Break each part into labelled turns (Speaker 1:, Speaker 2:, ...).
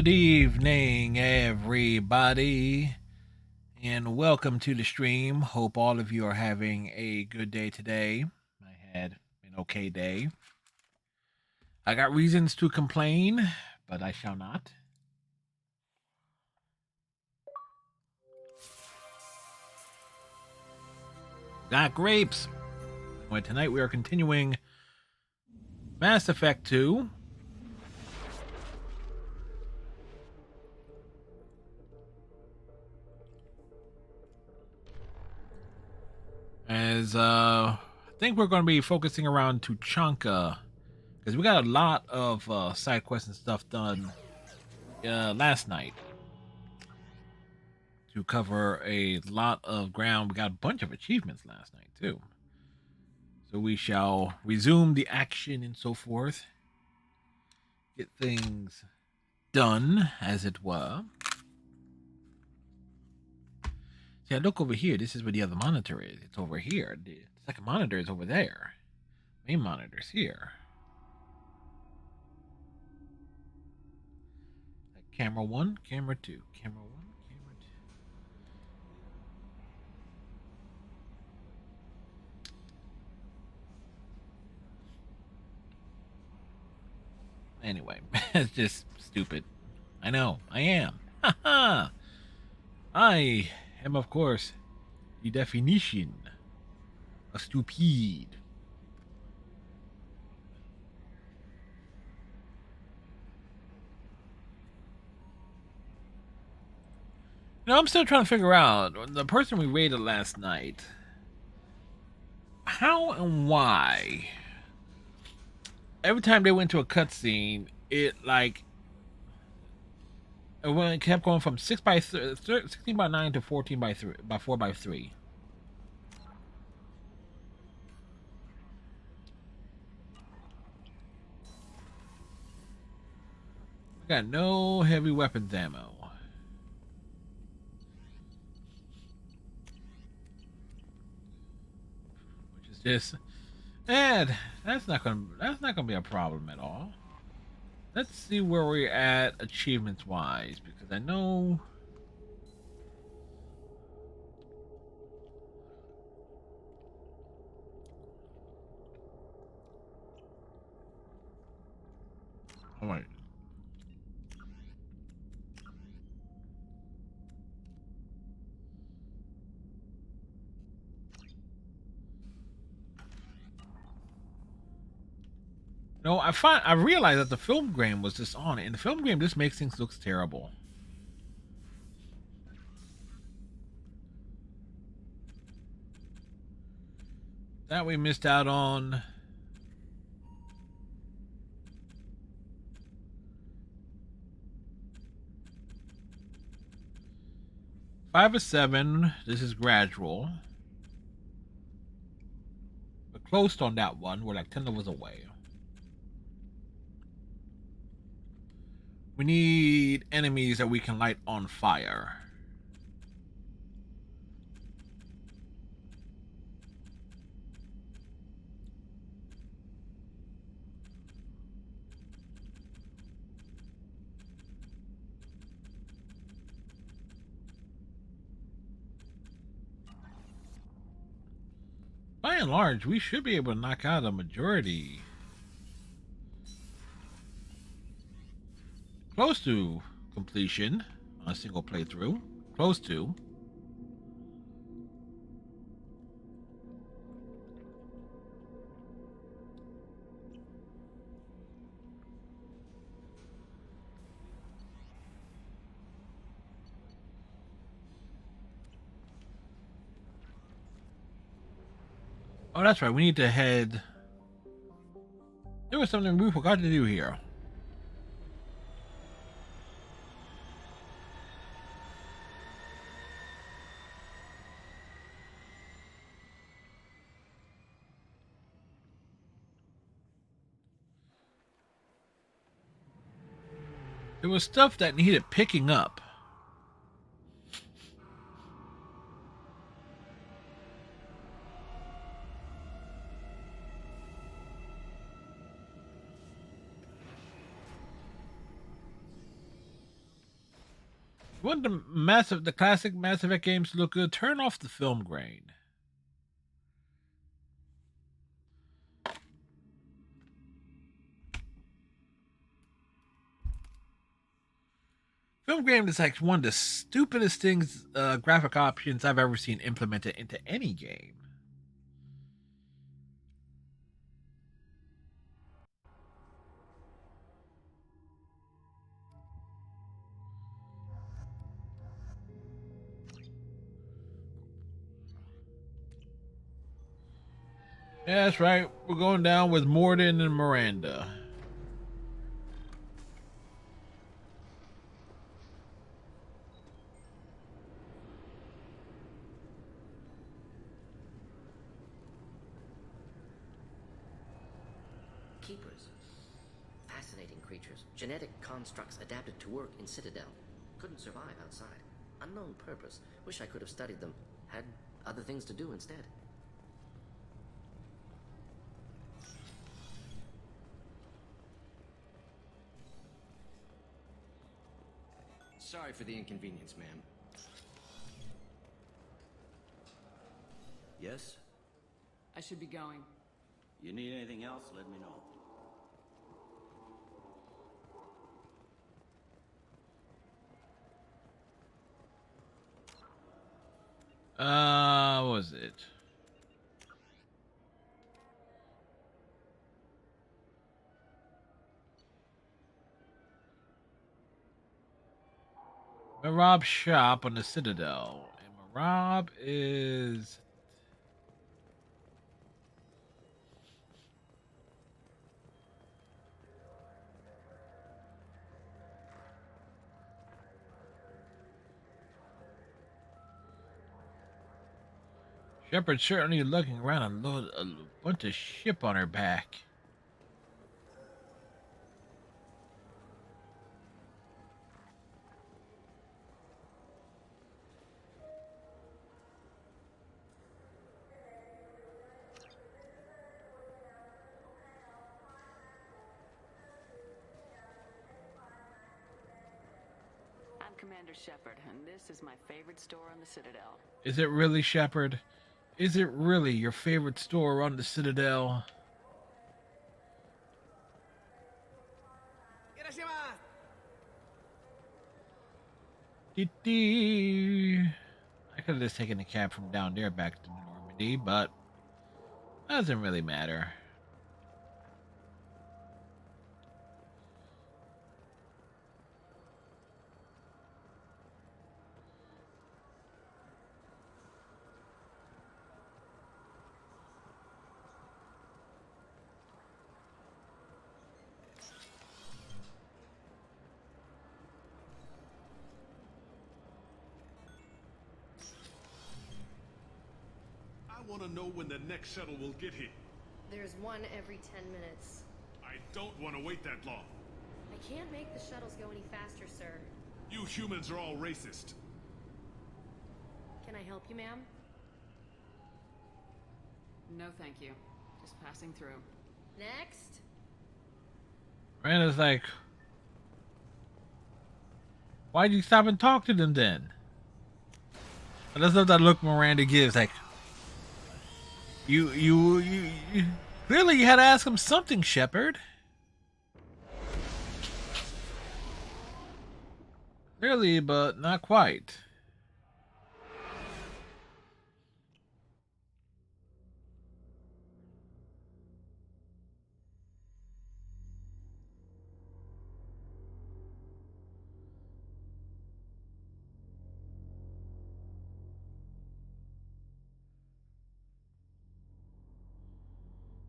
Speaker 1: Good evening, everybody, and welcome to the stream. Hope all of you are having a good day today. I had an okay day. I got reasons to complain, but I shall not. Got grapes. Well, tonight we are continuing Mass Effect 2. As I think we're going to be focusing around Tuchanka because we got a lot of side quests and stuff done last night to cover a lot of ground. We got a bunch of achievements last night too. So we shall resume the action and so forth. Get things done, as it were. See, I look over here. This is where the other monitor is. It's over here. The second monitor is over there. Main monitor's here. Like camera 1, camera 2, camera 1, camera 2. Anyway, it's just stupid. I know, I am. Haha! I am, of course, the definition of stupid. You know, I'm still trying to figure out the person we raided last night. How and why? Every time they went to a cutscene, it kept going from 16 by 9 to 14 by 3 by 4 by 3. I got no heavy weapons ammo. Which is just that's not gonna be a problem at all. Let's see where we're at achievements wise, because I know all right. No, I realized that the film game was just on it. In the film game, this makes things look terrible. That we missed out on. Five or seven. This is gradual. We're close on that one. We're like 10 levels away. We need enemies that we can light on fire. By and large, we should be able to knock out a majority. Close to completion on a single playthrough. Close to. Oh, that's right. We need to head. There was something we forgot to do here. There was stuff that needed picking up. Want the classic Mass Effect games to look good? Turn off the film grain. Film grain is like one of the stupidest things, graphic options I've ever seen implemented into any game. Yeah, that's right. We're going down with Mordin and Miranda.
Speaker 2: Keepers. Fascinating creatures. Genetic constructs adapted to work in Citadel. Couldn't survive outside. Unknown purpose. Wish I could have studied them. Had other things to do instead.
Speaker 3: Sorry for the inconvenience, ma'am.
Speaker 4: Yes?
Speaker 5: I should be going.
Speaker 4: You need anything else, let me know.
Speaker 1: What was it? Marab's shop on the Citadel. And Marab is... Shepard's certainly looking around a bunch of ship on her back.
Speaker 5: I'm Commander Shepard, and this is my favorite store on the Citadel.
Speaker 1: Is it really, Shepard? Is it really your favorite store on the Citadel? Dee-dee. I could have just taken a cab from down there back to Normandy, but doesn't really matter.
Speaker 6: I want to know when the next shuttle will get here.
Speaker 7: There's one every 10 minutes.
Speaker 6: I don't want to wait that long.
Speaker 7: I can't make the shuttles go any faster, sir.
Speaker 6: You humans are all racist.
Speaker 7: Can I help you, ma'am?
Speaker 5: No, thank you. Just passing through.
Speaker 7: Next.
Speaker 1: Miranda's like, why'd you stop and talk to them then? I just love that look Miranda gives, like, you clearly you had to ask him something, Shepard. Clearly, but not quite.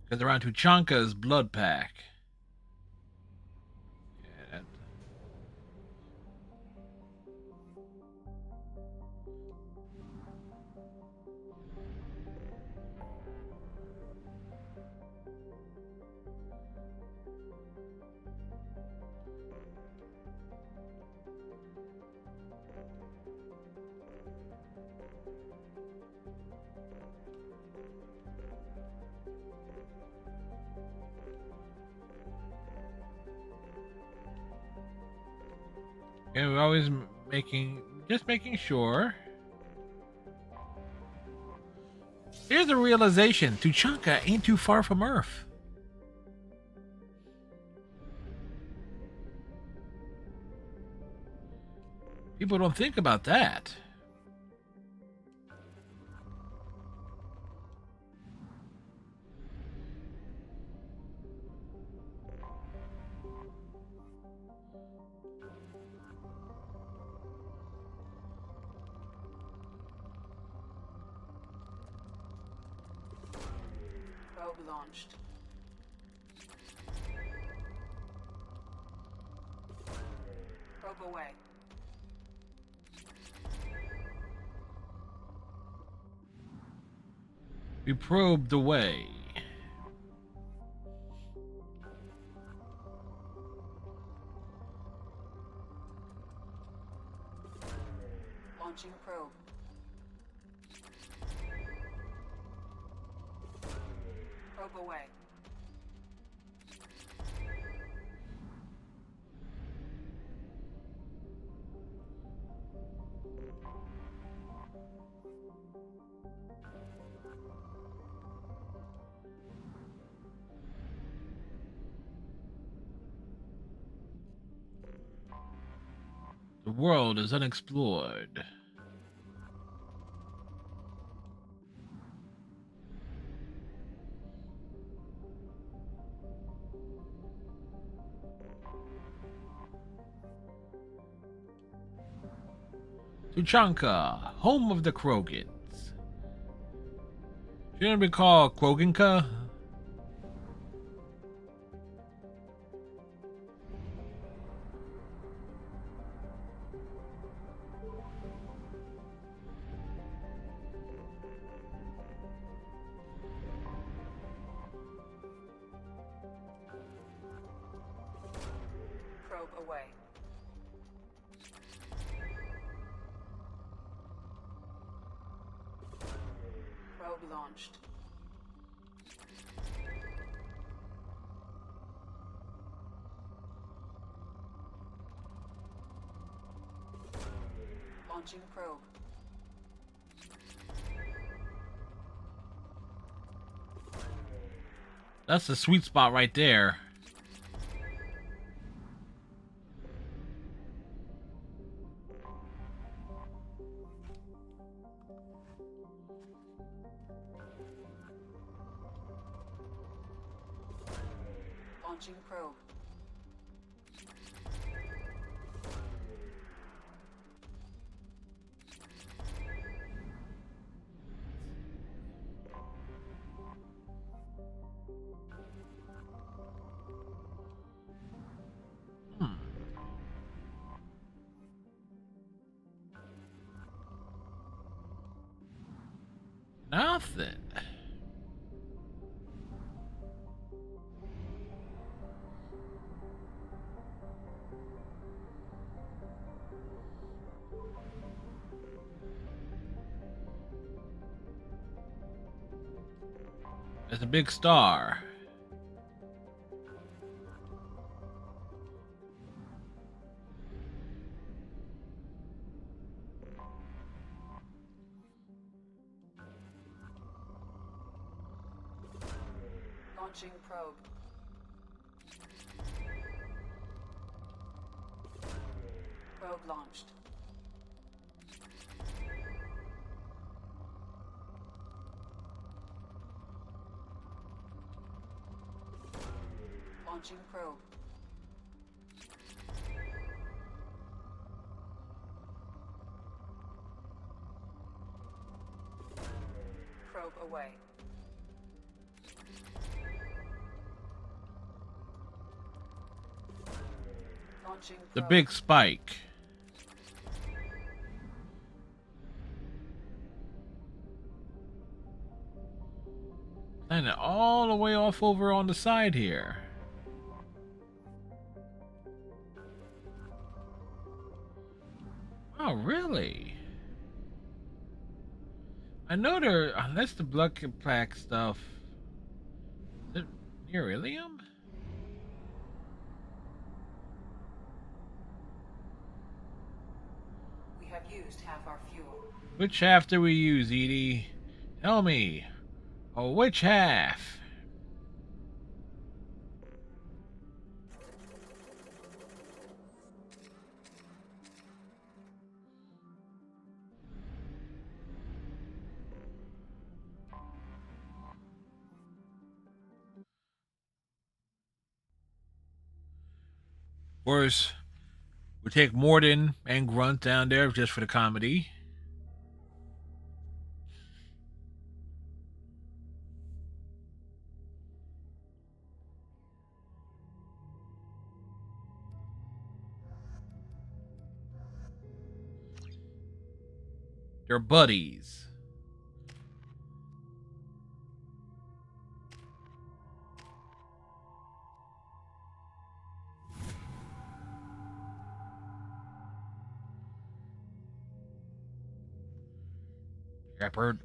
Speaker 1: Because they're on Tuchanka's blood pack. Yeah. And we always making sure. Here's the realization: Tuchanka ain't too far from Earth. People don't think about that.
Speaker 5: Probe launched. Probe away.
Speaker 1: We probed away.
Speaker 5: Launching probe. Probe away.
Speaker 1: The world is unexplored. Tuchanka, home of the Krogans. Shouldn't it be called Kroganka?
Speaker 5: Probe away. Probe launched. Launching probe.
Speaker 1: That's the sweet spot right there.
Speaker 5: Launching probe.
Speaker 1: Nothing. There's a big star.
Speaker 5: Launching probe. Probe launched. Launching probe. Probe away. Launching
Speaker 1: The
Speaker 5: probe.
Speaker 1: big spike. And all the way off over on the side here. Oh, really? I know there, unless the blood plaque stuff. Is it near Ilium?
Speaker 8: used half our fuel.
Speaker 1: Which half do we use, Edie? Tell me. Oh, which half? Of course, we take Morden and Grunt down there just for the comedy. They're buddies. Shepard.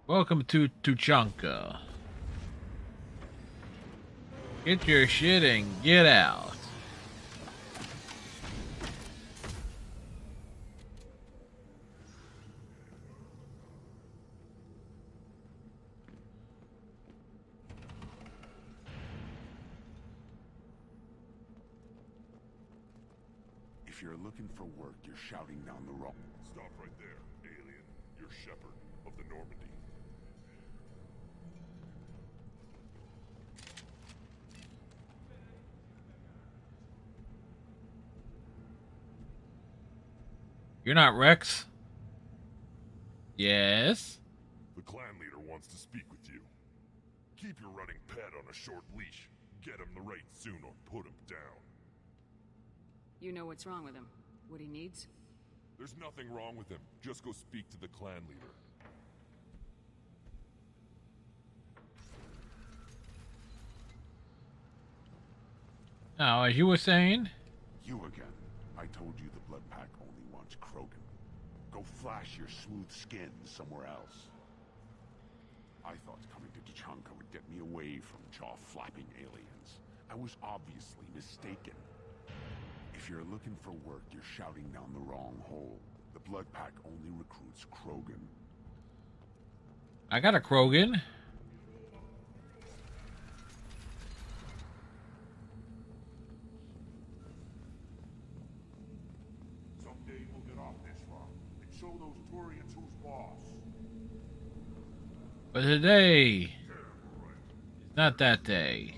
Speaker 1: Welcome to Tuchanka. Get your shit and get out.
Speaker 9: If you're looking for work, you're shouting down the wrong...
Speaker 6: Stop right there, alien. You're Shepard of the Normandy.
Speaker 1: You're not Rex? Yes?
Speaker 6: The clan leader wants to speak with you. Keep your running pet on a short leash. Get him the right soon or put him down.
Speaker 5: You know what's wrong with him? What he needs?
Speaker 6: There's nothing wrong with him. Just go speak to the clan leader.
Speaker 1: Now, as you were saying...
Speaker 9: You again. I told you the Blood Pack only wants Krogan. Go flash your smooth skin somewhere else. I thought coming to Tuchanka would get me away from jaw-flapping aliens. I was obviously mistaken. If you're looking for work, you're shouting down the wrong hole. The Blood Pack only recruits Krogan.
Speaker 1: I got a Krogan.
Speaker 6: Someday we'll get off this rock and show those Turians who's boss.
Speaker 1: But today is not that day.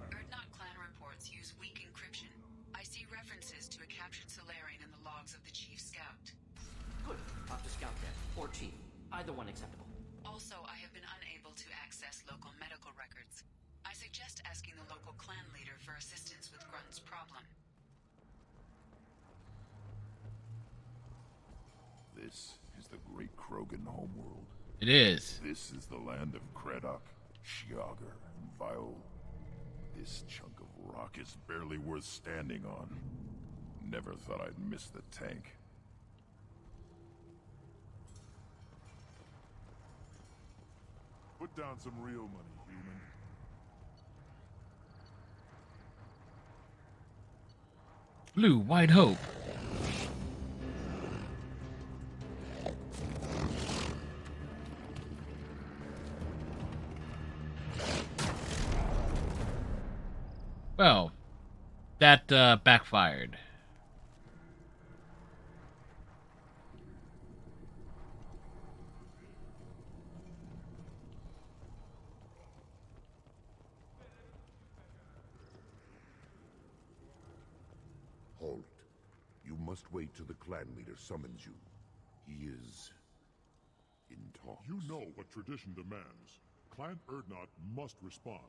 Speaker 8: Erdnot clan reports use weak encryption. I see references to a captured Solarian in the logs of the Chief Scout.
Speaker 2: Good. Talk to Scout then, or Chief. Either one acceptable.
Speaker 8: Also, I have been unable to access local medical records. I suggest asking the local clan leader for assistance with Grunt's problem.
Speaker 6: This is the great Krogan homeworld.
Speaker 1: It is.
Speaker 6: This is the land of Kredok, Shiagar, and Viol. This chunk of rock is barely worth standing on. Never thought I'd miss the tank. Put down some real money, human.
Speaker 1: Blue, White Hope. Well, that backfired.
Speaker 6: Halt. You must wait till the clan leader summons you. He is in talks. You know what tradition demands. Clan Erdnot must respond.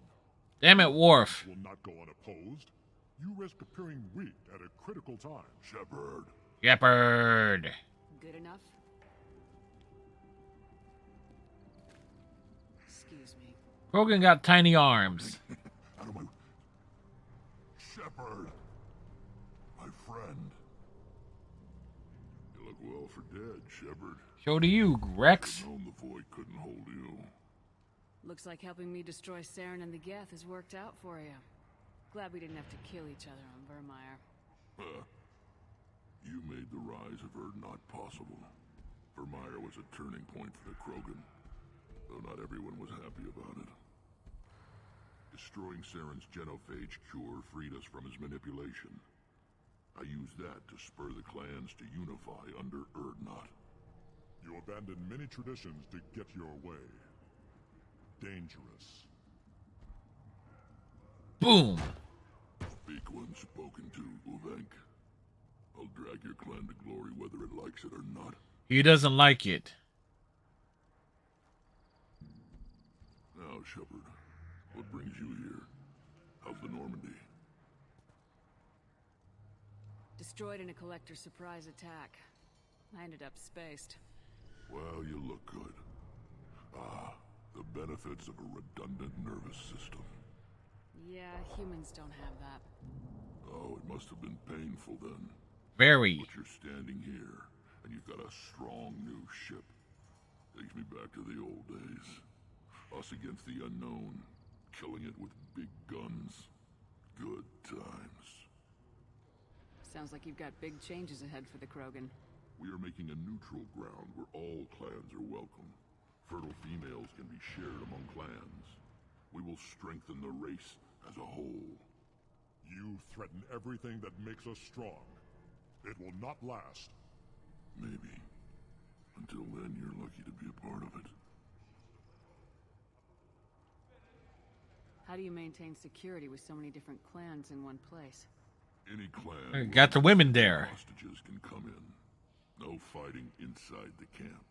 Speaker 1: Damn it, Worf.
Speaker 6: Will not go unopposed. You risk appearing weak at a critical time. Shepard.
Speaker 1: Shepard.
Speaker 5: Good enough? Excuse me.
Speaker 1: Krogan got tiny arms.
Speaker 6: Out of my... Shepard. My friend. You look well for dead, Shepard.
Speaker 1: Show to you, Rex.
Speaker 6: I've known the Void couldn't hold you.
Speaker 5: Looks like helping me destroy Saren and the Geth has worked out for you. Glad we didn't have to kill each other on Vermeer.
Speaker 6: You made the rise of Urdnot possible. Vermeer was a turning point for the Krogan, though not everyone was happy about it. Destroying Saren's genophage cure freed us from his manipulation. I used that to spur the clans to unify under Urdnot.
Speaker 10: You abandoned many traditions to get your way. Dangerous.
Speaker 1: Boom.
Speaker 6: Speak when spoken to, Uvenk. I'll drag your clan to glory whether it likes it or not.
Speaker 1: He doesn't like it.
Speaker 6: Now, Shepard, what brings you here? How's the Normandy?
Speaker 5: Destroyed in a Collector surprise attack. I ended up spaced.
Speaker 6: Well, you look good. Ah, the benefits of a redundant nervous system.
Speaker 5: Yeah, humans don't have that.
Speaker 6: Oh, it must have been painful then.
Speaker 1: Very.
Speaker 6: But you're standing here, and you've got a strong new ship. Takes me back to the old days. Us against the unknown, killing it with big guns. Good times.
Speaker 5: Sounds like you've got big changes ahead for the Krogan.
Speaker 6: We are making a neutral ground where all clans are welcome. Fertile females can be shared among clans. We will strengthen the race as a whole.
Speaker 10: You threaten everything that makes us strong. It will not last.
Speaker 6: Maybe. Until then, you're lucky to be a part of it.
Speaker 5: How do you maintain security with so many different clans in one place?
Speaker 6: Any clan...
Speaker 1: Got the women there.
Speaker 6: Hostages can come in. No fighting inside the camp.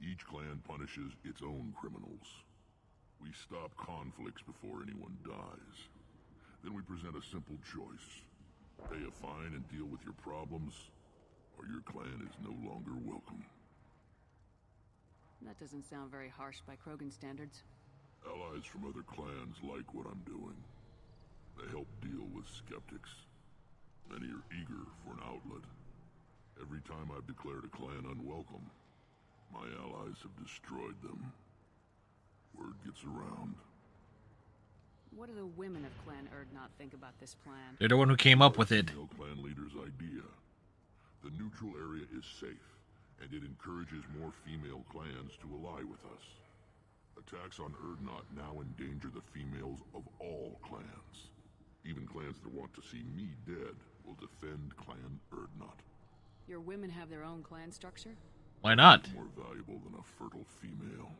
Speaker 6: Each clan punishes its own criminals. We stop conflicts before anyone dies. Then we present a simple choice. Pay a fine and deal with your problems, or your clan is no longer welcome.
Speaker 5: That doesn't sound very harsh by Krogan standards.
Speaker 6: Allies from other clans like what I'm doing. They help deal with skeptics. Many are eager for an outlet. Every time I've declared a clan unwelcome, my allies have destroyed them. Word gets around.
Speaker 5: What do the women of Clan Urdnot think about this plan?
Speaker 1: They're the one who came up with it.
Speaker 6: No clan leader's idea. The neutral area is safe, and it encourages more female clans to ally with us. Attacks on Urdnot now endanger the females of all clans. Even clans that want to see me dead will defend Clan Urdnot.
Speaker 5: Your women have their own clan structure?
Speaker 1: Why not?
Speaker 6: More valuable than a fertile female.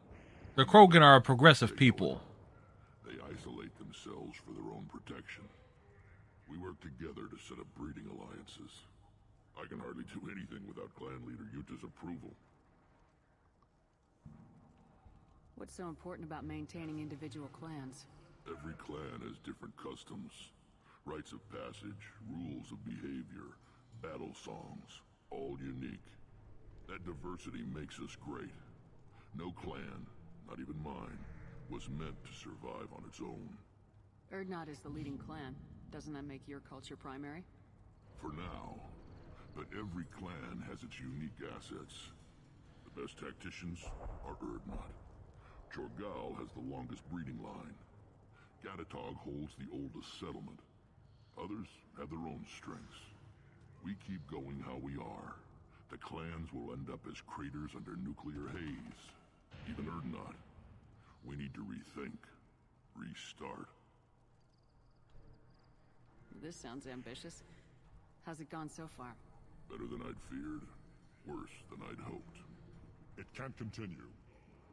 Speaker 1: The Krogan are a progressive people.
Speaker 6: They isolate themselves for their own protection. We work together to set up breeding alliances. I can hardly do anything without clan leader Yuta's approval.
Speaker 5: What's so important about maintaining individual clans?
Speaker 6: Every clan has different customs, rites of passage, rules of behavior, battle songs, all unique. That diversity makes us great. No clan, not even mine, was meant to survive on its own.
Speaker 5: Urdnot is the leading clan. Doesn't that make your culture primary?
Speaker 6: For now. But every clan has its unique assets. The best tacticians are Urdnot. Chorgal has the longest breeding line. Gatatog holds the oldest settlement. Others have their own strengths. We keep going how we are. The clans will end up as craters under nuclear haze. Even Urdnot. We need to rethink. Restart.
Speaker 5: This sounds ambitious. How's it gone so far?
Speaker 6: Better than I'd feared. Worse than I'd hoped.
Speaker 10: It can't continue.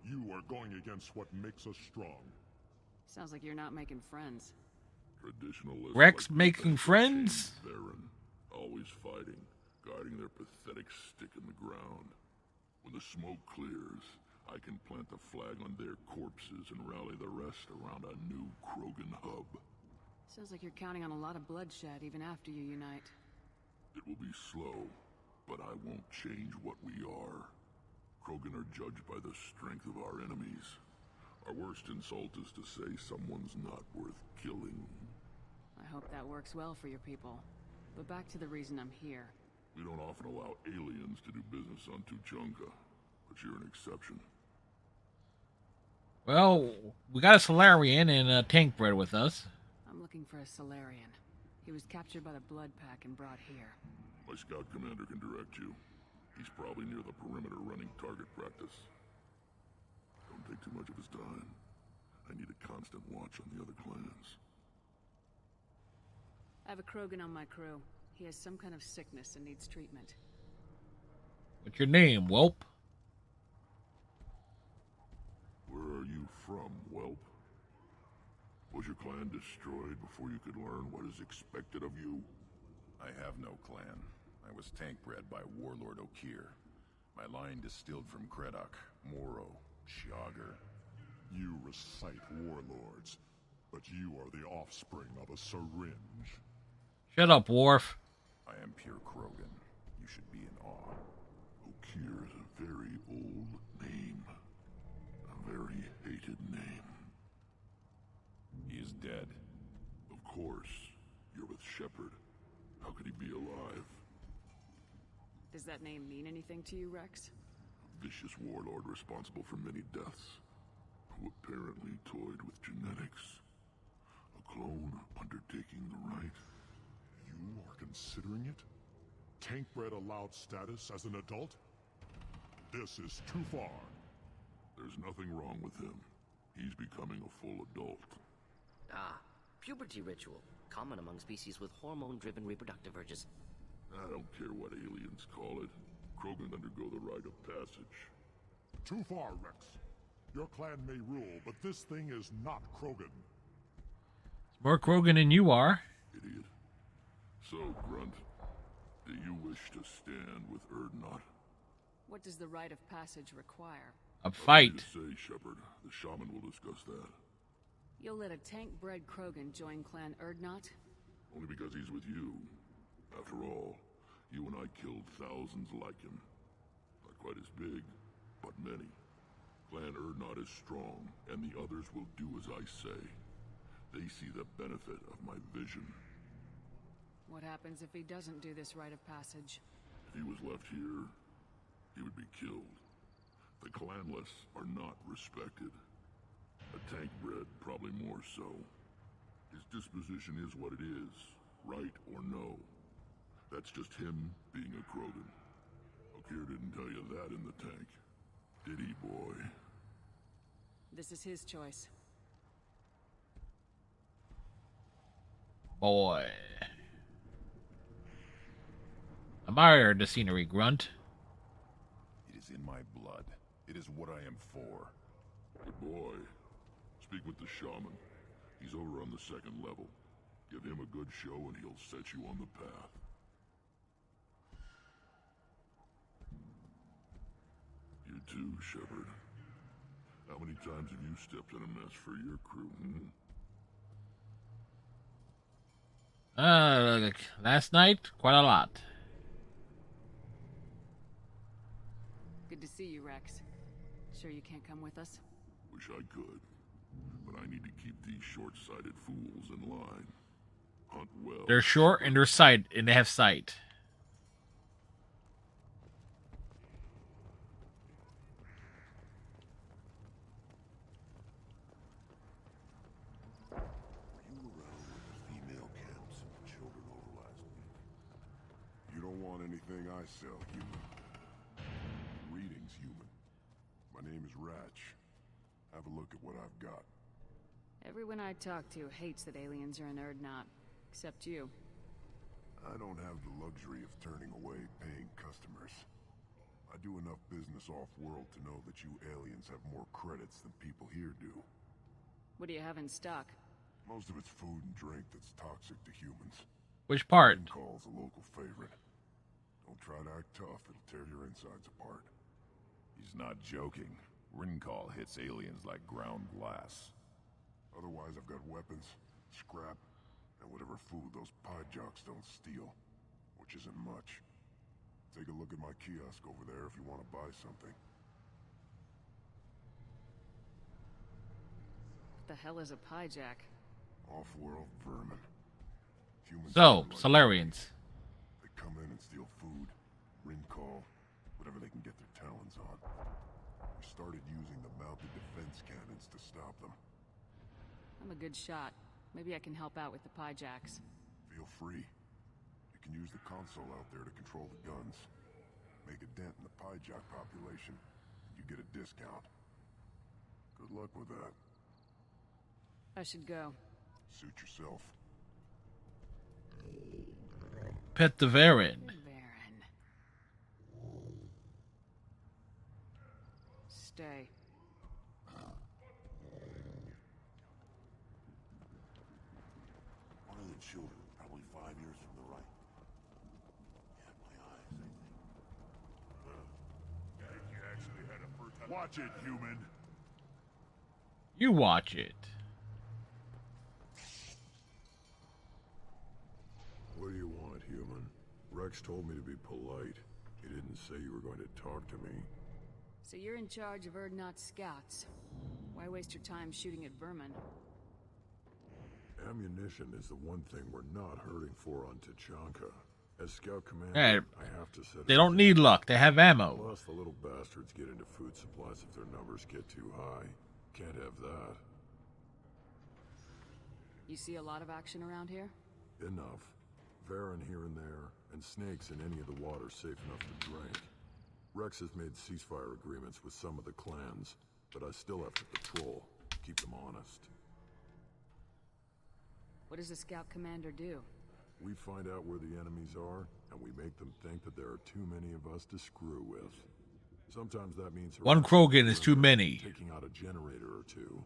Speaker 10: You are going against what makes us strong.
Speaker 5: Sounds like you're not making friends.
Speaker 6: Traditionalists
Speaker 1: Rex
Speaker 6: like
Speaker 1: making friends?
Speaker 6: Baron, always fighting, guarding their pathetic stick in the ground. When the smoke clears, I can plant the flag on their corpses and rally the rest around a new Krogan hub.
Speaker 5: Sounds like you're counting on a lot of bloodshed even after you unite.
Speaker 6: It will be slow, but I won't change what we are. Krogan are judged by the strength of our enemies. Our worst insult is to say someone's not worth killing.
Speaker 5: I hope that works well for your people. But back to the reason I'm here.
Speaker 6: We don't often allow aliens to do business on Tuchanka, but you're an exception.
Speaker 1: Well, we got a Solarian and a tank bred with us.
Speaker 5: I'm looking for a Solarian. He was captured by the Blood Pack and brought here.
Speaker 10: My scout commander can direct you. He's probably near the perimeter running target practice. Don't take too much of his time. I need a constant watch on the other clans.
Speaker 5: I have a Krogan on my crew. He has some kind of sickness and needs treatment.
Speaker 1: What's your name, Whelp?
Speaker 10: Where are you from, Whelp? Was your clan destroyed before you could learn what is expected of you?
Speaker 11: I have no clan. I was tank bred by Warlord Okeer. My line distilled from Kredok, Moro, Shiagar.
Speaker 10: You recite warlords, but you are the offspring of a syringe.
Speaker 1: Shut up, Worf.
Speaker 11: I am pure Krogan. You should be in awe.
Speaker 10: Okeer is a very old name. A very hated name.
Speaker 11: He is dead.
Speaker 10: Of course. You're with Shepard. How could he be alive?
Speaker 5: Does that name mean anything to you, Rex?
Speaker 10: A vicious warlord responsible for many deaths, who apparently toyed with genetics. A clone undertaking the right. You are considering it? Tank-bred allowed status as an adult? This is too far. There's nothing wrong with him. He's becoming a full adult.
Speaker 2: Ah, puberty ritual. Common among species with hormone-driven reproductive urges.
Speaker 10: I don't care what aliens call it. Krogan undergo the rite of passage. Too far, Rex. Your clan may rule, but this thing is not Krogan.
Speaker 1: It's more Krogan than you are.
Speaker 10: Idiot. So, Grunt, do you wish to stand with Urdnot?
Speaker 5: What does the rite of passage require?
Speaker 1: A fight.
Speaker 10: Say, Shepard. The shaman will discuss that.
Speaker 5: You'll let a tank-bred Krogan join Clan Urdnot?
Speaker 10: Only because he's with you. After all, you and I killed thousands like him. Not quite as big, but many. Clan Urdnot is strong, and the others will do as I say. They see the benefit of my vision.
Speaker 5: What happens if he doesn't do this rite of passage?
Speaker 10: If he was left here, he would be killed. The clanless are not respected. A tank bred, probably more so. His disposition is what it is, right or no. That's just him being a Krogan. Okeer didn't tell you that in the tank. Did he, boy?
Speaker 5: This is his choice.
Speaker 1: Boy. Admire the scenery, Grunt.
Speaker 11: It is in my blood. It is what I am for.
Speaker 10: Good boy. Speak with the shaman. He's over on the second level. Give him a good show and he'll set you on the path. You too, Shepard. How many times have you stepped in a mess for your crew,
Speaker 1: Last night, quite a lot.
Speaker 5: Good to see you, Rex. Sure you can't come with us?
Speaker 10: Wish I could. But I need to keep these short-sighted fools in line. Hunt well.
Speaker 1: They're short and they have sight.
Speaker 6: Were you around with the female camps and children over last week? You don't want anything I sell, human. Greetings, human. My name is Ratch. Have a look at what I've got.
Speaker 5: Everyone I talk to hates that aliens are in Urdnot. Except you.
Speaker 6: I don't have the luxury of turning away paying customers. I do enough business off-world to know that you aliens have more credits than people here do.
Speaker 5: What do you have in stock?
Speaker 6: Most of it's food and drink that's toxic to humans.
Speaker 1: Which part?
Speaker 6: Call's a local favorite. Don't try to act tough, it'll tear your insides apart.
Speaker 11: He's not joking. Rincall hits aliens like ground glass.
Speaker 6: Otherwise, I've got weapons, scrap, and whatever food those pie jocks don't steal. Which isn't much. Take a look at my kiosk over there if you want to buy something.
Speaker 5: What the hell is a pie jack?
Speaker 6: Off-world vermin. Humans
Speaker 1: So,
Speaker 6: like
Speaker 1: Solarians.
Speaker 6: They come in and steal food, Rincall, whatever they can get their talons on. We started using the mounted defense cannons to
Speaker 9: stop them.
Speaker 5: I'm a good shot. Maybe I can help out with the Pyjacks.
Speaker 9: Feel free. You can use the console out there to control the guns. Make a dent in the Pyjack population, and you get a discount. Good luck with that.
Speaker 5: I should go.
Speaker 9: Suit yourself.
Speaker 1: Pet the Varen.
Speaker 5: Varen. Stay.
Speaker 10: One of the children, probably 5 years from the right. Yeah, my eyes, I think.
Speaker 9: You actually had a first time. Watch it, human.
Speaker 1: You watch it.
Speaker 9: What do you want, human? Rex told me to be polite. He didn't say you were going to talk to me.
Speaker 5: So you're in charge of Urdnot scouts. Why waste your time shooting at vermin?
Speaker 9: Ammunition is the one thing we're not hurting for on Tachanka. As scout commander,
Speaker 1: Hey,
Speaker 9: I have to set
Speaker 1: they don't need luck. They have ammo.
Speaker 9: Plus, the little bastards get into food supplies if their numbers get too high. Can't have that.
Speaker 5: You see a lot of action around here?
Speaker 9: Enough. Varen here and there, and snakes in any of the water safe enough to drink. Rex has made ceasefire agreements with some of the clans, but I still have to patrol, keep them honest.
Speaker 5: What does the scout commander do?
Speaker 9: We find out where the enemies are, and we make them think that there are too many of us to screw with. Sometimes that means
Speaker 1: one Krogan is too many.
Speaker 9: Taking out a generator or two.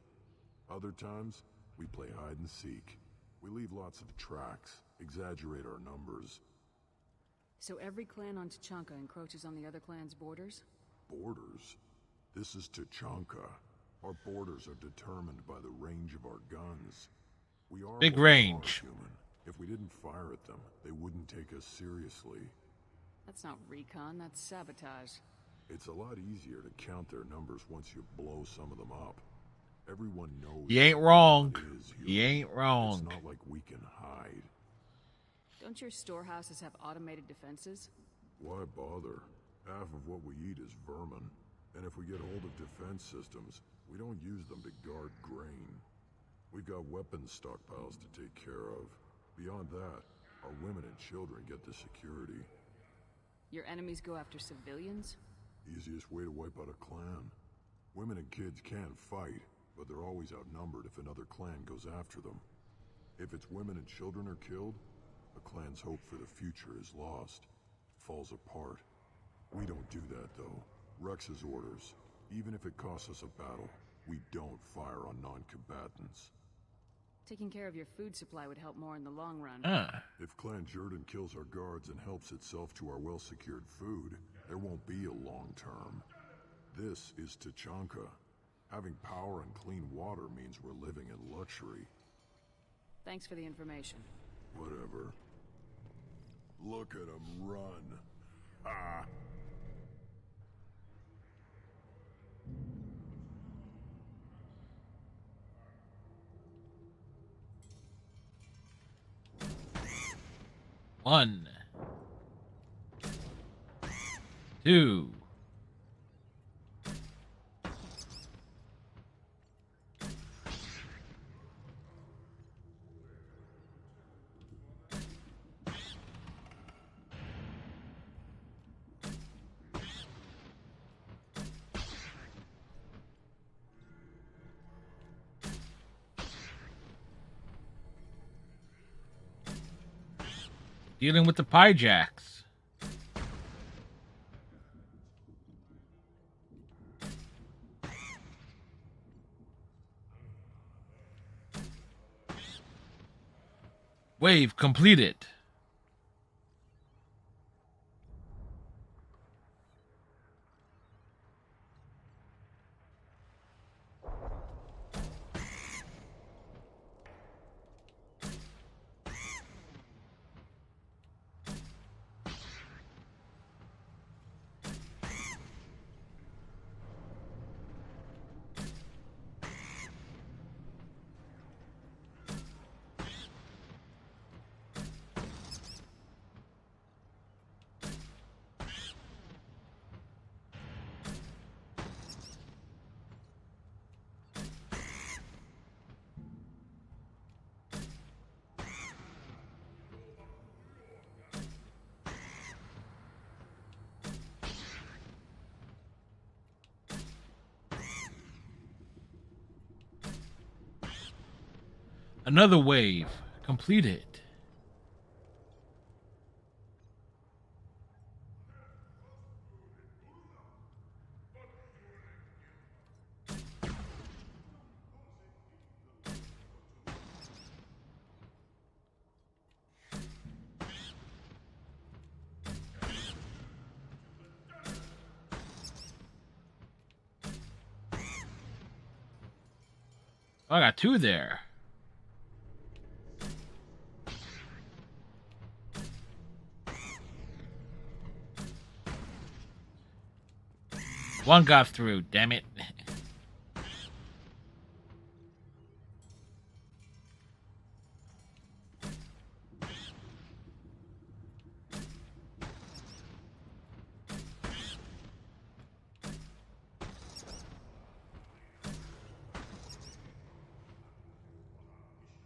Speaker 9: Other times, we play hide and seek. We leave lots of tracks, exaggerate our numbers.
Speaker 5: So every clan on Tachanka encroaches on the other clan's borders?
Speaker 9: Borders? This is Tachanka. Our borders are determined by the range of our guns. We are
Speaker 1: big
Speaker 9: what we
Speaker 1: range.
Speaker 9: are, human. If we didn't fire at them, they wouldn't take us seriously.
Speaker 5: That's not recon, that's sabotage.
Speaker 9: It's a lot easier to count their numbers once you blow some of them up. Everyone knows.
Speaker 1: You ain't wrong. You ain't wrong.
Speaker 9: It's not like we can hide.
Speaker 5: Don't your storehouses have automated defenses?
Speaker 9: Why bother? Half of what we eat is vermin. And if we get hold of defense systems, we don't use them to guard grain. We've got weapons stockpiles to take care of. Beyond that, our women and children get the security.
Speaker 5: Your enemies go after civilians?
Speaker 9: Easiest way to wipe out a clan. Women and kids can fight, but they're always outnumbered if another clan goes after them. If its women and children are killed, a clan's hope for the future is lost. Falls apart. We don't do that, though. Rex's orders. Even if it costs us a battle, we don't fire on non-combatants.
Speaker 5: Taking care of your food supply would help more in the long run.
Speaker 9: If Clan Jordan kills our guards and helps itself to our well-secured food, there won't be a long term. This is Tachanka. Having power and clean water means we're living in luxury.
Speaker 5: Thanks for the information.
Speaker 9: Whatever. Look at them run. Ah!
Speaker 1: One. Two. Dealing with the Pyjacks. Wave completed. Another wave completed. Oh, I got two there. One got through, damn it.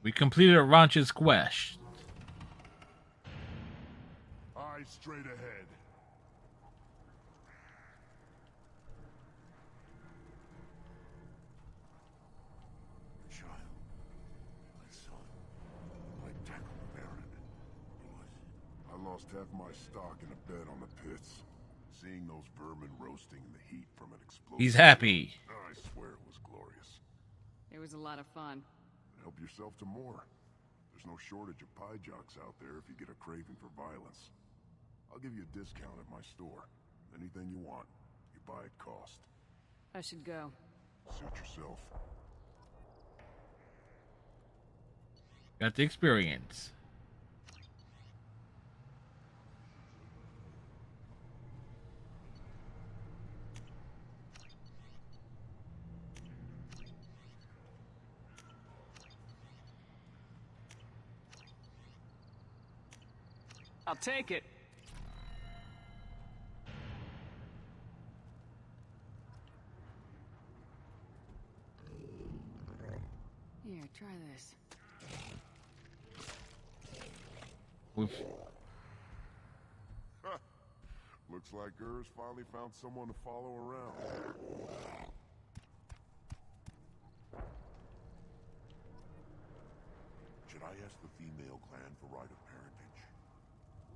Speaker 1: We completed Ranch's quest.
Speaker 10: Eyes straight ahead. Child. My son. I tackled the Baron.
Speaker 9: I lost half my stock in a bet on the pits. Seeing those vermin roasting in the heat from an explosion.
Speaker 1: He's happy.
Speaker 9: I swear it was glorious.
Speaker 5: It was a lot of fun.
Speaker 9: Help yourself to more. There's no shortage of pie jocks out there if you get a craving for violence. I'll give you a discount at my store. Anything you want, you buy at cost.
Speaker 5: I should go.
Speaker 9: Suit yourself.
Speaker 1: Got the experience.
Speaker 12: I'll take it.
Speaker 5: Here, try this.
Speaker 1: Oof.
Speaker 9: Looks like Urs finally found someone to follow around. Should I ask the female clan for right of parentage?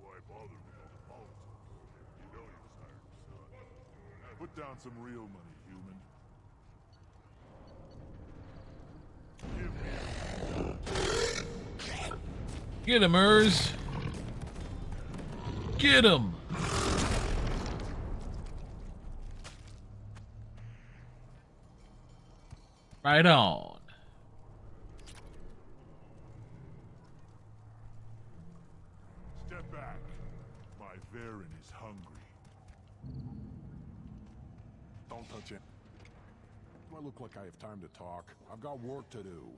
Speaker 10: Why bother with all the politics? You know he was hired son. Put down some real money, human.
Speaker 1: Get him, Urs. Get him. Right on.
Speaker 10: Step back. My Varen is hungry.
Speaker 11: Don't touch it. Do I look like I have time to talk? I've got work to do.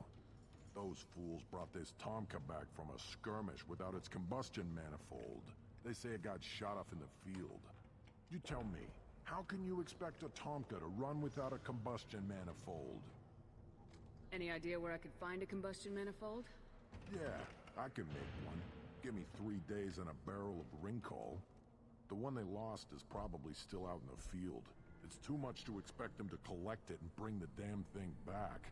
Speaker 11: Those fools brought this Tomka back from a skirmish without its combustion manifold. They say it got shot off in the field. You tell me, how can you expect a Tomka to run without a combustion manifold?
Speaker 5: Any idea where I could find a combustion manifold?
Speaker 11: Yeah, I can make one. Give me 3 days and a barrel of Ringcall. The one they lost is probably still out in the field. It's too much to expect them to collect it and bring the damn thing back.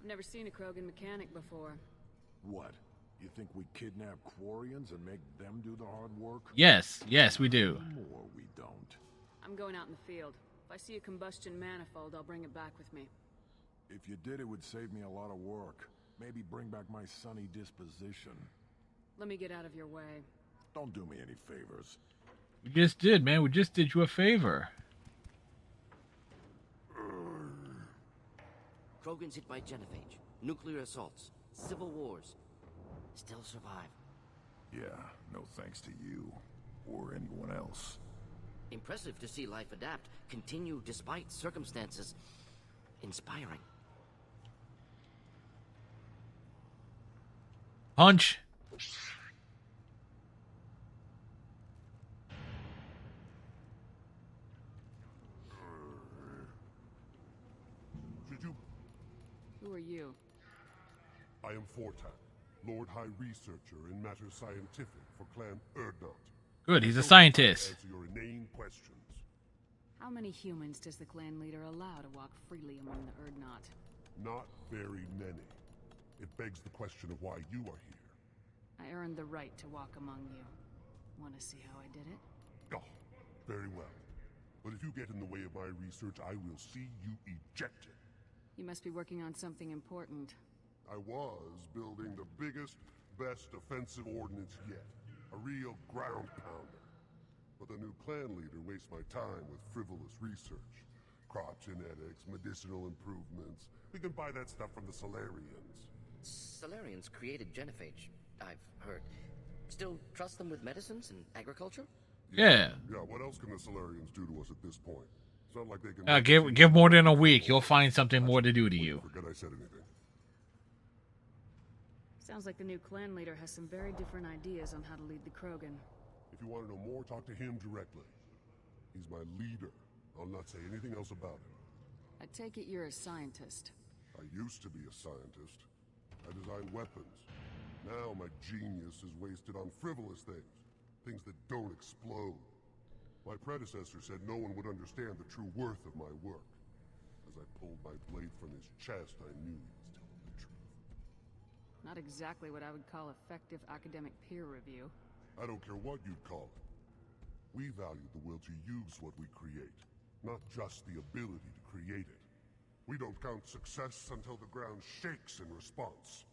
Speaker 5: I've never seen a Krogan mechanic before.
Speaker 11: What? You think we kidnap Quarians and make them do the hard work?
Speaker 1: Yes, yes, we do.
Speaker 11: Or we don't.
Speaker 5: I'm going out in the field. If I see a combustion manifold, I'll bring it back with me.
Speaker 11: If you did, it would save me a lot of work. Maybe bring back my sunny disposition.
Speaker 5: Let me get out of your way.
Speaker 11: Don't do me any favors.
Speaker 1: We just did, man. We just did you a favor.
Speaker 2: Krogans hit by genophage, nuclear assaults, civil wars. Still survive.
Speaker 11: Yeah, no thanks to you. Or anyone else.
Speaker 2: Impressive to see life adapt, continue despite circumstances. Inspiring.
Speaker 1: Punch.
Speaker 10: Should you?
Speaker 5: Who are you?
Speaker 10: I am Fortan, Lord High Researcher in matters scientific for Clan Urdnot.
Speaker 1: Good, he's a scientist.
Speaker 10: Answer your inane questions.
Speaker 5: How many humans does the clan leader allow to walk freely among the Urdnot?
Speaker 10: Not very many.
Speaker 6: It begs the question of why you are here.
Speaker 5: I earned the right to walk among you. Want to see how I did it?
Speaker 6: Oh, very well. But if you get in the way of my research, I will see you ejected.
Speaker 5: You must be working on something important.
Speaker 6: I was building the biggest, best offensive ordnance yet. A real ground pounder. But the new clan leader wastes my time with frivolous research. Crop genetics, medicinal improvements. We can buy that stuff from the Solarians.
Speaker 2: Solarians created genophage, I've heard. Still trust them with medicines and agriculture?
Speaker 1: Yeah.
Speaker 6: Yeah, what else can the Solarians do to us at this point? It's not like they can...
Speaker 1: Give more than a week. You'll find something more to do to you.
Speaker 6: Forget I said anything.
Speaker 5: Sounds like the new clan leader has some very different ideas on how to lead the Krogan.
Speaker 6: If you want to know more, talk to him directly. He's my leader. I'll not say anything else about him.
Speaker 5: I take it you're a scientist.
Speaker 6: I used to be a scientist. I designed weapons. Now my genius is wasted on frivolous things. Things that don't explode. My predecessor said no one would understand the true worth of my work. As I pulled my blade from his chest, I knew he was telling the truth.
Speaker 5: Not exactly what I would call effective academic peer review.
Speaker 6: I don't care what you'd call it. We value the will to use what we create, not just the ability to create it. We don't count success until the ground shakes in response.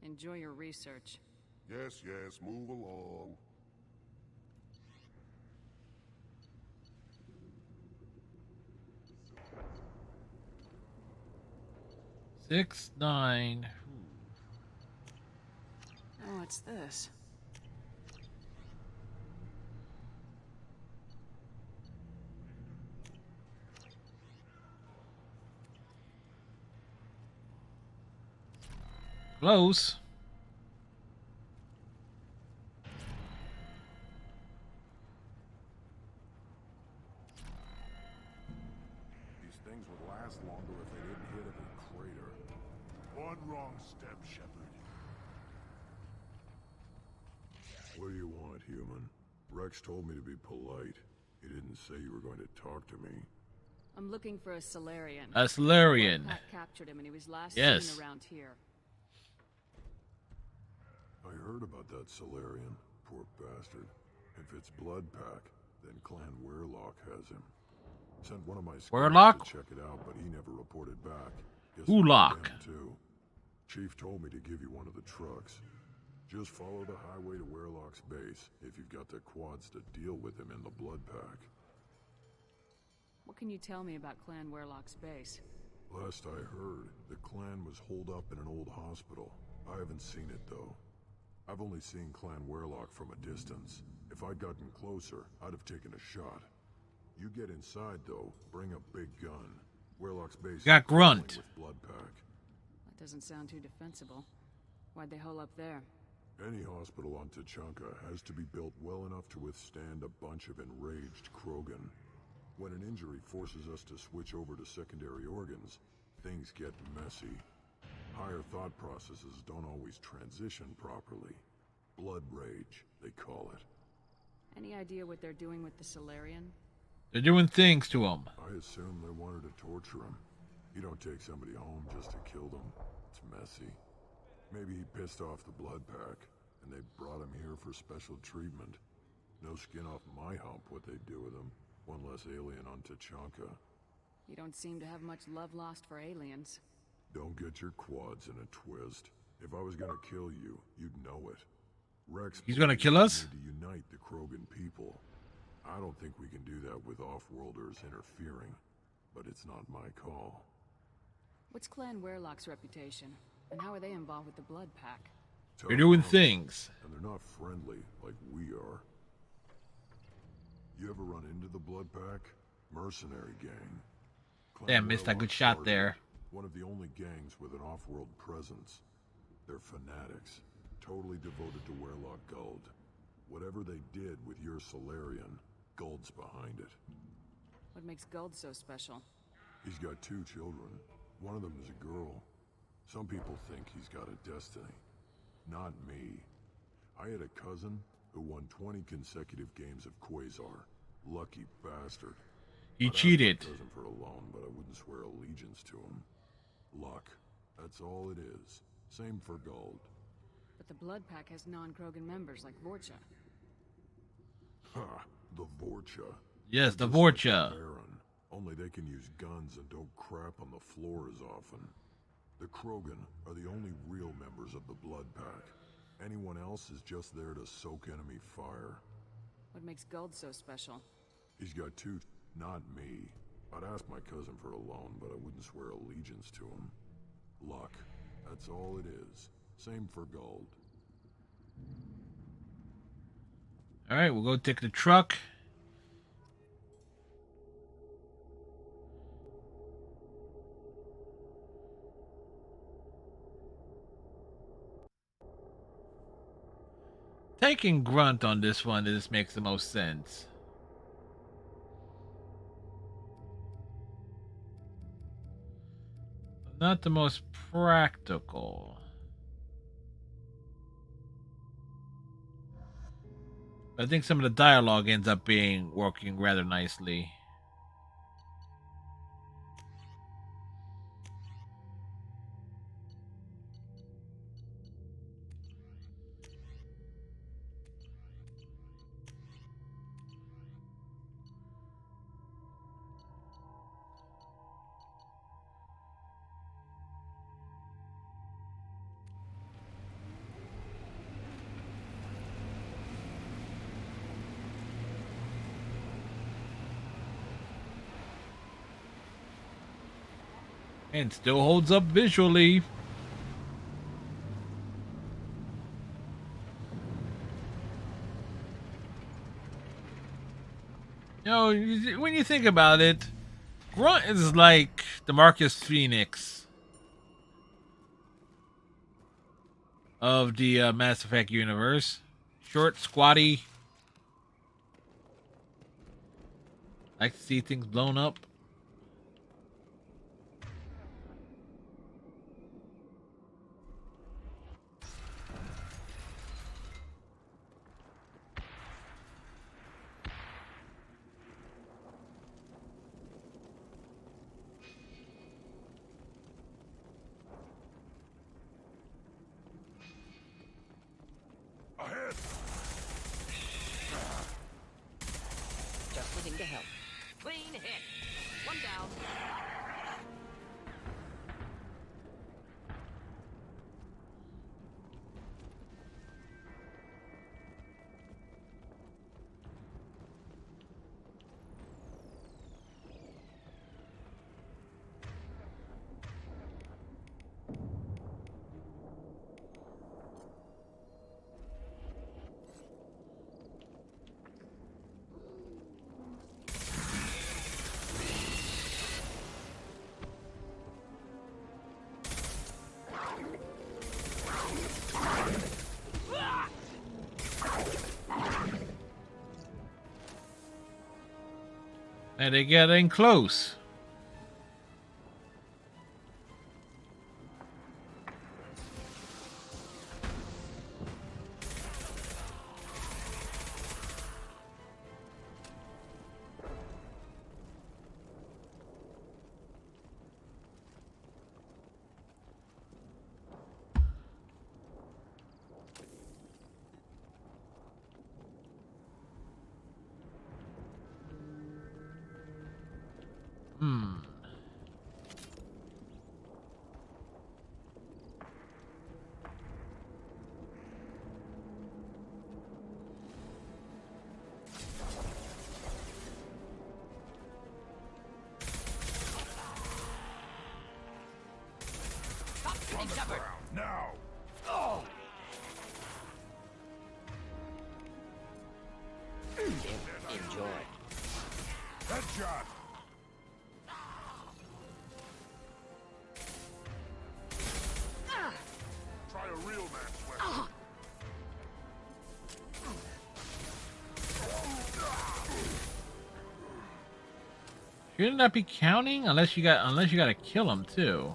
Speaker 5: Enjoy your research.
Speaker 6: Yes, yes, move along.
Speaker 1: Six, 9.
Speaker 5: Oh, what's this?
Speaker 1: Close.
Speaker 11: These things would last longer if they didn't hit every crater.
Speaker 6: One wrong step, Shepard.
Speaker 10: What do you want, human? Rex told me to be polite. He didn't say you were going to talk to me.
Speaker 5: I'm looking for a Solarian.
Speaker 1: A Solarian.
Speaker 5: Pat captured him and he was last
Speaker 1: Yes.
Speaker 5: seen around here.
Speaker 10: I heard about that Solarian. Poor bastard. If it's Blood Pack, then Clan Weirlock has him. Sent one of my scouts
Speaker 1: Weirlock?
Speaker 10: to check it out, but he never reported back. Guess
Speaker 1: Weirlock.
Speaker 10: him too. Chief told me to give you one of the trucks. Just follow the highway to Weirlock's base if you've got the quads to deal with him in the Blood Pack.
Speaker 5: What can you tell me about Clan Weirlock's base?
Speaker 10: Last I heard, the clan was holed up in an old hospital. I haven't seen it though. I've only seen Clan Weirlock from a distance. If I'd gotten closer, I'd have taken a shot. You get inside though, bring a big gun. Weirlock's base
Speaker 1: Got
Speaker 10: is
Speaker 1: Grunt.
Speaker 10: with Blood Pack.
Speaker 5: That doesn't sound too defensible. Why'd they hole up there?
Speaker 10: Any hospital on Tuchanka has to be built well enough to withstand a bunch of enraged Krogan. When an injury forces us to switch over to secondary organs, things get messy. Higher thought processes don't always transition properly. Blood rage, they call it.
Speaker 5: Any idea what they're doing with the Solarian?
Speaker 1: They're doing things to him.
Speaker 10: I assume they wanted to torture him. You don't take somebody home just to kill them. It's messy. Maybe he pissed off the Blood Pack, and they brought him here for special treatment. No skin off my hump what they'd do with him. One less alien on Tuchanka.
Speaker 5: You don't seem to have much love lost for aliens.
Speaker 10: Don't get your quads in a twist. If I was gonna kill you, you'd know it. Rex...
Speaker 1: He's gonna kill us?
Speaker 10: ...need to unite the Krogan people. I don't think we can do that with off-worlders interfering, but it's not my call.
Speaker 5: What's Clan Weirlock's reputation? And how are they involved with the Blood Pack?
Speaker 1: They're doing things.
Speaker 10: And they're not friendly like we are. You ever run into the Blood Pack? Mercenary gang.
Speaker 1: Damn, missed that good shot there.
Speaker 10: One of the only gangs with an off-world presence. They're fanatics, totally devoted to Weirlock Guld. Whatever they did with your Solarian, Guld's behind it.
Speaker 5: What makes Guld so special?
Speaker 10: He's got 2 children. One of them is a girl. Some people think he's got a destiny. Not me. I had a cousin who won 20 consecutive games of Quasar. Lucky bastard.
Speaker 1: He cheated.
Speaker 10: I'd ask my cousin for a loan, but I wouldn't swear allegiance to him. Luck.
Speaker 11: That's all it is. Same for gold.
Speaker 5: But the Blood Pack has non-Krogan members like Vorcha.
Speaker 11: Ha! The Vorcha.
Speaker 1: Yes, the
Speaker 11: They're just like
Speaker 1: Vorcha.
Speaker 11: the Baron, only they can use guns and don't crap on the floor as often. The Krogan are the only real members of the Blood Pack. Anyone else is just there to soak enemy fire.
Speaker 5: What makes Gold so special?
Speaker 11: He's got two, not me. I'd ask my cousin for a loan, but I wouldn't swear allegiance to him. Luck. That's all it is. Same for gold.
Speaker 1: All right, we'll go take the truck. Taking Grunt on this one, this makes the most sense. Not the most practical. I think some of the dialogue ends up working rather nicely. And still holds up visually. You know, when you think about it, Grunt is like the Marcus Phoenix of the Mass Effect universe. Short, squatty. Like to see things blown up.
Speaker 2: Just looking to help. Clean hit. One down.
Speaker 1: And they're getting close.
Speaker 10: Now!
Speaker 2: Oh! Enjoy.
Speaker 10: Headshot! Try a real man's weapon.
Speaker 1: Shouldn't that be counting? Unless you gotta kill him too.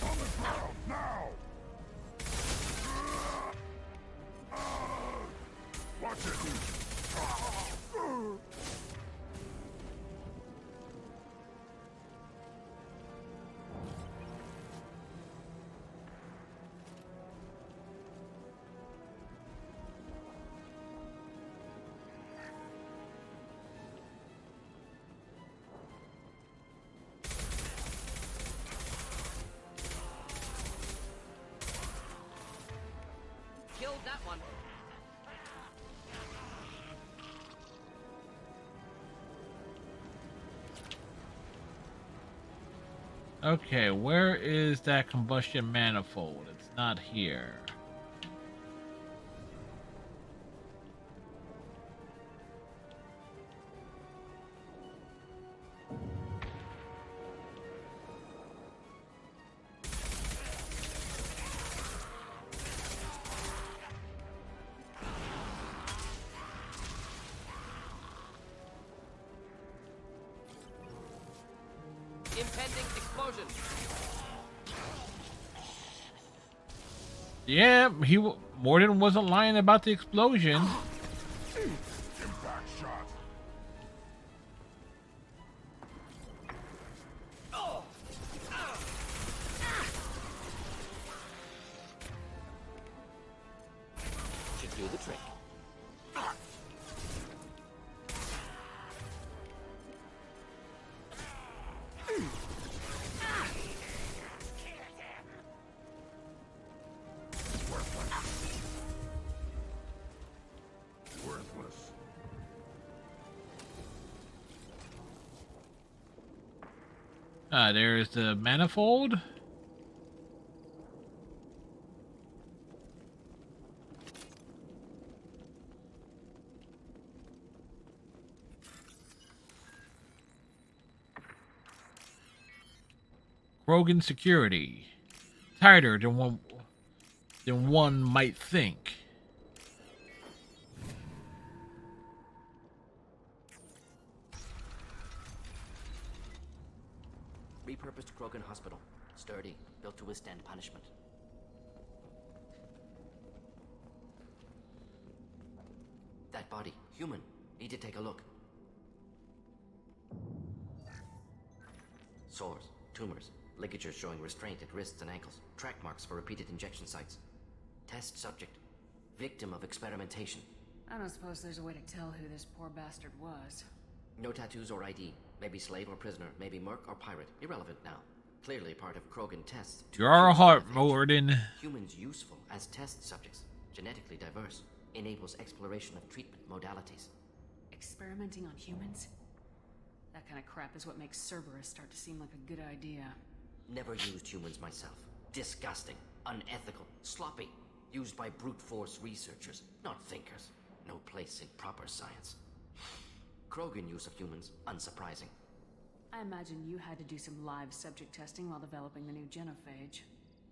Speaker 10: On the ground, now!
Speaker 2: reload that one.
Speaker 1: Okay, where is that combustion manifold? It's not here.
Speaker 2: Impending explosion.
Speaker 1: Yeah, Mordin wasn't lying about the explosion.
Speaker 9: Impact shot.
Speaker 2: Should do the trick.
Speaker 9: Worthless.
Speaker 1: There's the manifold. Krogan security. Tighter than one might think.
Speaker 2: Repurposed Krogan Hospital. Sturdy, built to withstand punishment. That body, human. Need to take a look. Sores, tumors, ligatures showing restraint at wrists and ankles, track marks for repeated injection sites. Test subject, victim of experimentation.
Speaker 5: I don't suppose there's a way to tell who this poor bastard was.
Speaker 2: No tattoos or ID. Maybe slave or prisoner, maybe merc or pirate. Irrelevant now. Clearly part of Krogan tests.
Speaker 1: Your heart, Mordin.
Speaker 2: Humans useful as test subjects. Genetically diverse. Enables exploration of treatment modalities.
Speaker 5: Experimenting on humans? That kind of crap is what makes Cerberus start to seem like a good idea.
Speaker 2: Never used humans myself. Disgusting. Unethical. Sloppy. Used by brute force researchers, not thinkers. No place in proper science. Krogan use of humans, unsurprising.
Speaker 5: I imagine you had to do some live subject testing while developing the new genophage.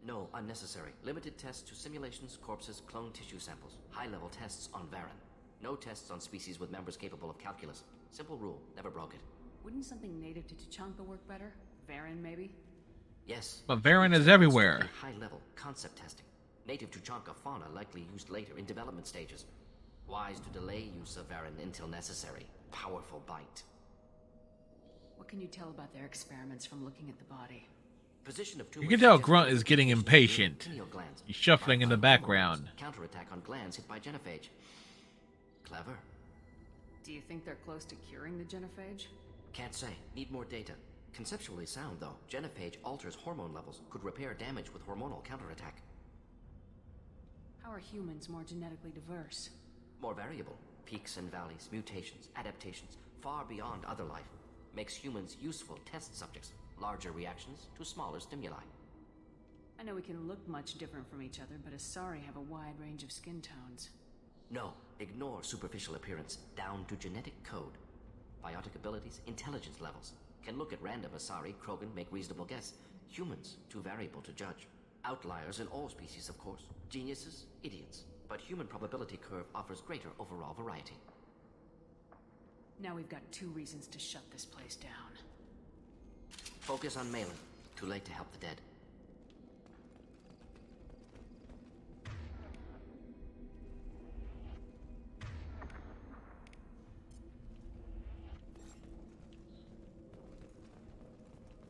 Speaker 2: No, unnecessary. Limited tests to simulations, corpses, clone tissue samples. High-level tests on Varen. No tests on species with members capable of calculus. Simple rule, never broke it.
Speaker 5: Wouldn't something native to Tuchanka work better? Varen, maybe?
Speaker 2: Yes.
Speaker 1: But Varen is everywhere.
Speaker 2: High-level concept testing. Native Tuchanka fauna likely used later in development stages. Wise to delay use of Varen until necessary. Powerful bite.
Speaker 5: What can you tell about their experiments from looking at the body?
Speaker 2: Position of
Speaker 1: You can tell Grunt is getting impatient. He's shuffling in the background.
Speaker 2: Counterattack on glands hit by genophage. Clever.
Speaker 5: Do you think they're close to curing the genophage?
Speaker 2: Can't say. Need more data. Conceptually sound, though. Genophage alters hormone levels. Could repair damage with hormonal counterattack.
Speaker 5: How are humans more genetically diverse?
Speaker 2: More variable. Peaks and valleys, mutations, adaptations, far beyond other life. Makes humans useful test subjects. Larger reactions to smaller stimuli.
Speaker 5: I know we can look much different from each other, but Asari have a wide range of skin tones.
Speaker 2: No, ignore superficial appearance, down to genetic code. Biotic abilities, intelligence levels. Can look at random Asari, Krogan, make reasonable guess. Humans, too variable to judge. Outliers in all species, of course. Geniuses, idiots. But human probability curve offers greater overall variety.
Speaker 5: Now we've got 2 reasons to shut this place down.
Speaker 2: Focus on Malin. Too late to help the dead.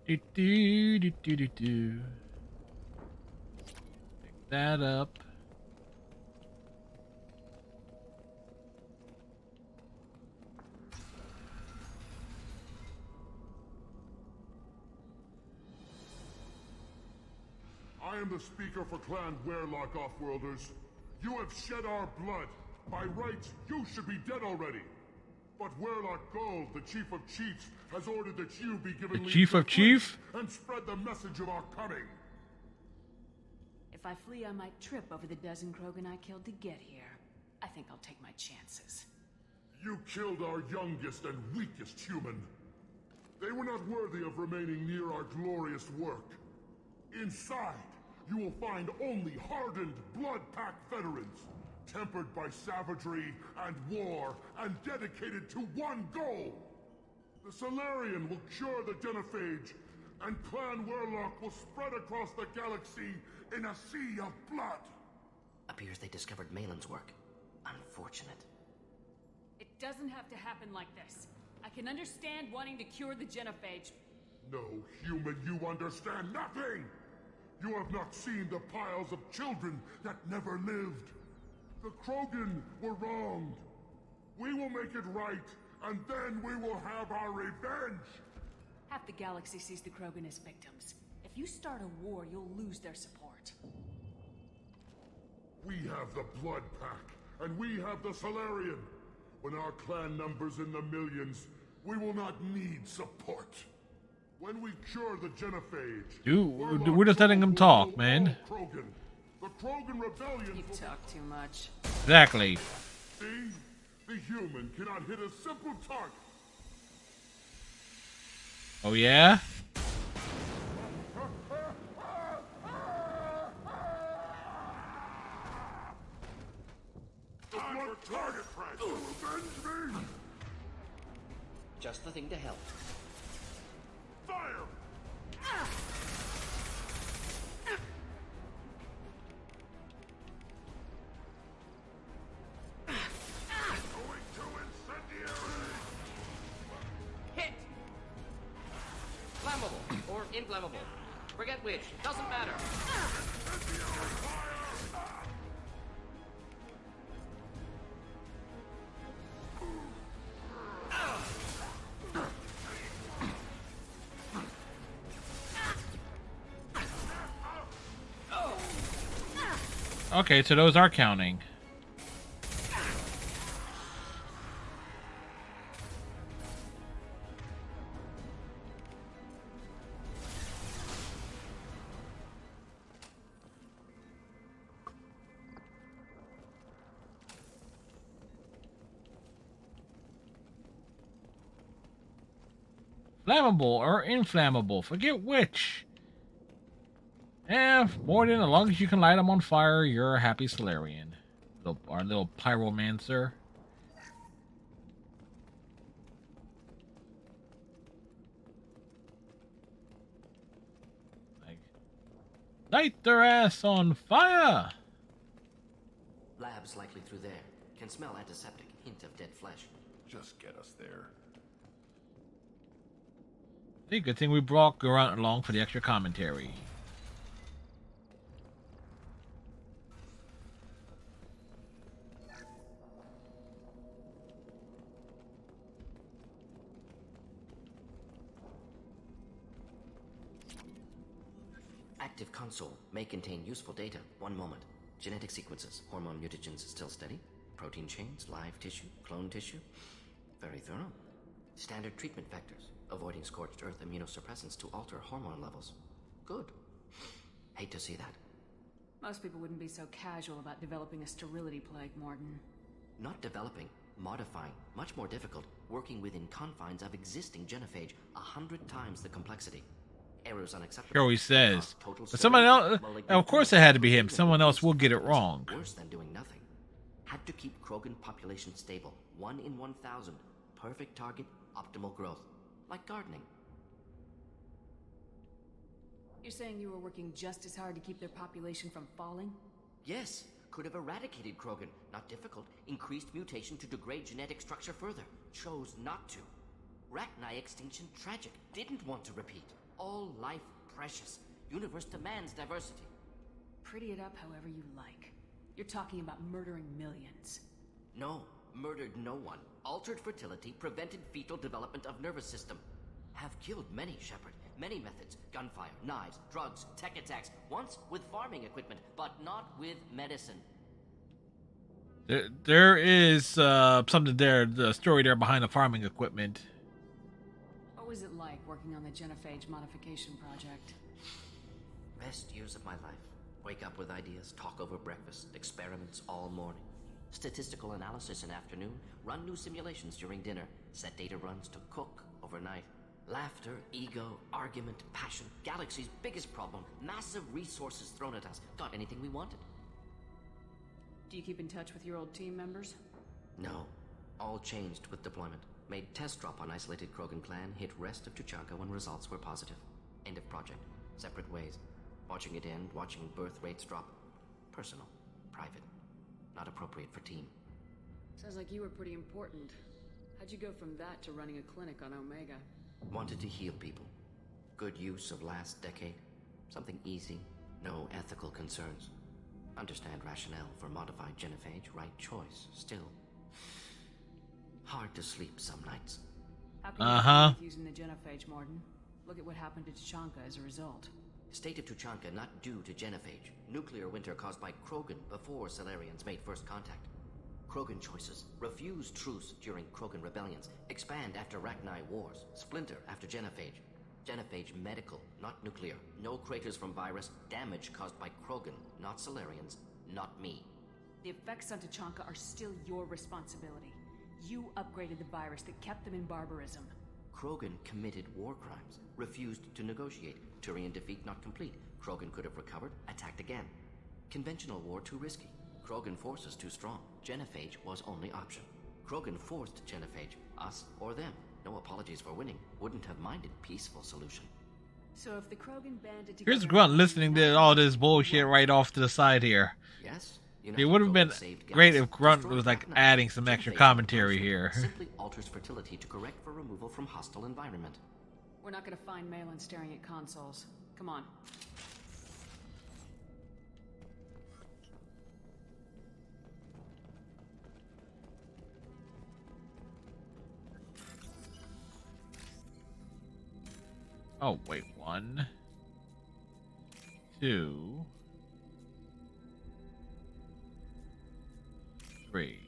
Speaker 1: Pick that up.
Speaker 10: I am the speaker for Clan Werelock Offworlders. You have shed our blood. By rights, you should be dead already. But Warlock Gold, the Chief of Chiefs, has ordered that you be given
Speaker 1: The
Speaker 10: leave
Speaker 1: Chief
Speaker 10: to
Speaker 1: of
Speaker 10: flee
Speaker 1: Chief?
Speaker 10: and spread the message of our coming.
Speaker 5: If I flee, I might trip over the dozen Krogan I killed to get here. I think I'll take my chances.
Speaker 10: You killed our youngest and weakest human. They were not worthy of remaining near our glorious work. Inside, you will find only hardened blood-packed veterans, tempered by savagery and war, and dedicated to one goal. The Solarian will cure the Genophage, and Clan Warlock will spread across the galaxy in a sea of blood.
Speaker 2: Appears they discovered Malin's work. Unfortunate.
Speaker 5: It doesn't have to happen like this. I can understand wanting to cure the Genophage.
Speaker 10: No, human, you understand nothing! You have not seen the piles of children that never lived. The Krogan were wronged. We will make it right, and then we will have our revenge!
Speaker 5: Half the galaxy sees the Krogan as victims. If you start a war, you'll lose their support.
Speaker 10: We have the Blood Pack, and we have the Solarian. When our clan numbers in the millions, we will not need support. When we cure the Genophage...
Speaker 1: Dude, we're just letting him talk, man.
Speaker 10: Krogan. The Krogan rebellion...
Speaker 5: You talk too much.
Speaker 1: Exactly.
Speaker 10: See? The human cannot hit a simple target.
Speaker 1: Oh, yeah?
Speaker 10: Target practice. Avenge me!
Speaker 2: Just the thing to help.
Speaker 10: Fire! Going to incendiary!
Speaker 2: Hit! Flammable or inflammable. Forget which. Doesn't matter.
Speaker 1: Okay, so those are counting. Flammable or inflammable, forget which. More than as long as you can light them on fire, you're a happy Solarian. Our little pyromancer. Like, light their ass on fire!
Speaker 2: Lab's likely through there. Can smell antiseptic. Hint of dead flesh.
Speaker 11: Just get us there.
Speaker 1: Hey, good thing we brought Garant along for the extra commentary.
Speaker 2: Active console may contain useful data. One moment. Genetic sequences. Hormone mutagens still steady. Protein chains, live tissue, clone tissue. Very thorough. Standard treatment factors. Avoiding scorched earth immunosuppressants to alter hormone levels. Good. Hate to see that.
Speaker 5: Most people wouldn't be so casual about developing a sterility plague, Mordin.
Speaker 2: Not developing, modifying. Much more difficult. Working within confines of existing genophage. 100 times the complexity. Errors unacceptable.
Speaker 1: Sure, he says. But someone else, of course it had to be him. Someone else will get it wrong.
Speaker 2: Worse than doing nothing. Had to keep Krogan population stable. 1 in 1,000. Perfect target, optimal growth. Like gardening.
Speaker 5: You're saying you were working just as hard to keep their population from falling?
Speaker 2: Yes. Could have eradicated Krogan. Not difficult. Increased mutation to degrade genetic structure further. Chose not to. Rachni extinction tragic. Didn't want to repeat. All life precious. Universe demands diversity.
Speaker 5: Pretty it up however you like. You're talking about murdering millions.
Speaker 2: No. Murdered no one. Altered fertility, prevented fetal development of nervous system. Have killed many, Shepard. Many methods. Gunfire, knives, drugs, tech attacks. Once with farming equipment, but not with medicine.
Speaker 1: There is something there, the story there behind the farming equipment.
Speaker 5: What was it like working on the Genophage modification project?
Speaker 2: Best years of my life. Wake up with ideas, talk over breakfast, experiments all morning. Statistical analysis in afternoon, run new simulations during dinner, set data runs to cook overnight. Laughter, ego, argument, passion, galaxy's biggest problem, massive resources thrown at us. Got anything we wanted.
Speaker 5: Do you keep in touch with your old team members?
Speaker 2: No. All changed with deployment. Made test drop on isolated Krogan clan, hit rest of Tuchanka when results were positive. End of project. Separate ways. Watching it end, watching birth rates drop. Personal. Private. Not appropriate for team.
Speaker 5: Sounds like you were pretty important. How'd you go from that to running a clinic on Omega?
Speaker 2: Wanted to heal people. Good use of last decade. Something easy. No ethical concerns. Understand rationale for modified genophage, right choice. Still, hard to sleep some nights.
Speaker 5: How can you keep using the genophage, Mordin? Look at what happened to Tuchanka as a result.
Speaker 2: State of Tuchanka not due to genophage. Nuclear winter caused by Krogan before Salarians made first contact. Krogan choices. Refuse truce during Krogan rebellions. Expand after Rachni wars. Splinter after genophage. Genophage medical, not nuclear. No craters from virus. Damage caused by Krogan, not Salarians, not me.
Speaker 5: The effects on Tuchanka are still your responsibility. You upgraded the virus that kept them in barbarism.
Speaker 2: Krogan committed war crimes. Refused to negotiate. Turian defeat not complete. Krogan could have recovered, attacked again. Conventional war too risky. Krogan forces too strong. Genophage was only option. Krogan forced genophage, us or them. No apologies for winning.Ouldn't have minded peaceful solution.
Speaker 5: So if the Krogan banded together...
Speaker 1: Here's Grunt listening to all this bullshit right off to the side here.
Speaker 2: Yes.
Speaker 1: It would have been great if Grunt was like adding some extra commentary here.
Speaker 2: Simply alters fertility to correct for removal from hostile environment.
Speaker 5: We're not gonna find Malin staring at consoles. Come on.
Speaker 1: Oh, wait. 1, 2, 3.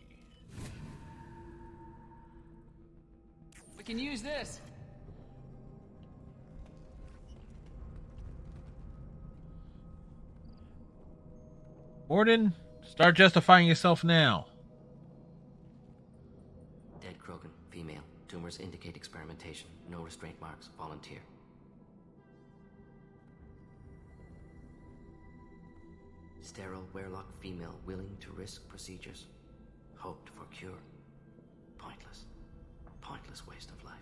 Speaker 5: We can use this.
Speaker 1: Mordin, start justifying yourself now.
Speaker 2: Dead Krogan, female. Tumors indicate experimentation. No restraint marks. Volunteer. Sterile, werelock female, willing to risk procedures. Hoped for cure. Pointless. Pointless waste of life.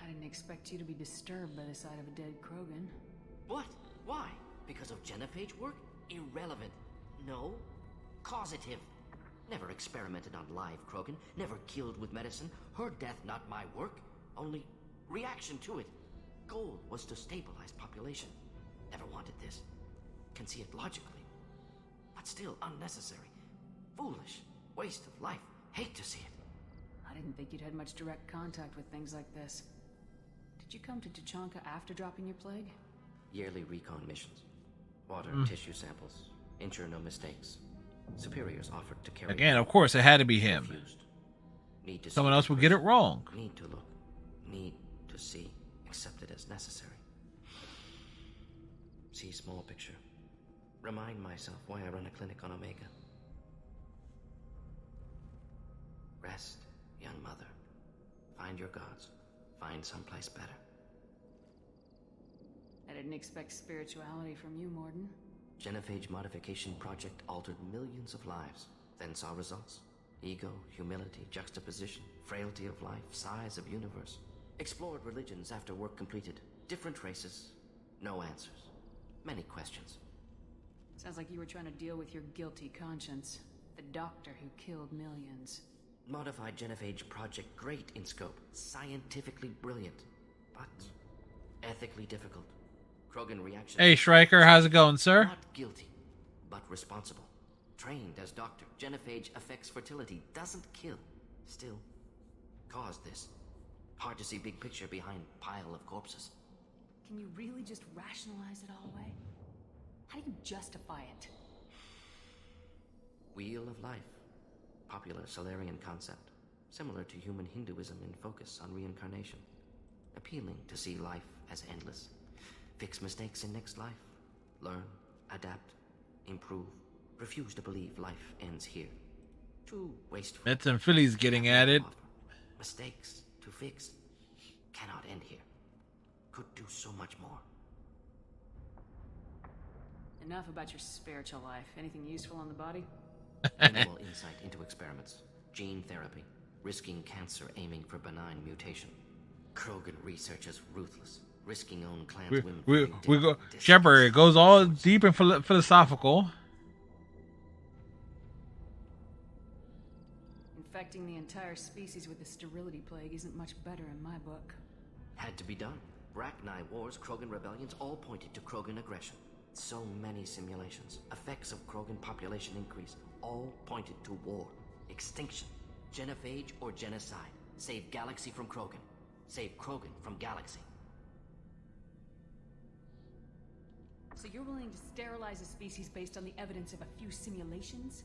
Speaker 5: I didn't expect you to be disturbed by the sight of a dead Krogan.
Speaker 2: What? Why? Because of genophage work? Irrelevant. No. Causative. Never experimented on live Krogan. Never killed with medicine. Her death not my work. Only reaction to it. Goal was to stabilize population. Never wanted this. Can see it logically. But still unnecessary. Foolish. Waste of life. Hate to see it.
Speaker 5: I didn't think you'd had much direct contact with things like this. Did you come to Tuchanka after dropping your plague?
Speaker 2: Yearly recon missions. Water, tissue samples. Ensure no mistakes. Superiors offered to carry...
Speaker 1: Again, of course, it had to be him.
Speaker 2: Need to
Speaker 1: Someone else would get it wrong.
Speaker 2: Need to look. Need to see. Accepted as necessary. See small picture. Remind myself why I run a clinic on Omega. Rest, young mother. Find your gods. Find someplace better.
Speaker 5: I didn't expect spirituality from you, Mordin.
Speaker 2: Genophage modification project altered millions of lives. Then saw results. Ego, humility, juxtaposition, frailty of life, size of universe. Explored religions after work completed. Different races. No answers. Many questions.
Speaker 5: Sounds like you were trying to deal with your guilty conscience. The doctor who killed millions.
Speaker 2: Modified genophage project great in scope. Scientifically brilliant. But ethically difficult. Krogan reaction.
Speaker 1: Hey, Stryker, how's it going, sir?
Speaker 2: Not guilty, but responsible. Trained as doctor. Genophage affects fertility. Doesn't kill. Still. Caused this. Hard to see big picture behind pile of corpses.
Speaker 5: Can you really just rationalize it all away? How do you justify it?
Speaker 2: Wheel of Life. Popular Solarian concept, similar to human Hinduism in focus on reincarnation. Appealing to see life as endless. Fix mistakes in next life. Learn, adapt, improve. Refuse to believe life ends here. Too wasteful.
Speaker 1: Mets and Phillies getting at it.
Speaker 2: Mistakes to fix cannot end here. Could do so much more.
Speaker 5: Enough about your spiritual life. Anything useful on the body?
Speaker 2: Minimal insight into experiments. Gene therapy. Risking cancer aiming for benign mutation. Krogan research is ruthless. Risking own clan's women.
Speaker 1: We go Shepard. It goes all deep and philosophical.
Speaker 5: Infecting the entire species with the sterility plague isn't much better in my book.
Speaker 2: Had to be done. Rachni wars, Krogan rebellions, all pointed to Krogan aggression. So many simulations. Effects of Krogan population increase. All pointed to war. Extinction. Genophage or genocide. Save galaxy from Krogan. Save Krogan from galaxy.
Speaker 5: So you're willing to sterilize a species based on the evidence of a few simulations?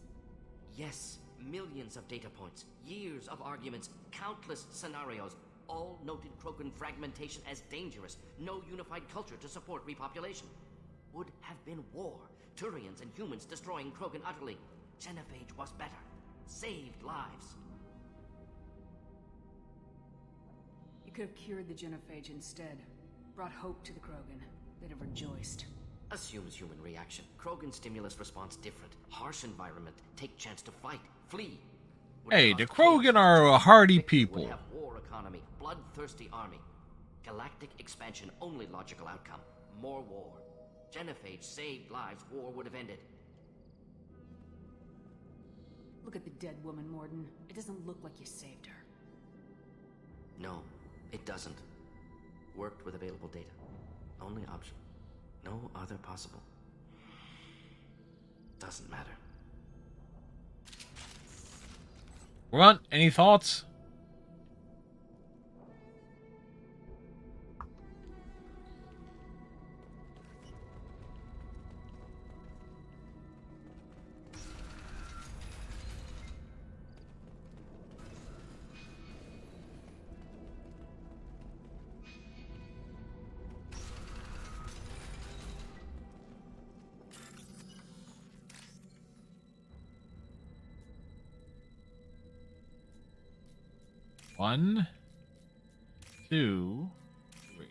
Speaker 2: Yes. Millions of data points. Years of arguments. Countless scenarios. All noted Krogan fragmentation as dangerous. No unified culture to support repopulation. Would have been war. Turians and humans destroying Krogan utterly. Genophage was better. Saved lives.
Speaker 5: You could have cured the genophage instead. Brought hope to the Krogan. They'd have rejoiced.
Speaker 2: Assumes human reaction. Krogan stimulus response different. Harsh environment. Take chance to fight. Flee.
Speaker 1: Hey, the Krogan are a hardy people.
Speaker 2: Would have war economy. Bloodthirsty army. Galactic expansion only logical outcome. More war. Genophage saved lives. War would have ended.
Speaker 5: Look at the dead woman, Mordin. It doesn't look like you saved her.
Speaker 2: No, it doesn't. Worked with available data. Only option. No other possible. Doesn't matter.
Speaker 1: Grunt, any thoughts? One, two, three.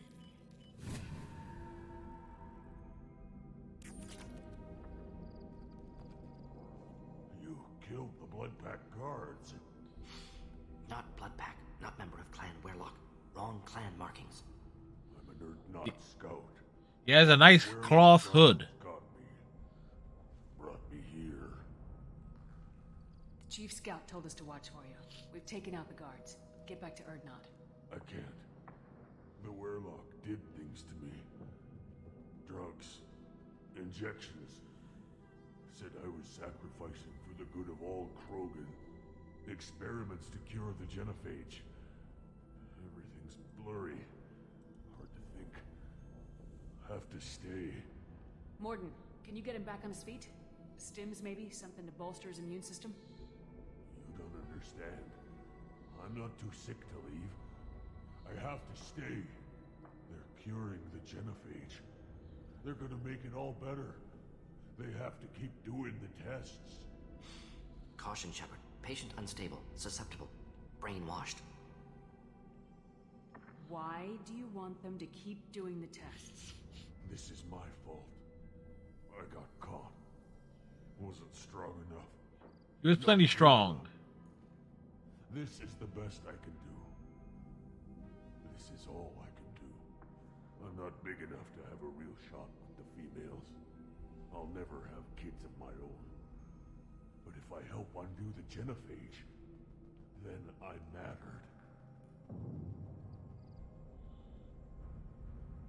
Speaker 10: You killed the Blood Pack guards.
Speaker 2: Not Blood Pack, not member of Clan Werlock. Wrong clan markings.
Speaker 10: I'm a nerd, not scout.
Speaker 1: He has a nice cloth hood.
Speaker 10: Got me. Brought me here.
Speaker 5: The Chief Scout told us to watch for you. We've taken out the guards. Get back to Urdnot.
Speaker 10: I can't. The Werlock did things to me. Drugs. Injections. Said I was sacrificing for the good of all Krogan. Experiments to cure the genophage. Everything's blurry. Hard to think. Have to stay.
Speaker 5: Mordin, can you get him back on his feet? Stims, maybe? Something to bolster his immune system?
Speaker 10: You don't understand. I'm not too sick to leave. I have to stay. They're curing the genophage. They're gonna make it all better. They have to keep doing the tests.
Speaker 2: Caution, Shepard. Patient unstable, susceptible, brainwashed.
Speaker 5: Why do you want them to keep doing the tests?
Speaker 10: This is my fault. I got caught. Wasn't strong enough.
Speaker 1: He was plenty strong.
Speaker 10: This is the best I can do. This is all I can do. I'm not big enough to have a real shot with the females. I'll never have kids of my own. But if I help undo the genophage, then I mattered.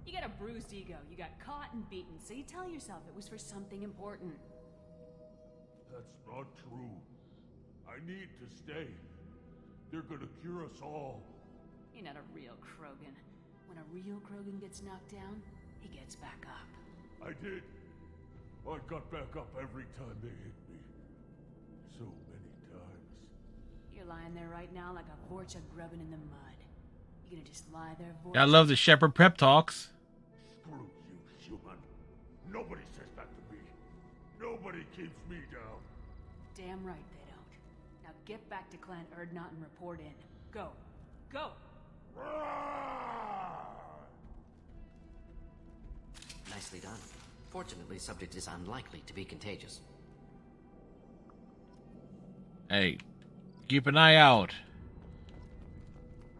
Speaker 5: You got a bruised ego. You got caught and beaten, so you tell yourself it was for something important.
Speaker 10: That's not true. I need to stay. They're gonna cure us all.
Speaker 5: You're not a real Krogan. When a real Krogan gets knocked down, he gets back up.
Speaker 10: I did. I got back up every time they hit me.
Speaker 5: You're lying there right now like a Vorcha grubbing in the mud. You gonna just lie there, Vorcha?
Speaker 1: I love the Shepherd prep talks.
Speaker 10: Screw you, human. Nobody says that to me. Nobody keeps me down.
Speaker 5: Damn right they don't. Now get back to Clan Erdnot and report in. Go. Go!
Speaker 2: Nicely done. Fortunately, subject is unlikely to be contagious.
Speaker 1: Hey, keep an eye out.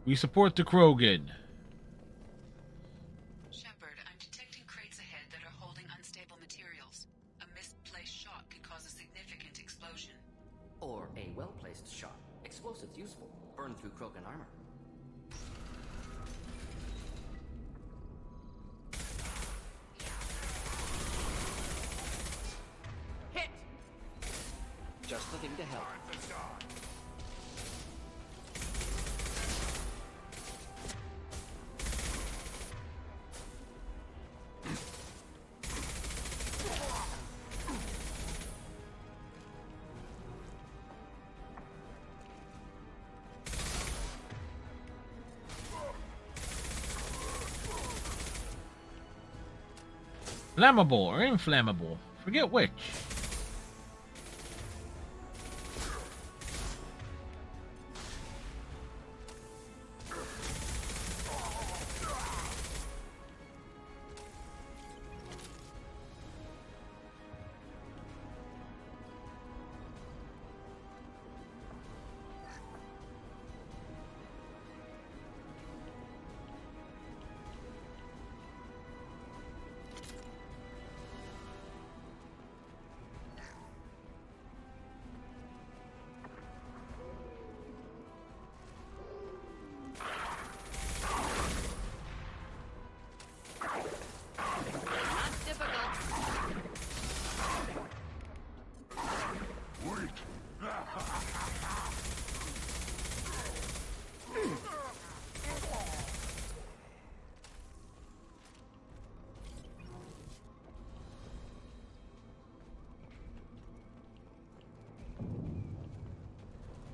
Speaker 1: We support the Krogan.
Speaker 8: Shepard, I'm detecting crates ahead that are holding unstable materials. A misplaced shot could cause a significant explosion.
Speaker 2: Or a well-placed shot. Explosives useful. Burn through Krogan armor. Hit! Just the thing to help.
Speaker 1: Flammable or inflammable? Forget which.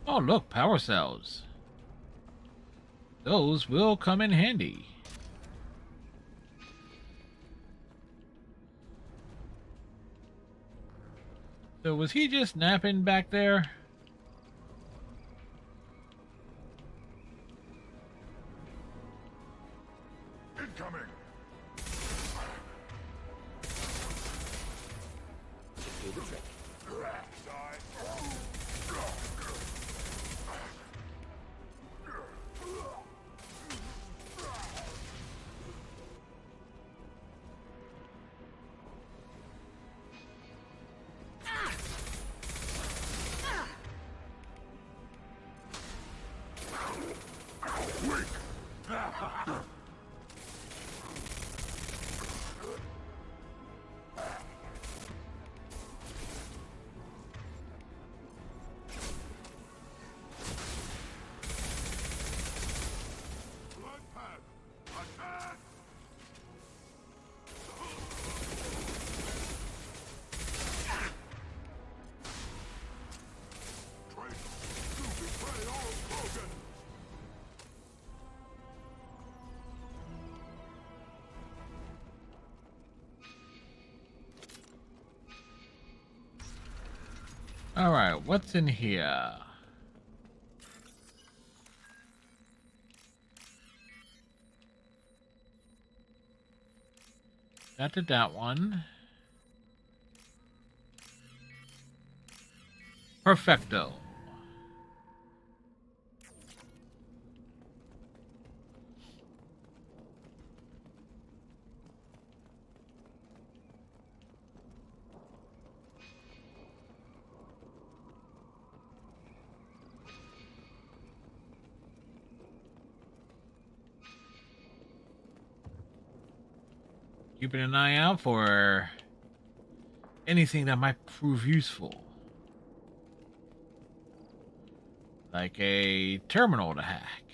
Speaker 1: Oh, look, power cells. Those will come in handy. So was he just napping back there?
Speaker 10: Incoming!
Speaker 2: Do the trick.
Speaker 1: Alright, what's in here? That did that one. Perfecto. Keeping an eye out for anything that might prove useful. Like a terminal to hack.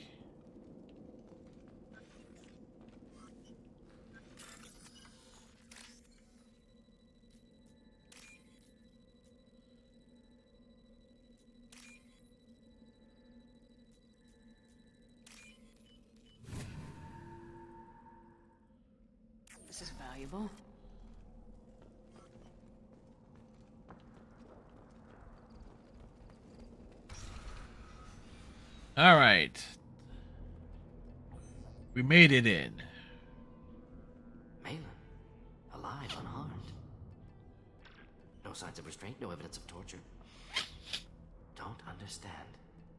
Speaker 5: valuable.
Speaker 1: All right. We made it in.
Speaker 2: Malin, alive, unharmed. No signs of restraint, no evidence of torture. Don't understand.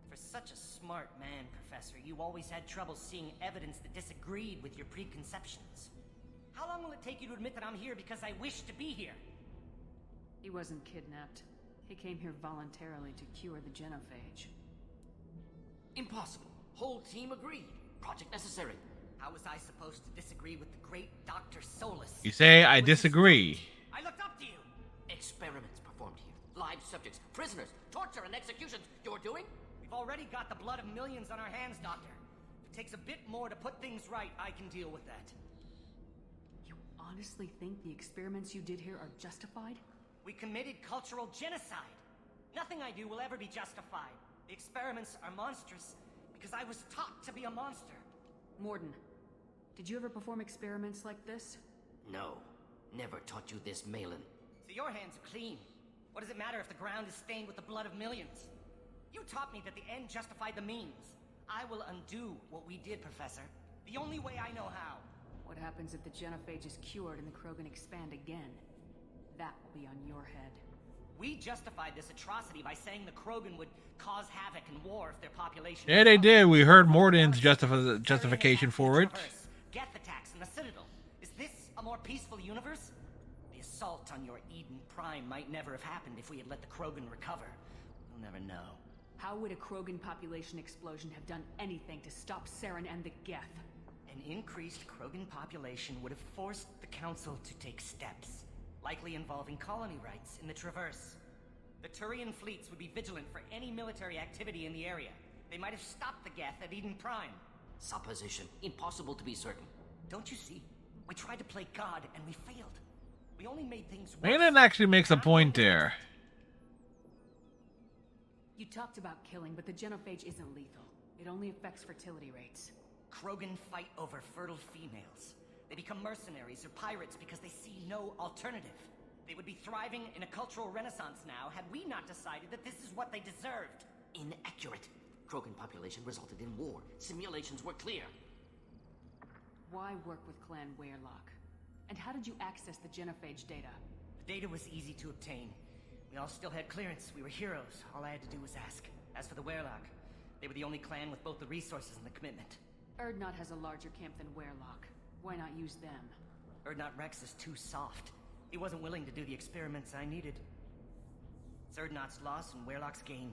Speaker 13: For such a smart man, Professor, you always had trouble seeing evidence that disagreed with your preconceptions. How long will it take you to admit that I'm here because I wish to be here?
Speaker 5: He wasn't kidnapped. He came here voluntarily to cure the genophage.
Speaker 2: Impossible. Whole team agreed. Project necessary.
Speaker 13: How was I supposed to disagree with the great Dr. Solus?
Speaker 1: You say I disagree.
Speaker 13: I looked up to you.
Speaker 2: Experiments performed here. Live subjects, prisoners, torture and executions. You're doing?
Speaker 13: We've already got the blood of millions on our hands, Doctor. If it takes a bit more to put things right, I can deal with that.
Speaker 5: You honestly think the experiments you did here are justified?
Speaker 13: We committed cultural genocide. Nothing I do will ever be justified. The experiments are monstrous because I was taught to be a monster.
Speaker 5: Mordin, did you ever perform experiments like this?
Speaker 2: No. Never taught you this, Malin.
Speaker 13: So your hands are clean. What does it matter if the ground is stained with the blood of millions? You taught me that the end justified the means. I will undo what we did, Professor. The only way I know how.
Speaker 5: What happens if the genophage is cured and the Krogan expand again? That will be on your head.
Speaker 13: We justified this atrocity by saying the Krogan would cause havoc and war if their population...
Speaker 1: Yeah, they did. We heard Mordin's justification for it.
Speaker 13: Geth attacks in the Citadel. Is this a more peaceful universe? The assault on your Eden Prime might never have happened if we had let the Krogan recover. We'll never know.
Speaker 5: How would a Krogan population explosion have done anything to stop Saren and the Geth?
Speaker 13: An increased Krogan population would have forced the Council to take steps, likely involving colony rights in the Traverse. The Turian fleets would be vigilant for any military activity in the area. They might have stopped the Geth at Eden Prime.
Speaker 2: Supposition. Impossible to be certain.
Speaker 13: Don't you see? We tried to play God and we failed. We only made things worse.
Speaker 1: Malin actually makes a point there.
Speaker 5: You talked about killing, but the genophage isn't lethal. It only affects fertility rates.
Speaker 13: Krogan fight over fertile females. They become mercenaries or pirates because they see no alternative. They would be thriving in a cultural renaissance now had we not decided that this is what they deserved.
Speaker 2: Inaccurate. Krogan population resulted in war. Simulations were clear.
Speaker 5: Why work with Clan Weyrloc? And how did you access the genophage data?
Speaker 13: The data was easy to obtain. We all still had clearance. We were heroes. All I had to do was ask. As for the Weyrloc, they were the only clan with both the resources and the commitment.
Speaker 5: Urdnot has a larger camp than Weyrloc. Why not use them?
Speaker 13: Urdnot Rex is too soft. He wasn't willing to do the experiments I needed. It's Urdnot's loss and Weyrloc's gain.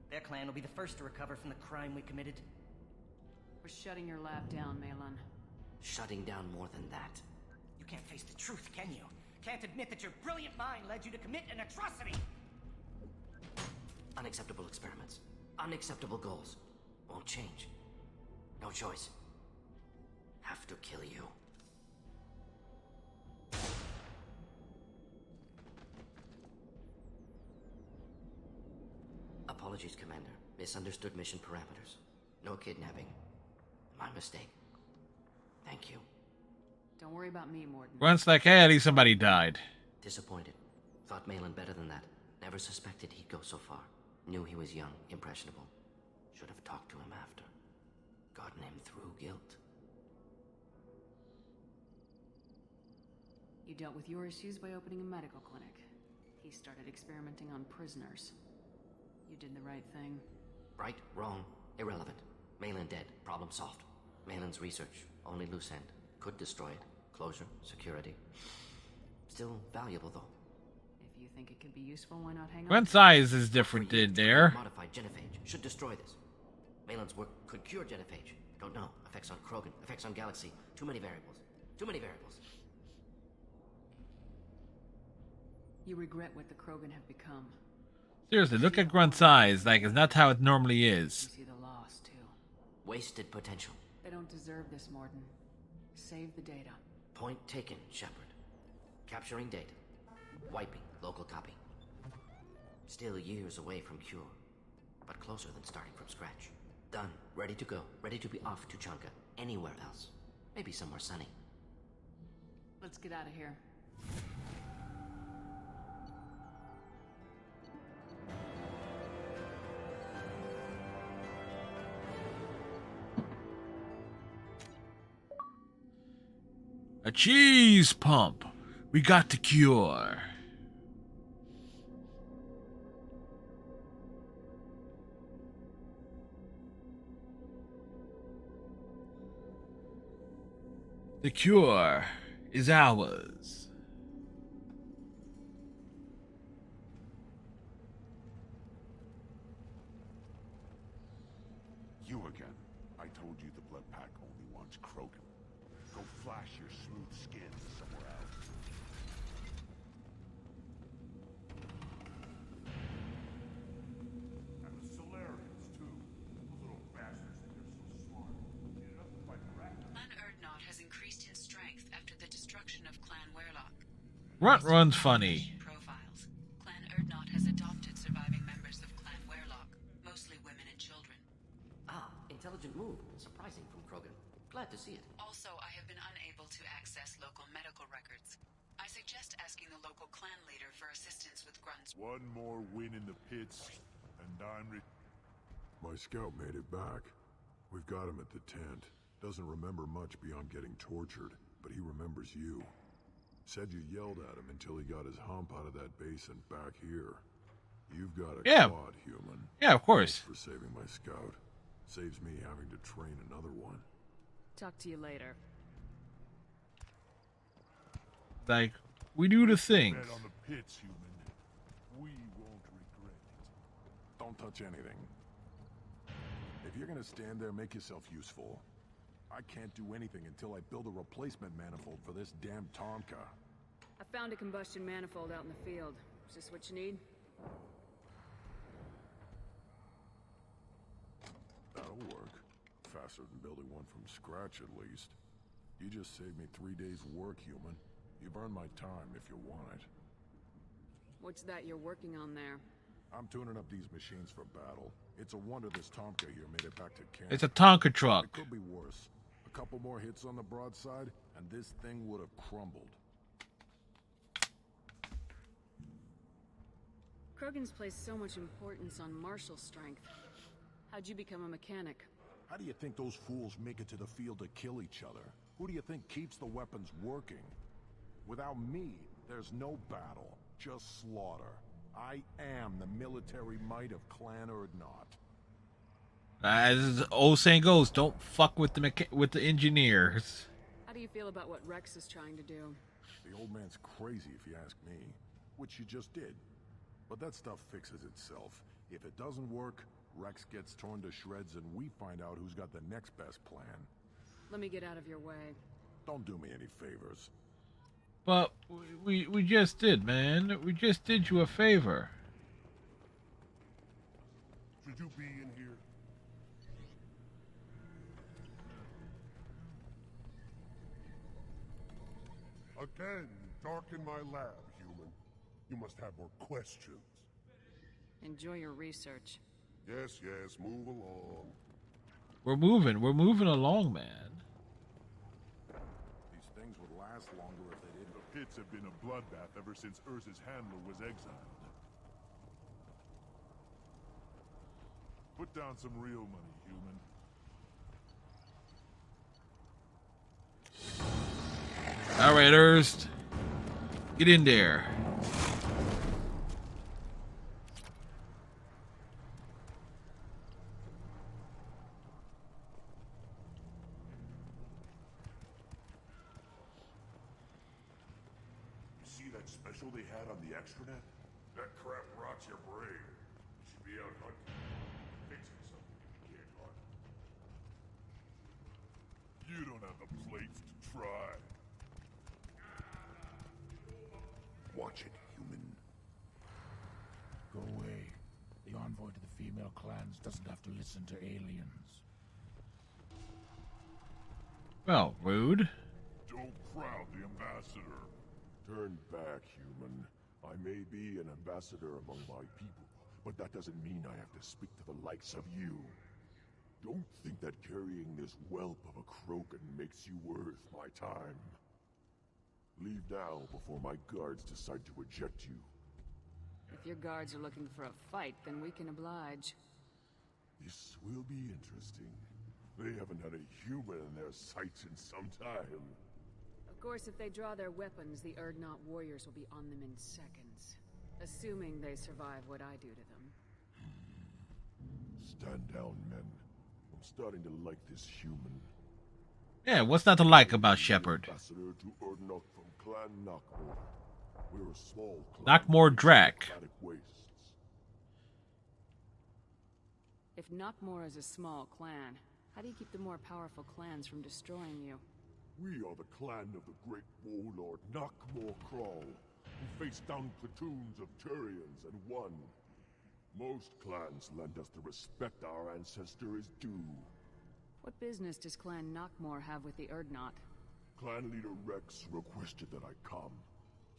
Speaker 13: Their clan will be the first to recover from the crime we committed.
Speaker 5: We're shutting your lab down, Malin.
Speaker 2: Shutting down more than that.
Speaker 13: You can't face the truth, can you? Can't admit that your brilliant mind led you to commit an atrocity!
Speaker 2: Unacceptable experiments. Unacceptable goals. Won't change. No choice. Have to kill you. Apologies, Commander. Misunderstood mission parameters. No kidnapping. My mistake. Thank you.
Speaker 5: Don't worry about me, Mordin.
Speaker 1: Grunt's like, hey, at least somebody died.
Speaker 2: Disappointed. Thought Malin better than that. Never suspected he'd go so far. Knew he was young, impressionable. Should have talked to him after. Gotten him through guilt.
Speaker 5: You dealt with your issues by opening a medical clinic. He started experimenting on prisoners. You did the right thing.
Speaker 2: Right, wrong, irrelevant. Malin dead, problem solved. Malin's research, only loose end. Could destroy it. Closure, security. Still valuable, though.
Speaker 5: If you think it could be useful, why not hang on?
Speaker 1: Grunt's eyes is different there.
Speaker 2: Modified genophage should destroy this. Malin's work could cure genophage. Don't know. Effects on Krogan, effects on Galaxy. Too many variables. Too many variables.
Speaker 5: You regret what the Krogan have become.
Speaker 1: Seriously, look at Grunt's eyes. Like, it's not how it normally is.
Speaker 5: You see the loss, too.
Speaker 2: Wasted potential.
Speaker 5: They don't deserve this, Mordin. Save the data.
Speaker 2: Point taken, Shepard. Capturing data. Wiping local copy. Still years away from cure. But closer than starting from scratch. Done. Ready to go. Ready to be off to Tuchanka. Anywhere else. Maybe somewhere sunny.
Speaker 5: Let's get out of here.
Speaker 1: A cheese pump. We got the cure. The cure is ours.
Speaker 9: You again. I told you the Blood Pack only wants Krogan. Go flash your smooth skin somewhere else. And the Solarians, too. Those little bastards think they're so smart. Ended up with my practice.
Speaker 8: Clan Urdnot has increased in strength after the destruction of Clan Werlock.
Speaker 1: Run's funny.
Speaker 8: Profiles. Clan Urdnot has adopted surviving members of Clan Werlock, mostly women and children.
Speaker 2: Ah, intelligent move. Surprising from Krogan. Glad to see it.
Speaker 8: Also, I have been unable to access local medical records. I suggest asking the local clan leader for assistance with Grun's.
Speaker 10: One more win in the pits, and I'm
Speaker 11: My scout made it back. We've got him at the tent. Doesn't remember much beyond getting tortured, but he remembers you. Said you yelled at him until he got his hump out of that basin back here. You've got a quad, human.
Speaker 1: Yeah, of course.
Speaker 11: Thanks for saving my scout. Saves me having to train another one.
Speaker 5: Talk to you later.
Speaker 1: Like, we do the things.
Speaker 10: bet on the pits, human. We won't regret it.
Speaker 11: Don't touch anything. If you're gonna stand there, make yourself useful. I can't do anything until I build a replacement manifold for this damn Tonka.
Speaker 5: I found a combustion manifold out in the field. Is this what you need?
Speaker 11: That'll work. Faster than building one from scratch, at least. You just saved me 3 days' work, human. You've earned my time if you want it.
Speaker 5: What's that you're working on there?
Speaker 11: I'm tuning up these machines for battle. It's a wonder this Tonka here made it back to camp.
Speaker 1: It's a Tonka truck.
Speaker 11: It could be worse. A couple more hits on the broadside, and this thing would have crumbled.
Speaker 5: Krogan's placed so much importance on martial strength. How'd you become a mechanic?
Speaker 11: How do you think those fools make it to the field to kill each other? Who do you think keeps the weapons working? Without me, there's no battle, just slaughter. I am the military might of Clan Urdnot.
Speaker 1: As the old saying goes, don't fuck with the engineers.
Speaker 5: How do you feel about what Rex is trying to do?
Speaker 11: The old man's crazy if you ask me, which you just did. But that stuff fixes itself. If it doesn't work, Rex gets torn to shreds and we find out who's got the next best plan.
Speaker 5: Let me get out of your way.
Speaker 11: Don't do me any favors.
Speaker 1: But we just did, man. We just did you a favor.
Speaker 10: Should you be in here? Again, darken my lab, human. You must have more questions.
Speaker 5: Enjoy your research.
Speaker 10: Yes, move along.
Speaker 1: We're moving along, man.
Speaker 11: These things would last longer if they didn't.
Speaker 10: The pits have been a bloodbath ever since Urza's handler was exiled. Put down some real money, human.
Speaker 1: Alright, Urst. Get in there.
Speaker 10: See that special they had on the extranet? That crap rots your brain. You should be out hunting. Fixing something if you can't hunt. You don't have the plates to try.
Speaker 6: Watch it, human.
Speaker 14: Go away. The envoy to the female clans doesn't have to listen to aliens.
Speaker 1: Well, rude.
Speaker 10: Don't crowd the ambassador.
Speaker 6: Turn back, human. I may be an ambassador among my people, but that doesn't mean I have to speak to the likes of you. Don't think that carrying this whelp of a Krogan makes you worth my time. Leave now before my guards decide to eject you.
Speaker 5: If your guards are looking for a fight, then we can oblige.
Speaker 6: This will be interesting. They haven't had a human in their sights in some time.
Speaker 5: Of course, if they draw their weapons, the Urdnot warriors will be on them in seconds. Assuming they survive what I do to them.
Speaker 6: Stand down, men. I'm starting to like this human.
Speaker 1: Yeah, what's not to like about Shepard?
Speaker 6: Ambassador to Urdnot from Clan Knockmore. We're a small clan.
Speaker 1: Knockmore Drac.
Speaker 5: If Knockmore is a small clan, how do you keep the more powerful clans from destroying you?
Speaker 6: We are the clan of the great warlord Knockmore Crawl, who faced down platoons of Turians and won. Most clans lend us the respect our ancestor is due.
Speaker 5: What business does Clan Knockmore have with the Urdnot?
Speaker 6: Clan leader Rex requested that I come.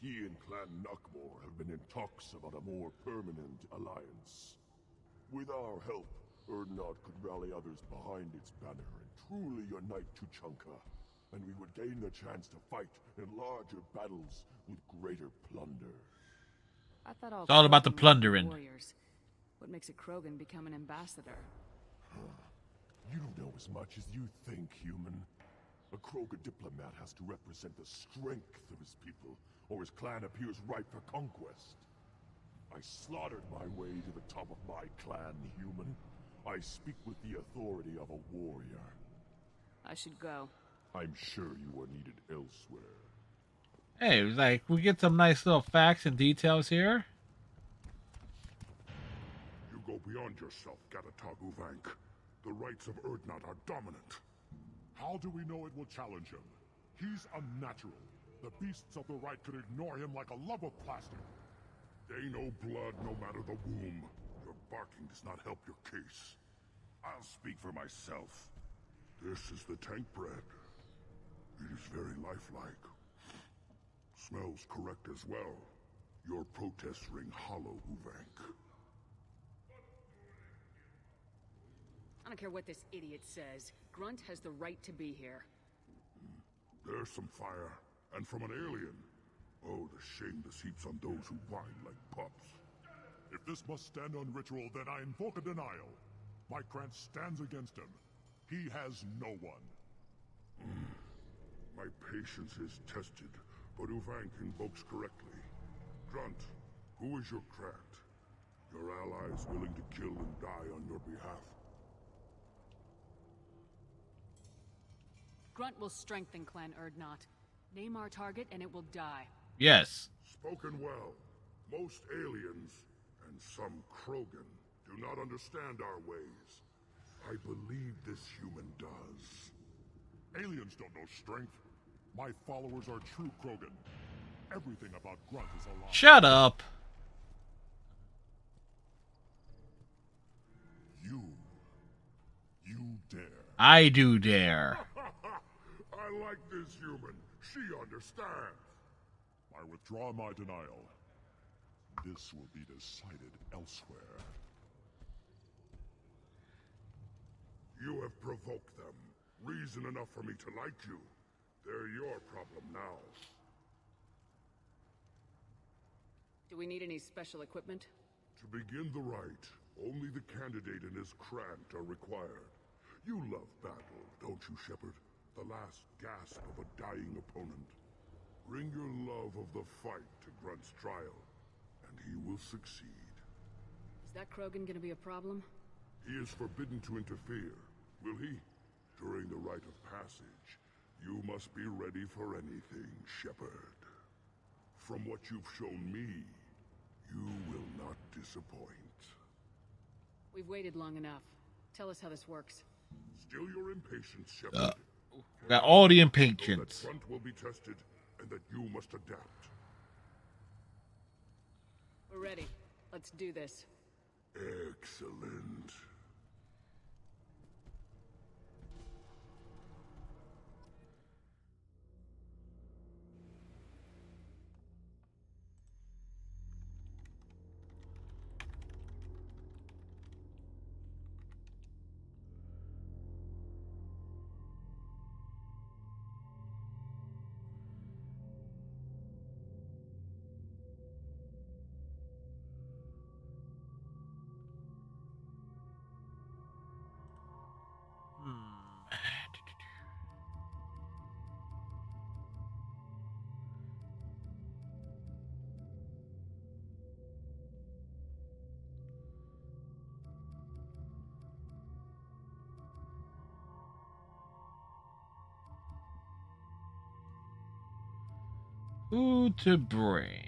Speaker 6: He and Clan Knockmore have been in talks about a more permanent alliance. With our help, Urdnot could rally others behind its banner and truly unite Tuchanka, and we would gain the chance to fight in larger battles with greater plunder.
Speaker 5: I thought
Speaker 1: It's all about the
Speaker 5: Krogan were
Speaker 1: plundering.
Speaker 5: warriors. What makes a Krogan become an ambassador?
Speaker 6: You don't know as much as you think, human. A Krogan diplomat has to represent the strength of his people, or his clan appears ripe for conquest. I slaughtered my way to the top of my clan, human. I speak with the authority of a warrior.
Speaker 5: I should go.
Speaker 6: I'm sure you are needed elsewhere.
Speaker 1: Hey, like, we get some nice little facts and details here.
Speaker 10: You go beyond yourself, Gatatog Uvank. The rights of Urdnot are dominant.
Speaker 6: How do we know it will challenge him? He's unnatural. The beasts of the right could ignore him like a lump of plastic.
Speaker 10: They know blood no matter the womb. Your barking does not help your case. I'll speak for myself. This is the tank bread. It is very lifelike. Smells correct as well. Your protests ring hollow, Uvank.
Speaker 5: I don't care what this idiot says. Grunt has the right to be here.
Speaker 10: There's some fire, and from an alien. Oh, the shame this heaps on those who whine like pups.
Speaker 6: If this must stand on ritual, then I invoke a denial. My Krantz stands against him. He has no one.
Speaker 10: My patience is tested, but Uvank invokes correctly. Grunt, who is your Krant? Your allies willing to kill and die on your behalf?
Speaker 5: Grunt will strengthen Clan Urdnot. Name our target and it will die.
Speaker 1: Yes.
Speaker 10: Spoken well. Most aliens, and some Krogan, do not understand our ways. I believe this human does.
Speaker 6: Aliens don't know strength. My followers are true Krogan. Everything about Grunt is a lie.
Speaker 1: Shut up.
Speaker 6: You dare.
Speaker 1: I do dare.
Speaker 10: I like this human. She understands.
Speaker 6: I withdraw my denial. This will be decided elsewhere.
Speaker 10: You have provoked them. Reason enough for me to like you. They're your problem now.
Speaker 5: Do we need any special equipment?
Speaker 10: To begin the rite, only the candidate and his Krant are required. You love battle, don't you, Shepard? The last gasp of a dying opponent. Bring your love of the fight to Grunt's trial, and he will succeed.
Speaker 5: Is that Krogan gonna be a problem?
Speaker 10: He is forbidden to interfere, will he? During the rite of passage, you must be ready for anything, Shepard. From what you've shown me, you will not disappoint.
Speaker 5: We've waited long enough. Tell us how this works.
Speaker 10: Still your impatience, Shepard.
Speaker 1: Got all the
Speaker 10: Know
Speaker 1: impatience.
Speaker 10: that Grunt will be tested, and that you must adapt.
Speaker 5: We're ready. Let's do this.
Speaker 10: Excellent.
Speaker 1: Who to bring?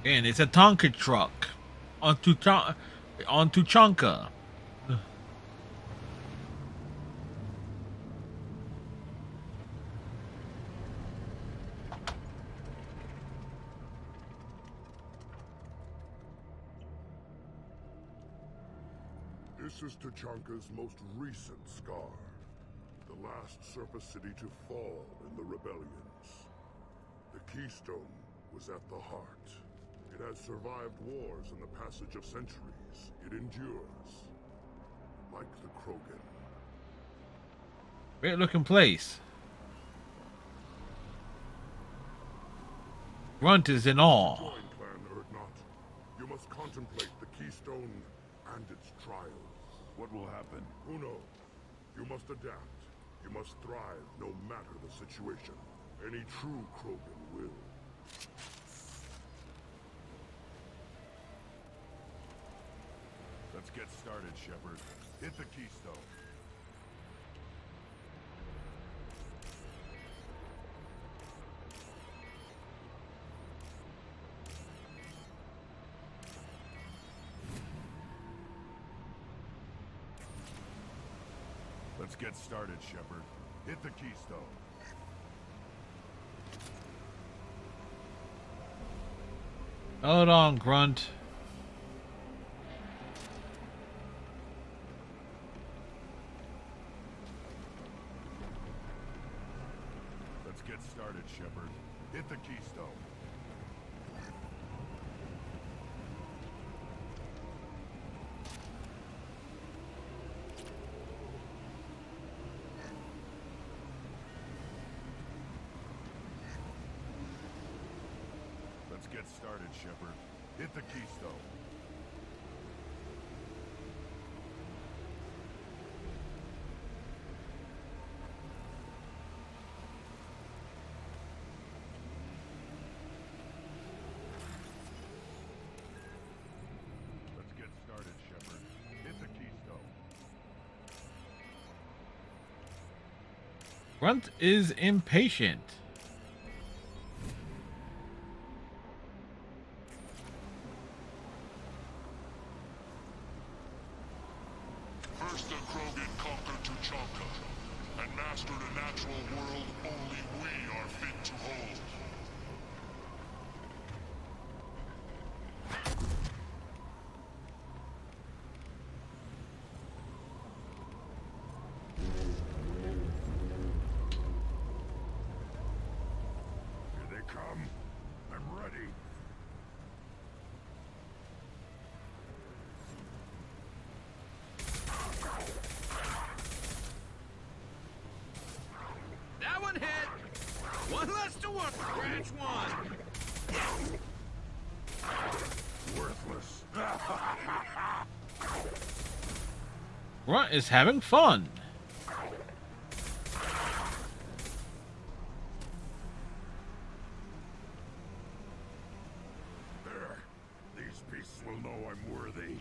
Speaker 1: And it's a Tonka truck on Tuchanka.
Speaker 6: This is Tuchanka's most recent scar. The last surface city to fall in the rebellions. The Keystone was at the heart. It has survived wars and the passage of centuries. It endures. Like the Krogan.
Speaker 1: Great looking place. Grunt is in awe.
Speaker 6: Join Clan Urdnot. You must contemplate the Keystone and its trials.
Speaker 9: What will happen?
Speaker 6: Who knows? You must adapt. You must thrive no matter the situation. Any true Krogan will.
Speaker 9: Let's get started, Shepard. Hit the keystone. Let's get started, Shepard. Hit the keystone.
Speaker 1: Hold on, Grunt.
Speaker 9: Let's get started, Shepard. Hit the keystone. Let's get started, Shepard. Hit the keystone. Let's get started, Shepard. Hit the keystone.
Speaker 1: Grunt is impatient.
Speaker 10: First the Krogan conquered Tuchanka, and mastered a natural world only we are fit to hold.
Speaker 9: Here they come. I'm ready.
Speaker 3: That one hit! One less to work with, branch one!
Speaker 9: Worthless.
Speaker 1: Grunt is having fun.
Speaker 9: There. These beasts will know I'm worthy.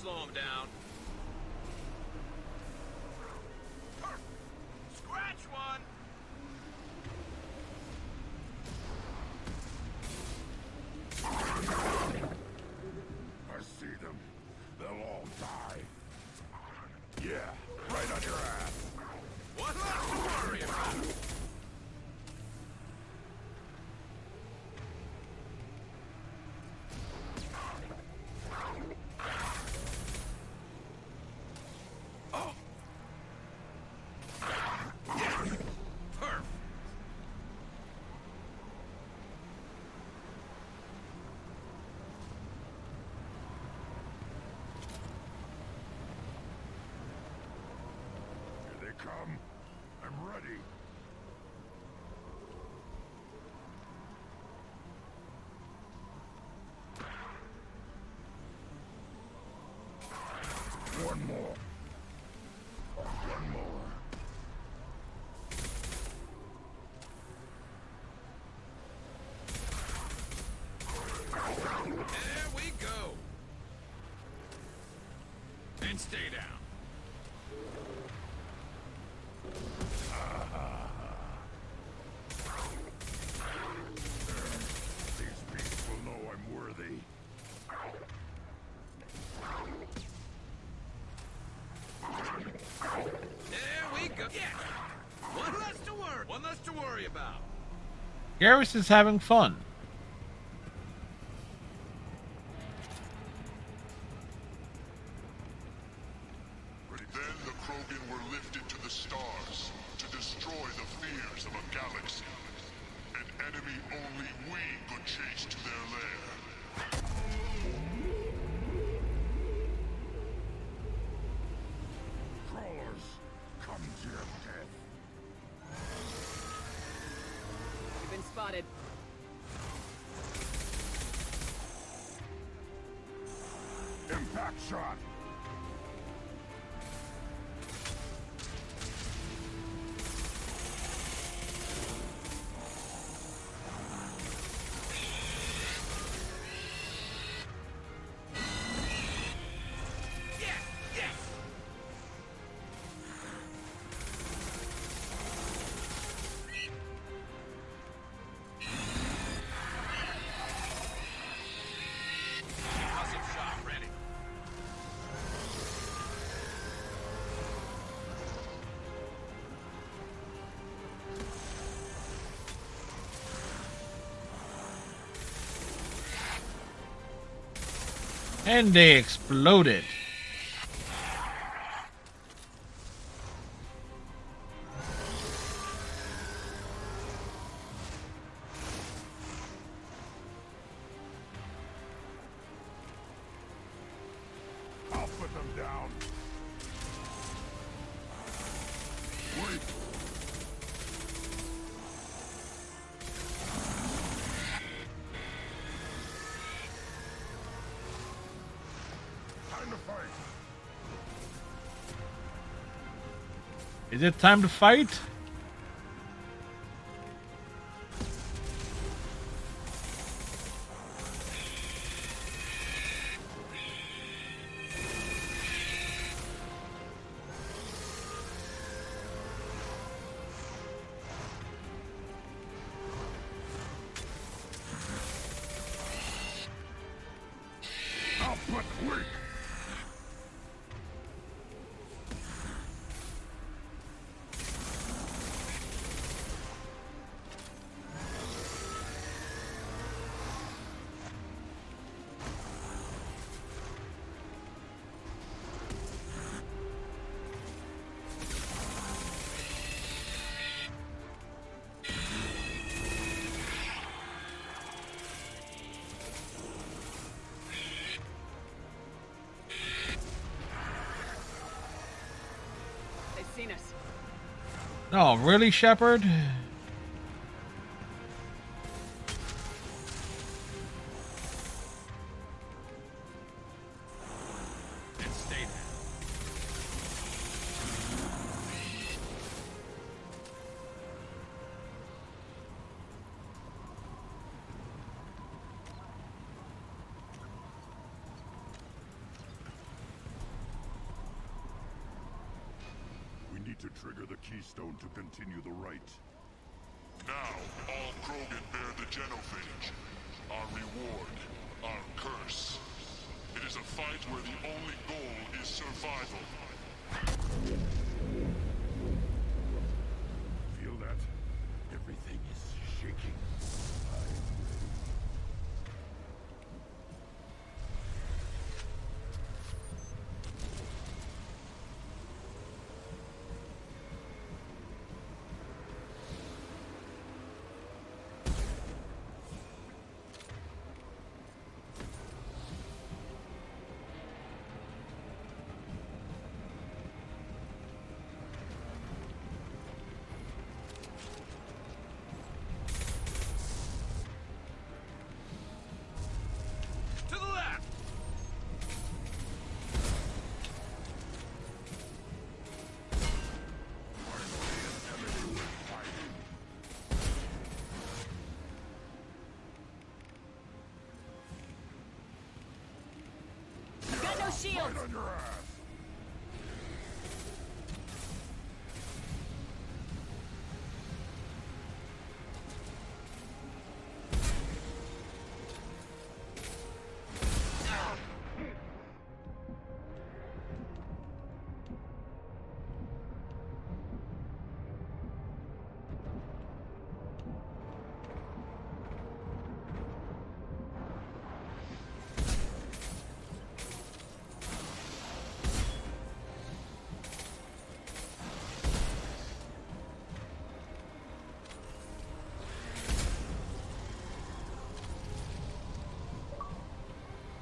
Speaker 3: slow him down. Scratch one!
Speaker 9: I see them. They'll all die. Yeah, right on your ass.
Speaker 3: One less to worry about.
Speaker 9: Come. I'm ready. One more. One more.
Speaker 3: There we go. And stay down. One less to worry about.
Speaker 1: Garrus is having fun.
Speaker 10: Then the Krogan were lifted to the stars to destroy the fears of a galaxy. An enemy only we could chase to their lair.
Speaker 9: Crawlers, come to your death.
Speaker 12: You've been spotted.
Speaker 9: Impact shot.
Speaker 1: And they exploded.
Speaker 9: I'll put them down. Wait. Time to fight.
Speaker 1: Is it time to fight?
Speaker 9: Output weak.
Speaker 12: They've seen us.
Speaker 1: No, really, Shepard?
Speaker 3: And stay there.
Speaker 6: to trigger the keystone to continue the rite. Now, all Krogan bear the genophage. Our reward, our curse. It is a fight where the only goal is survival. Feel that? Everything is shaking.
Speaker 3: To the left!
Speaker 5: Got no shields!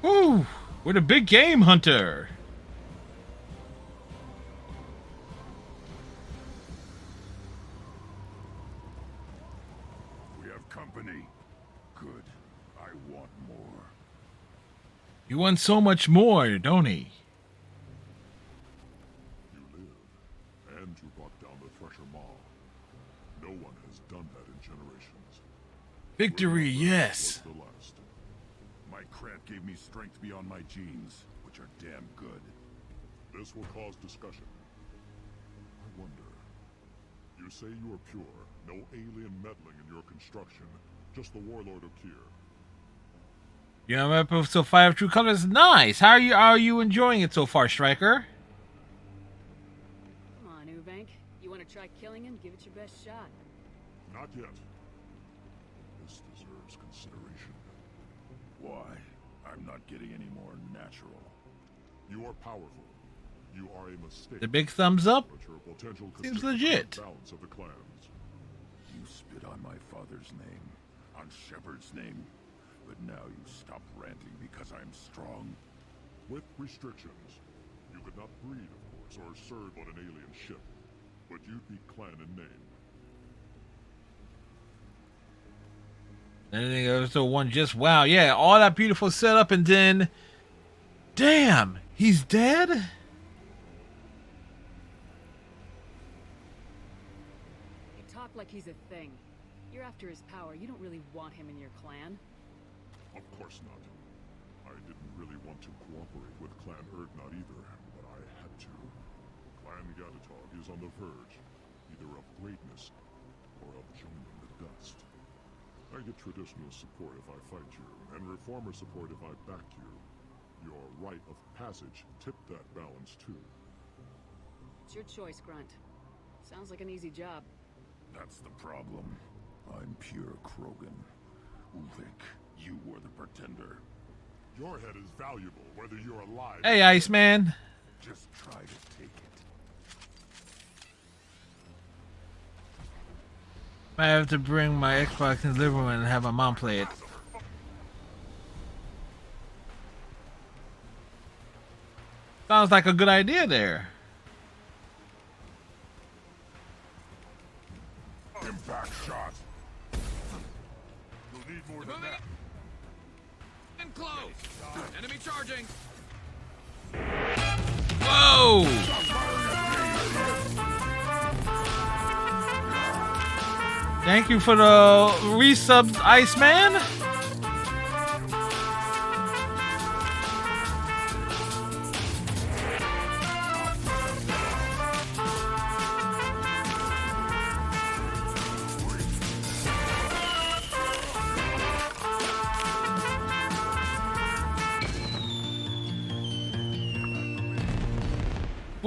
Speaker 1: Woo! We're the big game hunter.
Speaker 6: We have company. Good. I want more.
Speaker 1: You want so much more, don't he?
Speaker 6: You live, and you brought down the Thresher Maw. No one has done that in generations.
Speaker 1: Victory, yes.
Speaker 6: The last. My Krant gave me strength beyond my genes, which are damn good. This will cause discussion. I wonder. You say you are pure, no alien meddling in your construction, just the warlord of Tyr.
Speaker 1: You know, episode so 5 True Colors. Nice. How are you enjoying it so far, Striker?
Speaker 5: Come on, Ubank. You want to try killing him? Give it your best shot.
Speaker 6: Not yet. This deserves consideration. Why? I'm not getting any more natural. You are powerful. You are a mistake.
Speaker 1: The big thumbs up?
Speaker 6: But your potential
Speaker 1: Seems
Speaker 6: considers
Speaker 1: legit.
Speaker 6: the balance of the clans. You spit on my father's name, on Shepard's name, but now you stop ranting because I'm strong. With restrictions. You could not breed, of course, or serve on an alien ship, but you'd be clan in name.
Speaker 1: Anything episode 1 just wow. Yeah, all that beautiful setup and then damn, he's dead?
Speaker 5: You talk like he's a thing. You're after his power. You don't really want him in your clan.
Speaker 6: Of course not. I didn't really want to cooperate with Clan Urdnot either, but I had to. Clan Gatatog is on the verge, either of greatness or of joining the dust. I get traditional support if I fight you, and reformer support if I back you. Your rite of passage tipped that balance too.
Speaker 5: It's your choice, Grunt. Sounds like an easy job.
Speaker 6: That's the problem. I'm pure Krogan. Ulvik, you were the pretender. Your head is valuable, whether you're alive.
Speaker 1: Hey, Iceman.
Speaker 6: Just try to take it.
Speaker 1: I have to bring my Xbox in the living room and have my mom play it. Sounds like a good idea there.
Speaker 6: Impact shot. You'll need more than that.
Speaker 3: And close! Enemy charging!
Speaker 1: Whoa! Thank you for the resubs, Iceman.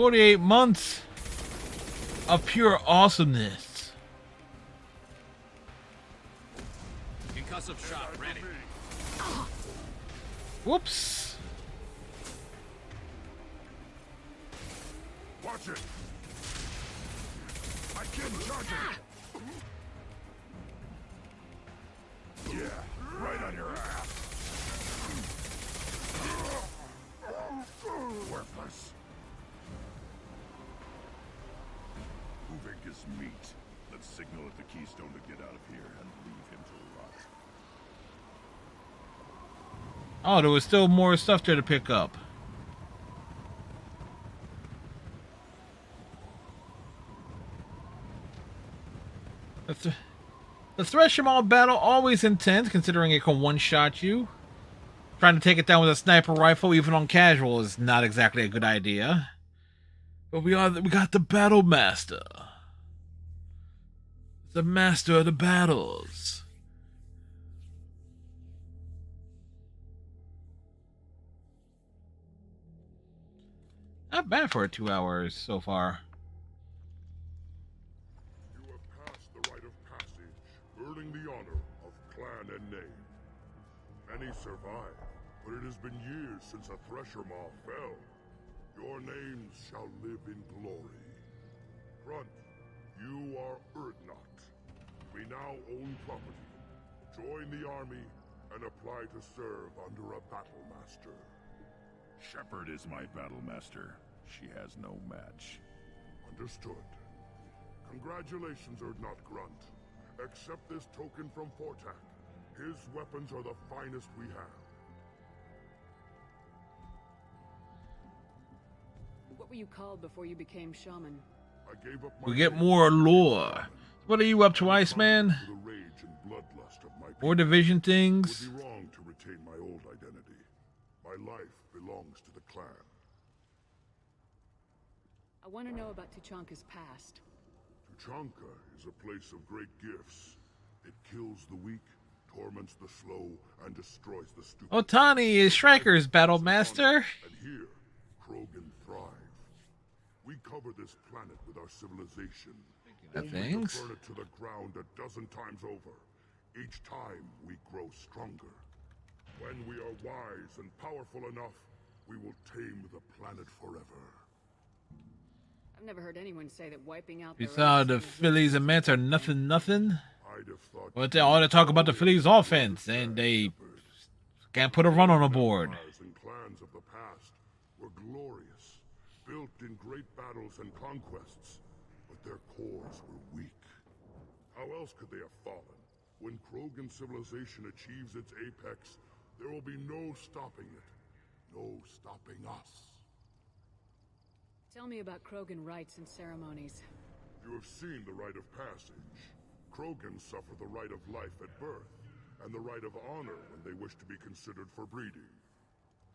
Speaker 1: 48 months of pure awesomeness.
Speaker 3: Concussive shot ready.
Speaker 1: Whoops.
Speaker 10: Watch it. I can't charge it. Yeah, right on your ass. Worthless. Uvik is meat. Let's signal at the Keystone to get out of here and leave him to rot.
Speaker 1: Oh, there was still more stuff there to pick up. The Threshold battle always intense, considering it can one-shot you. Trying to take it down with a sniper rifle, even on casual, is not exactly a good idea. But we got the Battle Master. The master of the battles. Not bad for 2 hours so far.
Speaker 10: You have passed the rite of passage, earning the honor of clan and name. Many survive, but it has been years since a Thresher Maw fell. Your names shall live in glory. Grunt, you are Urdnot. We now own property. Join the army and apply to serve under a battle master.
Speaker 9: Shepard is my battle master. She has no match.
Speaker 10: Understood. Congratulations, Urdnot Grunt. Accept this token from Fortak. His weapons are the finest we have.
Speaker 5: What were you called before you became shaman?
Speaker 10: I gave up my
Speaker 1: We get more lore. What are you up to, Iceman?
Speaker 10: the rage and bloodlust of my
Speaker 1: More division
Speaker 10: It
Speaker 1: things?
Speaker 10: would be wrong to retain my old identity. My life belongs to the clan.
Speaker 5: I want to know about Tuchanka's past.
Speaker 10: Tuchanka is a place of great gifts. It kills the weak, torments the slow, and destroys the stupid.
Speaker 1: Otani is Striker's battle master.
Speaker 10: And here, Krogan thrive. We cover this planet with our civilization.
Speaker 1: Of
Speaker 10: Only
Speaker 1: things.
Speaker 10: to burn it to the ground a dozen times over. Each time we grow stronger. When we are wise and powerful enough, we will tame the planet forever.
Speaker 5: I've never heard anyone say that wiping out
Speaker 1: You
Speaker 5: their
Speaker 1: saw
Speaker 5: own
Speaker 1: the
Speaker 5: sin is
Speaker 1: Phillies and Mets are nothing.
Speaker 10: I'd have thought
Speaker 1: But they all they talk about the Phillies offense, and they can't put a run on the board.
Speaker 10: empires and clans of the past were glorious, built in great battles and conquests, but their cores were weak. How else could they have fallen? When Krogan civilization achieves its apex, there will be no stopping it. No stopping us.
Speaker 5: Tell me about Krogan rites and ceremonies.
Speaker 10: You have seen the rite of passage. Krogan suffer the rite of life at birth, and the rite of honor when they wish to be considered for breeding.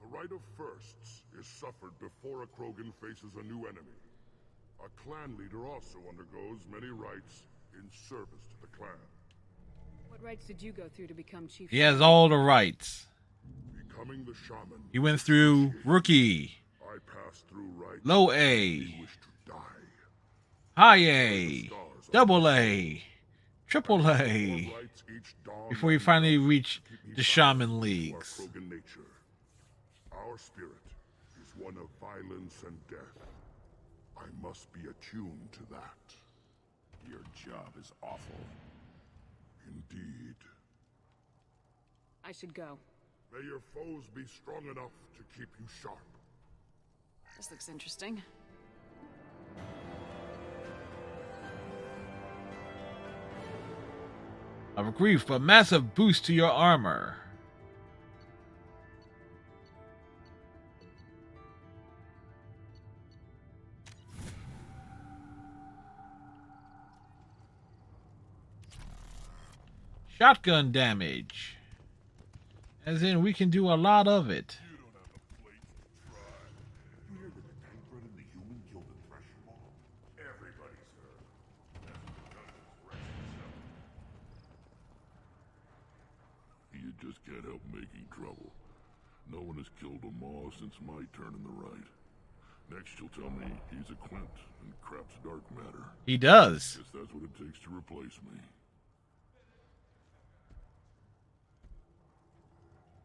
Speaker 10: The rite of firsts is suffered before a Krogan faces a new enemy. A clan leader also undergoes many rites in service to the clan.
Speaker 5: What rites did you go through to become chief?
Speaker 1: He has all the rights.
Speaker 10: Becoming the shaman.
Speaker 1: He went through rookie,
Speaker 10: I passed through rites.
Speaker 1: low A,
Speaker 10: We wish to die.
Speaker 1: high A, double A, triple A,
Speaker 10: Rites each dawn
Speaker 1: before you finally reach the shaman
Speaker 10: our
Speaker 1: leagues.
Speaker 10: Krogan nature. Our spirit is one of violence and death. I must be attuned to that.
Speaker 9: Your job is awful.
Speaker 10: Indeed.
Speaker 5: I should go.
Speaker 10: May your foes be strong enough to keep you sharp.
Speaker 5: This looks interesting.
Speaker 1: A grief, a massive boost to your armor. Shotgun damage. As in, we can do a lot of it.
Speaker 10: You don't have a place to try. You hear that the Tancred and the human killed the Thresher Maw? Everybody's heard. That's because it's Thresher.
Speaker 6: You just can't help making trouble. No one has killed a Maw since my turn in the right.
Speaker 10: Next you'll tell me he's a Quint and crap's dark matter.
Speaker 1: He does.
Speaker 10: Guess that's what it takes to replace me.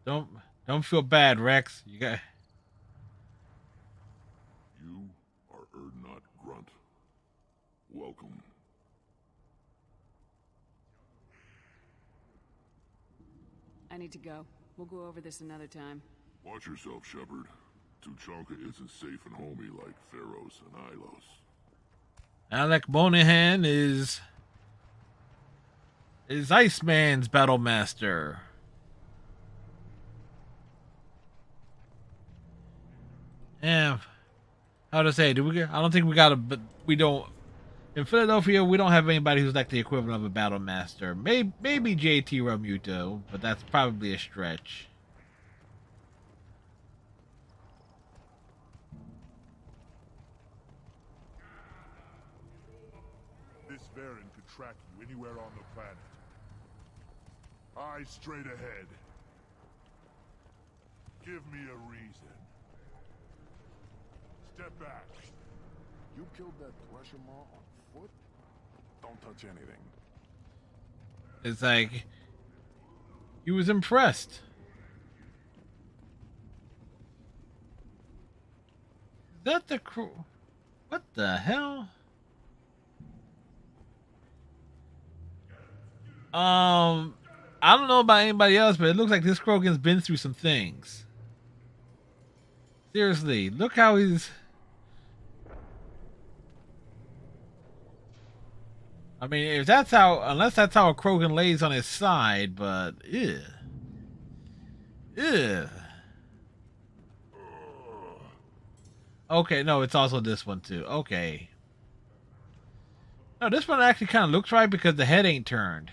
Speaker 1: Don't feel bad, Rex. You got.
Speaker 10: You are Urdnot Grunt. Welcome.
Speaker 5: I need to go. We'll go over this another time.
Speaker 10: Watch yourself, Shepard. Tuchanka isn't safe and homey like Theros and Ilos.
Speaker 1: Alec Monahan is Iceman's battle master. Yeah, how to say? I don't think we got a. But we don't. In Philadelphia, we don't have anybody who's like the equivalent of a battle master. Maybe JT Ramuto, but that's probably a stretch.
Speaker 10: This Varren could track you anywhere on the planet. Eyes straight ahead. Give me a reason. Step back.
Speaker 11: You killed that Thresher Maw on foot? Don't touch anything.
Speaker 1: It's like he was impressed. Is that the crew? What the hell? I don't know about anybody else, but it looks like this Krogan's been through some things. Seriously, look how he's. I mean, if that's how, unless that's how a Krogan lays on his side, but ew. Ew. Okay, no, it's also this one too. Okay. No, this one actually kind of looks right because the head ain't turned.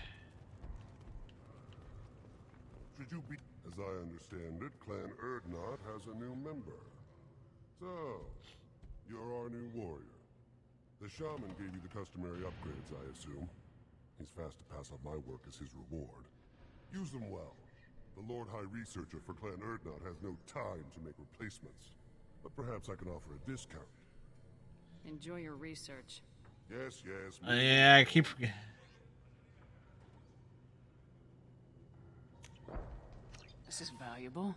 Speaker 10: As I understand it, Clan Urdnot has a new member. So, you're our new warrior. The shaman gave you the customary upgrades, I assume. He's fast to pass on my work as his reward. Use them well. The Lord High Researcher for Clan Urdnot has no time to make replacements. But perhaps I can offer a discount.
Speaker 5: Enjoy your research.
Speaker 10: Yes.
Speaker 1: Yeah, I keep forgetting.
Speaker 5: This is valuable.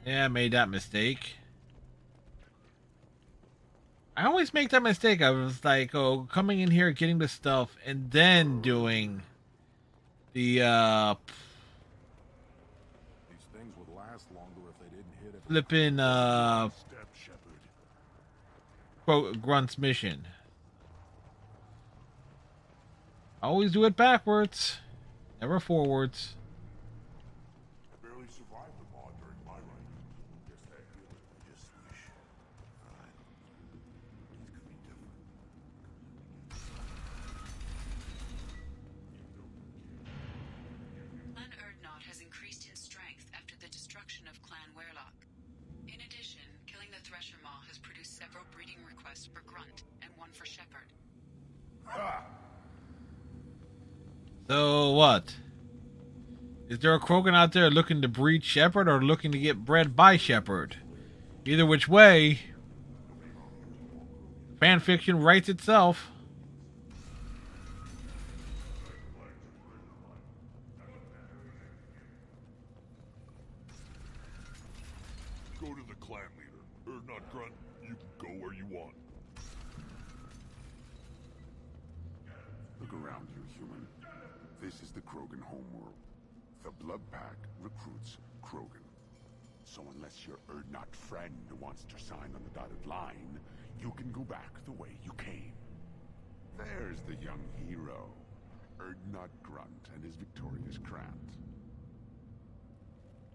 Speaker 1: Yeah, I made that mistake. I always make that mistake. I was like, oh, coming in here, getting the stuff, and then doing the
Speaker 11: These things would last longer if they didn't hit it.
Speaker 1: flipping Grunt's mission. Always do it backwards, never forwards.
Speaker 10: Barely survived the maw during my reign. Guess that really just wish.
Speaker 8: Clan Urdnot has increased in strength after the destruction of Clan Werlock. In addition, killing the Thresher Maw has produced several breeding requests for Grunt and one for Shepard.
Speaker 1: So what? Is there a Krogan out there looking to breed Shepard or looking to get bred by Shepard? Either which way, fanfiction writes itself.
Speaker 10: Go to the clan leader. Urdnot Grunt, you can go where you want.
Speaker 9: Look around you, human. This is the Krogan homeworld. The Blood Pack recruits Krogan. So unless your Urdnot friend wants to sign on the dotted line, you can go back the way you came. There's the young hero, Urdnot Grunt and his victorious Krant.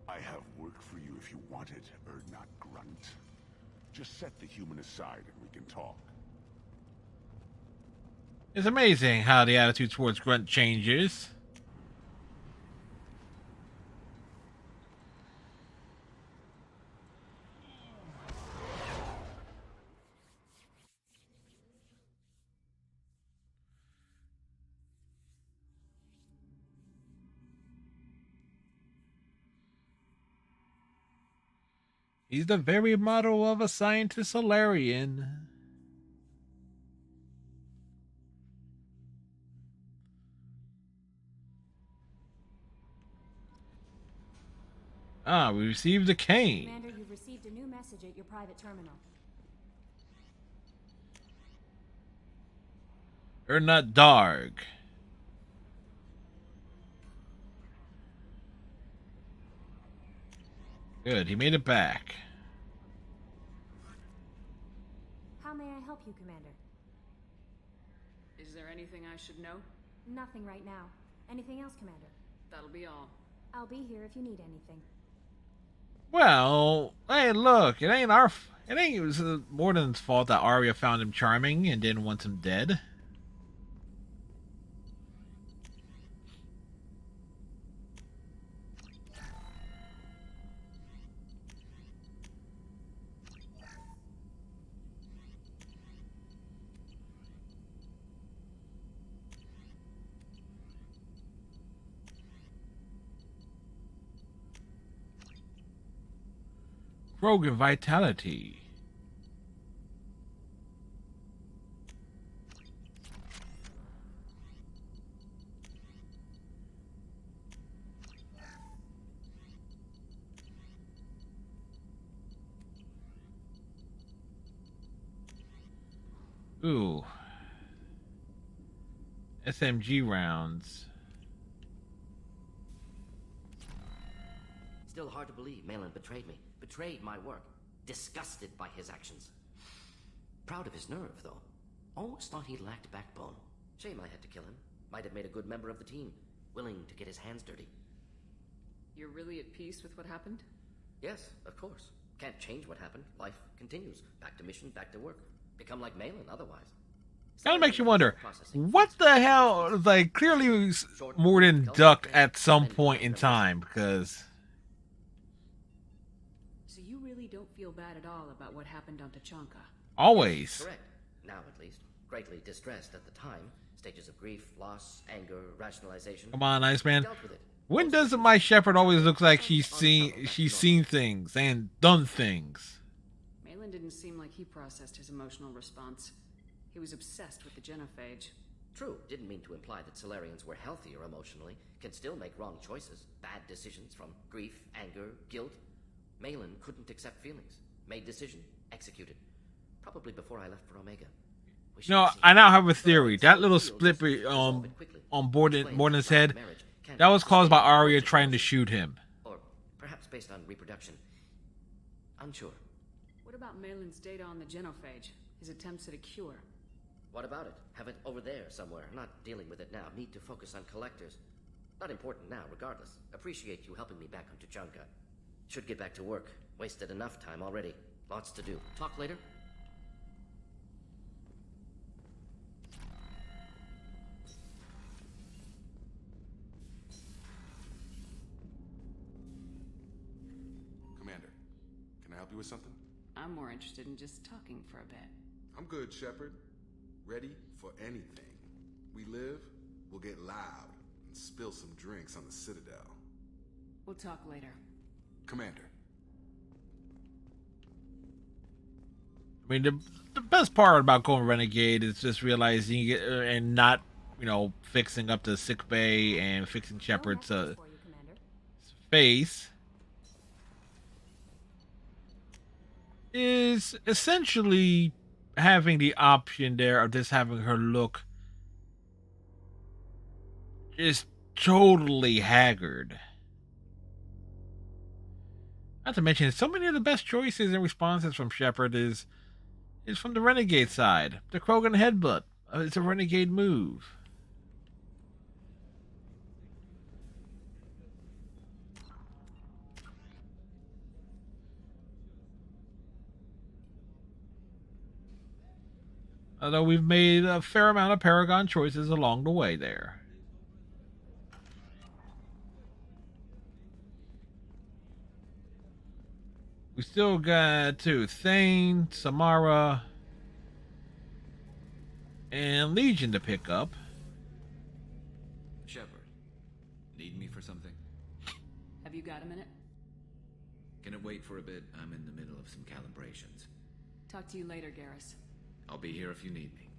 Speaker 9: I have work for you if you want it, Urdnot Grunt. Just set the human aside and we can talk.
Speaker 1: It's amazing how the attitude towards Grunt changes. He's the very model of a scientist Salarian. Ah, we received a cane.
Speaker 15: Commander, you've received a new message at your private terminal.
Speaker 1: Ernest Darg. Good, he made it back.
Speaker 15: How may I help you, Commander?
Speaker 5: Is there anything I should know?
Speaker 15: Nothing right now. Anything else, Commander?
Speaker 5: That'll be all.
Speaker 15: I'll be here if you need anything.
Speaker 1: Well, hey, look, it ain't Morden's fault that Arya found him charming and didn't want him dead. Krogan vitality. Ooh. SMG rounds.
Speaker 2: Still hard to believe Malin betrayed me. Betrayed my work. Disgusted by his actions. Proud of his nerve, though. Almost thought he lacked backbone. Shame I had to kill him. Might have made a good member of the team. Willing to get his hands dirty.
Speaker 5: You're really at peace with what happened?
Speaker 2: Yes, of course. Can't change what happened. Life continues. Back to mission, back to work. Become like Malin otherwise.
Speaker 1: Kind of makes you wonder, what the hell? Like, clearly Morden ducked at some point in time, because...
Speaker 5: So you really don't feel bad at all about what happened on Tachanka?
Speaker 2: Always. Correct. Now, at least. Greatly distressed at the time. Stages of grief, loss, anger, rationalization.
Speaker 1: Come on, Iceman. When does my Shepard always look like she's seen things and done things?
Speaker 5: Malin didn't seem like he processed his emotional response. He was obsessed with the genophage.
Speaker 2: True, didn't mean to imply that Solarians were healthier emotionally, can still make wrong choices, bad decisions from grief, anger, guilt. Malin couldn't accept feelings, made decision, executed. Probably before I left for Omega.
Speaker 1: No, I now have a theory. That little split on Morden's head, that was caused by Arya trying to shoot him.
Speaker 2: Or perhaps based on reproduction. Unsure.
Speaker 5: What about Malin's data on the genophage? His attempts at a cure?
Speaker 2: What about it? Have it over there somewhere. Not dealing with it now. Need to focus on collectors. Not important now, regardless. Appreciate you helping me back on Tachanka. Should get back to work. Wasted enough time already. Lots to do. Talk later?
Speaker 16: Commander, can I help you with something?
Speaker 5: I'm more interested in just talking for a bit.
Speaker 16: I'm good, Shepard. Ready for anything. We live, we'll get loud, and spill some drinks on the Citadel.
Speaker 5: We'll talk later.
Speaker 16: Commander.
Speaker 1: I mean, the best part about going Renegade is just realizing it, and not, fixing up the sick bay and fixing Shepard's face is essentially having the option there of just having her look just totally haggard. Not to mention, so many of the best choices and responses from Shepard is from the Renegade side. The Krogan headbutt. It's a Renegade move. Although we've made a fair amount of Paragon choices along the way there. We still got Thane, Samara, and Legion to pick up.
Speaker 17: Shepard, need me for something?
Speaker 5: Have you got a minute?
Speaker 17: Can it wait for a bit? I'm in the middle of some calibrations.
Speaker 5: Talk to you later, Garrus.
Speaker 17: I'll be here if you need me.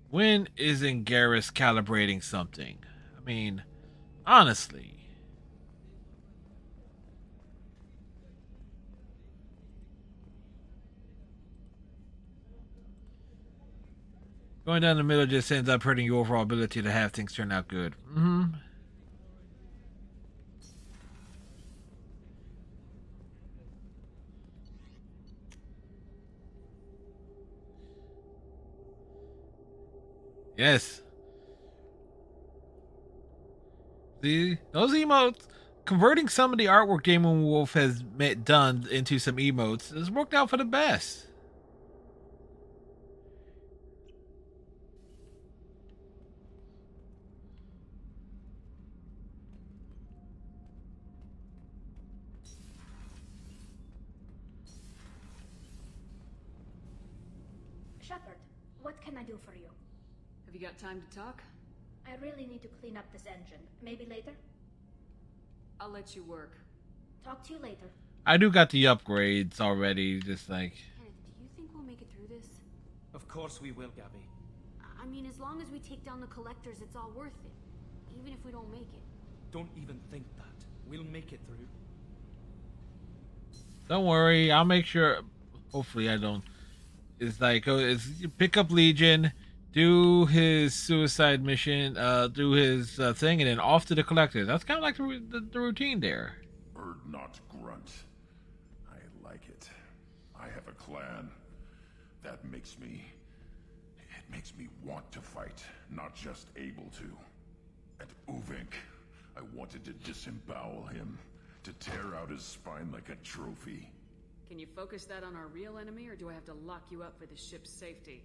Speaker 1: When isn't Garrus calibrating something? I mean, honestly. Going down the middle just ends up hurting your overall ability to have things turn out good. Yes. See, those emotes, converting some of the artwork Damon Wolf has done into some emotes has worked out for the best.
Speaker 18: Shepard, what can I do for you?
Speaker 5: Have you got time to talk?
Speaker 18: I really need to clean up this engine. Maybe later?
Speaker 5: I'll let you work.
Speaker 18: Talk to you later.
Speaker 1: I do got the upgrades already, just like...
Speaker 15: Hey, do you think we'll make it through this?
Speaker 19: Of course we will, Gabby.
Speaker 15: I mean, as long as we take down the collectors, it's all worth it. Even if we don't make it.
Speaker 19: Don't even think that. We'll make it through.
Speaker 1: Don't worry, I'll make sure... Hopefully I don't... It's like, it's pick up Legion, do his suicide mission, do his thing, and then off to the collectors. That's kind of like the routine there.
Speaker 6: Urdnot Grunt. I like it. I have a clan. That makes me... It makes me want to fight, not just able to. And Uvink, I wanted to disembowel him, to tear out his spine like a trophy.
Speaker 5: Can you focus that on our real enemy, or do I have to lock you up for the ship's safety?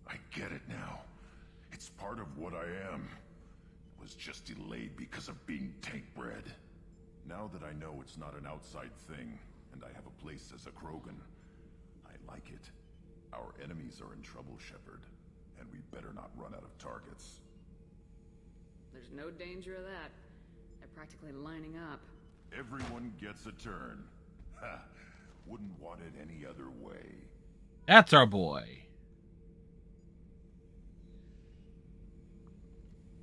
Speaker 6: I get it now. It's part of what I am. It was just delayed because of being tank bred. Now that I know it's not an outside thing, and I have a place as a Krogan, I like it. Our enemies are in trouble, Shepard, and we better not run out of targets.
Speaker 5: There's no danger of that. They're practically lining up.
Speaker 6: Everyone gets a turn. Ha! Wouldn't want it any other way.
Speaker 1: That's our boy.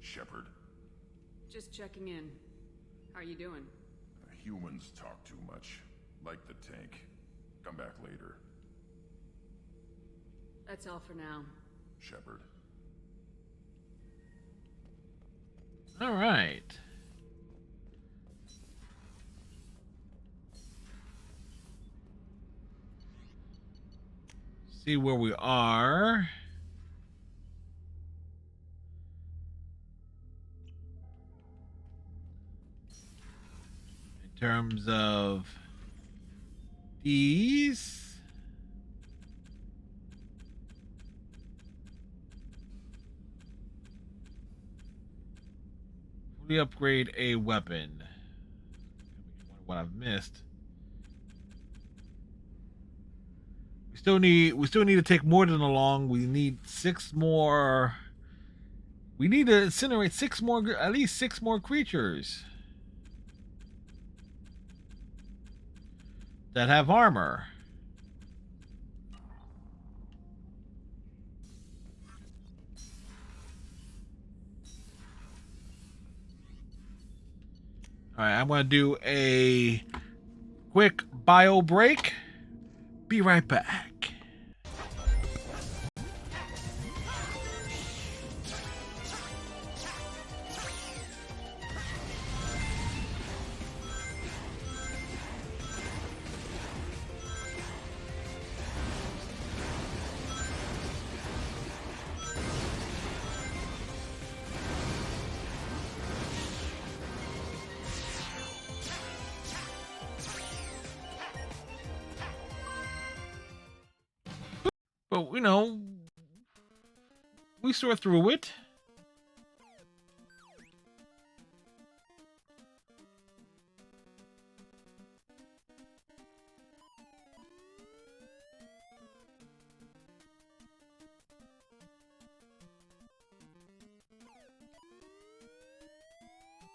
Speaker 6: Shepard.
Speaker 5: Just checking in. How are you doing?
Speaker 6: Humans talk too much. Like the tank. Come back later.
Speaker 5: That's all for now.
Speaker 6: Shepard.
Speaker 1: All right. See where we are. In terms of these. We upgrade a weapon. What I've missed. We still need to take more than along. We need 6 more. We need to incinerate 6 more, at least 6 more creatures that have armor. All right, I'm going to do a quick bio break. Be right back. But, you know, we saw through it.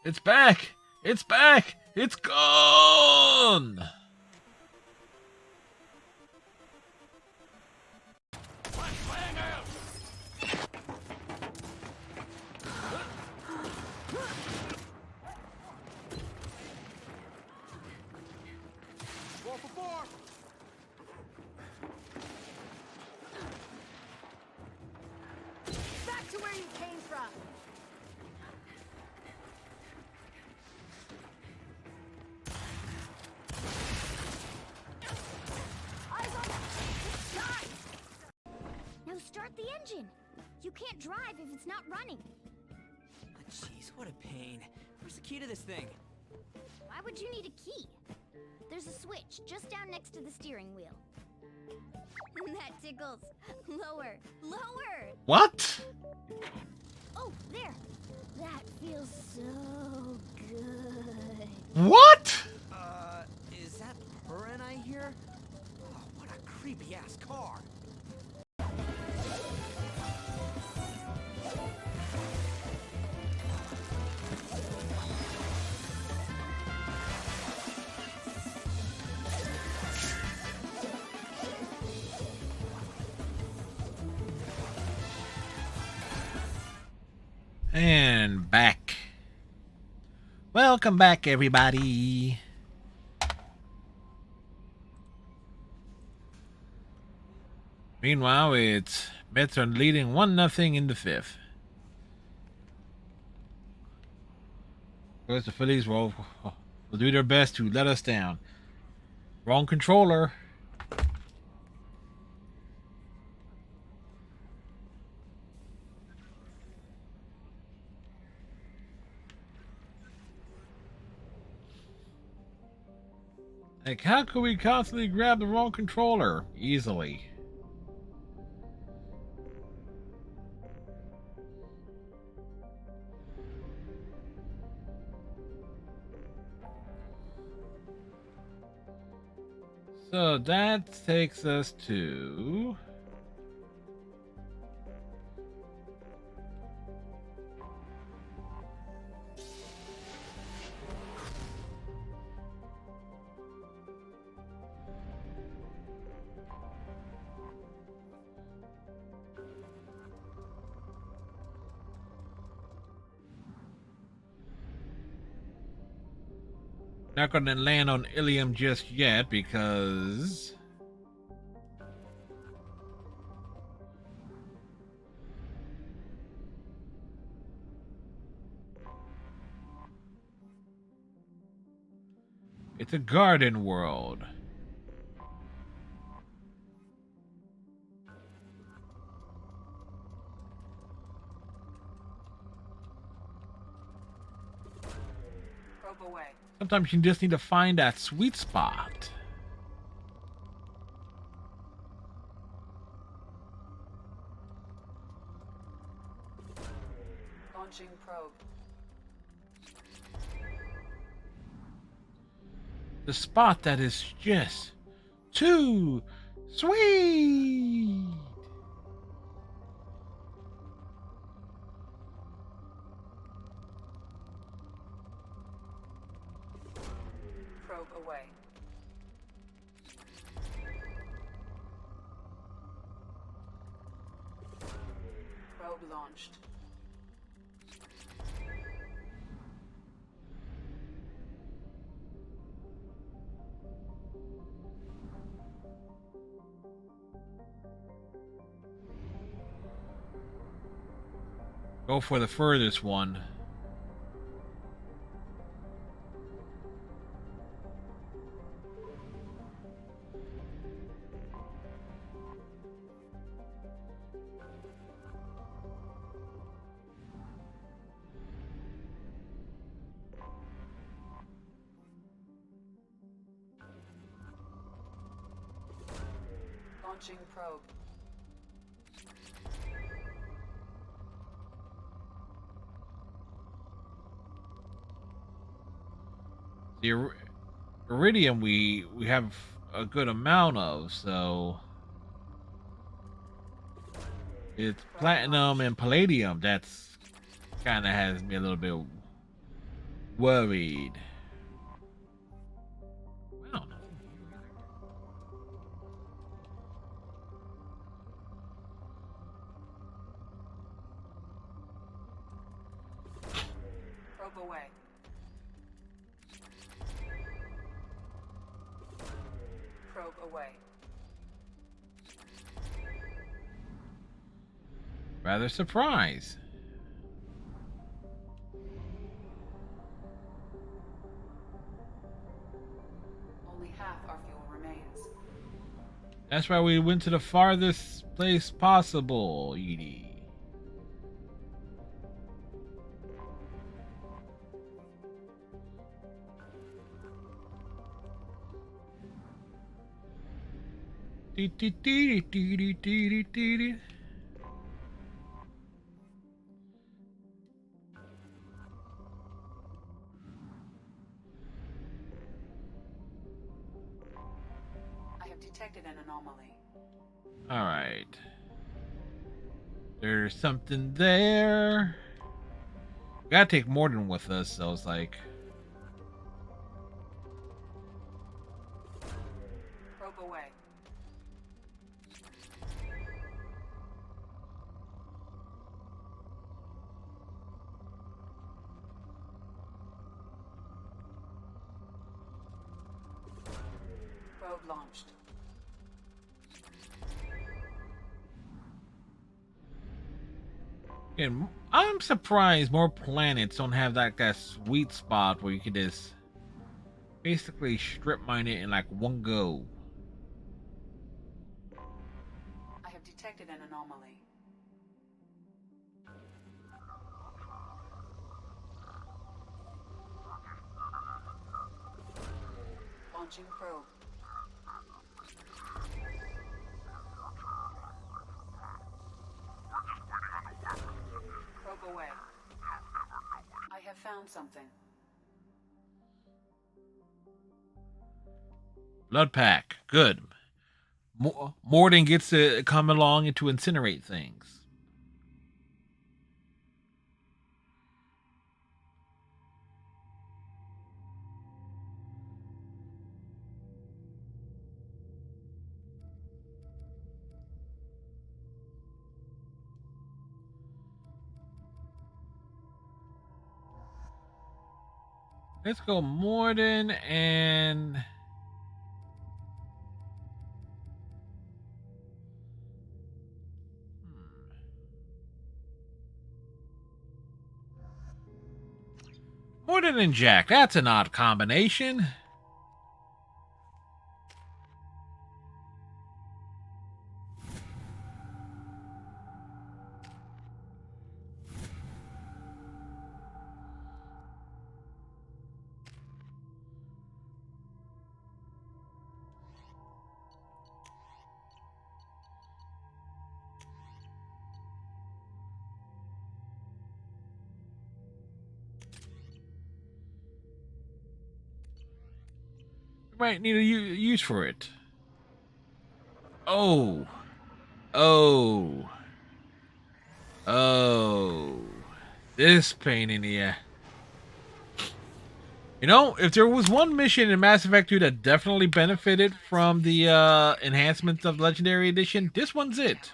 Speaker 1: It's back! It's back! It's gone!
Speaker 7: Back to where you came from.
Speaker 15: Now start the engine. You can't drive if it's not running.
Speaker 12: Jeez, what a pain. Where's the key to this thing?
Speaker 15: Why would you need a key? There's a switch just down next to the steering wheel. That tickles. Lower. Lower!
Speaker 1: What?
Speaker 15: Oh, there. That feels so good.
Speaker 1: What?
Speaker 12: Is that Buran I hear? Oh, what a creepy-ass car.
Speaker 1: And back. Welcome back, everybody. Meanwhile, it's Mets are leading 1-0 in the fifth. Of course, the Phillies will do their best to let us down. Wrong controller. Like, how could we constantly grab the wrong controller? Easily. So that takes us to... Not going to land on Ilium just yet because... it's a garden world.
Speaker 8: Probe away.
Speaker 1: Sometimes you just need to find that sweet spot.
Speaker 8: Launching probe.
Speaker 1: The spot that is just too sweet.
Speaker 8: Probe away. Probe launched.
Speaker 1: Go for the furthest one.
Speaker 8: Launching probe.
Speaker 1: The iridium we have a good amount of, so it's platinum and palladium that's kind of has me a little bit worried.
Speaker 8: away.
Speaker 1: Rather surprised.
Speaker 8: Only half our fuel remains.
Speaker 1: That's why we went to the farthest place possible, Edie.
Speaker 8: I have detected an anomaly.
Speaker 1: All right. There's something there. We gotta take Morden with us, so it's like.
Speaker 8: Probe away. Probe launched.
Speaker 1: And I'm surprised more planets don't have that sweet spot where you can just basically strip mine it in like one go.
Speaker 8: I have detected an anomaly. Launching probe. Probe away. I have found something.
Speaker 1: Blood pack, good. Morden gets to come along and to incinerate things. Let's go Morden and Morden and Jack. That's an odd combination. Might need a use for it. Oh. This pain in the ass. You know, if there was one mission in Mass Effect 2 that definitely benefited from the enhancements of Legendary Edition, this one's it.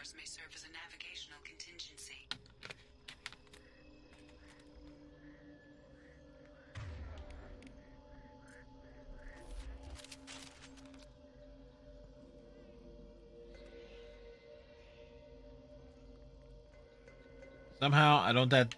Speaker 1: Somehow, I don't that.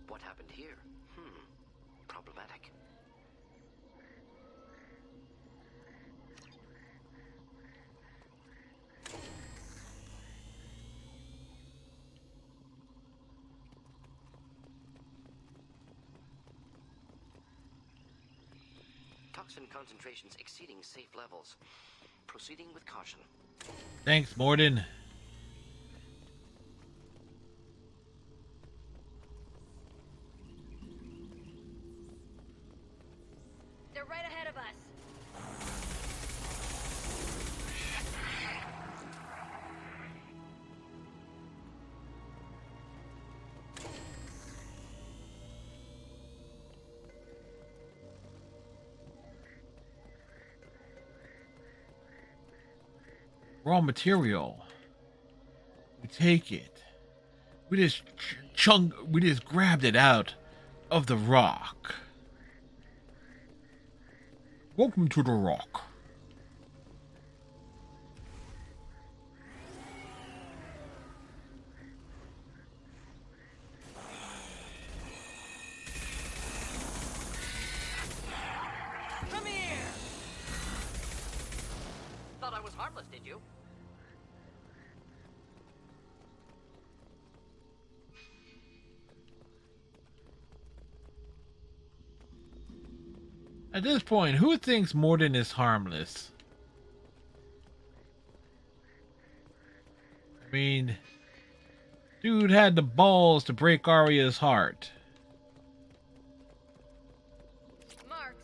Speaker 2: What happened here? Problematic. Toxin concentrations exceeding safe levels. Proceeding with caution.
Speaker 1: Thanks, Morden.
Speaker 7: They're right ahead of us.
Speaker 1: raw material. We take it. We just we just grabbed it out of the rock. Welcome to the rock.
Speaker 13: Come here! Thought I was harmless, did you?
Speaker 1: At this point, who thinks Mordin is harmless? I mean, dude had the balls to break Arya's heart.
Speaker 7: Marks.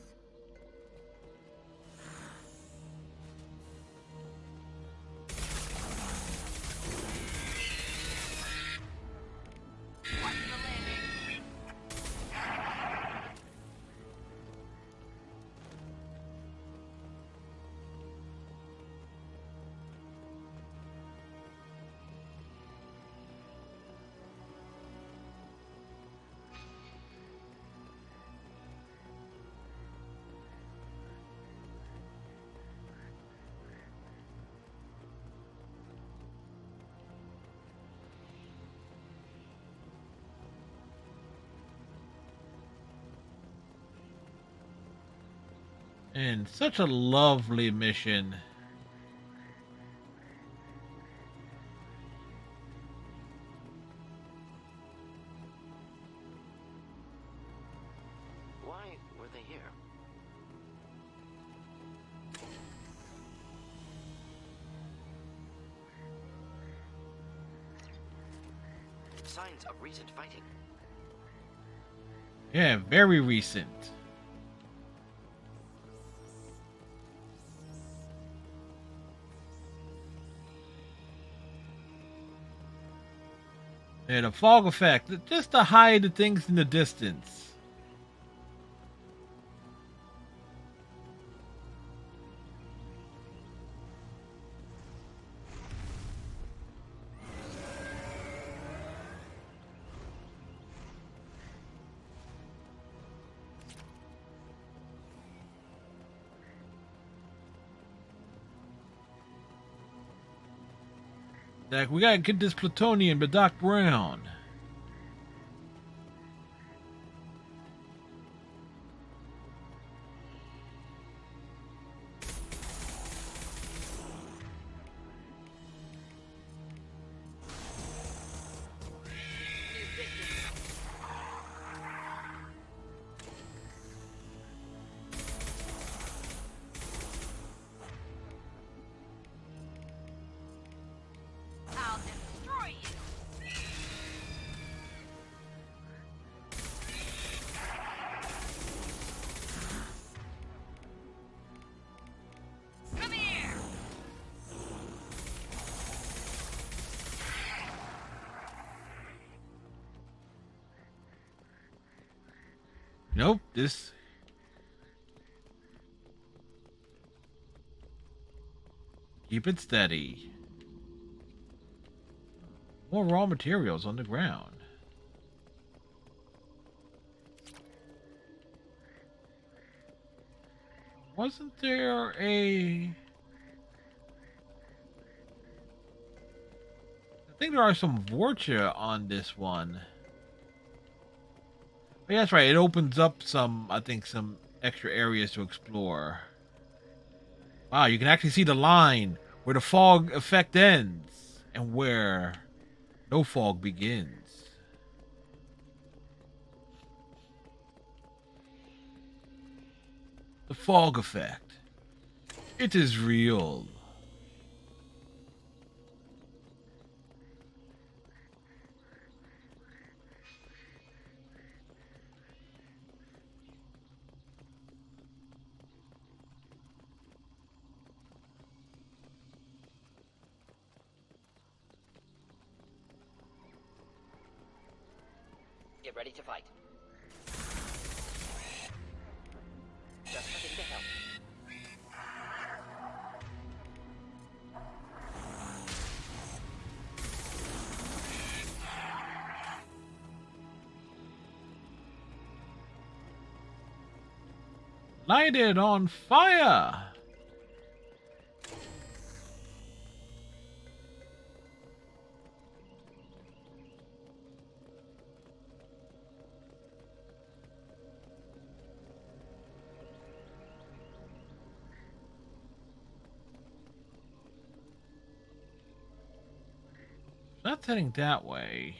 Speaker 1: And such a lovely mission.
Speaker 2: Why were they here? Signs of recent fighting.
Speaker 1: Yeah, very recent. Yeah, the fog effect, just to hide the things in the distance. Like, we gotta get this plutonium to Doc Brown.
Speaker 7: I'll destroy you. Come here.
Speaker 1: Nope, this... Keep it steady. More raw materials on the ground. Wasn't there a... I think there are some Vorcha on this one. But yeah, that's right. It opens up some, I think, some extra areas to explore. Wow, you can actually see the line where the fog effect ends and where no fog begins. The fog effect. It is real.
Speaker 2: Get ready to fight. Just looking to help.
Speaker 1: Light it on fire! Not heading that way.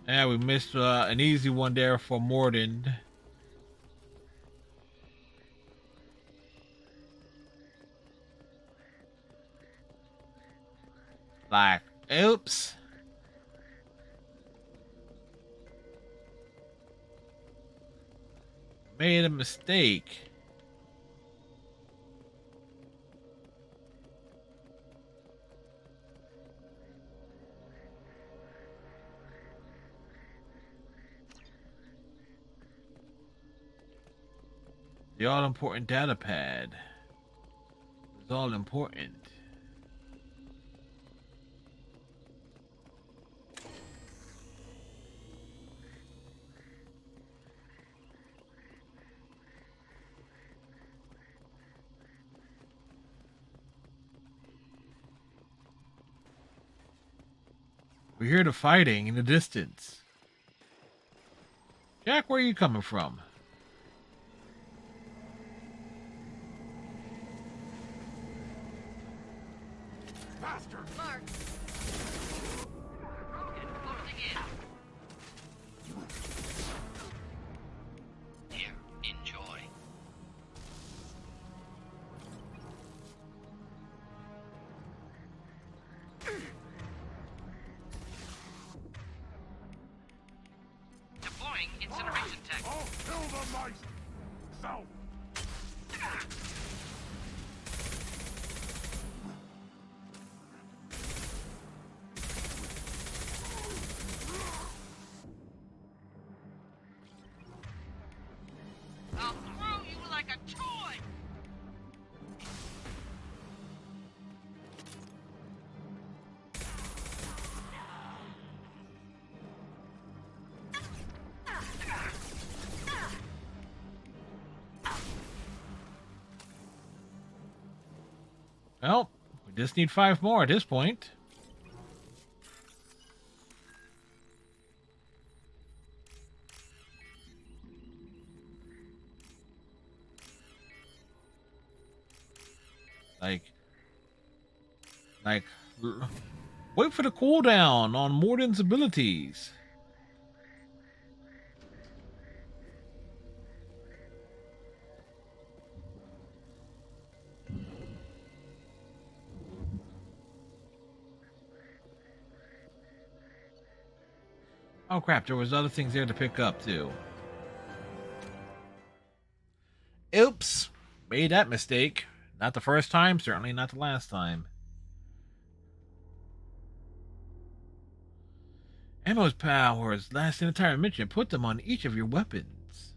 Speaker 1: Yeah, we missed an easy one there for Mordin. Like, oops. Made a mistake. The all-important data pad. It's all important. We hear the fighting in the distance. Jack, where are you coming from?
Speaker 3: Faster!
Speaker 7: Mark. Closing in.
Speaker 2: Here, enjoy. Deploying incineration tech.
Speaker 3: Oh, kill the mice! So!
Speaker 7: I'll throw you like a toy!
Speaker 1: Well, we just need 5 more at this point. Wait for the cooldown on Mordin's abilities. Oh crap, there was other things there to pick up too. Oops, made that mistake. Not the first time, certainly not the last time. Ammo's powers last an entire mission. Put them on each of your weapons.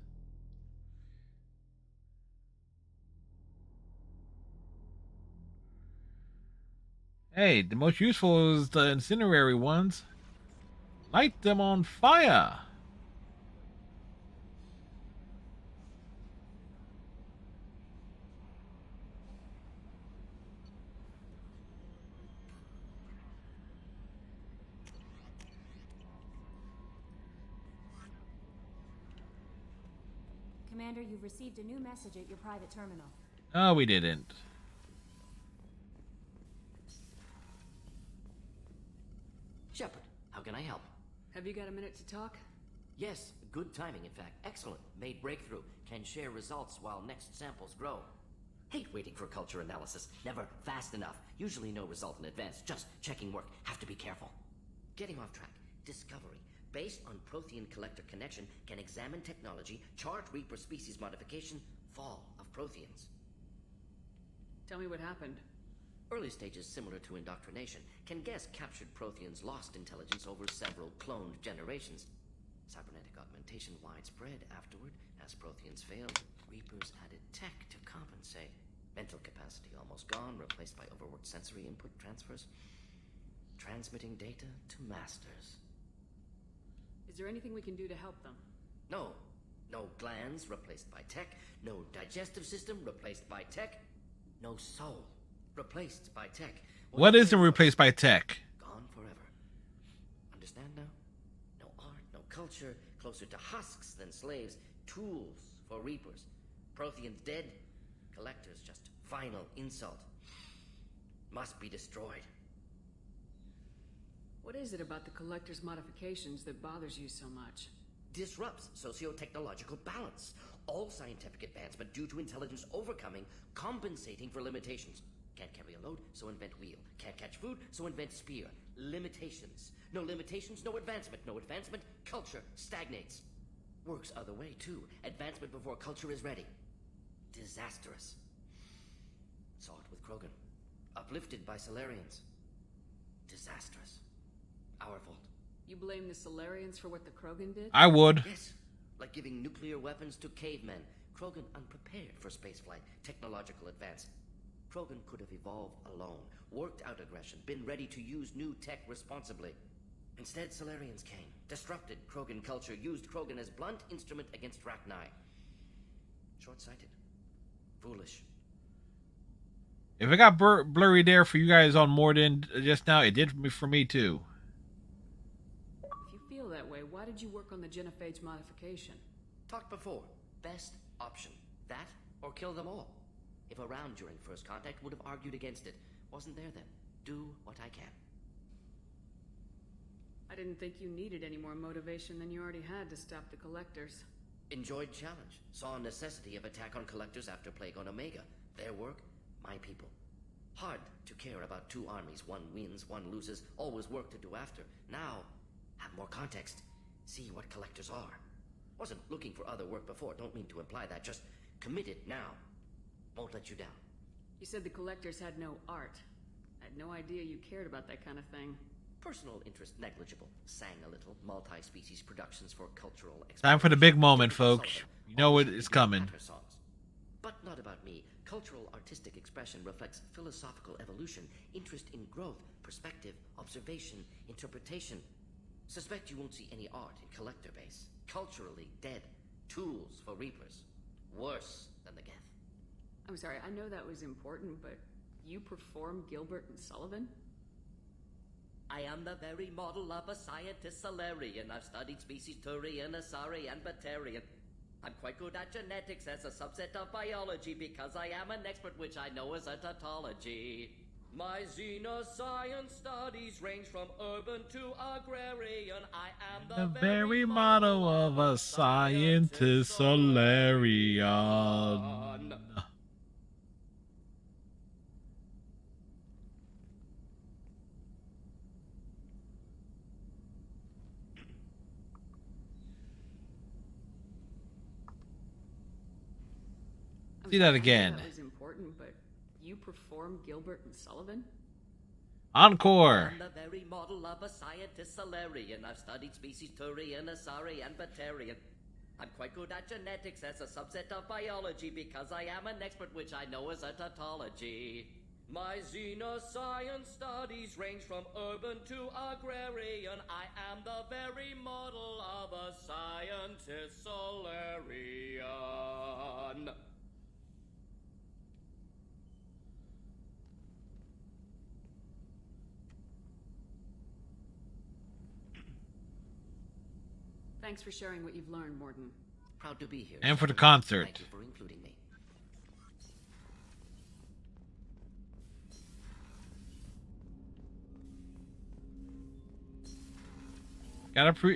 Speaker 1: Hey, the most useful is the incendiary ones. Light them on fire.
Speaker 18: Commander, you've received a new message at your private terminal.
Speaker 1: Oh, we didn't.
Speaker 2: Shepard, how can I help?
Speaker 5: Have you got a minute to talk?
Speaker 2: Yes, good timing, in fact. Excellent. Made breakthrough. Can share results while next samples grow. Hate waiting for culture analysis. Never fast enough. Usually no result in advance. Just checking work. Have to be careful. Getting off track. Discovery. Based on Prothean collector connection, can examine technology, chart Reaper species modification, fall of Protheans.
Speaker 5: Tell me what happened.
Speaker 2: Early stages similar to indoctrination can guess captured Protheans lost intelligence over several cloned generations. Cybernetic augmentation widespread afterward. As Protheans failed, Reapers added tech to compensate. Mental capacity almost gone, replaced by overworked sensory input transfers. Transmitting data to masters.
Speaker 5: Is there anything we can do to help them?
Speaker 2: No. No glands replaced by tech. No digestive system replaced by tech. No soul replaced by tech.
Speaker 1: What isn't replaced by tech?
Speaker 2: Gone forever. Understand now? No art, no culture, closer to husks than slaves. Tools for Reapers. Protheans dead. Collectors just final insult. Must be destroyed.
Speaker 5: What is it about the Collector's modifications that bothers you so much?
Speaker 2: Disrupts socio-technological balance. All scientific advancement due to intelligence overcoming, compensating for limitations. Can't carry a load, so invent wheel. Can't catch food, so invent spear. Limitations. No limitations, no advancement. No advancement, culture stagnates. Works other way, too. Advancement before culture is ready. Disastrous. Saw it with Krogan. Uplifted by Solarians. Disastrous. Our fault.
Speaker 5: You blame the Solarians for what the Krogan did?
Speaker 1: I would.
Speaker 2: Yes. Like giving nuclear weapons to cavemen. Krogan unprepared for spaceflight, technological advance. Krogan could have evolved alone, worked out aggression, been ready to use new tech responsibly. Instead, Solarians came, disrupted Krogan culture, used Krogan as blunt instrument against Rachni. Short-sighted. Foolish.
Speaker 1: If it got blurry there for you guys on Mordin just now, it did for me too.
Speaker 5: If you feel that way, why did you work on the Genophage modification?
Speaker 2: Talked before. Best option. That or kill them all. If around during first contact, would have argued against it. Wasn't there then. Do what I can.
Speaker 5: I didn't think you needed any more motivation than you already had to stop the Collectors.
Speaker 2: Enjoyed challenge. Saw necessity of attack on Collectors after Plague on Omega. Their work, my people. Hard to care about two armies. One wins, one loses. Always work to do after. Now, have more context. See what Collectors are. Wasn't looking for other work before. Don't mean to imply that. Just committed now. Won't let you down.
Speaker 5: You said the Collectors had no art. I had no idea you cared about that kind of thing.
Speaker 2: Personal interest negligible. Sang a little. Multi-species productions for cultural
Speaker 1: Time for the big moment, folks. You know it's coming.
Speaker 2: But not about me. Cultural artistic expression reflects philosophical evolution, interest in growth, perspective, observation, interpretation. Suspect you won't see any art in collector base. Culturally dead. Tools for Reapers. Worse than the Geth.
Speaker 5: I'm sorry, I know that was important, but you perform Gilbert and Sullivan?
Speaker 2: I am the very model of a scientist Solarian. I've studied species Turian, Asari, and Batarian. I'm quite good at genetics as a subset of biology because I am an expert, which I know as a tautology. My xenoscience studies range from urban to agrarian. I am
Speaker 1: The very motto of a scientist Solarian. See that again.
Speaker 5: That was important, but you perform Gilbert and Sullivan?
Speaker 1: Encore.
Speaker 2: I'm the very model of a scientist Solarian. I've studied species Turian, Asari, and Batarian. I'm quite good at genetics as a subset of biology because I am an expert, which I know as a tautology. My xenoscience studies range from urban to agrarian. I am the very model of a scientist Solarian.
Speaker 5: Thanks for sharing what you've learned, Morden.
Speaker 2: Proud to be here.
Speaker 1: And for the concert.
Speaker 2: Thank you for including me.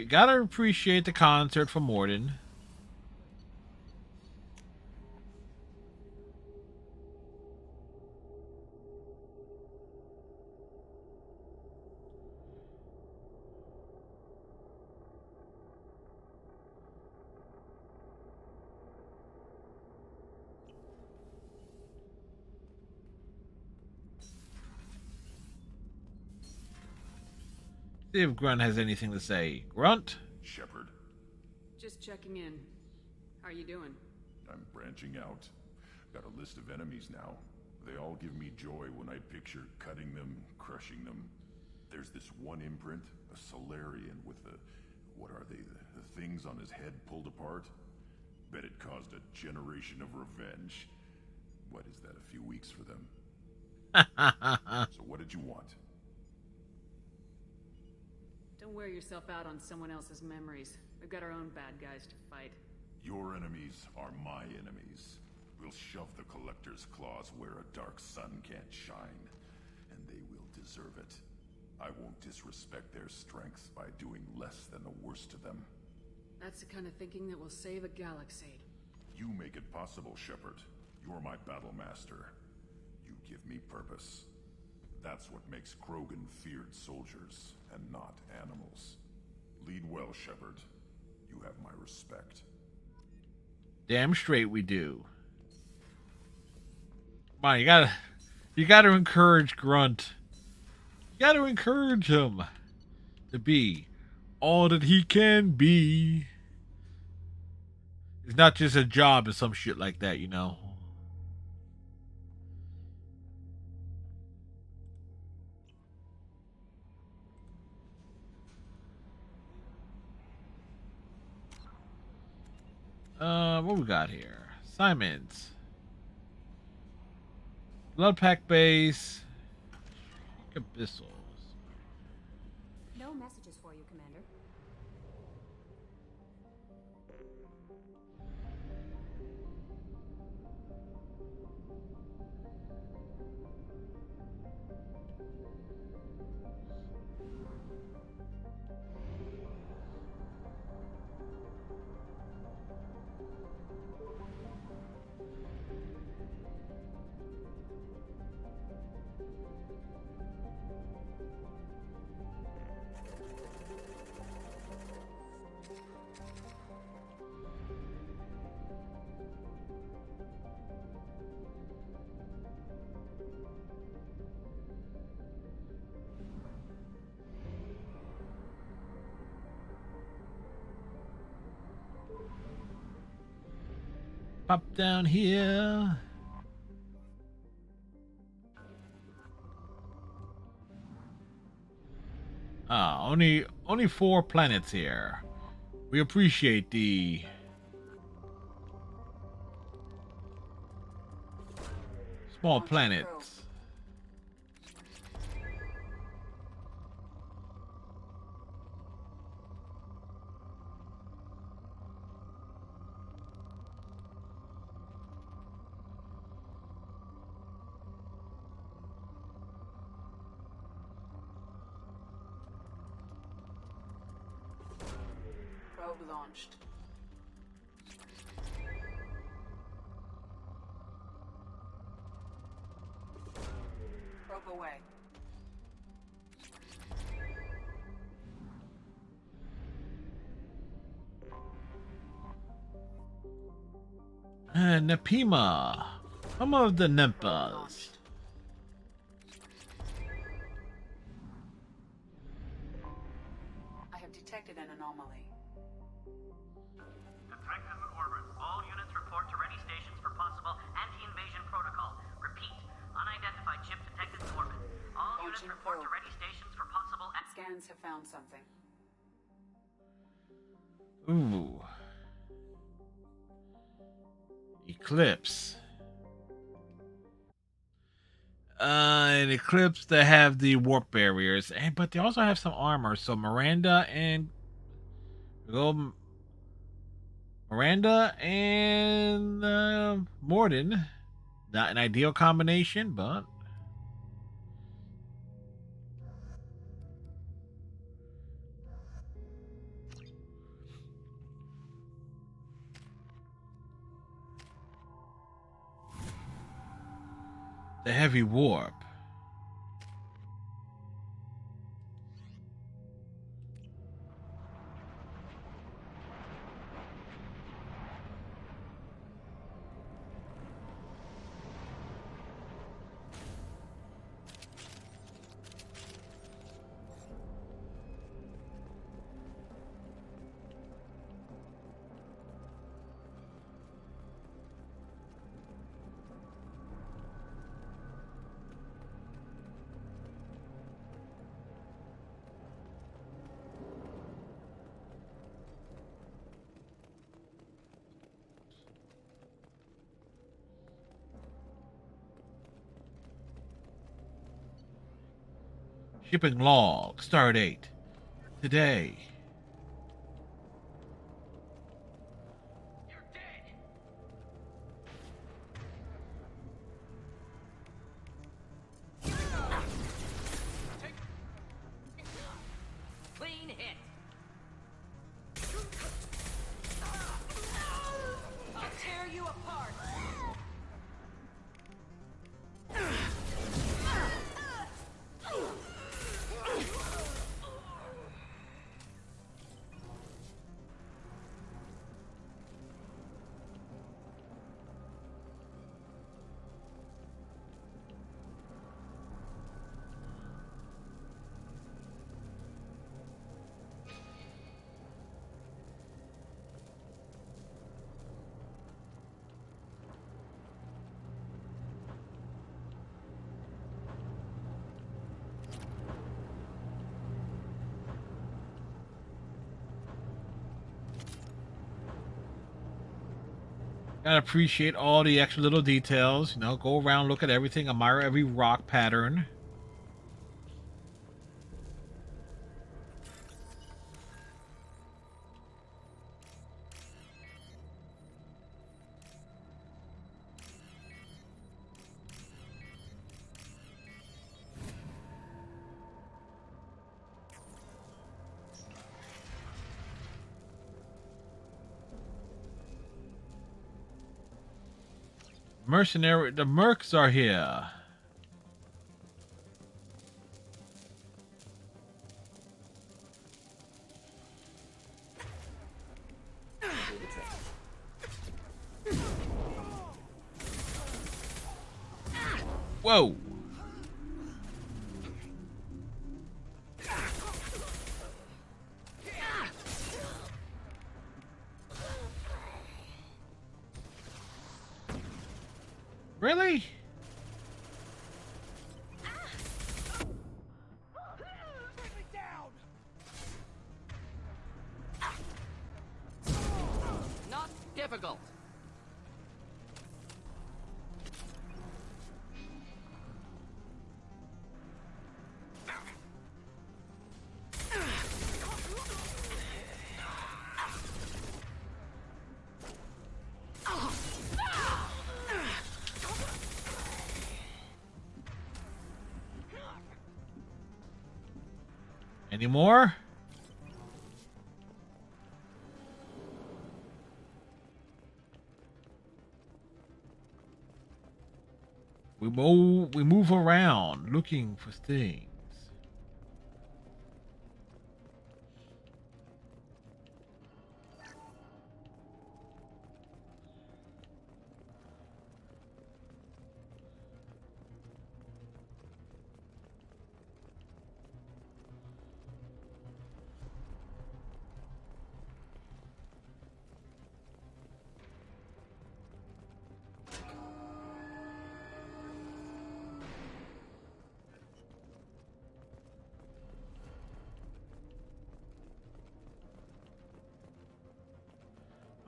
Speaker 1: Gotta appreciate the concert for Morden. See if Grunt has anything to say. Grunt?
Speaker 9: Shepard,
Speaker 5: Just checking in. How are you doing?
Speaker 9: I'm branching out. Got a list of enemies now. They all give me joy when I picture cutting them, crushing them. There's this one imprint, a Solarian with the... what are they? The things on his head pulled apart? Bet it caused a generation of revenge. What is that, a few weeks for them? So what did you want?
Speaker 5: Don't wear yourself out on someone else's memories. We've got our own bad guys to fight.
Speaker 9: Your enemies are my enemies. We'll shove the Collector's claws where a dark sun can't shine, and they will deserve it. I won't disrespect their strength by doing less than the worst to them.
Speaker 5: That's the kind of thinking that will save a galaxy.
Speaker 9: You make it possible, Shepard. You're my battle master. You give me purpose. That's what makes Krogan feared soldiers, and not animals. Lead well, Shepard. You have my respect.
Speaker 1: Damn straight we do. Come on, you gotta encourage Grunt. You gotta encourage him to be all that he can be. It's not just a job or some shit like that, you know. What we got here? Simons. Blood Pack Base. Abyssals.
Speaker 18: No messages for you, Commander.
Speaker 1: Pop down here. Only 4 planets here. We appreciate the small planets.
Speaker 5: Probe launched. Probe away.
Speaker 1: Nepima. Some of the Nempas.
Speaker 8: I have detected an anomaly.
Speaker 20: Detected in orbit. All units report to ready stations for possible anti-invasion protocol. Repeat. Unidentified ship detected in orbit. All units report to ready stations for possible...
Speaker 8: Scans have found something.
Speaker 1: Ooh. Eclipse. An Eclipse that have the warp barriers, but they also have some armor. So Miranda and Mordin. Not an ideal combination, but the heavy warp. Shipping log. Start date. Today.
Speaker 13: Clean hit. I'll tear you apart.
Speaker 1: Gotta appreciate all the extra little details. You know, go around, look at everything, admire every rock pattern. Mercenary, the mercs are here. Whoa. Really?
Speaker 13: Not difficult.
Speaker 1: Any more? We move around looking for things.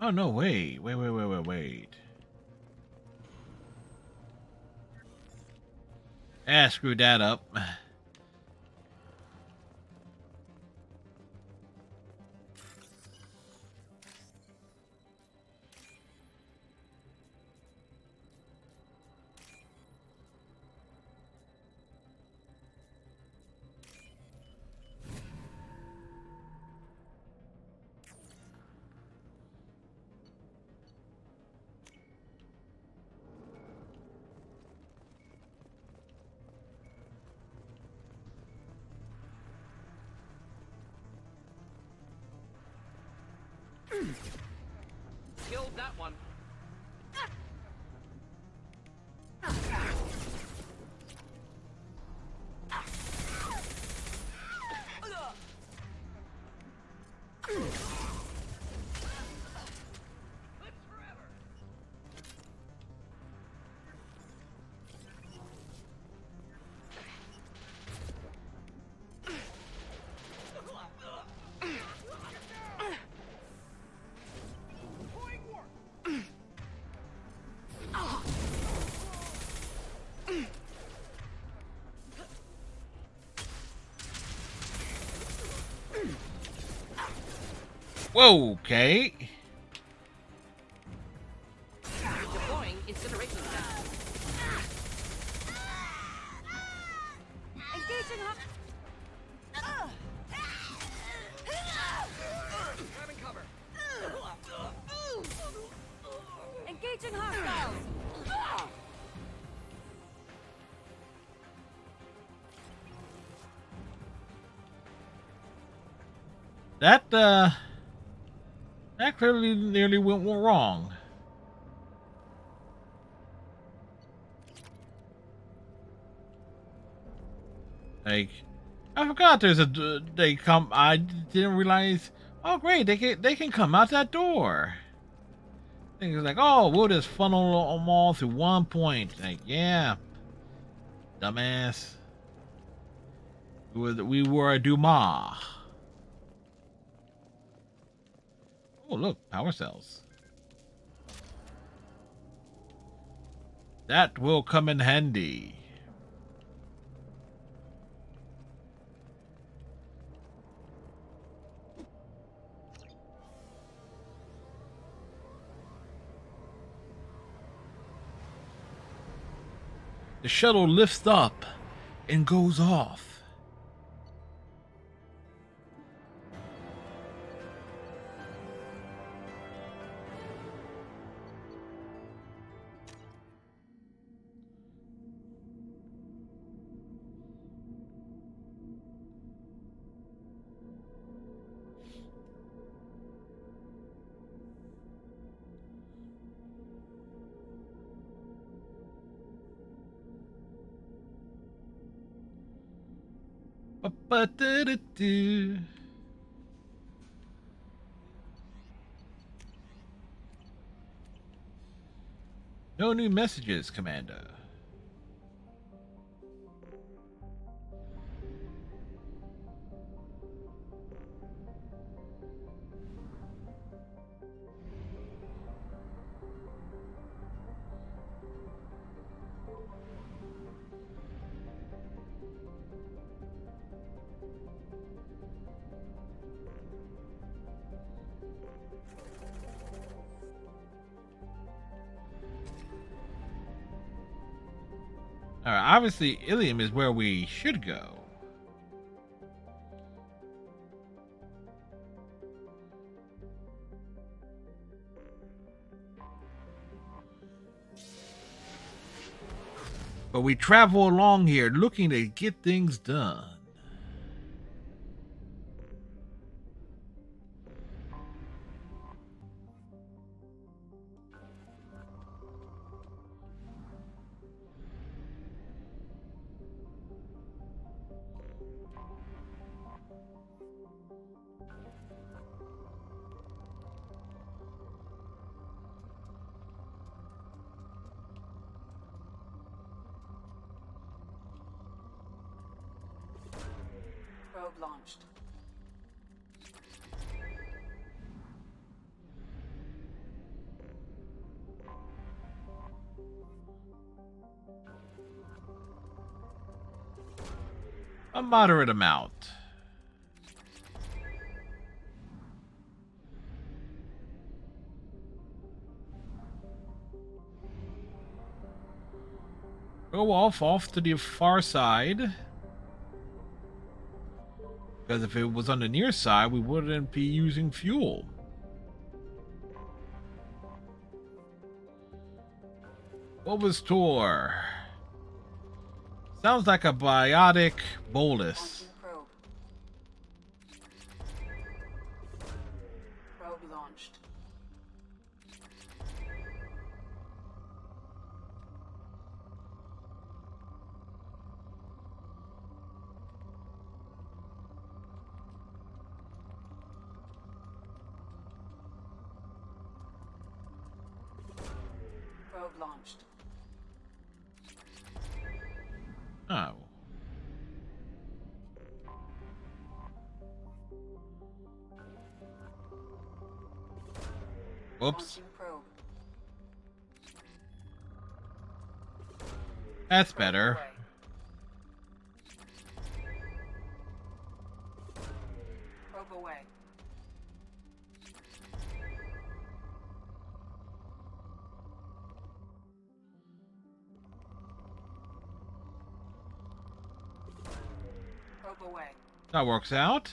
Speaker 1: Oh, no, wait. Wait. Ah, screwed that up.
Speaker 13: Killed that one.
Speaker 1: Whoa, okay.
Speaker 2: Deploying incineration gun.
Speaker 18: Engaging
Speaker 13: Grabbing cover.
Speaker 18: Engaging hostiles!
Speaker 1: That clearly nearly went wrong. Like, I forgot there's they come. I didn't realize. Oh, great! They can come out that door. Things like, oh, we'll just funnel them all through one point. Like, yeah, dumbass. We were a Dumas. Oh, look, power cells. That will come in handy. The shuttle lifts up and goes off. Ba-ba-da-da-do. No new messages, Commander. Alright, obviously Ilium is where we should go. But we travel along here looking to get things done.
Speaker 8: Probe launched.
Speaker 1: A moderate amount. Go off to the far side. Because if it was on the near side, we wouldn't be using fuel. What was Tor? Sounds like a biotic bolus.
Speaker 8: Probe. Probe launched. Probe launched.
Speaker 1: Oh. Whoops.
Speaker 8: Probe.
Speaker 1: That's better.
Speaker 8: Probe away. Probe away.
Speaker 1: That works out.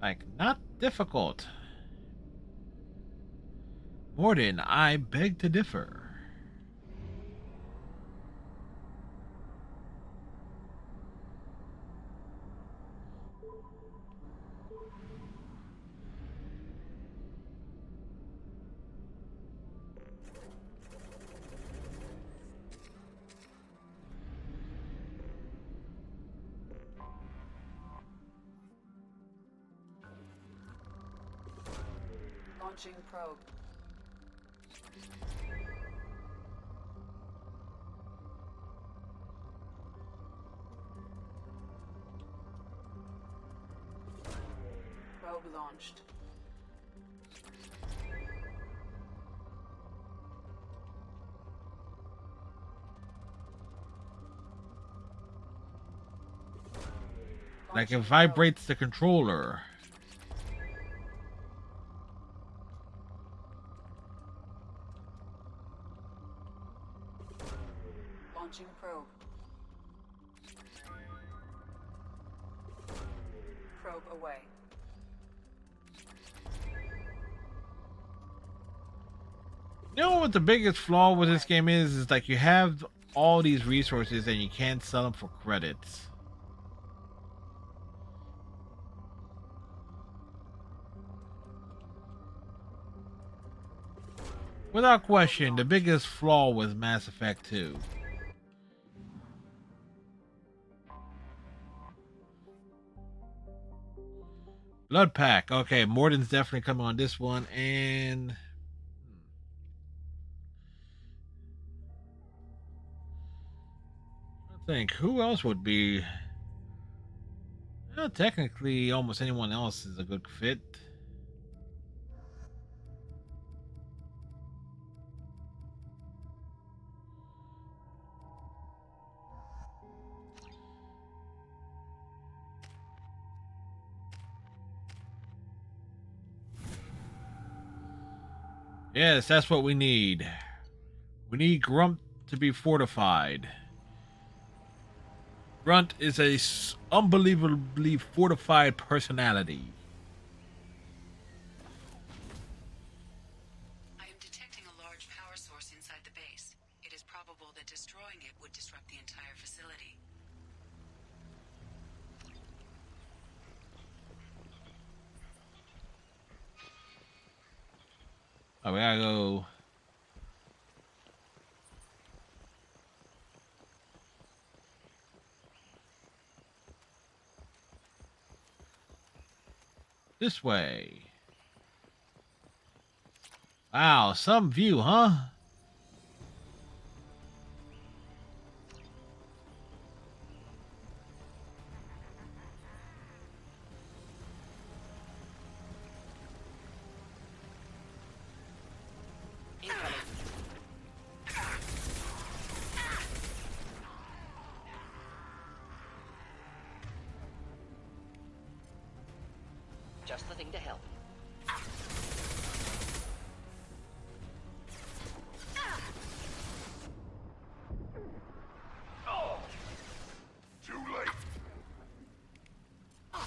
Speaker 1: Like, not difficult. Mordin, I beg to differ.
Speaker 8: Launching probe. Probe launched.
Speaker 1: Like, it vibrates the controller.
Speaker 8: Launching probe. Probe away.
Speaker 1: You know what the biggest flaw with this game is like you have all these resources and you can't sell them for credits. Without question, the biggest flaw was Mass Effect 2. Blood Pack. Okay, Mordin's definitely coming on this one, and I think who else would be? Well, technically, almost anyone else is a good fit. Yes, that's what we need. We need Grunt to be fortified. Grunt is a unbelievably fortified personality.
Speaker 8: I am detecting a large power source inside the base. It is probable that destroying it would disrupt the entire facility.
Speaker 1: Oh, we gotta go. This way. Wow, some view, huh?
Speaker 2: Just the thing to help.
Speaker 9: Too late. Now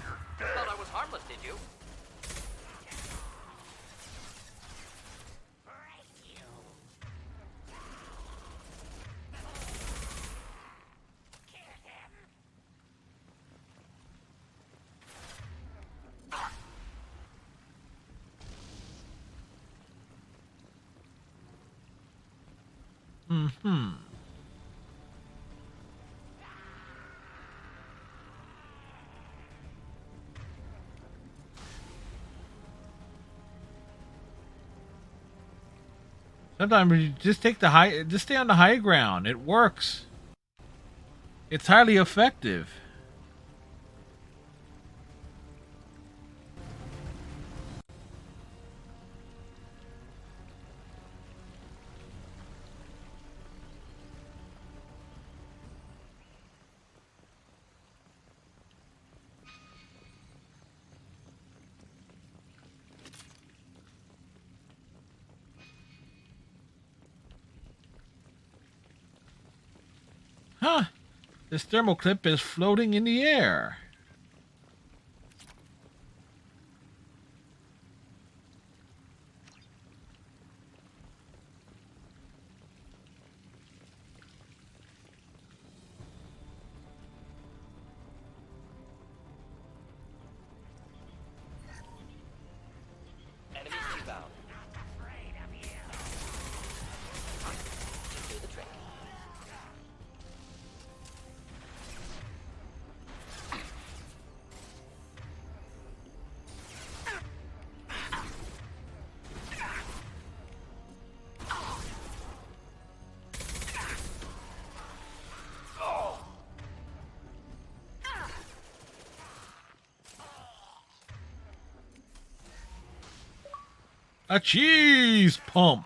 Speaker 9: you're dead.
Speaker 2: Thought I was harmless, did you?
Speaker 1: Mm-hmm. Sometimes you just take the high, just stay on the high ground. It works. It's highly effective. Huh. This thermal clip is floating in the air.
Speaker 2: Enemies inbound. Do the trick.
Speaker 1: A cheese pump.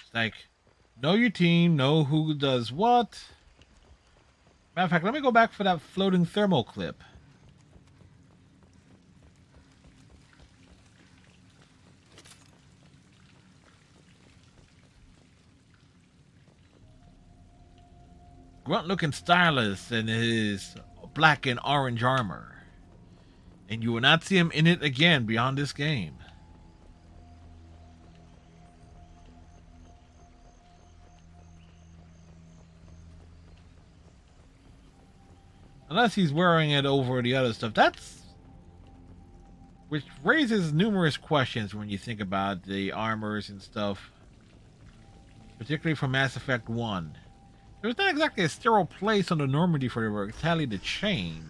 Speaker 1: It's like, know your team, know who does what. Matter of fact, let me go back for that floating thermal clip. Grunt looking stylish in his black and orange armor. And you will not see him in it again beyond this game. Unless he's wearing it over the other stuff. Which raises numerous questions when you think about the armors and stuff. Particularly from Mass Effect 1. There's not exactly a sterile place on the Normandy for the Rectali to change.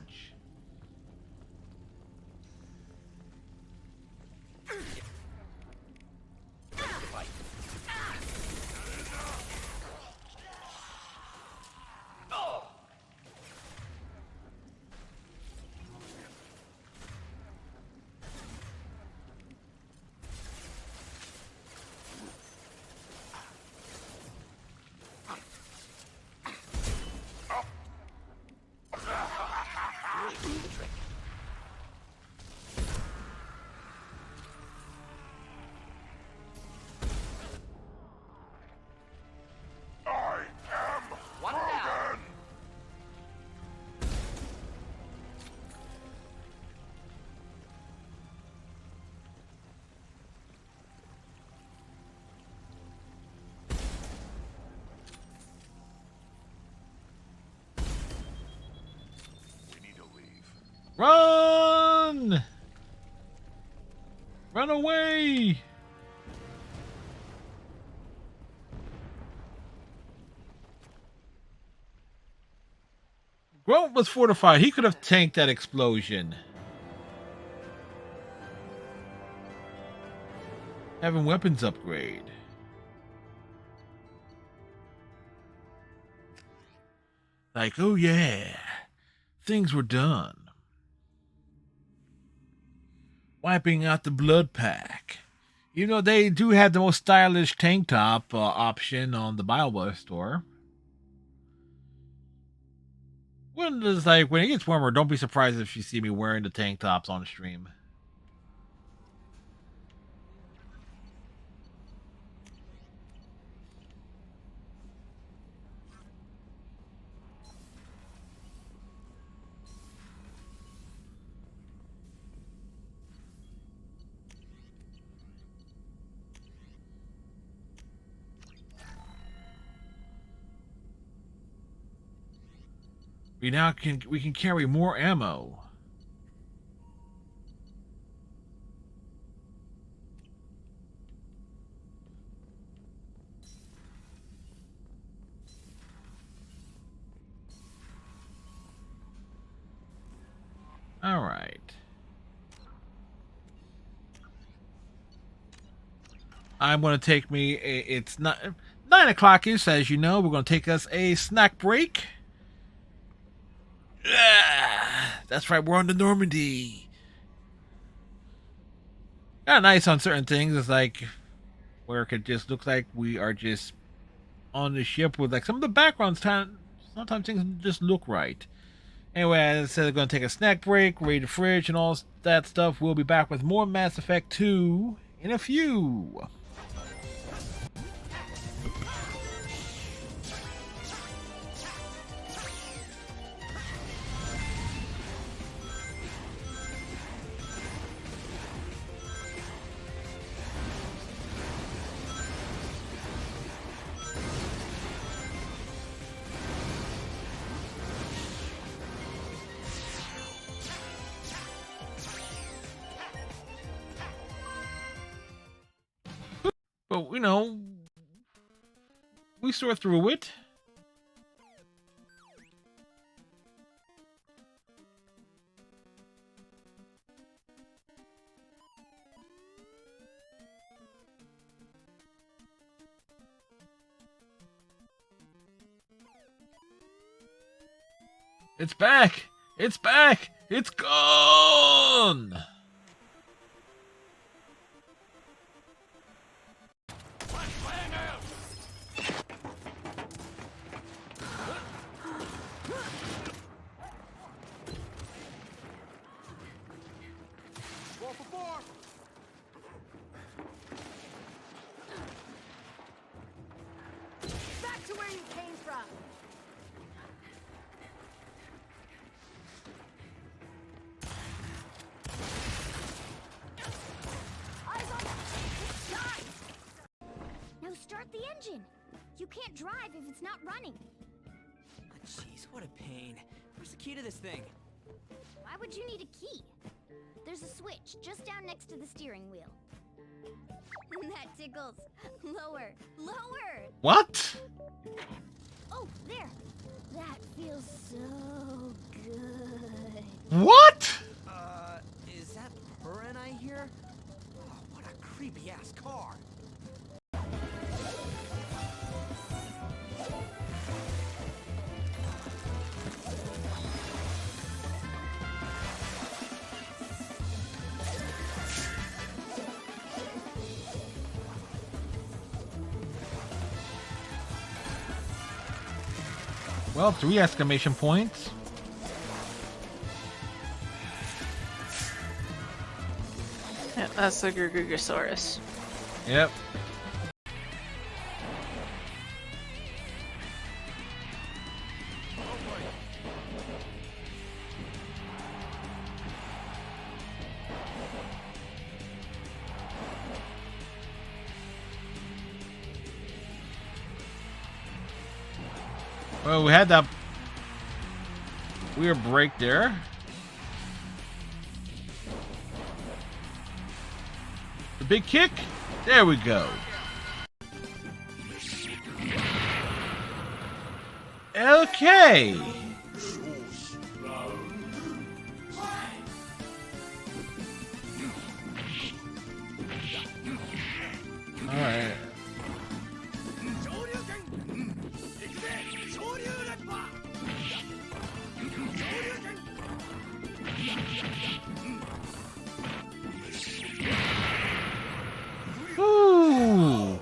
Speaker 1: Run! Run away! Grunt was fortified. He could have tanked that explosion. Having weapons upgrade. Like, oh yeah, things were done. Wiping out the blood pack. Even though they do have the most stylish tank top option on the BioWare store. When it gets warmer, don't be surprised if you see me wearing the tank tops on stream. We can carry more ammo. All right. I'm going to take me it's not 9 o'clock-ish, as you know. We're going to take us a snack break. That's right, we're on the Normandy. Kind of nice on certain things. It's like where it could just look like we are just on the ship with like some of the backgrounds. Sometimes things just look right. Anyway, as I said, I'm going to take a snack break, raid the fridge, and all that stuff. We'll be back with more Mass Effect 2 in a few. But, you know, we saw through it. It's back! It's back! It's gone!
Speaker 18: Back to where you came from. Eyes on it's time.
Speaker 15: Now start the engine. You can't drive if it's not running.
Speaker 12: Jeez, what a pain. Where's the key to this thing?
Speaker 15: Why would you need a key? There's a switch just down next to the steering wheel. That tickles. Lower. Lower!
Speaker 1: What?
Speaker 15: Oh, there. That feels so good.
Speaker 1: What?
Speaker 12: Is that Buren I hear? Oh, what a creepy-ass car.
Speaker 1: Well, 3 exclamation points.
Speaker 21: Yeah, that's the Grugosaurus.
Speaker 1: Yep. Well, we had that weird break there. The big kick. There we go. Okay. All right. Ooh.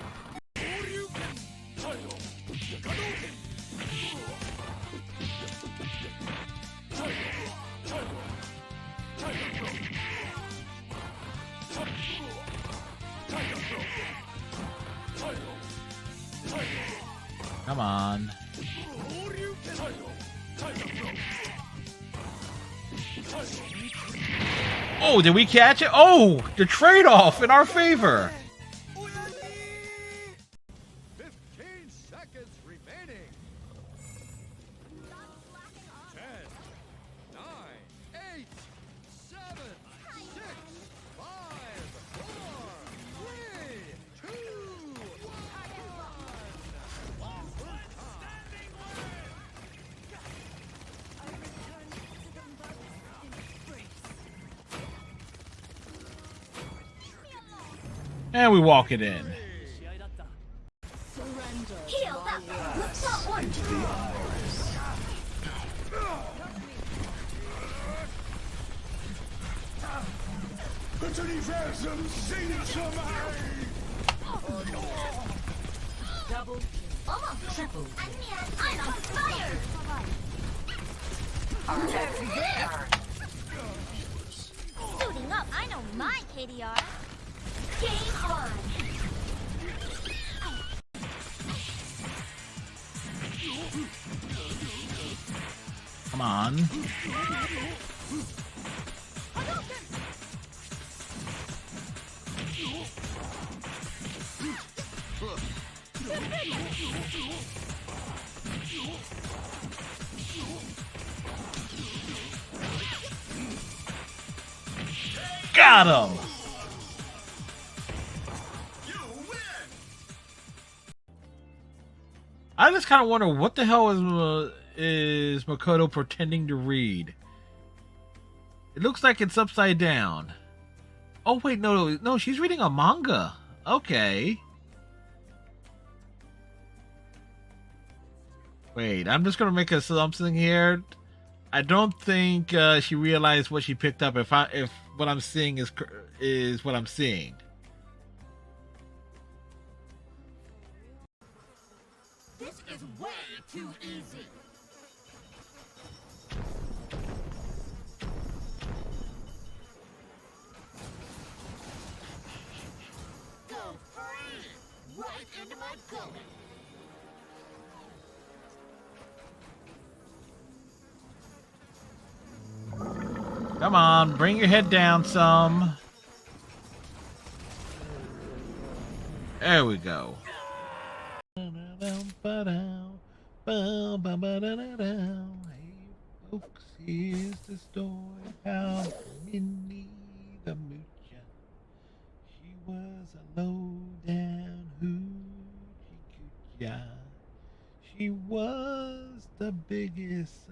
Speaker 1: Come on. Oh, did we catch it? Oh, the trade-off in our favor.
Speaker 11: 15 seconds remaining. 10, 9, 8, 7, 6, 5, 4, 3, 2, 1.
Speaker 1: And we walk it in.
Speaker 15: Heal up. Let's not one.
Speaker 18: Double, triple.
Speaker 15: I'm on fire. Suiting up, I know my KDR. Game on!
Speaker 1: Come on. Got him! I just kind of wonder what the hell is Makoto pretending to read. It looks like it's upside down. Oh wait, no, she's reading a manga. Okay. Wait, I'm just gonna make a something here. I don't think she realized what she picked up. If what I'm seeing is what I'm seeing.
Speaker 18: This is way too easy. Go free! Right into my gullet.
Speaker 1: Come on, bring your head down some. There we go. Hey folks, here's the story about Minnie the Moocher. She was a low down hoochie coochie. She was the biggest,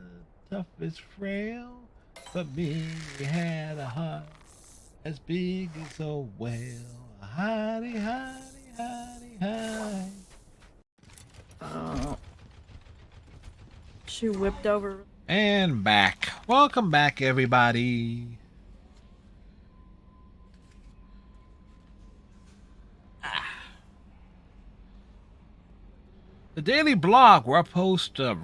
Speaker 1: toughest frail, but Minnie had a heart as big as a whale. Hidey, hidey, hidey, hidey.
Speaker 21: She whipped over.
Speaker 1: And back. Welcome back, everybody. The Daily Blog, where I post a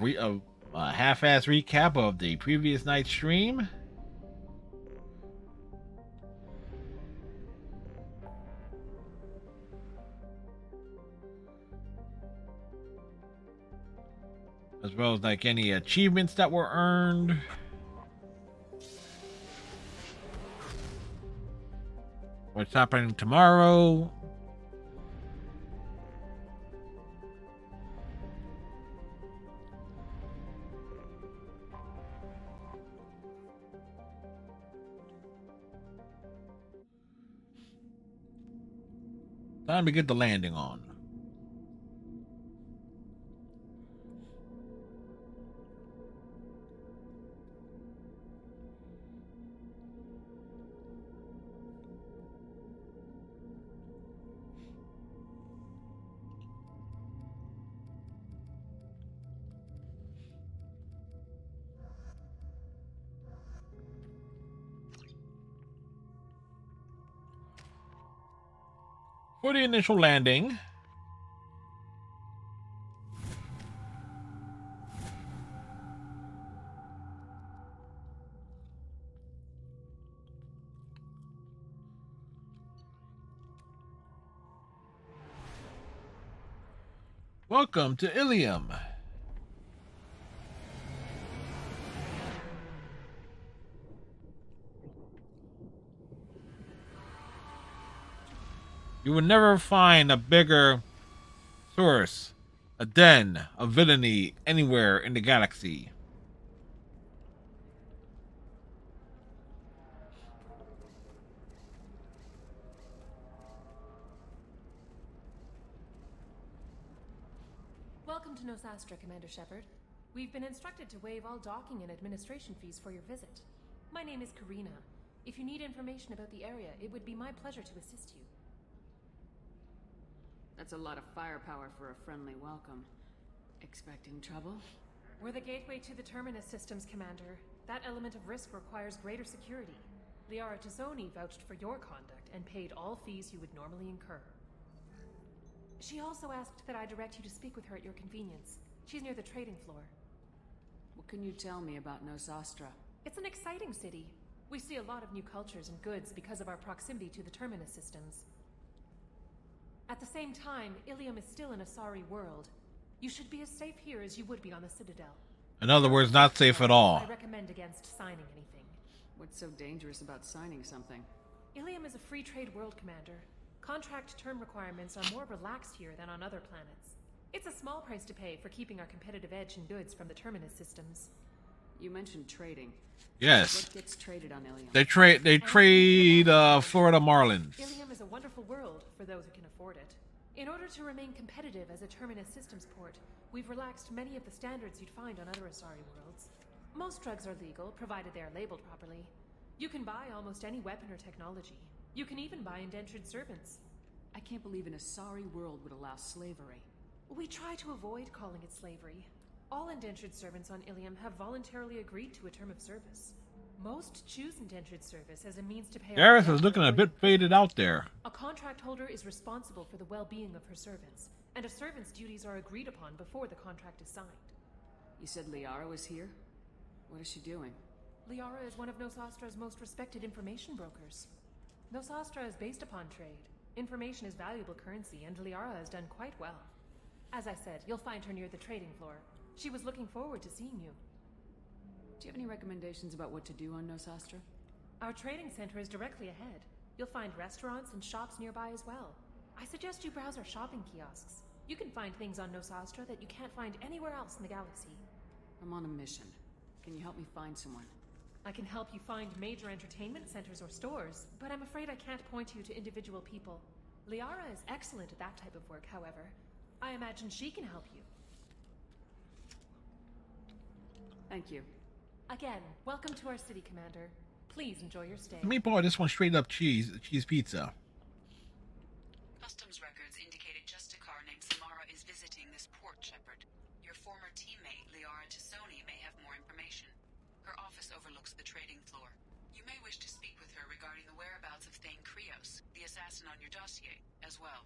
Speaker 1: half-ass recap of the previous night's stream. As well as like any achievements that were earned. What's happening tomorrow? Time to get the landing on. For the initial landing, welcome to Ilium. You will never find a bigger source, a den of villainy anywhere in the galaxy.
Speaker 4: Welcome to Nosastra, Commander Shepard. We've been instructed to waive all docking and administration fees for your visit. My name is Karina. If you need information about the area, it would be my pleasure to assist you.
Speaker 5: That's a lot of firepower for a friendly welcome. Expecting trouble?
Speaker 4: We're the gateway to the Terminus systems, Commander. That element of risk requires greater security. Liara Tazzoni vouched for your conduct and paid all fees you would normally incur. She also asked that I direct you to speak with her at your convenience. She's near the trading floor.
Speaker 5: What can you tell me about Nosastra?
Speaker 4: It's an exciting city. We see a lot of new cultures and goods because of our proximity to the Terminus systems. At the same time, Ilium is still an Asari world. You should be as safe here as you would be on the Citadel.
Speaker 1: In other words, not safe at all.
Speaker 4: I recommend against signing anything.
Speaker 5: What's so dangerous about signing something?
Speaker 4: Ilium is a free trade world, Commander. Contract term requirements are more relaxed here than on other planets. It's a small price to pay for keeping our competitive edge in goods from the Terminus systems.
Speaker 5: You mentioned trading.
Speaker 1: Yes.
Speaker 5: What gets traded on Ilium?
Speaker 1: They trade Florida Marlins.
Speaker 4: Ilium is a wonderful world for those who can afford it. In order to remain competitive as a Terminus systems port, we've relaxed many of the standards you'd find on other Asari worlds. Most drugs are legal, provided they are labeled properly. You can buy almost any weapon or technology. You can even buy indentured servants.
Speaker 5: I can't believe an Asari world would allow slavery.
Speaker 4: We try to avoid calling it slavery. All indentured servants on Ilium have voluntarily agreed to a term of service. Most choose indentured service as a means to pay.
Speaker 1: Gareth is looking a bit faded out there.
Speaker 4: A contract holder is responsible for the well-being of her servants, and a servant's duties are agreed upon before the contract is signed.
Speaker 5: You said Liara was here? What is she doing?
Speaker 4: Liara is one of Nosastra's most respected information brokers. Nosastra is based upon trade. Information is valuable currency, and Liara has done quite well. As I said, you'll find her near the trading floor. She was looking forward to seeing you.
Speaker 5: Do you have any recommendations about what to do on Nosastra?
Speaker 4: Our trading center is directly ahead. You'll find restaurants and shops nearby as well. I suggest you browse our shopping kiosks. You can find things on Nosastra that you can't find anywhere else in the galaxy.
Speaker 5: I'm on a mission. Can you help me find someone?
Speaker 4: I can help you find major entertainment centers or stores, but I'm afraid I can't point you to individual people. Liara is excellent at that type of work, however. I imagine she can help you.
Speaker 5: Thank you.
Speaker 4: Again, welcome to our city, Commander. Please enjoy your stay.
Speaker 1: Let me pour this one straight up cheese pizza.
Speaker 8: Customs records indicated Justicar named Samara is visiting this port, Shepard. Your former teammate, Liara Tassoni, may have more information. Her office overlooks the trading floor. You may wish to speak with her regarding the whereabouts of Thane Krios, the assassin on your dossier, as well.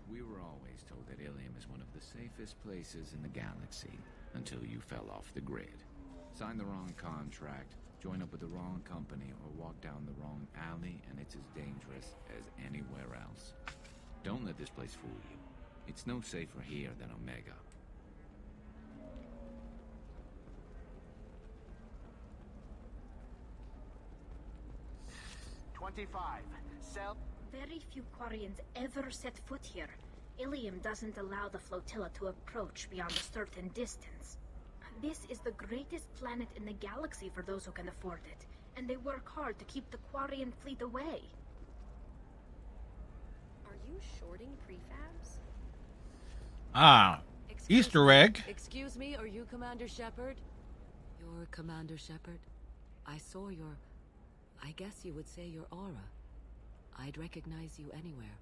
Speaker 17: We were always told that Ilium is one of the safest places in the galaxy, until you fell off the grid. Sign the wrong contract, join up with the wrong company, or walk down the wrong alley, and it's as dangerous as anywhere else. Don't let this place fool you. It's no safer here than Omega.
Speaker 14: Very few Quarians ever set foot here. Ilium doesn't allow the flotilla to approach beyond a certain distance. This is the greatest planet in the galaxy for those who can afford it, and they work hard to keep the Quarian fleet away.
Speaker 22: Are you shorting prefabs?
Speaker 1: Ah, Easter egg.
Speaker 23: Excuse me, are you Commander Shepard? You're Commander Shepard? I saw your... I guess you would say your aura. I'd recognize you anywhere.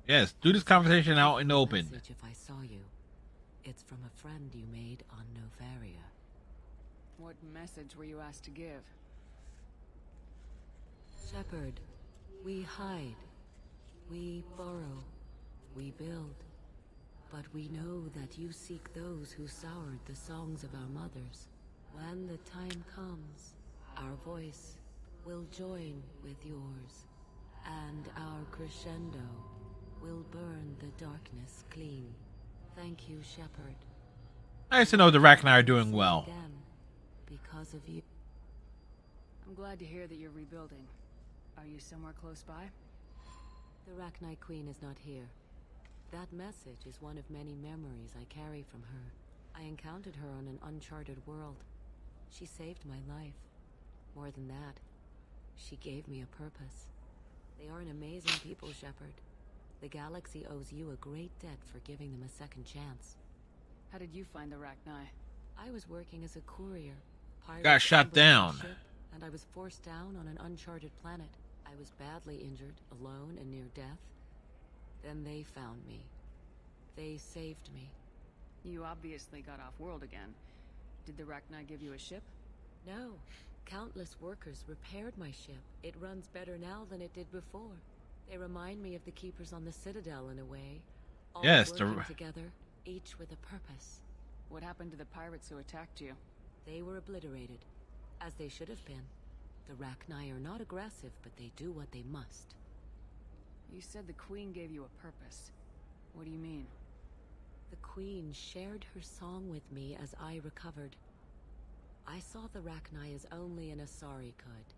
Speaker 1: Yes, do this conversation out in the open.
Speaker 23: Message if I saw you. It's from a friend you made on Novaria.
Speaker 5: What message were you asked to give?
Speaker 23: Shepard, we hide. We borrow. We build. But we know that you seek those who soured the songs of our mothers. When the time comes, our voice will join with yours, and our crescendo will burn the darkness clean. Thank you, Shepard.
Speaker 1: Nice to know the Rachni are doing well.
Speaker 23: Again, because of you.
Speaker 5: I'm glad to hear that you're rebuilding. Are you somewhere close by?
Speaker 23: The Rachni Queen is not here. That message is one of many memories I carry from her. I encountered her on an uncharted world. She saved my life. More than that, she gave me a purpose. They are an amazing people, Shepard. The galaxy owes you a great debt for giving them a second chance.
Speaker 5: How did you find the Rachni?
Speaker 23: I was working as a courier.
Speaker 1: Got shot down.
Speaker 23: Ship, and I was forced down on an uncharted planet. I was badly injured, alone and near death. Then they found me. They saved me.
Speaker 5: You obviously got off world again. Did the Rachni give you a ship?
Speaker 23: No. Countless workers repaired my ship. It runs better now than it did before. They remind me of the Keepers on the Citadel in a way. All
Speaker 1: Yes,
Speaker 23: working together, each with a purpose.
Speaker 5: What happened to the pirates who attacked you?
Speaker 23: They were obliterated, as they should have been. The Rachni are not aggressive, but they do what they must.
Speaker 5: You said the Queen gave you a purpose. What do you mean?
Speaker 23: The Queen shared her song with me as I recovered. I saw the Rachni as only an Asari could.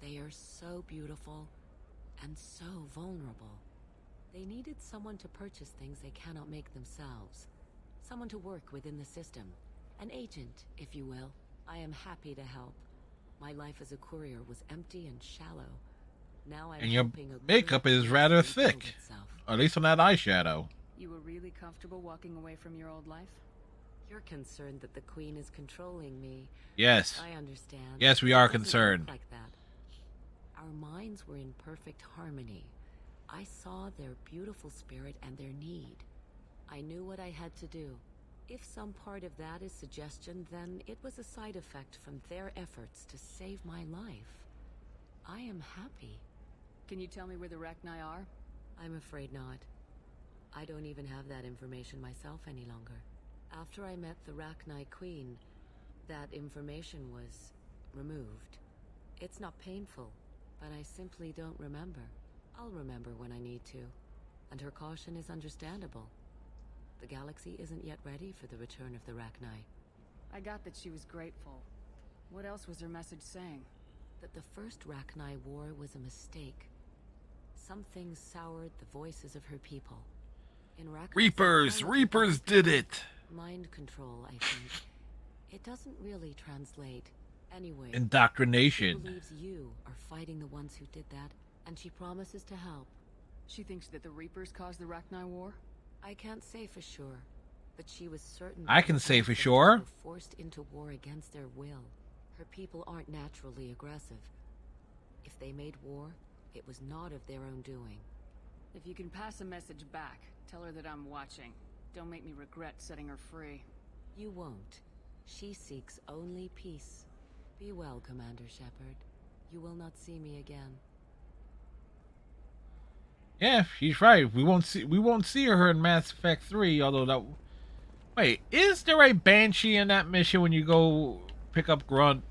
Speaker 23: They are so beautiful, and so vulnerable. They needed someone to purchase things they cannot make themselves. Someone to work within the system. An agent, if you will. I am happy to help. My life as a courier was empty and shallow. Now I'm
Speaker 1: And your
Speaker 23: helping a
Speaker 1: makeup is rather thick. Or at least on that eyeshadow.
Speaker 5: You were really comfortable walking away from your old life?
Speaker 23: You're concerned that the Queen is controlling me.
Speaker 1: Yes.
Speaker 23: I understand.
Speaker 1: Yes, we are
Speaker 23: It doesn't work
Speaker 1: concerned.
Speaker 23: like that. Our minds were in perfect harmony. I saw their beautiful spirit and their need. I knew what I had to do. If some part of that is suggestion, then it was a side effect from their efforts to save my life. I am happy.
Speaker 5: Can you tell me where the Rachni are?
Speaker 23: I'm afraid not. I don't even have that information myself any longer. After I met the Rachni Queen, that information was removed. It's not painful, but I simply don't remember. I'll remember when I need to, and her caution is understandable. The galaxy isn't yet ready for the return of the Rachni.
Speaker 5: I got that she was grateful. What else was her message saying?
Speaker 23: That the first Rachni War was a mistake. Some things soured the voices of her people. In Rachni,
Speaker 1: Reapers did it.
Speaker 23: Mind control, I think. It doesn't really translate. Anyway,
Speaker 1: Indoctrination.
Speaker 23: she believes you are fighting the ones who did that, and she promises to help.
Speaker 5: She thinks that the Reapers caused the Rachni War?
Speaker 23: I can't say for sure, but she was certain.
Speaker 1: I can say for sure.
Speaker 23: Were forced into war against their will. Her people aren't naturally aggressive. If they made war, it was not of their own doing.
Speaker 5: If you can pass a message back, tell her that I'm watching. Don't make me regret setting her free.
Speaker 23: You won't. She seeks only peace. Be well, Commander Shepard. You will not see me again.
Speaker 1: Yeah, she's right. We won't see her in Mass Effect 3, although that... Wait, is there a Banshee in that mission when you go pick up Grunt?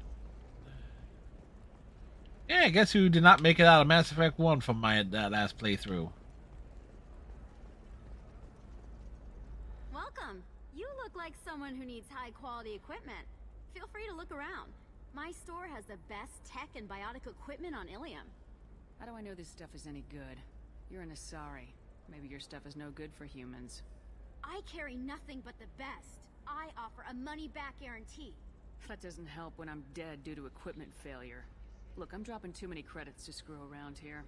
Speaker 1: Yeah, I guess who did not make it out of Mass Effect 1 from my last playthrough.
Speaker 15: Welcome. You look like someone who needs high-quality equipment. Feel free to look around. My store has the best tech and biotic equipment on Ilium.
Speaker 5: How do I know this stuff is any good? You're an Asari. Maybe your stuff is no good for humans.
Speaker 15: I carry nothing but the best. I offer a money-back guarantee.
Speaker 5: That doesn't help when I'm dead due to equipment failure. Look, I'm dropping too many credits to screw around here.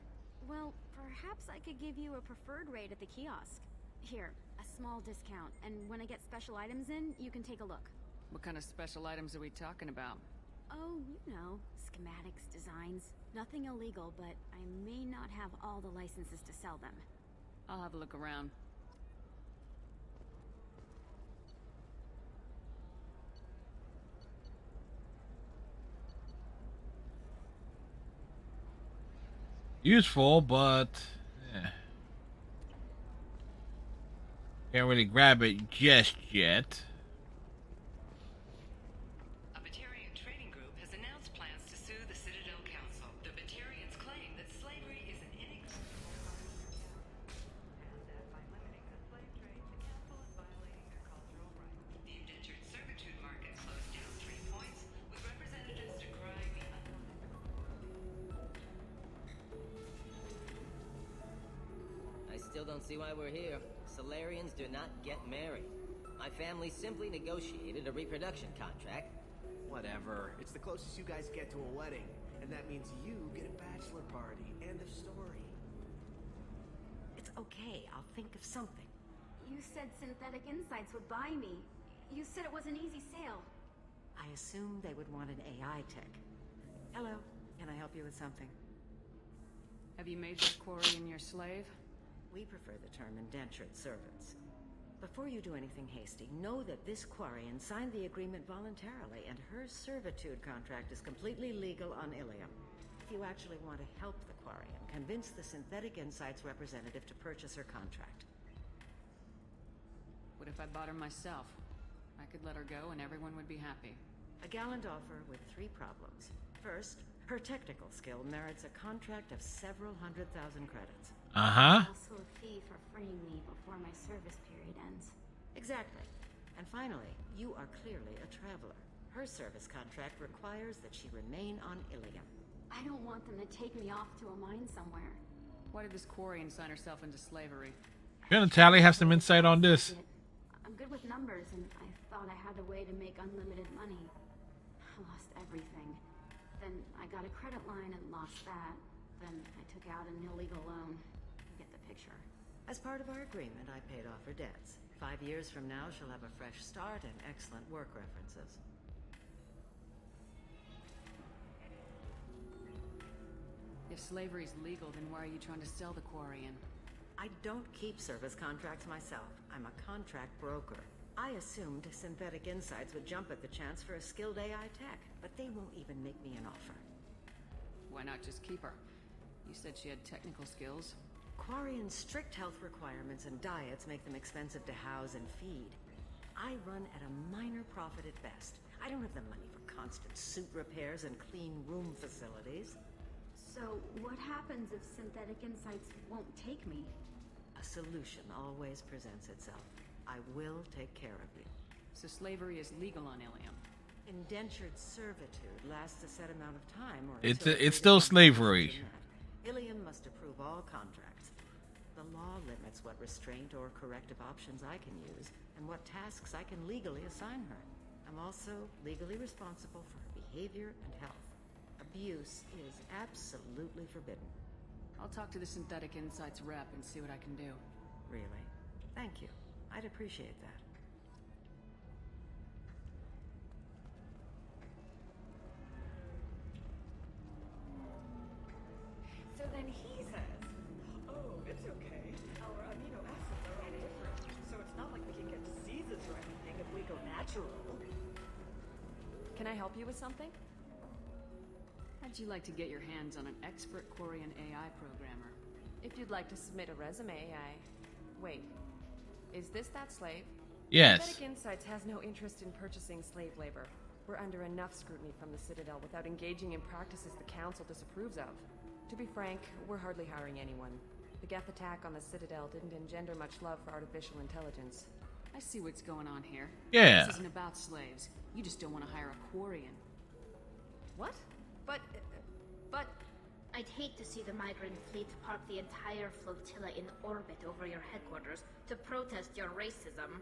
Speaker 15: Well, perhaps I could give you a preferred rate at the kiosk. Here, a small discount, and when I get special items in, you can take a look.
Speaker 5: What kind of special items are we talking about?
Speaker 15: Oh, you know, schematics, designs. Nothing illegal, but I may not have all the licenses to sell them.
Speaker 5: I'll have a look around.
Speaker 1: Useful, but... Can't really grab it just yet.
Speaker 23: A Batarian trading group has announced plans to sue the Citadel Council. The Batarians claim that slavery is an inexcusable and that by limiting the slave trade, the council is violating their cultural rights. The indentured servitude market closed down 3 points, with representatives decrying the
Speaker 2: I still don't see why we're here. Solarians do not get married. My family simply negotiated a reproduction contract.
Speaker 12: Whatever. It's the closest you guys get to a wedding. And that means you get a bachelor party. End of story.
Speaker 13: It's okay. I'll think of something.
Speaker 15: You said Synthetic Insights would buy me. You said it was an easy sale.
Speaker 13: I assumed they would want an AI tech. Hello. Can I help you with something?
Speaker 5: Have you made this Quarian your slave?
Speaker 13: We prefer the term indentured servants. Before you do anything hasty, know that this Quarian signed the agreement voluntarily, and her servitude contract is completely legal on Ilium.
Speaker 10: if you actually want to help the Quarian, convince the Synthetic Insights representative to purchase her contract.
Speaker 5: What if I bought her myself? I could let her go and everyone would be happy.
Speaker 10: A gallant offer with 3 problems. First, her technical skill merits a contract of several 100,000 credits.
Speaker 15: Also a fee for freeing me before my service period ends.
Speaker 10: Exactly. And finally, you are clearly a traveler. Her service contract requires that she remain on Ilium.
Speaker 15: I don't want them to take me off to a mine somewhere.
Speaker 5: Why did this Quarian sign herself into slavery?
Speaker 1: Shouldn't Tally have some insight on this?
Speaker 15: I'm good with numbers, and I thought I had a way to make unlimited money. I lost everything. Then I got a credit line and lost that. Then I took out an illegal loan. You get the picture.
Speaker 10: As part of our agreement, I paid off her debts. 5 years from now, she'll have a fresh start and excellent work references.
Speaker 5: If slavery's legal, then why are you trying to sell the Quarian?
Speaker 10: I don't keep service contracts myself. I'm a contract broker. I assumed Synthetic Insights would jump at the chance for a skilled AI tech, but they won't even make me an offer.
Speaker 5: Why not just keep her? You said she had technical skills.
Speaker 10: Quarian's strict health requirements and diets make them expensive to house and feed. I run at a minor profit at best. I don't have the money for constant suit repairs and clean room facilities.
Speaker 15: So, what happens if Synthetic Insights won't take me?
Speaker 10: A solution always presents itself. I will take care of you.
Speaker 5: So slavery is legal on Ilium?
Speaker 10: Indentured servitude lasts a set amount of time, or
Speaker 1: It's still slavery.
Speaker 10: Ilium must approve all contracts. The law limits what restraint or corrective options I can use, and what tasks I can legally assign her. I'm also legally responsible for her behavior and health. Abuse is absolutely forbidden.
Speaker 5: I'll talk to the Synthetic Insights rep and see what I can do.
Speaker 10: Really? Thank you. I'd appreciate that.
Speaker 16: So then he says, oh, it's okay. Our amino acids are all different, so it's not like we can get diseases or anything if we go natural.
Speaker 4: Can I help you with something?
Speaker 5: How'd you like to get your hands on an expert Quarian AI programmer?
Speaker 4: If you'd like to submit a resume, Wait. Is this that slave?
Speaker 1: Yes.
Speaker 4: Synthetic Insights has no interest in purchasing slave labor. We're under enough scrutiny from the Citadel without engaging in practices the Council disapproves of. To be frank, we're hardly hiring anyone. The Geth attack on the Citadel didn't engender much love for artificial intelligence.
Speaker 5: I see what's going on here.
Speaker 1: Yeah.
Speaker 5: This isn't about slaves. You just don't want to hire a Quarian.
Speaker 4: What? But...
Speaker 14: I'd hate to see the migrant fleet park the entire flotilla in orbit over your headquarters to protest your racism.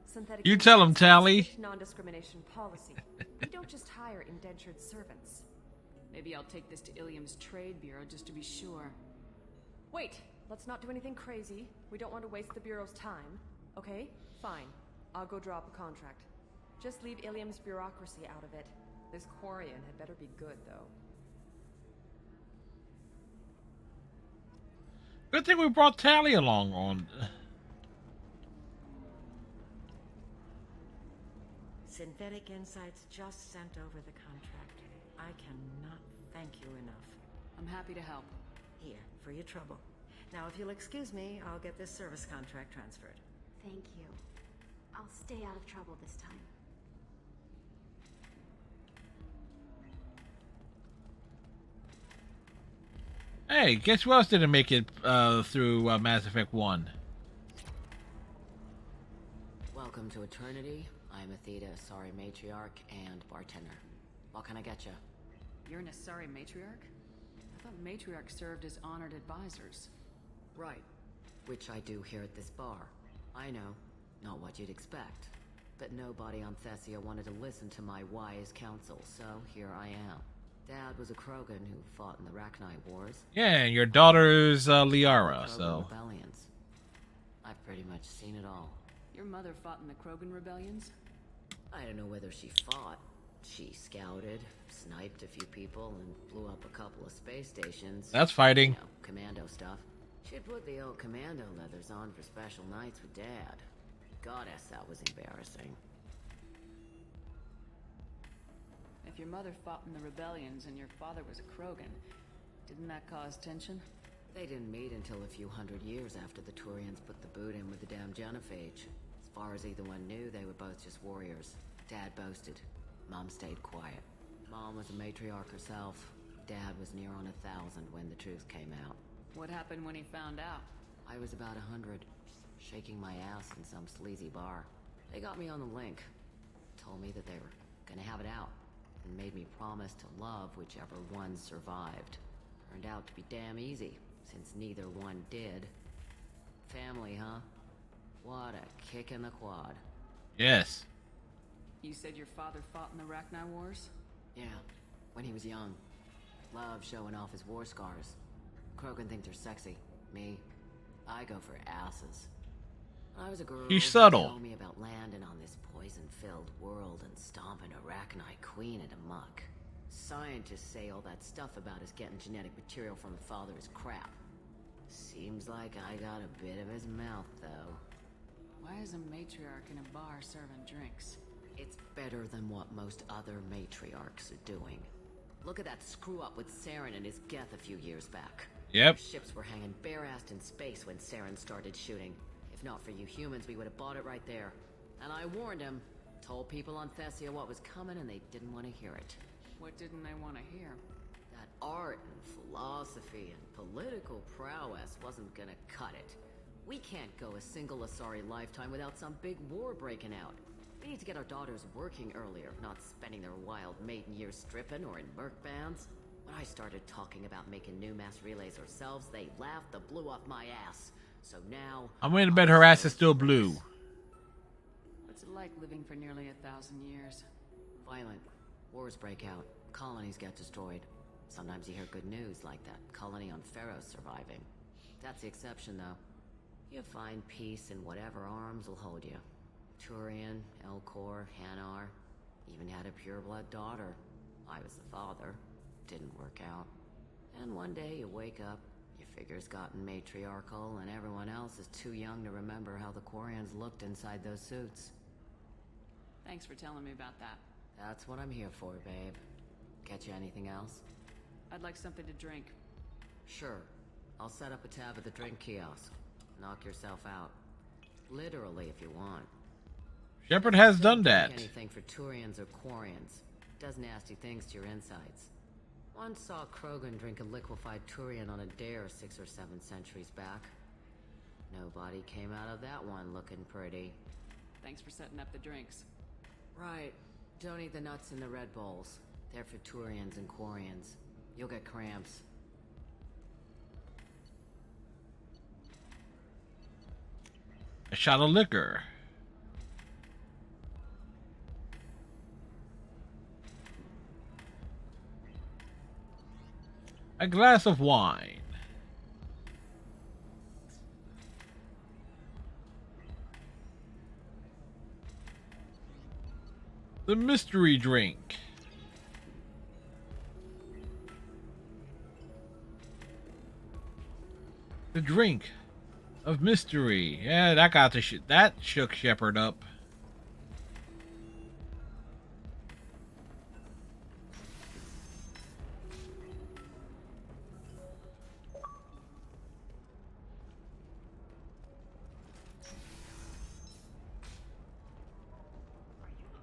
Speaker 4: Synthetic
Speaker 1: You tell him, Tally.
Speaker 4: Non-discrimination policy. We don't just hire indentured servants.
Speaker 5: Maybe I'll take this to Ilium's Trade Bureau just to be sure.
Speaker 4: Wait, let's not do anything crazy. We don't want to waste the Bureau's time. Okay? Fine. I'll go draw up a contract. Just leave Ilium's bureaucracy out of it. This Quarian had better be good, though.
Speaker 1: Good thing we brought Tally along on.
Speaker 10: Synthetic Insights just sent over the contract. I cannot thank you enough.
Speaker 5: I'm happy to help.
Speaker 10: Here, for your trouble. Now, if you'll excuse me, I'll get this service contract transferred.
Speaker 15: Thank you. I'll stay out of trouble this time.
Speaker 1: Hey, guess who else didn't make it through Mass Effect 1?
Speaker 2: Welcome to Eternity. I'm Athena, Asari Matriarch and bartender. What can I get you?
Speaker 5: You're an Asari Matriarch? I thought Matriarch served as honored advisors.
Speaker 2: Right. Which I do here at this bar. I know. Not what you'd expect. But nobody on Thessia wanted to listen to my wise counsel, so here I am. Dad was a Krogan who fought in the Rachni Wars.
Speaker 1: Yeah, and your daughter's Liara, so...
Speaker 2: Rebellions. I've pretty much seen it all.
Speaker 5: Your mother fought in the Krogan rebellions?
Speaker 2: I don't know whether she fought. She scouted, sniped a few people, and blew up a couple of space stations.
Speaker 1: That's fighting.
Speaker 2: You know, commando stuff. She'd put the old commando leathers on for special nights with Dad. Goddess, that was embarrassing.
Speaker 5: If if your mother fought in the rebellions and your father was a Krogan, didn't that cause tension?
Speaker 2: They didn't meet until a few hundred years after the Turians put the boot in with the damn genophage. As far as either one knew, they were both just warriors. Dad boasted. Mom stayed quiet. Mom was a matriarch herself. Dad was near on 1,000 when the truth came out.
Speaker 5: What happened when he found out?
Speaker 2: I was about 100, shaking my ass in some sleazy bar. They got me on the link. Told me that they were gonna have it out, and made me promise to love whichever one survived. Turned out to be damn easy, since neither one did. Family, huh? What a kick in the quad.
Speaker 1: Yes.
Speaker 5: You said your father fought in the Rachni Wars?
Speaker 2: Yeah, when he was young. Loved showing off his war scars. Krogan think they're sexy. Me, I go for asses. When I was a girl,
Speaker 1: He's
Speaker 2: he'd
Speaker 1: subtle.
Speaker 2: tell me about landing on this poison-filled world and stomping a Rachni queen into muck. Scientists say all that stuff about us getting genetic material from the father is crap. Seems like I got a bit of his mouth, though.
Speaker 5: Why is a matriarch in a bar serving drinks?
Speaker 2: It's better than what most other matriarchs are doing. Look at that screw-up with Saren and his Geth a few years back.
Speaker 1: Yep.
Speaker 2: Ships were hanging bare-assed in space when Saren started shooting. If not for you humans, we would have bought it right there. And I warned him. Told people on Thessia what was coming, and they didn't want to hear it.
Speaker 5: What didn't they want to hear?
Speaker 2: That art and philosophy and political prowess wasn't gonna cut it. We can't go a single Asari lifetime without some big war breaking out. We need to get our daughters working earlier, not spending their wild maiden years stripping or in merc bands. When I started talking about making new mass relays ourselves, they laughed the blue off my ass. So now...
Speaker 1: I'm willing to bet her ass is still blue.
Speaker 5: What's it like living for nearly 1,000 years?
Speaker 2: Violent. Wars break out. Colonies get destroyed. Sometimes you hear good news like that colony on Pharaoh surviving. That's the exception, though. You find peace in whatever arms will hold you. Turian, Elcor, Hanar, even had a pureblood daughter. I was the father. Didn't work out. And one day you wake up, your figure's gotten matriarchal, and everyone else is too young to remember how the Quarians looked inside those suits.
Speaker 5: Thanks for telling me about that.
Speaker 2: That's what I'm here for, babe. Get you anything else?
Speaker 5: I'd like something to drink.
Speaker 2: Sure. I'll set up a tab at the drink kiosk. Knock yourself out. Literally, if you want.
Speaker 1: Shepard has done that.
Speaker 2: Anything for Turians or Quarians. Does nasty things to your insides. Once saw Krogan drink a liquefied Turian on a dare 6 or 7 centuries back. Nobody came out of that one looking pretty.
Speaker 5: Thanks for setting up the drinks.
Speaker 2: Right. Don't eat the nuts in the Red Bowls. They're for Turians and Quarians. You'll get cramps.
Speaker 1: A shot of liquor. A glass of wine. The mystery drink. The drink of mystery. Yeah, that got the shit. That shook Shepard up.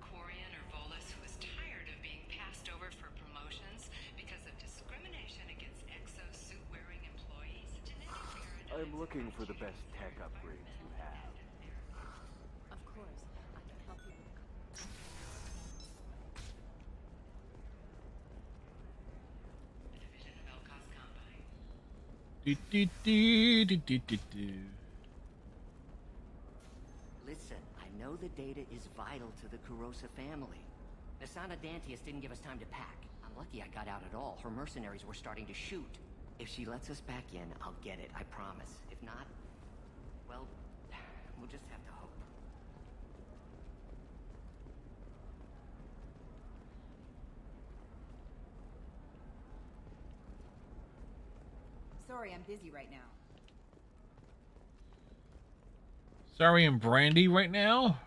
Speaker 8: Quarian or Volus who is tired of being passed over for promotions because of discrimination against exo-suit-wearing employees?
Speaker 3: I'm looking for the best tech upgrades you have.
Speaker 22: Of course, I can help you.
Speaker 13: Listen, I know the data is vital to the Kurosa family. Nasana Dantius didn't give us time to pack. I'm lucky I got out at all. Her mercenaries were starting to shoot. If she lets us back in, I'll get it, I promise. If not, well, we'll just have to hope.
Speaker 6: Sorry, I'm busy right now.
Speaker 1: Sorry, I'm Brandy right now.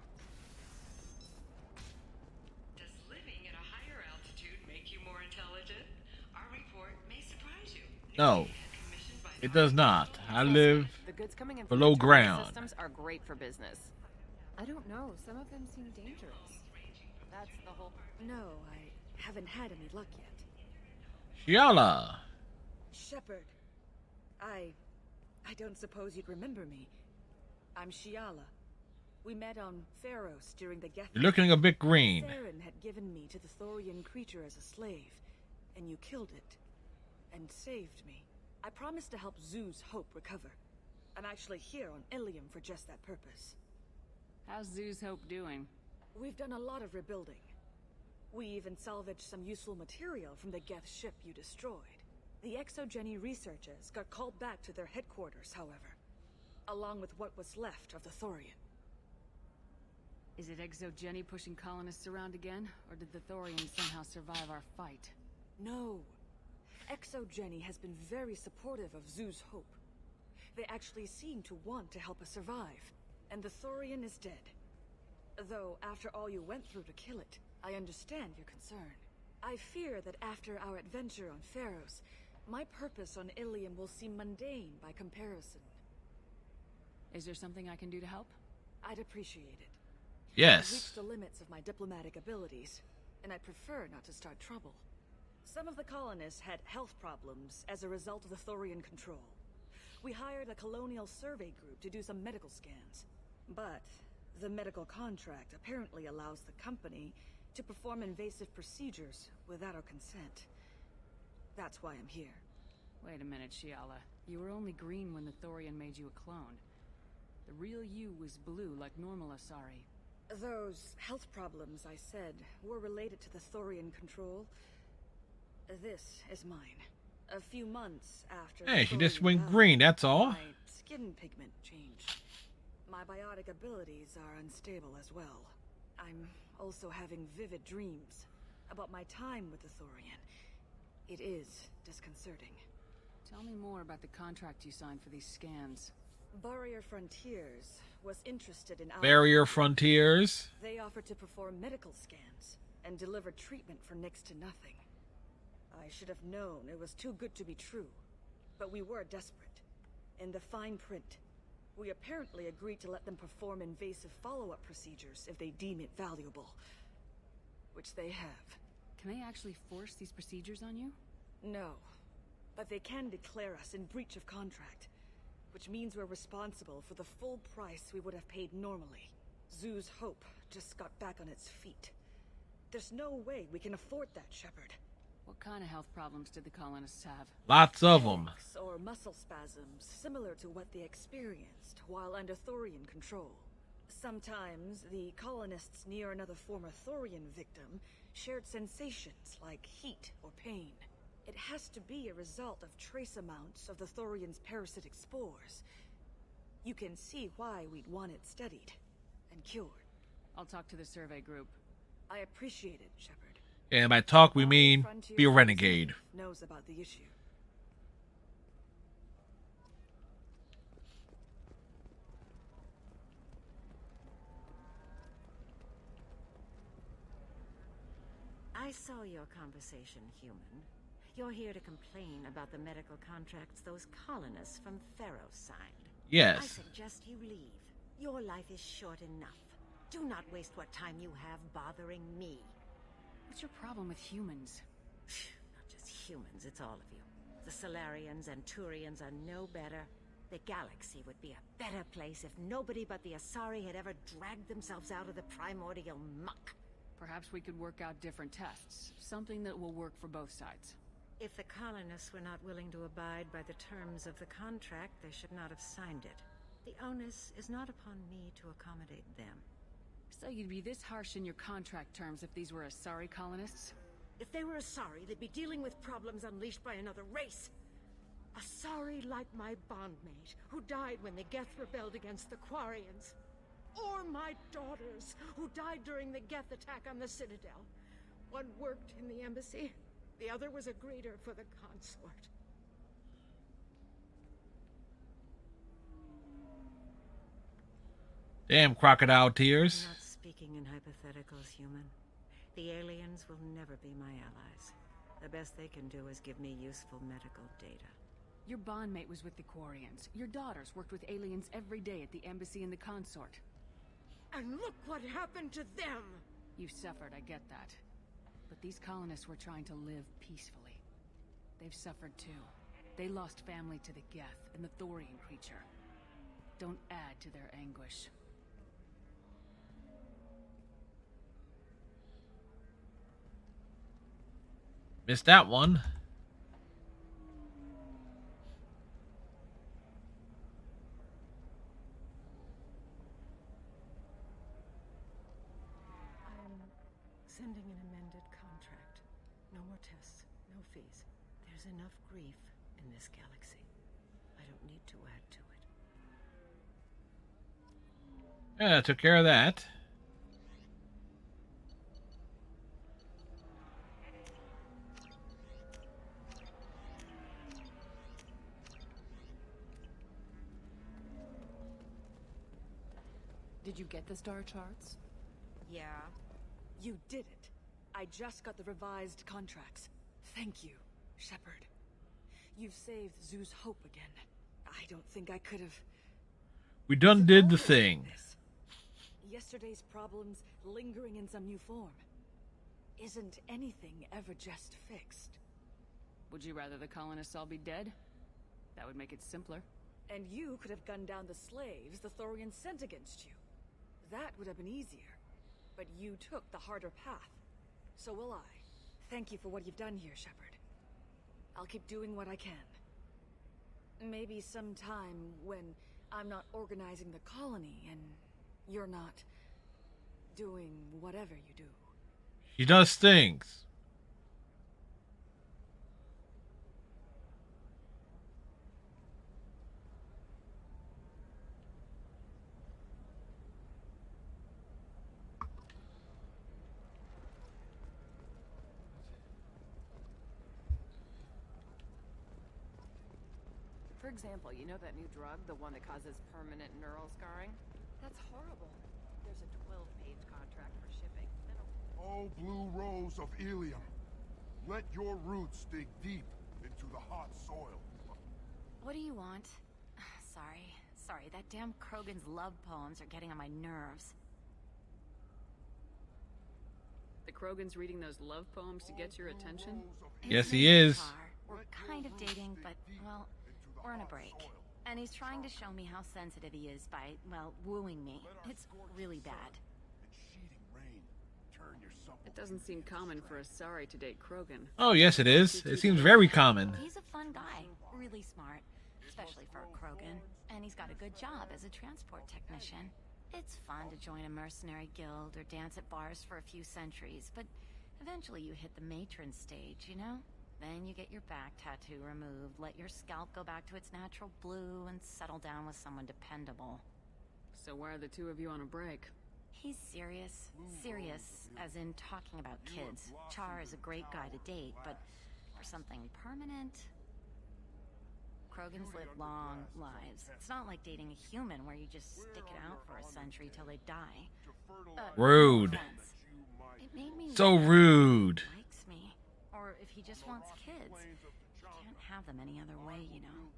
Speaker 8: Does living at a higher altitude
Speaker 1: No, it does not. I live
Speaker 6: The goods coming in
Speaker 1: below
Speaker 6: from the
Speaker 1: ground.
Speaker 6: systems are great for business.
Speaker 4: I don't know. Some of them seem dangerous.
Speaker 6: That's the whole.
Speaker 16: No, I haven't had any luck yet.
Speaker 1: Shiala.
Speaker 16: Shepard. I don't suppose you'd remember me. I'm Shiala. We met on Pharos during the Geth.
Speaker 1: You're looking a bit green.
Speaker 16: Theron had given me to the Thorian creature as a slave, and you killed it. And saved me. I promised to help Zeus Hope recover. I'm actually here on Ilium for just that purpose.
Speaker 5: How's Zeus Hope doing?
Speaker 16: We've done a lot of rebuilding. We even salvaged some useful material from the Geth ship you destroyed. The Exogeny researchers got called back to their headquarters, however, along with what was left of the Thorian.
Speaker 5: Is it Exogeny pushing colonists around again, or did the Thorians somehow survive our fight?
Speaker 16: No. Exogeny has been very supportive of Zeus Hope. They actually seem to want to help us survive, and the Thorian is dead. Though, after all you went through to kill it, I understand your concern. I fear that after our adventure on Pharos, my purpose on Ilium will seem mundane by comparison.
Speaker 5: Is there something I can do to help?
Speaker 16: I'd appreciate it.
Speaker 1: Yes.
Speaker 16: I've reached the limits of my diplomatic abilities, and I prefer not to start trouble. Some of the colonists had health problems as a result of the Thorian control. We hired a colonial survey group to do some medical scans. But the medical contract apparently allows the company to perform invasive procedures without our consent. That's why I'm here.
Speaker 5: Wait a minute, Shiala. You were only green when the Thorian made you a clone. The real you was blue like normal Asari.
Speaker 16: Those health problems I said were related to the Thorian control. This is mine. A few months after...
Speaker 1: Hey, she just
Speaker 16: Thorian
Speaker 1: went
Speaker 16: died,
Speaker 1: green, that's all.
Speaker 16: My skin pigment changed. My biotic abilities are unstable as well. I'm also having vivid dreams about my time with the Thorian. It is disconcerting.
Speaker 5: Tell me more about the contract you signed for these scans.
Speaker 16: Barrier Frontiers was interested in our...
Speaker 1: Barrier Frontiers.
Speaker 16: They offered to perform medical scans and deliver treatment for next to nothing. I should have known it was too good to be true, but we were desperate. In the fine print, we apparently agreed to let them perform invasive follow-up procedures if they deem it valuable. Which they have.
Speaker 5: Can they actually force these procedures on you?
Speaker 16: No, but they can declare us in breach of contract, which means we're responsible for the full price we would have paid normally. Zeus Hope just got back on its feet. There's no way we can afford that, Shepard.
Speaker 5: What kind of health problems did the colonists have?
Speaker 1: Lots of them.
Speaker 16: Or muscle spasms, similar to what they experienced while under Thorian control. Sometimes the colonists near another former Thorian victim shared sensations like heat or pain. It has to be a result of trace amounts of the Thorian's parasitic spores. You can see why we'd want it studied and cured.
Speaker 5: I'll talk to the survey group.
Speaker 16: I appreciate it, Shepard.
Speaker 1: And by talk, we mean be a renegade.
Speaker 16: Knows about the issue.
Speaker 10: I saw your conversation, human. You're here to complain about the medical contracts those colonists from Pharos signed.
Speaker 1: Yes.
Speaker 10: I suggest you leave. Your life is short enough. Do not waste what time you have bothering me.
Speaker 5: What's your problem with humans?
Speaker 10: Not just humans, it's all of you. The Solarians and Turians are no better. The galaxy would be a better place if nobody but the Asari had ever dragged themselves out of the primordial muck.
Speaker 5: Perhaps we could work out different tests. Something that will work for both sides.
Speaker 10: If the colonists were not willing to abide by the terms of the contract, they should not have signed it. The onus is not upon me to accommodate them.
Speaker 5: So you'd be this harsh in your contract terms if these were Asari colonists?
Speaker 10: If they were Asari, they'd be dealing with problems unleashed by another race. Asari like my bondmate, who died when the Geth rebelled against the Quarians. Or my daughters, who died during the Geth attack on the Citadel. One worked in the embassy, the other was a greeter for the consort.
Speaker 1: Damn crocodile tears.
Speaker 10: I'm not speaking in hypotheticals, human. The aliens will never be my allies. The best they can do is give me useful medical data.
Speaker 5: Your bondmate was with the Quarians. Your daughters worked with aliens every day at the embassy and the consort.
Speaker 23: And look what happened to them!
Speaker 5: You suffered, I get that. But these colonists were trying to live peacefully. They've suffered too. They lost family to the Geth and the Thorian creature. Don't add to their anguish.
Speaker 1: Missed that one.
Speaker 10: I'm sending an amended contract. No more tests, no fees. There's enough grief in this galaxy. I don't need to add to it.
Speaker 1: Yeah, took care of that.
Speaker 4: Did you get the star charts?
Speaker 16: Yeah. You did it. I just got the revised contracts. Thank you, Shepard. You've saved Zoo's hope again. I don't think I could have...
Speaker 1: We done did the thing.
Speaker 16: Yesterday's problems lingering in some new form. Isn't anything ever just fixed?
Speaker 5: Would you rather the colonists all be dead? That would make it simpler.
Speaker 16: And you could have gunned down the slaves the Thorians sent against you. That would have been easier. But you took the harder path. So will I. Thank you for what you've done here, Shepard. I'll keep doing what I can. Maybe sometime when I'm not organizing the colony and you're not doing whatever you do.
Speaker 1: She does things.
Speaker 6: For example, you know that new drug, the one that causes permanent neural scarring? That's horrible. There's a 12-page contract for shipping.
Speaker 11: Oh, blue rose of Ilium. Let your roots dig deep into the hot soil.
Speaker 7: What do you want? Sorry, that damn Krogan's love poems are getting on my nerves.
Speaker 5: The Krogan's reading those love poems to get your attention?
Speaker 1: Yes, he is.
Speaker 7: We're kind of dating, but, well, we're on a break. And he's trying to show me how sensitive he is by, well, wooing me. It's really bad.
Speaker 5: It doesn't seem common for a Asari to date Krogan.
Speaker 1: Oh, yes, it is. It seems very common.
Speaker 7: He's a fun guy, really smart, especially for a Krogan. And he's got a good job as a transport technician. It's fun to join a mercenary guild or dance at bars for a few centuries, but eventually you hit the matron stage, you know? Then you get your back tattoo removed, let your scalp go back to its natural blue, and settle down with someone dependable.
Speaker 5: So why are the two of you on a break?
Speaker 7: He's serious. Serious, as in talking about kids. Char is a great guy to date, but for something permanent... Krogans live long lives. It's not like dating a human where you just stick it out for a century till they die.
Speaker 1: Rude.
Speaker 7: It made me
Speaker 1: So rude.
Speaker 7: He likes me. Or if he just wants kids. You can't have them any other way, you know.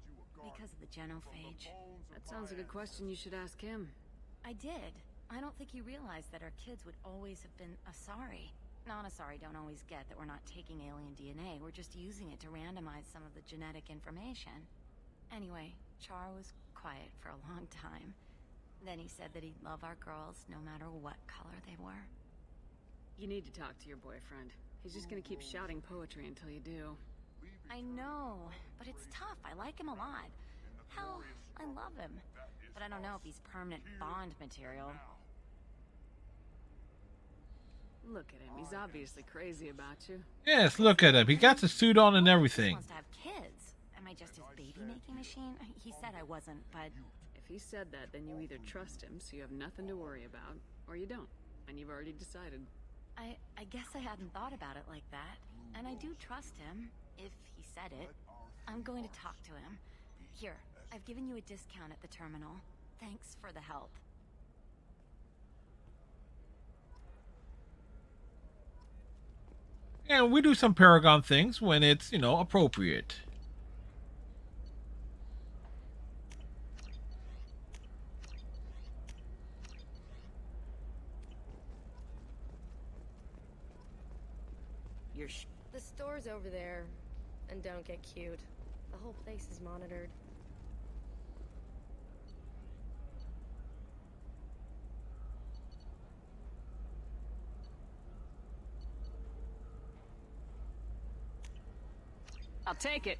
Speaker 7: Because of the genophage.
Speaker 5: That sounds like a question you should ask him.
Speaker 7: I did. I don't think he realized that our kids would always have been Asari. Non-Asari don't always get that we're not taking alien DNA, we're just using it to randomize some of the genetic information. Anyway, Char was quiet for a long time. Then he said that he'd love our girls no matter what color they were.
Speaker 5: You need to talk to your boyfriend. He's just gonna keep shouting poetry until you do.
Speaker 7: I know, but it's tough. I like him a lot. Hell, I love him. But I don't know if he's permanent Bond material.
Speaker 5: Look at him. He's obviously crazy about you.
Speaker 1: Yes, look at him. He got the suit on and
Speaker 7: He
Speaker 1: everything.
Speaker 7: wants to have kids. Am I just his baby-making machine? He said I wasn't, but...
Speaker 5: If he said that, then you either trust him, so you have nothing to worry about, or you don't, and you've already decided.
Speaker 7: I guess I hadn't thought about it like that. And I do trust him, if he said it. I'm going to talk to him. Here, I've given you a discount at the terminal. Thanks for the help.
Speaker 1: And we do some Paragon things when it's, you know, appropriate.
Speaker 6: The store's over there. And don't get cute. The whole place is monitored.
Speaker 5: I'll take it.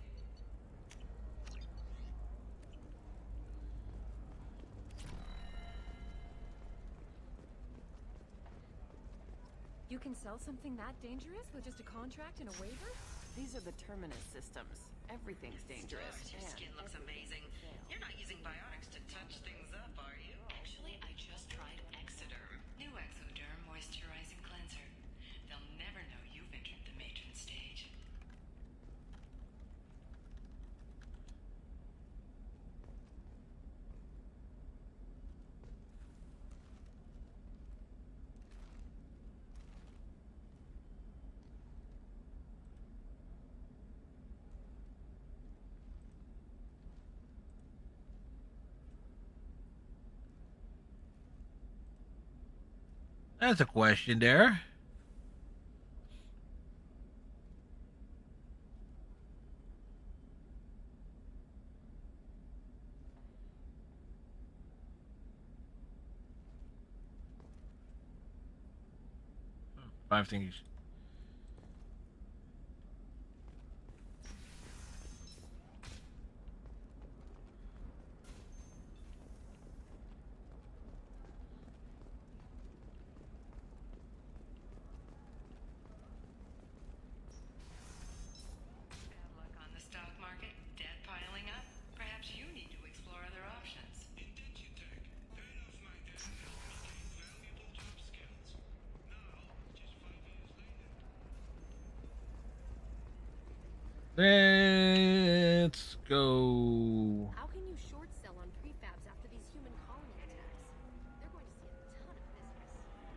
Speaker 4: You can sell something that dangerous with just a contract and a waiver?
Speaker 6: These are the Terminus systems. Everything's dangerous.
Speaker 13: Your skin looks amazing. You're not using biotics to touch things up, are you?
Speaker 8: Actually, I just tried Exoderm. New Exoderm moisturizing cleanser. They'll never know you've entered the matron stage.
Speaker 1: That's a question there. Five things. Let's go.
Speaker 6: How can you short sell on prefabs after these human colony attacks? They're going to see a ton of business.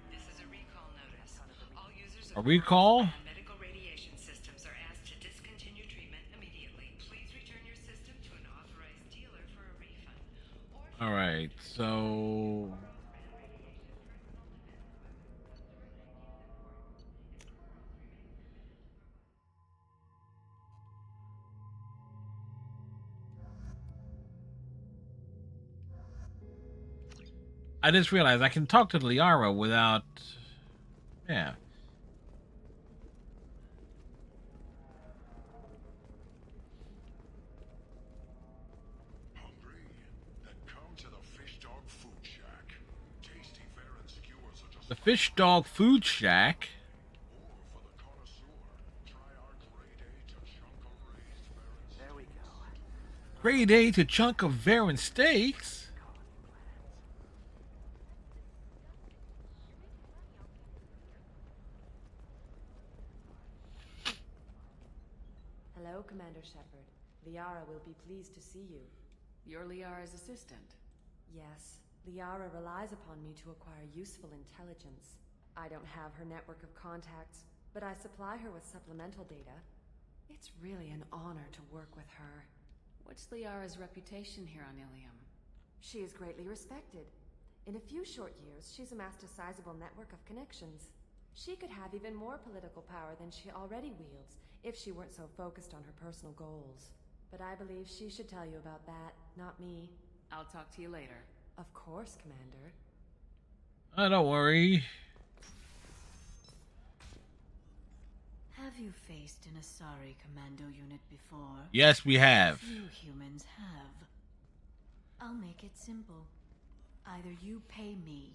Speaker 8: This is a recall notice. All users
Speaker 1: A
Speaker 8: of
Speaker 1: recall?
Speaker 8: medical radiation systems are asked to discontinue treatment immediately. Please return your system to an authorized dealer for a refund.
Speaker 1: All right, so I just realized I can talk to Liara without, yeah.
Speaker 11: Hungry? Then come to the Fish Dog Food Shack. Tasty fare and skewers are just
Speaker 1: The Fish Dog Food Shack.
Speaker 11: for the connoisseur. Try our grade A to chunk of raised fare and
Speaker 12: There we go.
Speaker 1: Grade A to chunk of Varan steaks.
Speaker 9: Hello, Commander Shepard. Liara will be pleased to see you.
Speaker 5: You're Liara's assistant.
Speaker 9: Yes, Liara relies upon me to acquire useful intelligence. I don't have her network of contacts, but I supply her with supplemental data. It's really an honor to work with her.
Speaker 5: What's Liara's reputation here on Ilium?
Speaker 9: She is greatly respected. In a few short years, she's amassed a sizable network of connections. She could have even more political power than she already wields if she weren't so focused on her personal goals. But I believe she should tell you about that, not me.
Speaker 5: I'll talk to you later.
Speaker 9: Of course, Commander.
Speaker 1: Don't worry.
Speaker 19: Have you faced an Asari commando unit before?
Speaker 1: Yes, we have.
Speaker 19: Few humans have. I'll make it simple. Either you pay me,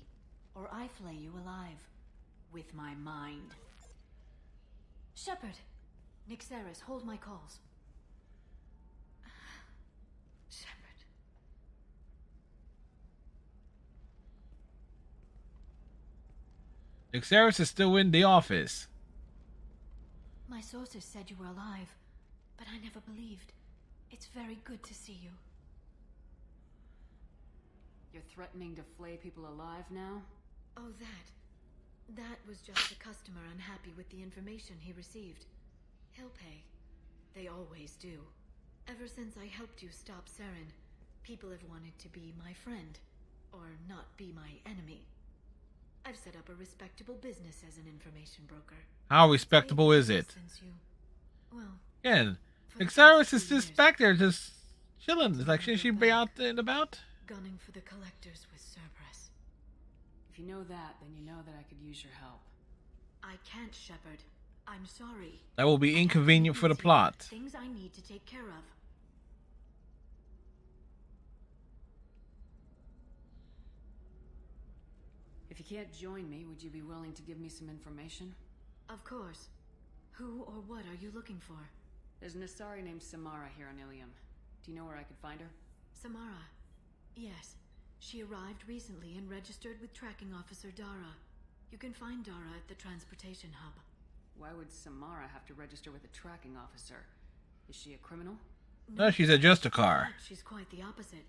Speaker 19: or I flay you alive. With my mind. Shepard! Nixeris, hold my calls. Shepard.
Speaker 1: Nixeris is still in the office.
Speaker 19: My sources said you were alive, but I never believed. It's very good to see you.
Speaker 5: You're threatening to flay people alive now?
Speaker 19: Oh, That was just a customer unhappy with the information he received. He'll pay. They always do. Ever since I helped you stop Saren, people have wanted to be my friend, or not be my enemy. I've set up a respectable business as an information broker.
Speaker 1: How respectable is it? Again, Xaris is just back there, just chilling. It's like, shouldn't she be out and about?
Speaker 19: Gunning for the collectors with Cerberus.
Speaker 5: If you know that, then you know that I could use your help.
Speaker 19: I can't, Shepard. I'm sorry.
Speaker 1: That will be inconvenient for the plot.
Speaker 19: Things I need to take care of.
Speaker 5: If you can't join me, would you be willing to give me some information?
Speaker 19: Of course. Who or what are you looking for?
Speaker 5: There's an Asari named Samara here on Ilium. Do you know where I could find her?
Speaker 19: Samara. Yes. She arrived recently and registered with Tracking Officer Dara. You can find Dara at the transportation hub.
Speaker 5: Why would Samara have to register with a tracking officer? Is she a criminal?
Speaker 1: No, she's a Justicar.
Speaker 19: She's quite the opposite.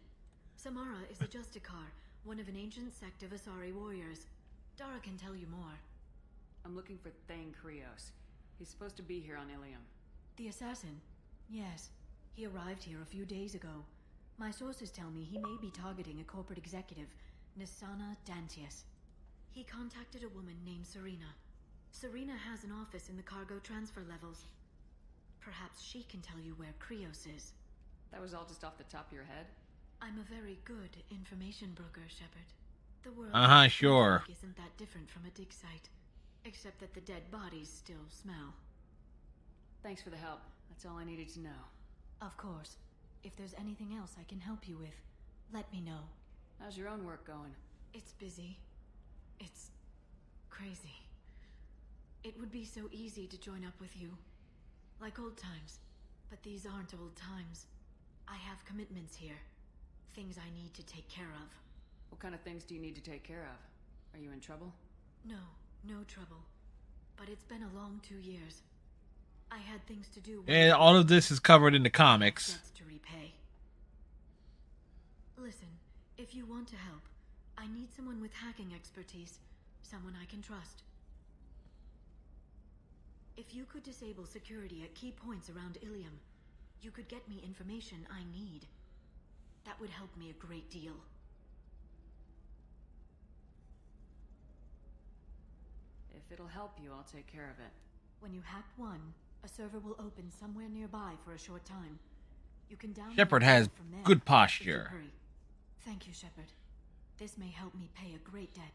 Speaker 19: Samara is a Justicar, one of an ancient sect of Asari warriors. Dara can tell you more.
Speaker 5: I'm looking for Thane Krios. He's supposed to be here on Ilium.
Speaker 19: The assassin? Yes. He arrived here a few days ago. My sources tell me he may be targeting a corporate executive, Nisana Dantius. He contacted a woman named Serena. Serena has an office in the cargo transfer levels. Perhaps she can tell you where Krios is.
Speaker 5: That was all just off the top of your head?
Speaker 19: I'm a very good information broker, Shepard. The world
Speaker 1: sure.
Speaker 19: isn't that different from a dig site, except that the dead bodies still smell.
Speaker 5: Thanks for the help. That's all I needed to know.
Speaker 19: Of course. If there's anything else I can help you with, let me know.
Speaker 5: How's your own work going?
Speaker 19: It's busy. It's crazy. It would be so easy to join up with you. Like old times. But these aren't old times. I have commitments here. Things I need to take care of.
Speaker 5: What kind of things do you need to take care of? Are you in trouble?
Speaker 19: No trouble. But it's been a long 2 years. I had things to do.
Speaker 1: And all of this is covered in the comics.
Speaker 19: Debts to repay. Listen, if you want to help, I need someone with hacking expertise. Someone I can trust. If you could disable security at key points around Ilium, you could get me information I need. That would help me a great deal.
Speaker 5: If it'll help you, I'll take care of it.
Speaker 19: When you hack one, a server will open somewhere nearby for a short time. You can download
Speaker 1: Shepard has
Speaker 19: from there
Speaker 1: good
Speaker 19: if you
Speaker 1: posture.
Speaker 19: hurry. Thank you, Shepard. This may help me pay a great debt.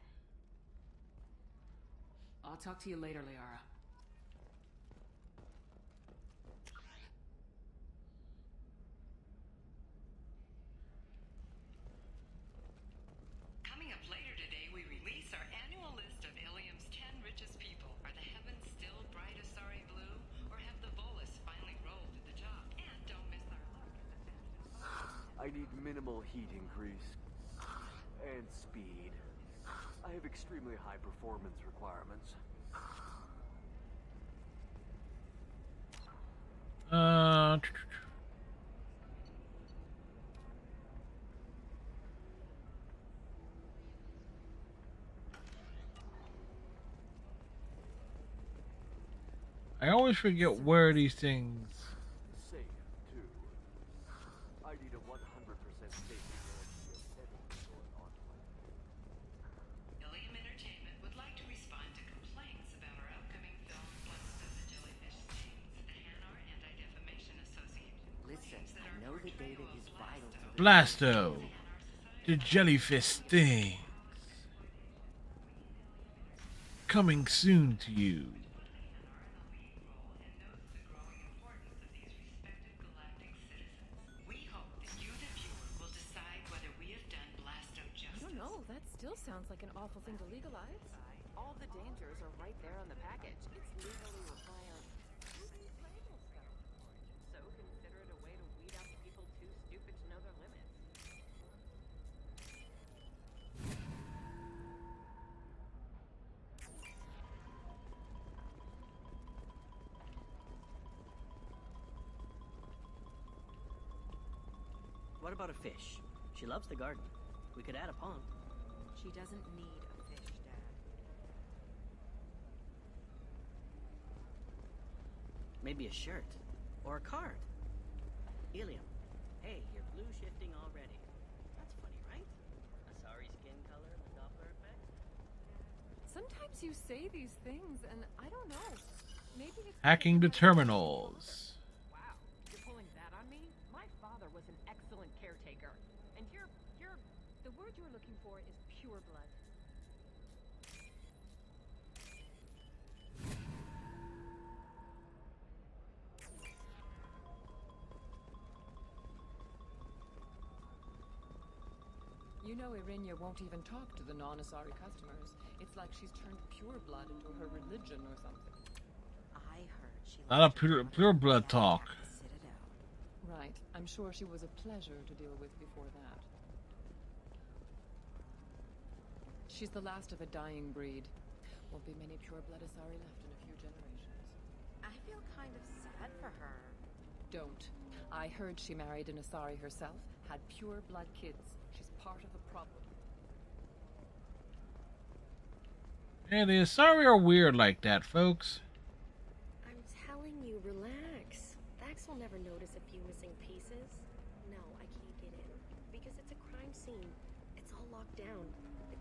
Speaker 5: I'll talk to you later, Liara.
Speaker 8: Coming up later today, we release our annual list of Ilium's 10 richest people. Are the heavens still bright Asari blue, or have the Volus finally rolled to the job? And don't miss our look at the
Speaker 3: I need minimal heat increase. And speed. I have extremely high performance requirements.
Speaker 1: I always forget where these things.
Speaker 3: Safe, too. I need a 100% safety guarantee of anything going on.
Speaker 8: Ilium Entertainment would like to respond to complaints about our upcoming film Blasto the Jellyfish Stings. The Hanar Anti-Defamation Association.
Speaker 2: Listen, I know the data is vital to
Speaker 1: Blasto, the jellyfish stings. Coming soon to you.
Speaker 8: We hope that you, the viewer, will decide whether we have done Blasto
Speaker 6: I
Speaker 8: justice.
Speaker 6: don't know. That still sounds like an awful thing to legalize. All the dangers are right there on the package. It's legally required. Who needs labels, Scott? So consider it a way to weed out the people too stupid to know their limits.
Speaker 18: What about a fish? She loves the garden. We could add a pond.
Speaker 6: She doesn't need a fish, Dad.
Speaker 18: Maybe a shirt. Or a card. Ilium. Hey, you're blue shifting already. That's funny, right? Asari skin color and the Doppler effect?
Speaker 6: Sometimes you say these things, and I don't know. Maybe it's
Speaker 1: Hacking the terminals.
Speaker 6: Wow, you're pulling that on me? My father was an excellent caretaker, and you're the word you're looking for is pure blood. You know Irinia won't even talk to the non-Asari customers. It's like she's turned pure blood into her religion or something.
Speaker 10: I heard she
Speaker 1: A lot of pure blood talk.
Speaker 6: Right. I'm sure she was a pleasure to deal with before that. She's the last of a dying breed. Won't be many pure blood Asari left in a few generations.
Speaker 10: I feel kind of sad for her.
Speaker 6: Don't. I heard she married an Asari herself, had pure blood kids. She's part of the problem.
Speaker 1: Yeah, the Asari are weird like that, folks.
Speaker 17: I'm telling you, relax. Vax will never notice a few missing pieces. No, I can't get in. Because it's a crime scene. It's all locked down.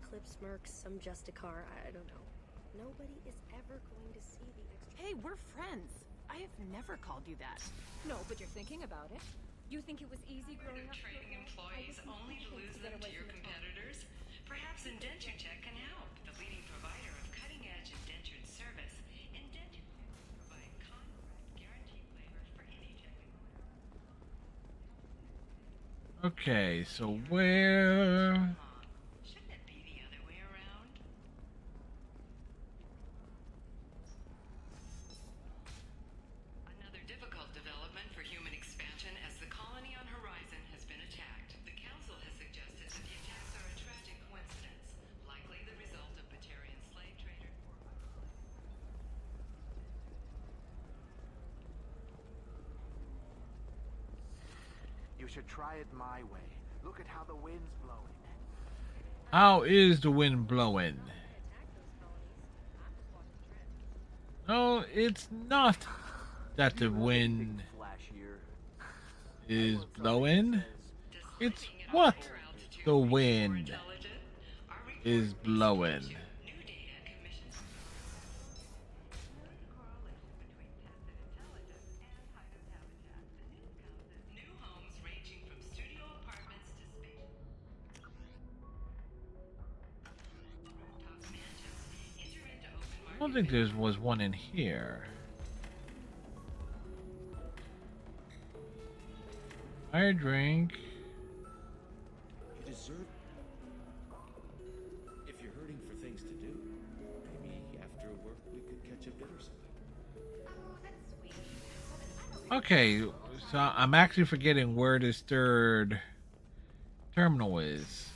Speaker 17: Eclipse mercs, some Justicar, I don't know. Nobody is ever going to see the extra...
Speaker 6: Hey, we're friends. I have never called you that. No, but you're thinking about it. You think it was easy growing up?
Speaker 8: Training employees only to lose them to your competitors? Perhaps IndentureTech can help. The leading provider of cutting-edge indentured service. IndentureTech will provide contract guaranteed labor for any technical.
Speaker 1: Okay, so where...
Speaker 8: Shouldn't it be the other way around? Another difficult development for human expansion as the colony on Horizon has been attacked. The Council has suggested that the attacks are a tragic coincidence, likely the result of Batarian slave traders or
Speaker 12: You should try it my way. Look at how the wind's blowing.
Speaker 1: How is the wind blowing? No, it's not that the wind is blowing. It's what the wind is blowing. I don't think there was one in here. Fire drink.
Speaker 20: You deserve. If you're hurting for things to do, maybe after work we could catch a bit or something.
Speaker 1: Okay, so I'm actually forgetting where this third terminal is.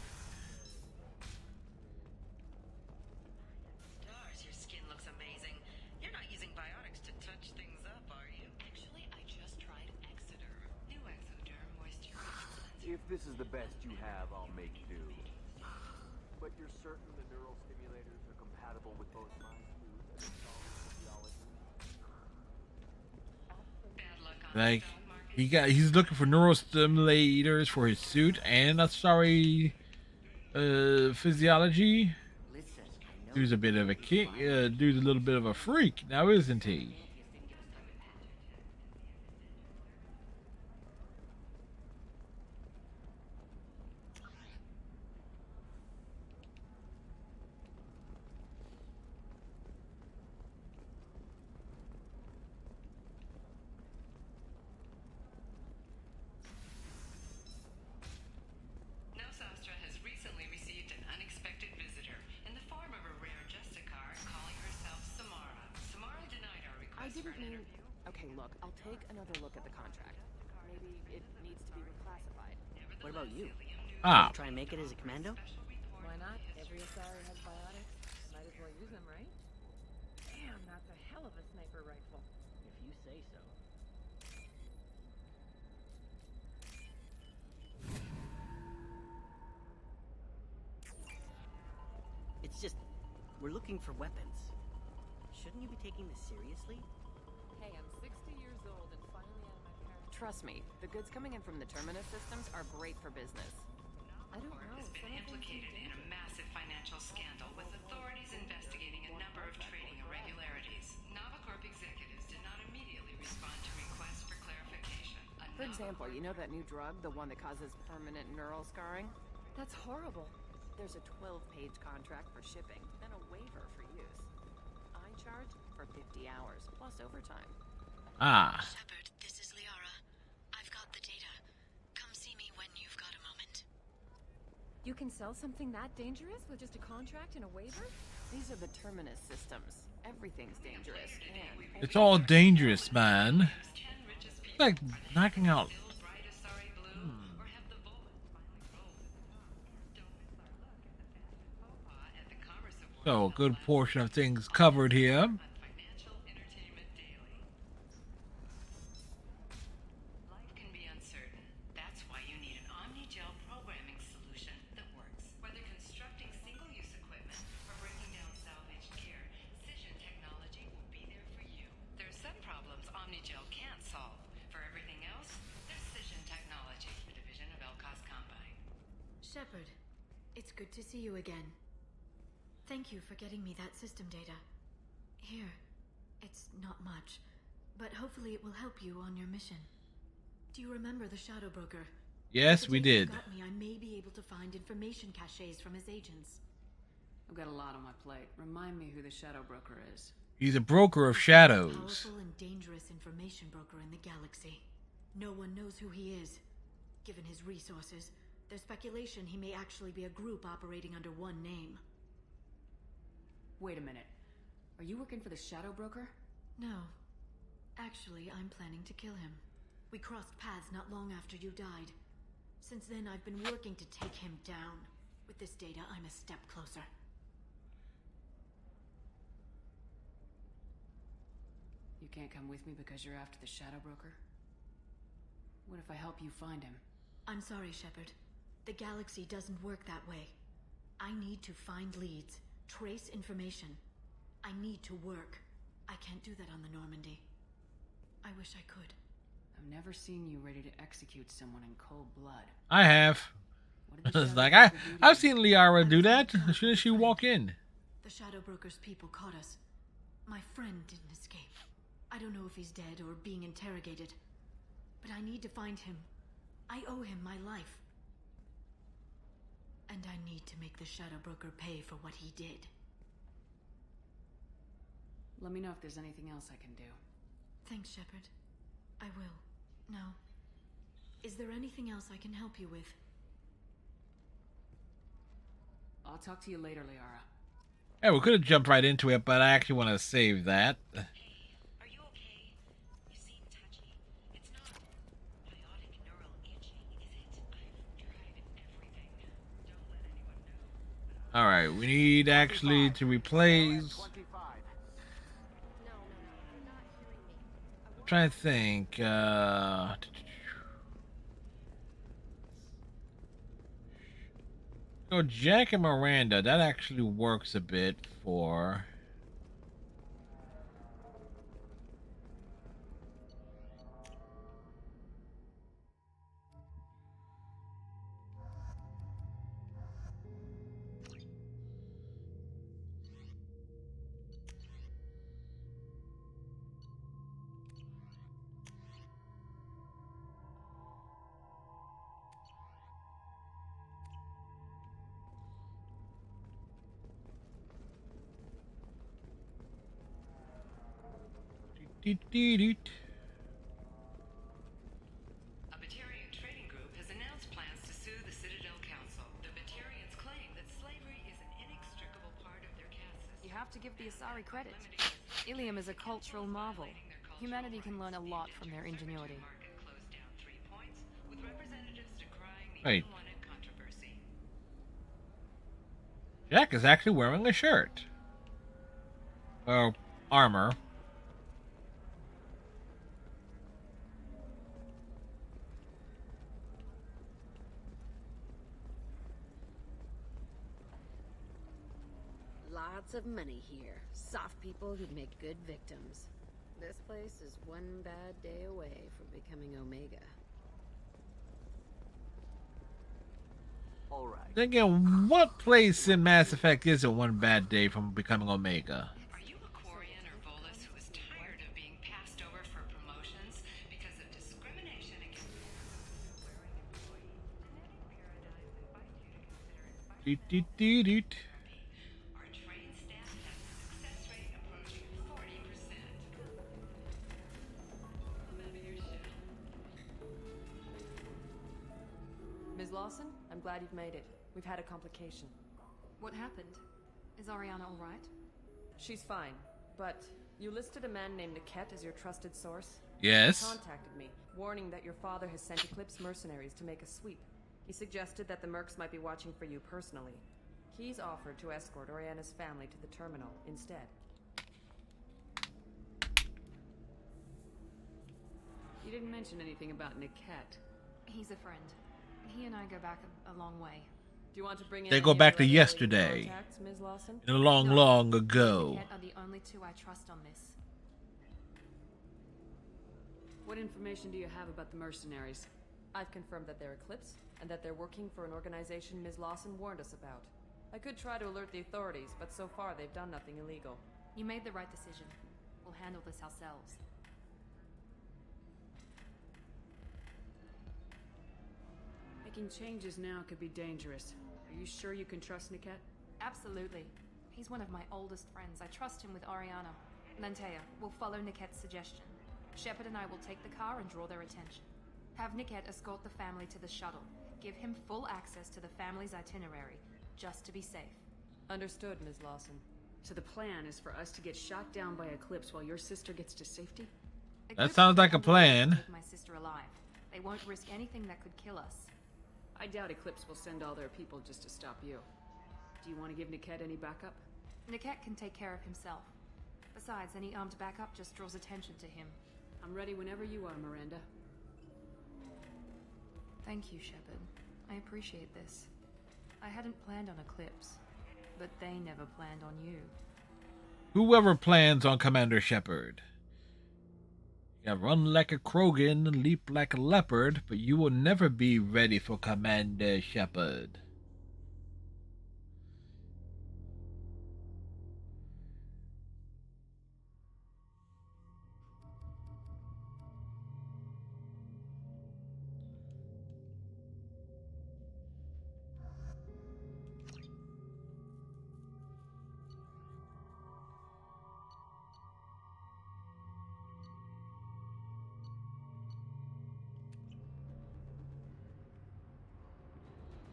Speaker 8: Stars, your skin looks amazing. You're not using biotics to touch things up, are you? Actually, I just tried Exoderm. New Exoderm moisturizing cleanser.
Speaker 3: If this is the best you have, I'll make do. But you're certain the neural stimulators are compatible with both my suit and its physiology?
Speaker 1: Like he's looking for neurostimulators for his suit and Asari physiology. Dude's a bit of a king. Dude's a little bit of a freak now, isn't he?
Speaker 8: Nosastra has recently received an unexpected visitor in the form of a rare Justicar calling herself Samara. Samara denied our request for an interview.
Speaker 6: Okay, look, I'll take another look at the contract. Maybe it needs to be reclassified.
Speaker 18: What about you?
Speaker 1: Ah.
Speaker 18: Try and make it as a commando?
Speaker 6: Why not? Every Asari has biotics. Might as well use them, right? Damn, that's a hell of a sniper rifle.
Speaker 18: If you say so. It's just, we're looking for weapons. Shouldn't you be taking this seriously?
Speaker 6: Hey, I'm 60 years old and finally out of my parents. Trust me, the goods coming in from the Terminus systems are great for business. I don't know.
Speaker 8: Has been implicated in a massive financial scandal with authorities investigating
Speaker 6: example, you know that new drug, the one that causes permanent neural scarring? That's horrible. There's a 12-page contract for shipping, then a waiver for use. I charge for 50 hours, plus overtime.
Speaker 1: Ah.
Speaker 19: Shepard, this is Liara. I've got the data. Come see me when you've got a moment.
Speaker 4: You can sell something that dangerous with just a contract and a waiver?
Speaker 6: These are the Terminus systems. Everything's dangerous, and...
Speaker 1: It's all dangerous, man. It's like knocking out... So, a good portion of things covered here.
Speaker 19: Shepard, it's good to see you again. Thank you for getting me that system data. Here, it's not much, but hopefully it will help you on your mission. Do you remember the Shadow Broker?
Speaker 1: Yes, we did.
Speaker 19: Got me, I may be able to find information caches from his agents.
Speaker 5: I've got a lot on my plate. Remind me who the Shadow Broker is.
Speaker 1: He's a broker of shadows.
Speaker 19: Powerful and dangerous information broker in the galaxy. No one knows who he is. Given his resources, there's speculation he may actually be a group operating under one name.
Speaker 5: Wait a minute. Are you working for the Shadow Broker?
Speaker 19: No. Actually, I'm planning to kill him. We crossed paths not long after you died. Since then, I've been working to take him down. With this data, I'm a step closer.
Speaker 5: You can't come with me because you're after the Shadow Broker? What if I help you find him?
Speaker 19: I'm sorry, Shepard. The galaxy doesn't work that way. I need to find leads, trace information. I need to work. I can't do that on the Normandy. I wish I could.
Speaker 5: I've never seen you ready to execute someone in cold blood.
Speaker 1: I have. It's like I've seen Liara do that as soon as she walk in.
Speaker 19: The Shadow Broker's people caught us. My friend didn't escape. I don't know if he's dead or being interrogated. But I need to find him. I owe him my life. And I need to make the Shadow Broker pay for what he did.
Speaker 5: Let me know if there's anything else I can do.
Speaker 19: Thanks, Shepard. I will. Now, is there anything else I can help you with?
Speaker 5: I'll talk to you later, Liara.
Speaker 1: Yeah, we could have jumped right into it, but I actually want to save that. Alright, we need actually to replace... I'm trying to think, So Jack and Miranda, that actually works a bit for...
Speaker 5: A Batarian trading group has announced plans to sue the Citadel Council. The Batarians claim that slavery is an inextricable part of their caste system.
Speaker 6: You have to give the Asari credit. Ilium is a cultural marvel. Humanity can learn a lot from their ingenuity.
Speaker 1: Wait. Jack is actually wearing a shirt. Or armor.
Speaker 14: Lots of money here. Soft people who'd make good victims. This place is one bad day away from becoming Omega.
Speaker 3: Alright.
Speaker 1: Then again, what place in Mass Effect isn't one bad day from becoming Omega?
Speaker 5: Are you a Quarian or Volus who is tired of being passed over for promotions because of discrimination against
Speaker 1: Doot, doot, doot, doot.
Speaker 8: Our trained staff has a success rate approaching 40%.
Speaker 9: Ms. Lawson, I'm glad you've made it. We've had a complication.
Speaker 4: What happened? Is Ariana all right?
Speaker 9: She's fine, but you listed a man named Niket as your trusted source?
Speaker 1: Yes.
Speaker 9: He contacted me, warning that your father has sent Eclipse mercenaries to make a sweep. He suggested that the Mercs might be watching for you personally. He's offered to escort Oriana's family to the terminal instead.
Speaker 5: You didn't mention anything about Niket.
Speaker 4: He's a friend. He and I go back a long way.
Speaker 9: Do you want to bring in
Speaker 1: They go
Speaker 9: any
Speaker 1: back
Speaker 9: of
Speaker 1: to
Speaker 9: your other
Speaker 1: yesterday.
Speaker 9: contacts, Ms. Lawson?
Speaker 1: In a long,
Speaker 4: No.
Speaker 1: long ago.
Speaker 4: Niket are the only two I trust on this.
Speaker 5: What information do you have about the mercenaries?
Speaker 9: I've confirmed that they're Eclipse, and that they're working for an organization Ms. Lawson warned us about. I could try to alert the authorities, but so far they've done nothing illegal.
Speaker 4: You made the right decision. We'll handle this ourselves.
Speaker 5: Making changes now could be dangerous. Are you sure you can trust Niket?
Speaker 4: Absolutely. He's one of my oldest friends. I trust him with Ariana. Lantea, we'll follow Niket's suggestion. Shepard and I will take the car and draw their attention. Have Niket escort the family to the shuttle. Give him full access to the family's itinerary, just to be safe.
Speaker 9: Understood, Ms. Lawson.
Speaker 5: So the plan is for us to get shot down by Eclipse while your sister gets to safety?
Speaker 1: That sounds like a plan.
Speaker 4: Keep my sister alive. They won't risk anything that could kill us.
Speaker 5: I doubt Eclipse will send all their people just to stop you. Do you want to give Niket any backup?
Speaker 4: Niket can take care of himself. Besides, any armed backup just draws attention to him.
Speaker 5: I'm ready whenever you are, Miranda.
Speaker 4: Thank you, Shepard. I appreciate this. I hadn't planned on Eclipse, but they never planned on you.
Speaker 1: Whoever plans on Commander Shepard. You run like a Krogan, leap like a leopard, but you will never be ready for Commander Shepard.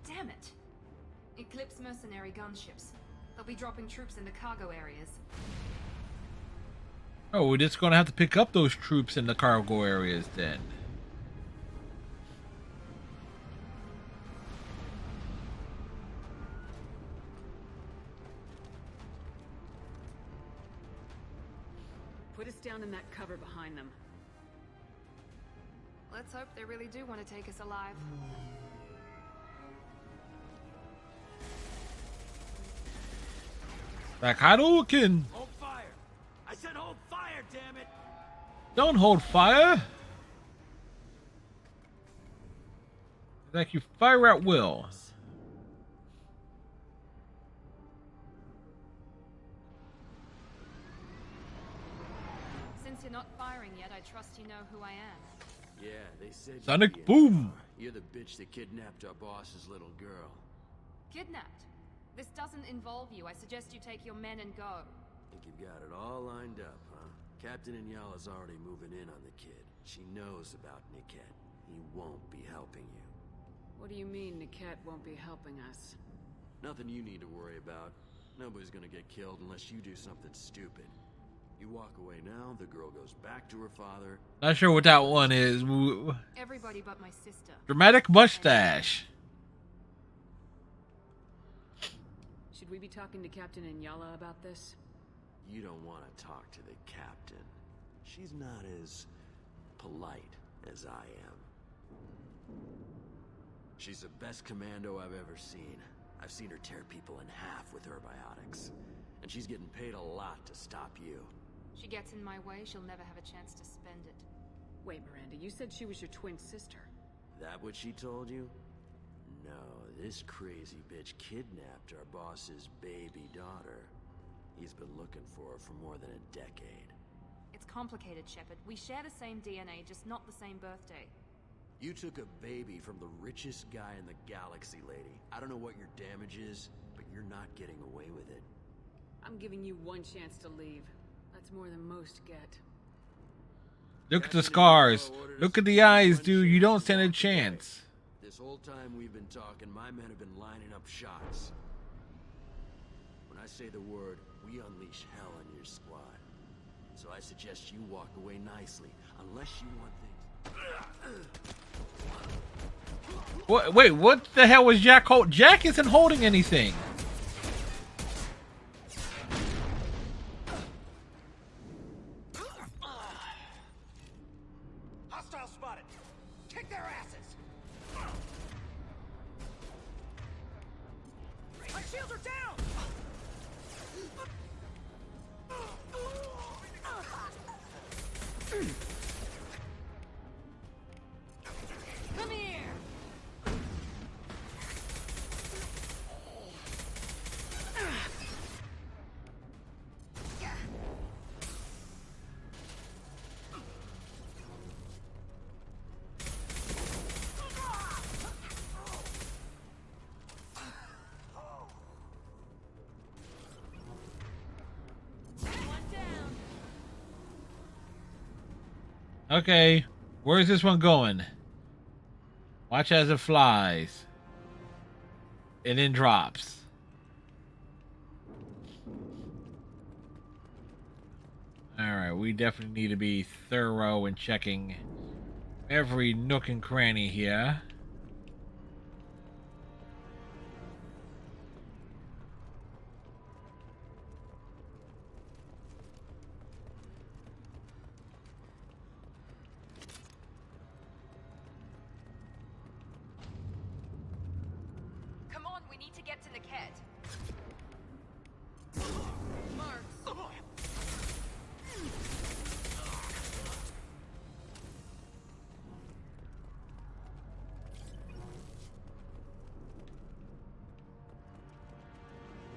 Speaker 4: Damn it! Eclipse mercenary gunships. They'll be dropping troops in the cargo areas.
Speaker 1: Oh, we're just gonna have to pick up those troops in the cargo areas then.
Speaker 5: Put us down in that cover behind them.
Speaker 4: Let's hope they really do want to take us alive.
Speaker 1: Like Hadouken!
Speaker 3: Hold fire! I said hold fire, damn it!
Speaker 1: Don't hold fire! Like you fire at will.
Speaker 4: Since you're not firing yet, I trust you know who I am.
Speaker 20: Yeah, they said
Speaker 1: Sonic
Speaker 20: you'd be in
Speaker 1: Boom!
Speaker 20: the car. You're the bitch that kidnapped our boss's little girl.
Speaker 4: Kidnapped? This doesn't involve you. I suggest you take your men and go.
Speaker 20: Think you've got it all lined up, huh? Captain Inyala's already moving in on the kid. She knows about Niket. He won't be helping you.
Speaker 5: What do you mean Niket won't be helping us?
Speaker 20: Nothing you need to worry about. Nobody's gonna get killed unless you do something stupid. You walk away now, the girl goes back to her father.
Speaker 1: Not sure what that one is.
Speaker 4: Everybody but my sister.
Speaker 1: Dramatic mustache.
Speaker 5: Should we be talking to Captain Inyala about this?
Speaker 20: You don't want to talk to the captain. She's not as polite as I am. She's the best commando I've ever seen. I've seen her tear people in half with her biotics. And she's getting paid a lot to stop you.
Speaker 4: She gets in my way, she'll never have a chance to spend it.
Speaker 5: Wait, Miranda, you said she was your twin sister.
Speaker 20: That what she told you? No, this crazy bitch kidnapped our boss's baby daughter. He's been looking for her for more than a decade.
Speaker 4: It's complicated, Shepard. We share the same DNA, just not the same birthday.
Speaker 20: You took a baby from the richest guy in the galaxy, lady. I don't know what your damage is, but you're not getting away with it.
Speaker 5: I'm giving you one chance to leave. That's more than most get.
Speaker 1: Look at the scars. Look at the eyes, dude. You don't stand a chance.
Speaker 20: This whole time we've been talking, my men have been lining up shots. When I say the word, we unleash hell on your squad. So I suggest you walk away nicely, unless you want things...
Speaker 1: What? Wait, what the hell was Jack holding? Jack isn't holding anything.
Speaker 12: Hostile spotted. Kick their asses. My shields are down.
Speaker 5: Come here!
Speaker 1: Okay, where's this one going? Watch as it flies. And then drops. Alright, we definitely need to be thorough in checking every nook and cranny here.
Speaker 6: Come on, we need to get to Niket.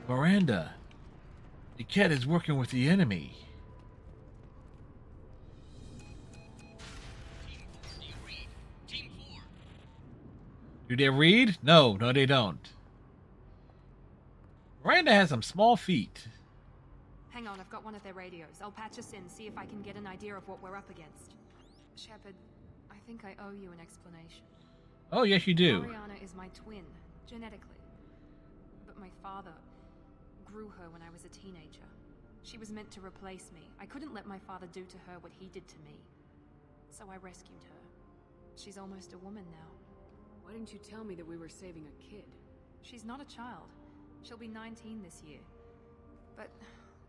Speaker 1: Miranda, the cat is working with the enemy. Do they read? No, they don't. Miranda has some small feet.
Speaker 4: Hang on, I've got one of their radios. I'll patch us in, see if I can get an idea of what we're up against. Shepard, I think I owe you an explanation.
Speaker 1: Oh, yes, you do.
Speaker 4: Oriana is my twin, genetically. But my father grew her when I was a teenager. She was meant to replace me. I couldn't let my father do to her what he did to me. So I rescued her. She's almost a woman now.
Speaker 5: Why didn't you tell me that we were saving a kid?
Speaker 4: She's not a child. She'll be 19 this year. But,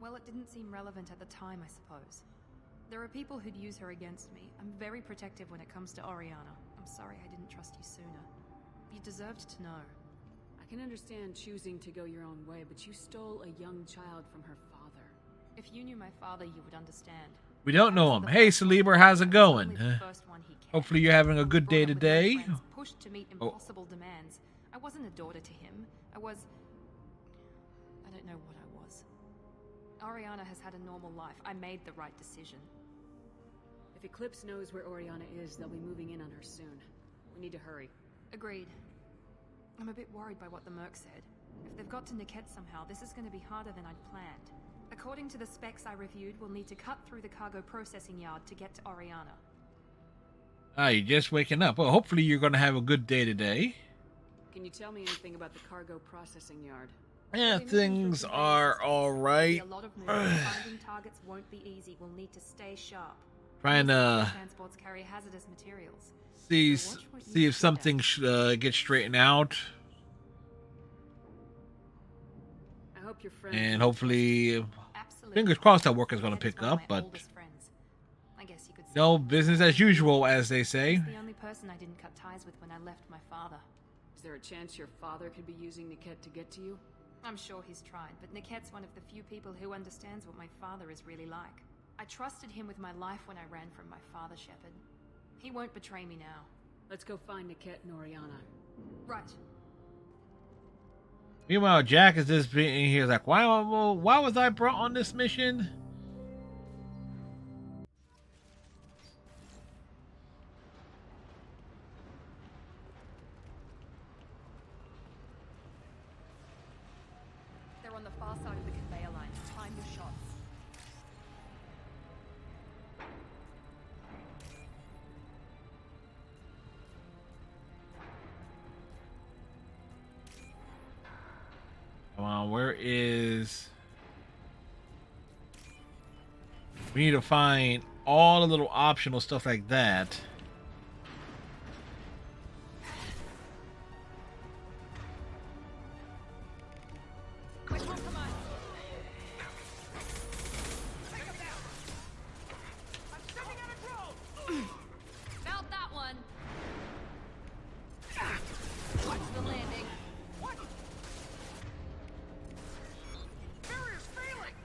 Speaker 4: well, it didn't seem relevant at the time, I suppose. There are people who'd use her against me. I'm very protective when it comes to Oriana. I'm sorry I didn't trust you sooner. You deserved to know.
Speaker 5: I can understand choosing to go your own way, but you stole a young child from her father.
Speaker 4: If you knew my father, you would understand.
Speaker 1: We don't know him. Hey, Saliber, how's it going? Hopefully you're having a good day today.
Speaker 4: Pushed to meet impossible demands. I wasn't a daughter to him. I don't know what I was. Oriana has had a normal life. I made the right decision.
Speaker 5: If Eclipse knows where Oriana is, they'll be moving in on her soon. We need to hurry.
Speaker 4: Agreed. I'm a bit worried by what the Merc said. If they've got to Niket somehow, this is going to be harder than I'd planned. According to the specs I reviewed, we'll need to cut through the cargo processing yard to get to Oriana.
Speaker 1: Ah, you're just waking up. Well, hopefully you're going to have a good day today.
Speaker 5: Can you tell me anything about the cargo processing yard?
Speaker 1: Yeah, things are alright.
Speaker 4: A lot of movement. Finding targets won't be easy. We'll need to stay sharp.
Speaker 1: Trying to
Speaker 4: transports carry hazardous materials.
Speaker 1: see if something gets straightened out.
Speaker 5: I hope your friend
Speaker 1: And hopefully, fingers crossed that work is going to pick up, but
Speaker 4: I guess you could say
Speaker 1: no, business as usual, as they say.
Speaker 4: he's the only person I didn't cut ties with when I left my father.
Speaker 5: Is there a chance your father could be using Niket to get to you?
Speaker 4: I'm sure he's tried, but Niket's one of the few people who understands what my father is really like. I trusted him with my life when I ran from my father, Shepard. He won't betray me now.
Speaker 5: Let's go find Niket and Oriana.
Speaker 4: Right.
Speaker 1: Meanwhile, Jack is just being here like, why was I brought on this mission? where is... We need to find all the little optional stuff like that.
Speaker 6: Felt that one. Watch the landing. What? Barrier's failing.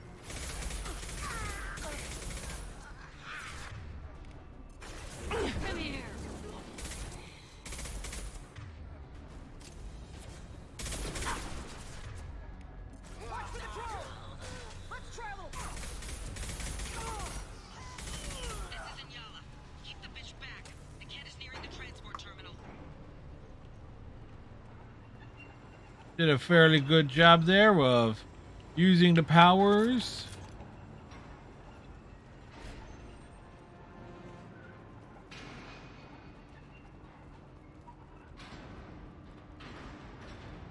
Speaker 6: Come here. Watch the control. Let's travel.
Speaker 8: This is Inyala. Keep the bitch back. The cat is nearing the transport terminal.
Speaker 1: Did a fairly good job there of using the powers.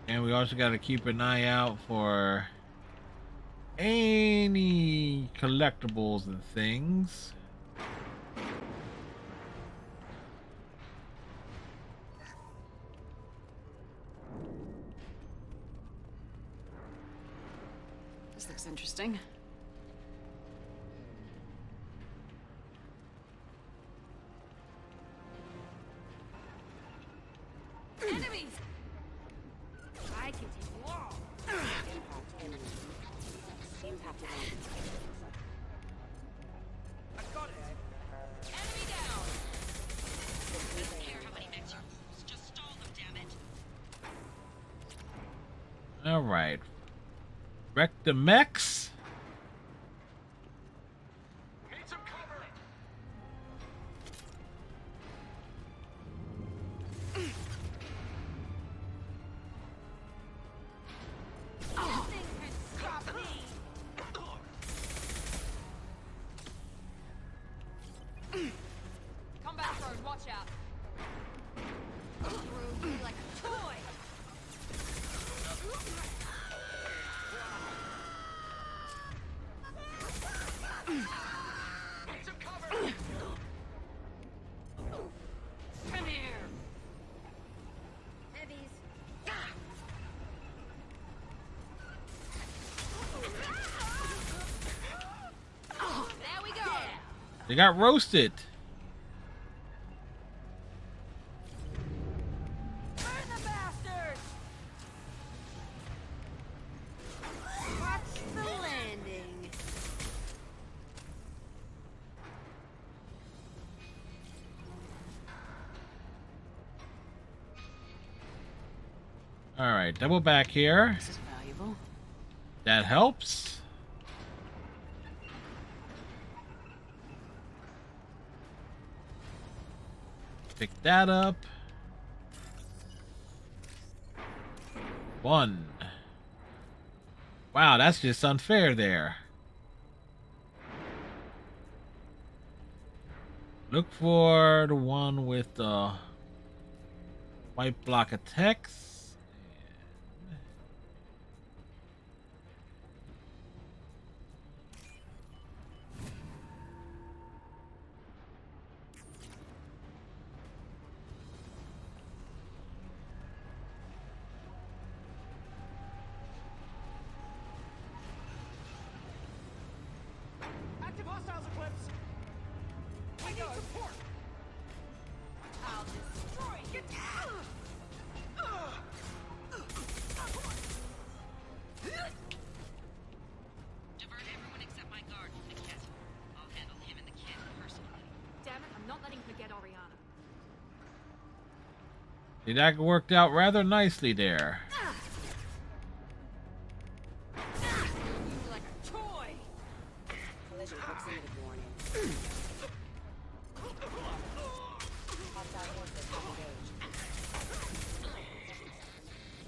Speaker 1: And we also got to keep an eye out for any collectibles and things.
Speaker 5: This looks interesting.
Speaker 6: Enemies. I can take wall.
Speaker 17: Impact
Speaker 6: I got it. Enemy down.
Speaker 8: I don't care how many mechs you lose. Just stall them, damn it.
Speaker 1: All right. Wreck the mechs.
Speaker 3: Need some cover.
Speaker 6: Nothing can stop me. Combat drone, watch out. Through you like a toy.
Speaker 3: Need some cover.
Speaker 6: Come here.
Speaker 17: Heavies.
Speaker 6: There we go.
Speaker 1: They got roasted.
Speaker 6: Burn the bastard. Watch the landing.
Speaker 1: All right, double back here.
Speaker 5: This is valuable.
Speaker 1: That helps. Pick that up. 1. Wow, that's just unfair there. Look for the one with the white block of text.
Speaker 3: Active hostiles eclipse. We need support.
Speaker 6: I'll destroy you.
Speaker 8: Divert everyone except my guard, Niket. I'll handle him and the kid personally.
Speaker 4: Damn it, I'm not letting him forget Oriana.
Speaker 1: See, that worked out rather nicely there.
Speaker 6: You like a toy.
Speaker 17: Collision proximity warning. Hostile forces engaged.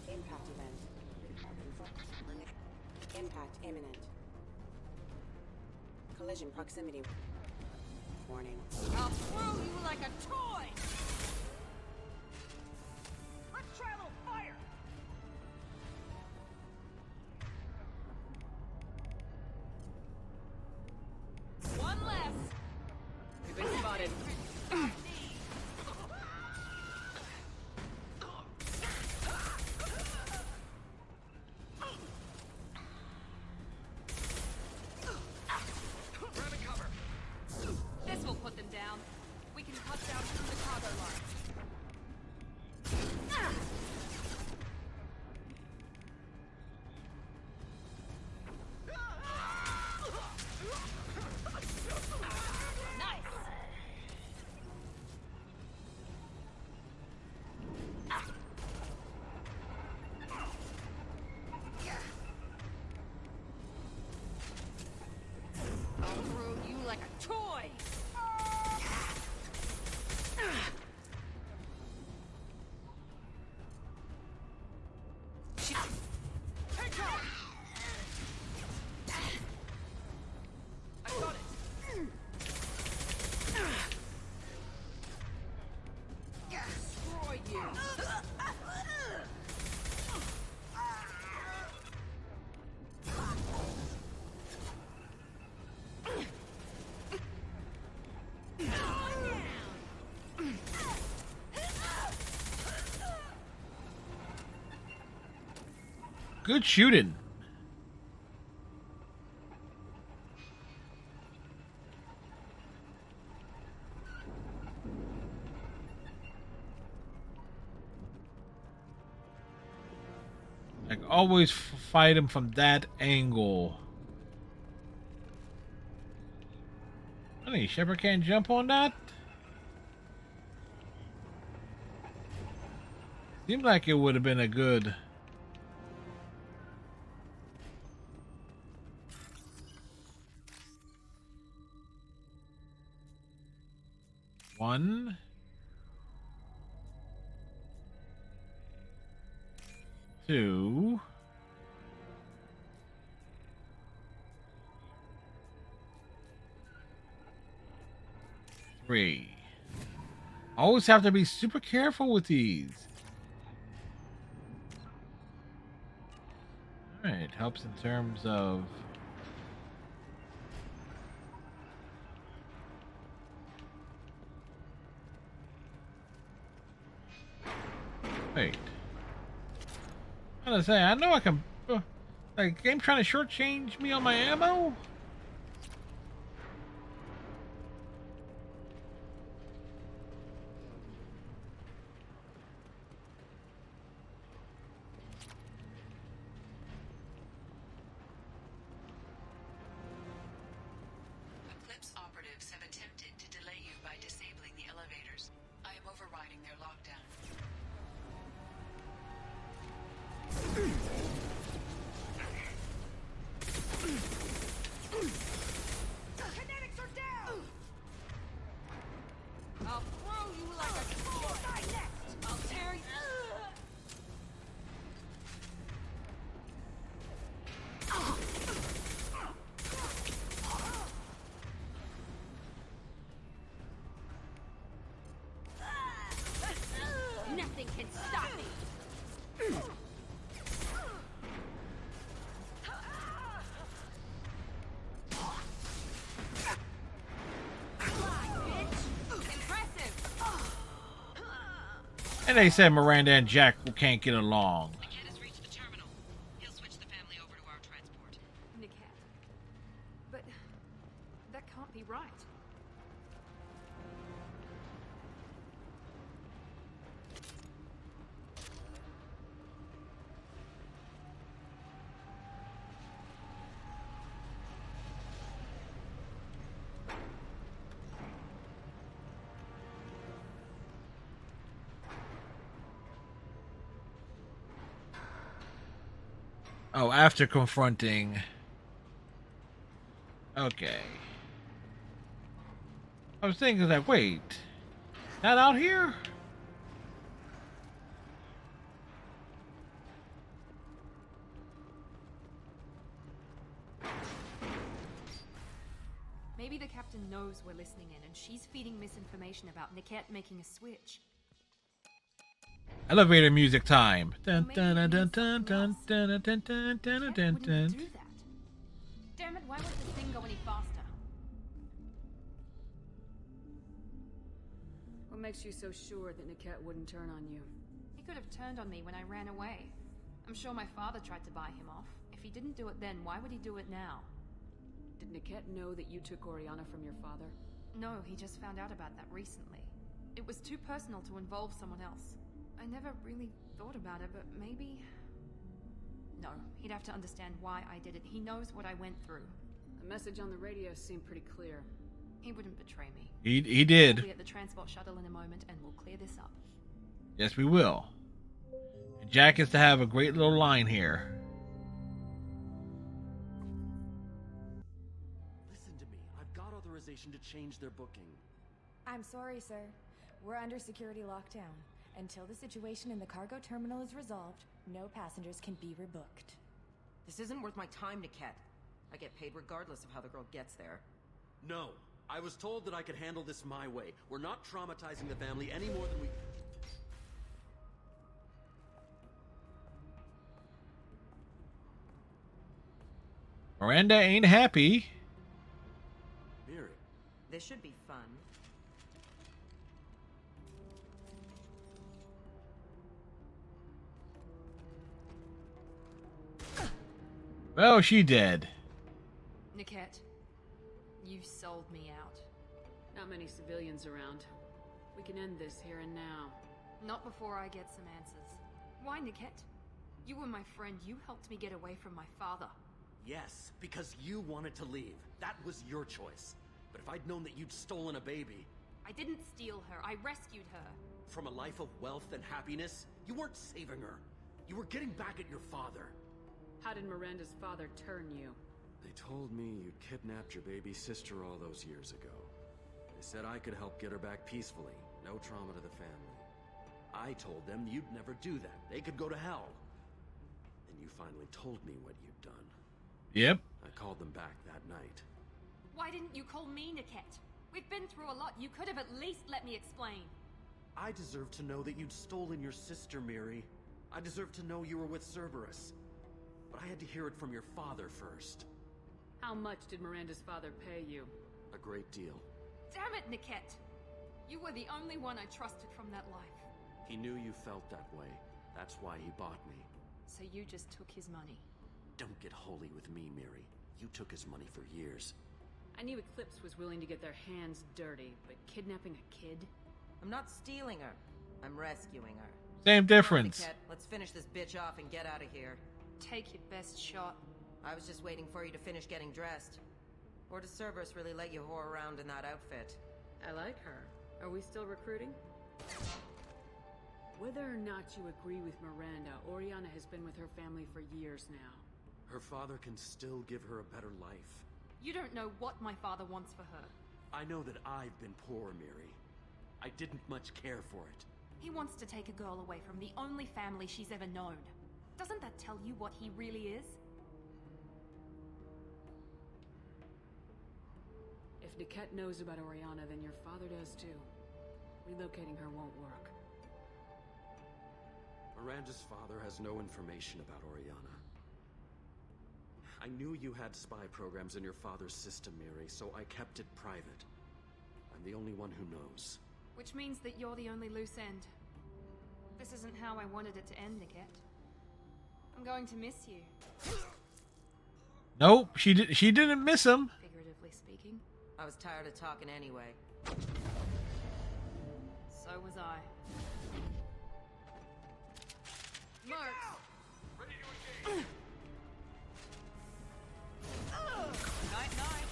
Speaker 17: Impact event. Impact imminent. Collision proximity warning.
Speaker 6: I'll throw you like a toy. Let's travel fire.
Speaker 1: Good shooting. Like, always fight him from that angle. Really, Shepard can't jump on that? Seems like it would have been a good... One... Two... Three. Always have to be super careful with these. Alright, helps in terms of... Wait. I was gonna say, I know I can... like, game trying to shortchange me on my ammo?
Speaker 8: Eclipse operatives have attempted to delay you by disabling the elevators. I am overriding their lockdown.
Speaker 6: Kinetics are down! I'll throw you like a sword! Next! I'll tear you...
Speaker 14: Nothing can stop me!
Speaker 1: And they said Miranda and Jack can't get along.
Speaker 8: Niket has reached the terminal. He'll switch the family over to our transport.
Speaker 4: Niket. But that can't be right.
Speaker 1: Oh, after confronting... Okay. I was thinking that, wait, not out here?
Speaker 4: Maybe the captain knows we're listening in and she's feeding misinformation about Niket making a switch.
Speaker 1: Elevator music time. Dun, dun, dun, dun, dun, dun, dun, dun, dun, dun, dun, dun.
Speaker 4: Do that. Damn it, why won't this thing go any faster?
Speaker 5: What makes you so sure that Niket wouldn't turn on you?
Speaker 4: He could have turned on me when I ran away. I'm sure my father tried to buy him off. If he didn't do it then, why would he do it now?
Speaker 5: Did Niket know that you took Oriana from your father?
Speaker 4: No, he just found out about that recently. It was too personal to involve someone else. I never really thought about it, but maybe... No, he'd have to understand why I did it. He knows what I went through.
Speaker 5: The message on the radio seemed pretty clear.
Speaker 4: He wouldn't betray me.
Speaker 1: He did.
Speaker 4: We'll be at the transport shuttle in a moment and we'll clear this up.
Speaker 1: Yes, we will. And Jack is to have a great little line here.
Speaker 20: Listen to me. I've got authorization to change their booking.
Speaker 9: I'm sorry, sir. We're under security lockdown. Until the situation in the cargo terminal is resolved, no passengers can be rebooked.
Speaker 6: This isn't worth my time, Niket. I get paid regardless of how the girl gets there.
Speaker 20: No. I was told that I could handle this my way. We're not traumatizing the family any more than we...
Speaker 1: Miranda ain't happy.
Speaker 20: Miri.
Speaker 6: This should be fun.
Speaker 1: Well, she dead.
Speaker 4: Niket, you've sold me out.
Speaker 5: Not many civilians around. We can end this here and now.
Speaker 4: Not before I get some answers. Why, Niket? You were my friend. You helped me get away from my father.
Speaker 20: Yes, because you wanted to leave. That was your choice. But if I'd known that you'd stolen a baby...
Speaker 4: I didn't steal her. I rescued her.
Speaker 20: From a life of wealth and happiness, you weren't saving her. You were getting back at your father.
Speaker 5: How did Miranda's father turn you?
Speaker 20: They told me you'd kidnapped your baby sister all those years ago. They said I could help get her back peacefully. No trauma to the family. I told them you'd never do that. They could go to hell. And you finally told me what you'd done.
Speaker 1: Yep.
Speaker 20: I called them back that night.
Speaker 4: Why didn't you call me, Niket? We've been through a lot. You could have at least let me explain.
Speaker 20: I deserve to know that you'd stolen your sister, Miri. I deserve to know you were with Cerberus. But I had to hear it from your father first.
Speaker 5: How much did Miranda's father pay you?
Speaker 20: A great deal.
Speaker 4: Damn it, Niket! You were the only one I trusted from that life.
Speaker 20: He knew you felt that way. That's why he bought me.
Speaker 4: So you just took his money?
Speaker 20: Don't get holy with me, Miri. You took his money for years.
Speaker 5: I knew Eclipse was willing to get their hands dirty, but kidnapping a kid?
Speaker 15: I'm not stealing her. I'm rescuing her.
Speaker 1: Same difference.
Speaker 15: Come on, Niket, let's finish this bitch off and get out of here.
Speaker 4: Take your best shot.
Speaker 15: I was just waiting for you to finish getting dressed. Or does Cerberus really let you whore around in that outfit?
Speaker 5: I like her. Are we still recruiting? Whether or not you agree with Miranda, Oriana has been with her family for years now.
Speaker 20: Her father can still give her a better life.
Speaker 4: You don't know what my father wants for her.
Speaker 20: I know that I've been poor, Miri. I didn't much care for it.
Speaker 4: He wants to take a girl away from the only family she's ever known. Doesn't that tell you what he really is?
Speaker 5: If Niket knows about Oriana, then your father does too. Relocating her won't work.
Speaker 20: Miranda's father has no information about Oriana. I knew you had spy programs in your father's system, Miri, so I kept it private. I'm the only one who knows.
Speaker 4: Which means that you're the only loose end. This isn't how I wanted it to end, Niket. I'm going to miss you.
Speaker 1: Nope, she didn't miss him.
Speaker 4: Figuratively speaking.
Speaker 15: I was tired of talking anyway.
Speaker 4: So was I. Mark!
Speaker 3: Ready to engage!
Speaker 15: Night, night!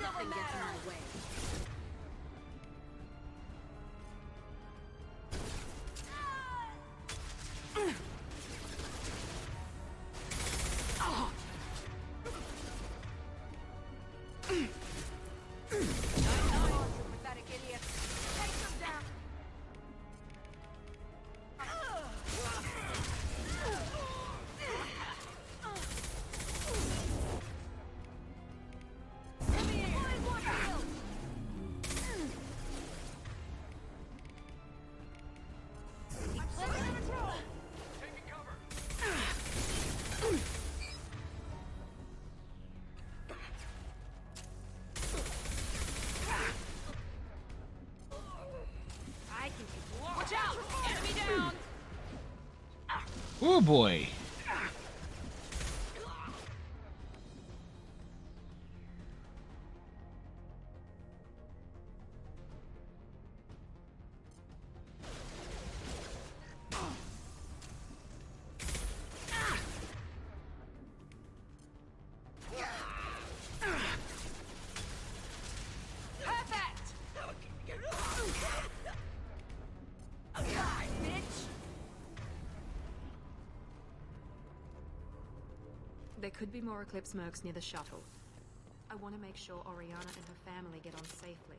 Speaker 5: Nothing gets in my way.
Speaker 15: Pathetic idiot. Take them down.
Speaker 3: Taking cover!
Speaker 4: I can keep Watch out! Enemy down!
Speaker 1: Oh boy.
Speaker 4: Perfect! Die, bitch! There could be more Eclipse mercs near the shuttle. I want to make sure Oriana and her family get on safely.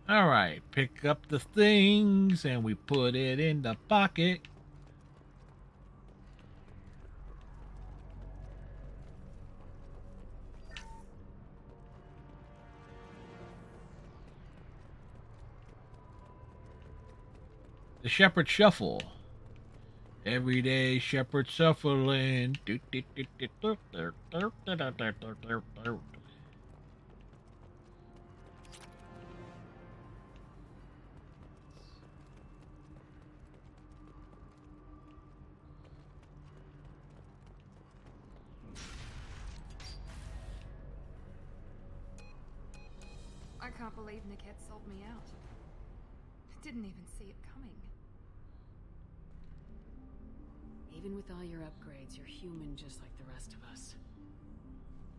Speaker 1: All right, pick up the things and we put it in the pocket. The Shepherd Shuffle. Every day, Shepard suffering.
Speaker 21: I can't believe Niket sold me out. Didn't even see it coming.
Speaker 5: Even with all your upgrades, you're human just like the rest of us.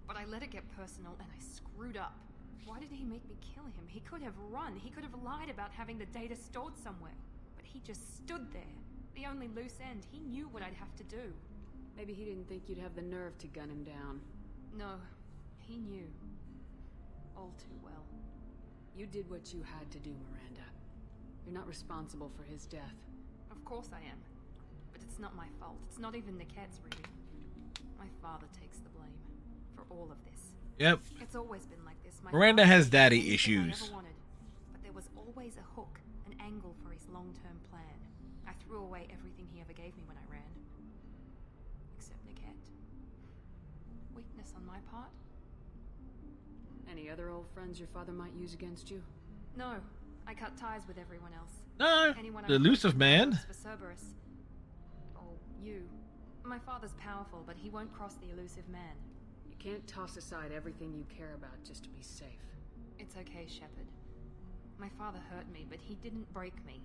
Speaker 21: But I let it get personal and I screwed up. Why did he make me kill him? He could have run. He could have lied about having the data stored somewhere. But he just stood there. The only loose end. He knew what I'd have to do.
Speaker 5: Maybe he didn't think you'd have the nerve to gun him down.
Speaker 21: No, he knew. All too well.
Speaker 5: You did what you had to do, Miranda. You're not responsible for his death.
Speaker 21: Of course I am. But it's not my fault. It's not even Niket's, really. My father takes the blame for all of this.
Speaker 1: Yep.
Speaker 21: It's always been like this.
Speaker 1: Miranda has daddy issues.
Speaker 21: I ever wanted, but there was always a hook, an angle for his long-term plan. I threw away everything he ever gave me when I ran. Except Niket. Weakness on my part?
Speaker 5: Any other old friends your father might use against you?
Speaker 21: No. I cut ties with everyone else.
Speaker 1: No,
Speaker 21: Anyone
Speaker 1: the elusive man.
Speaker 21: For Cerberus. Or you. My father's powerful, but he won't cross the elusive man.
Speaker 5: You can't toss aside everything you care about just to be safe.
Speaker 21: It's okay, Shepard. My father hurt me, but he didn't break me.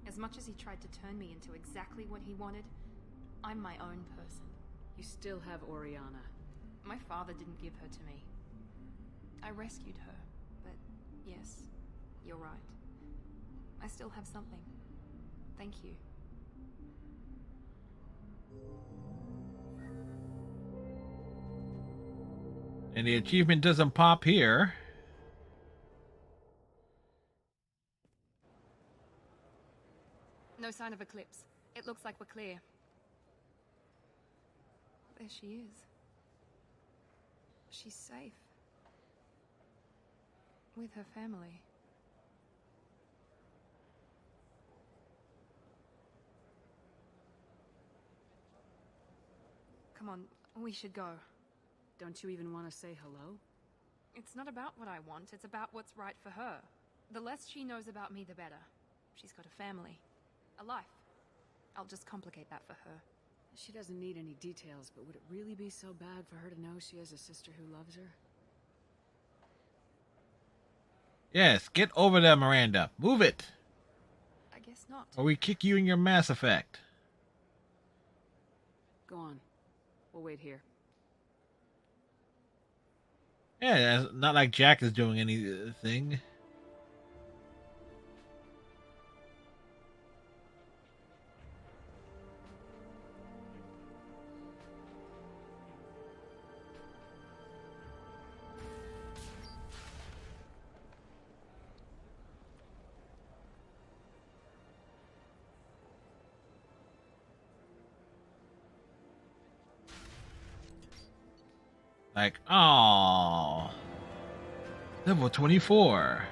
Speaker 21: As much as he tried to turn me into exactly what he wanted, I'm my own person.
Speaker 5: You still have Oriana.
Speaker 21: My father didn't give her to me. I rescued her, but yes, you're right. I still have something. Thank you.
Speaker 1: And the achievement doesn't pop here.
Speaker 21: No sign of Eclipse. It looks like we're clear. There she is. She's safe. With her family. Come on, we should go.
Speaker 5: Don't you even want to say hello?
Speaker 21: It's not about what I want, it's about what's right for her. The less she knows about me, the better. She's got a family. A life. I'll just complicate that for her.
Speaker 5: She doesn't need any details, but would it really be so bad for her to know she has a sister who loves her?
Speaker 1: Yes, get over there, Miranda. Move it.
Speaker 21: I guess not.
Speaker 1: Or we kick you in your Mass Effect.
Speaker 5: Go on. We'll wait here.
Speaker 1: Yeah, it's not like Jack is doing anything. Like, oh, level 24.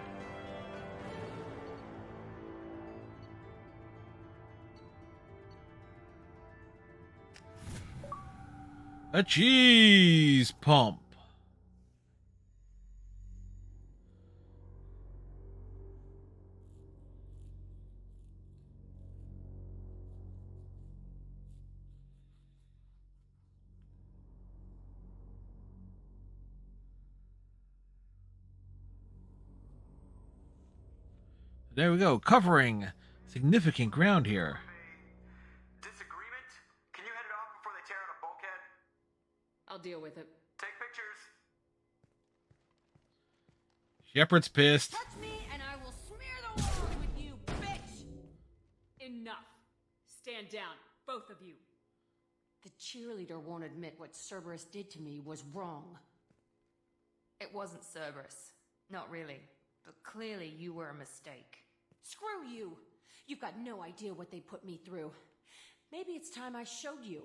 Speaker 1: A cheese pump. There we go, covering significant ground here.
Speaker 3: Disagreement? Can you head it off before they tear out a bulkhead?
Speaker 5: I'll deal with it.
Speaker 3: Take pictures.
Speaker 1: Shepard's pissed.
Speaker 5: Touch me and I will smear the world with you, bitch! Enough. Stand down, both of you.
Speaker 2: The cheerleader won't admit what Cerberus did to me was wrong. It wasn't Cerberus. Not really. But clearly you were a mistake. Screw you! You've got no idea what they put me through. Maybe it's time I showed you.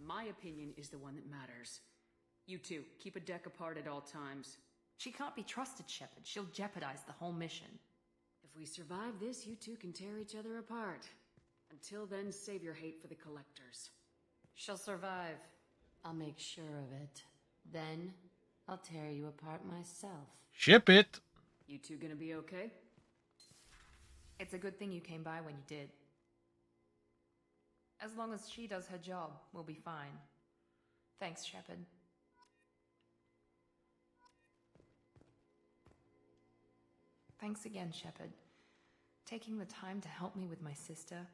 Speaker 5: My opinion is the one that matters. You two, keep a deck apart at all times.
Speaker 2: She can't be trusted, Shepard. She'll jeopardize the whole mission.
Speaker 5: If we survive this, you two can tear each other apart. Until then, save your hate for the collectors.
Speaker 9: She'll survive. I'll make sure of it. Then, I'll tear you apart myself.
Speaker 1: Ship it.
Speaker 5: You two gonna be okay?
Speaker 21: It's a good thing you came by when you did. As long as she does her job, we'll be fine. Thanks, Shepard. Thanks again, Shepard. Taking the time to help me with my sister.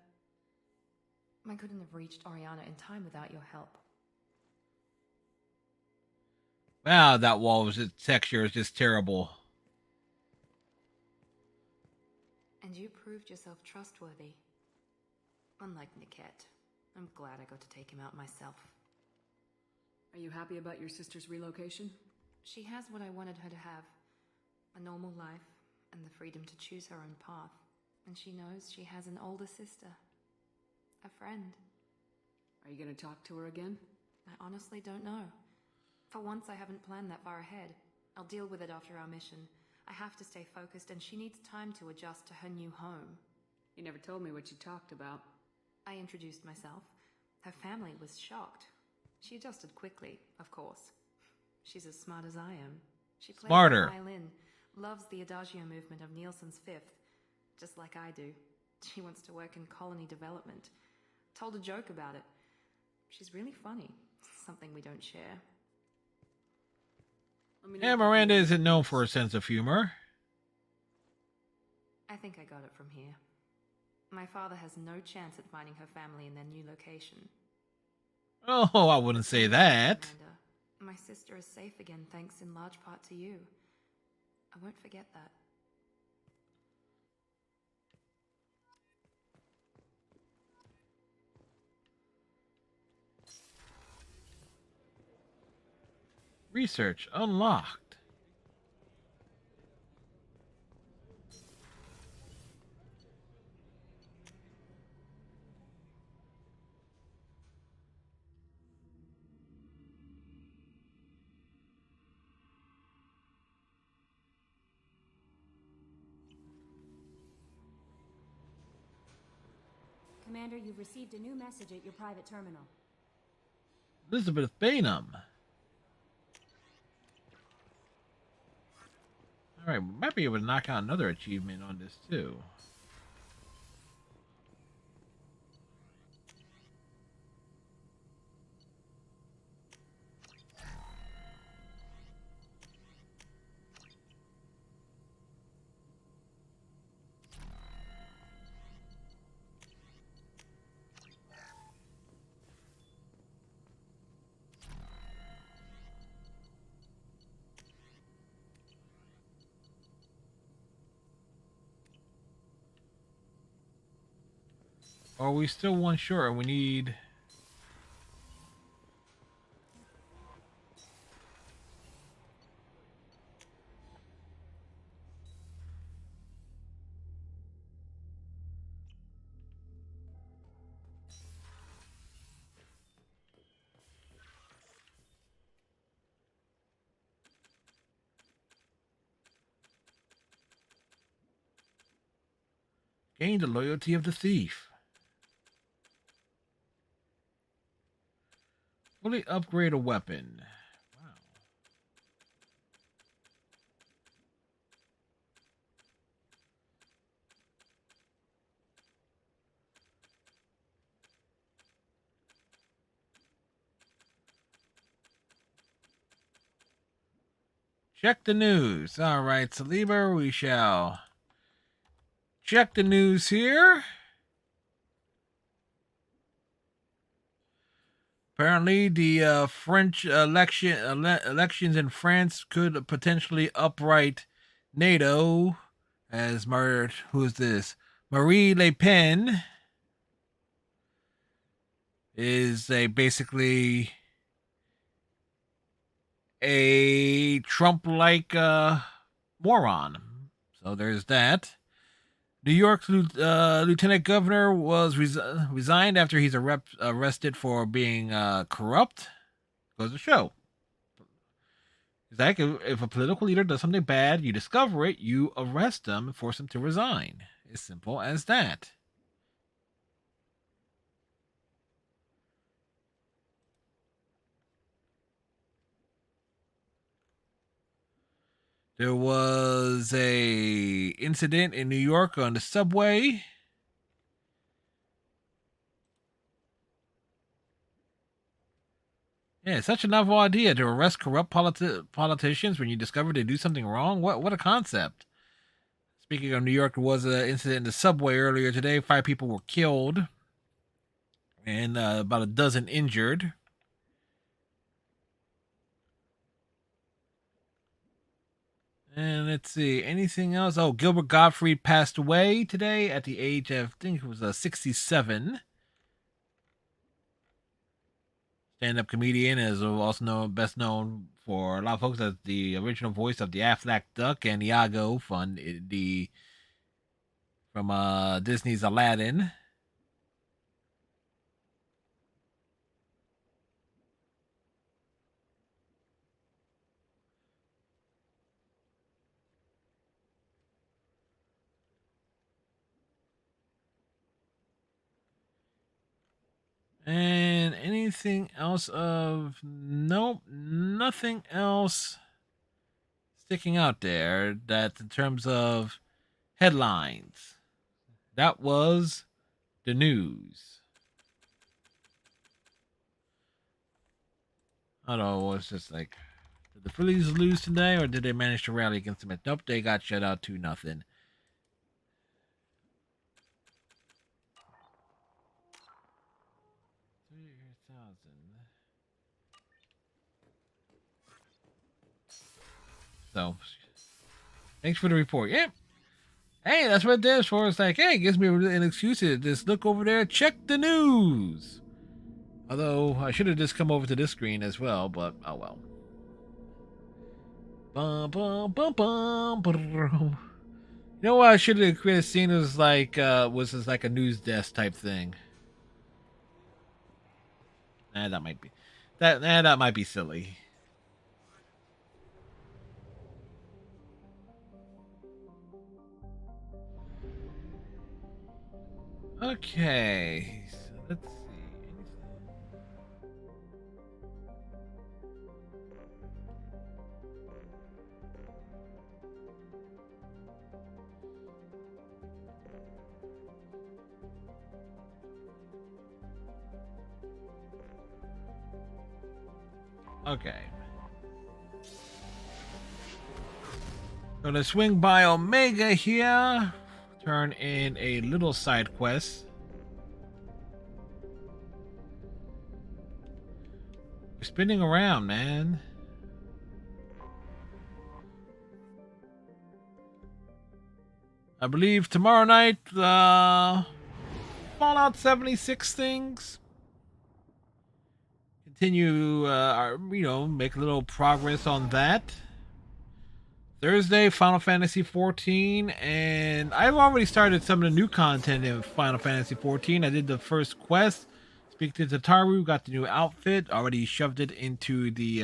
Speaker 21: I couldn't have reached Oriana in time without your help.
Speaker 1: Wow, that wall's texture is just terrible.
Speaker 21: And you proved yourself trustworthy. Unlike Niket, I'm glad I got to take him out myself.
Speaker 5: Are you happy about your sister's relocation?
Speaker 21: She has what I wanted her to have. A normal life, and the freedom to choose her own path. And she knows she has an older sister. A friend.
Speaker 5: Are you gonna talk to her again?
Speaker 21: I honestly don't know. For once, I haven't planned that far ahead. I'll deal with it after our mission. I have to stay focused, and she needs time to adjust to her new home.
Speaker 5: You never told me what you talked about.
Speaker 21: I introduced myself. Her family was shocked. She adjusted quickly, of course. She's as smart as I am. She plays
Speaker 1: Smarter.
Speaker 21: the violin, loves the Adagio movement of Nielsen's Fifth, just like I do. She wants to work in colony development. Told a joke about it. She's really funny. Something we don't share.
Speaker 1: Yeah, Miranda isn't known for a sense of humor.
Speaker 21: I think I got it from here. My father has no chance at finding her family in their new location.
Speaker 1: Oh, I wouldn't say that.
Speaker 21: Amanda, my sister is safe again thanks in large part to you. I won't forget that.
Speaker 1: Research unlocked.
Speaker 16: Commander, you've received a new message at your private terminal.
Speaker 1: Elizabeth Bainham. Alright, we might be able to knock out another achievement on this too. Are we still one short? We need... Gain the loyalty of the thief. Fully upgrade a weapon. Wow. Check the news. All right, Saliba, we shall check the news here. Apparently, the French elections in France could potentially upright NATO, as who is this? Marie Le Pen is basically a Trump-like moron. So there's that. New York's lieutenant governor was resigned after he's arrested for being corrupt. Goes to show. It's like if a political leader does something bad, you discover it, you arrest them and force them to resign. As simple as that. There was a incident in New York on the subway. Yeah, it's such a novel idea to arrest corrupt politicians when you discover they do something wrong. What a concept. Speaking of New York, there was an incident in the subway earlier today. 5 people were killed and about a dozen injured. And let's see, anything else? Oh, Gilbert Gottfried passed away today at the age of, I think it was 67. Stand-up comedian, is also best known for a lot of folks as the original voice of the Aflac Duck and Iago from Disney's Aladdin. And anything else of nope, nothing else sticking out there that in terms of headlines. That was the news. I don't know, it's just like, did the Phillies lose today or did they manage to rally against them? Nope, they got shut out 2-0. So, thanks for the report. Yeah. Hey, that's what it does for us. Like, hey, it gives me an excuse to just look over there, check the news. Although, I should have just come over to this screen as well, but oh well. You know what I should have created a scene was like a news desk type thing. That might be that might be silly. Okay, so let's see. Okay. Gonna swing by Omega here. Turn in a little side quest. We're spinning around, man. I believe tomorrow night, Fallout 76 things. Continue, make a little progress on that. Thursday, Final Fantasy 14, and I've already started some of the new content in Final Fantasy 14. I did the first quest, speak to Tataru, got the new outfit, already shoved it into the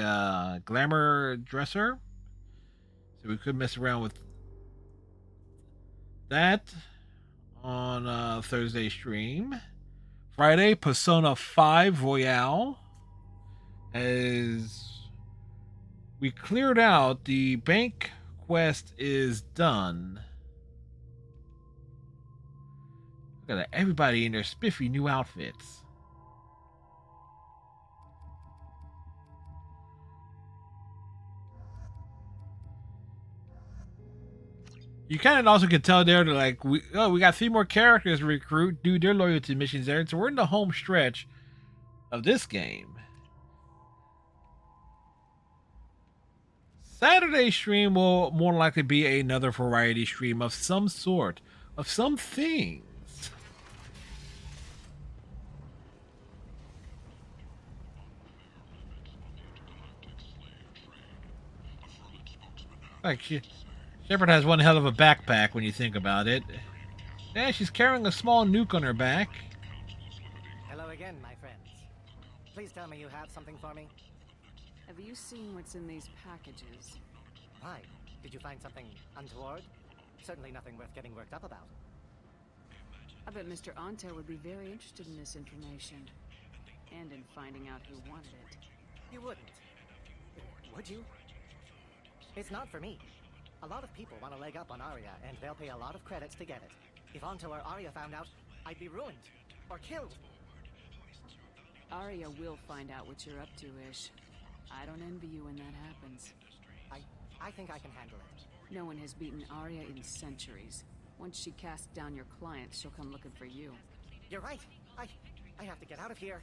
Speaker 1: glamour dresser, so we could mess around with that on Thursday stream. Friday, Persona 5 Royale, as we cleared out the bank quest is done. Look at everybody in their spiffy new outfits. You kind of also can tell there that like we got 3 more characters to recruit, do their loyalty missions there, so we're in the home stretch of this game. Saturday stream will more likely be another variety stream of some sort, of some things. Like Shepard has one hell of a backpack when you think about it. Yeah, she's carrying a small nuke on her back.
Speaker 7: Hello again, my friends. Please tell me you have something for me.
Speaker 5: Have you seen what's in these packages?
Speaker 7: Why? Did you find something untoward? Certainly nothing worth getting worked up about.
Speaker 5: I bet Mr. Anter would be very interested in this information. And in finding out who wanted it.
Speaker 7: You wouldn't. Would you? It's not for me. A lot of people want a leg up on Arya, and they'll pay a lot of credits to get it. If Anto or Arya found out, I'd be ruined. Or killed.
Speaker 5: Arya will find out what you're up to, Ish. I don't envy you when that happens.
Speaker 7: I think I can handle it.
Speaker 5: No one has beaten Arya in centuries. Once she casts down your clients, she'll come looking for you.
Speaker 7: You're right. I have to get out of here.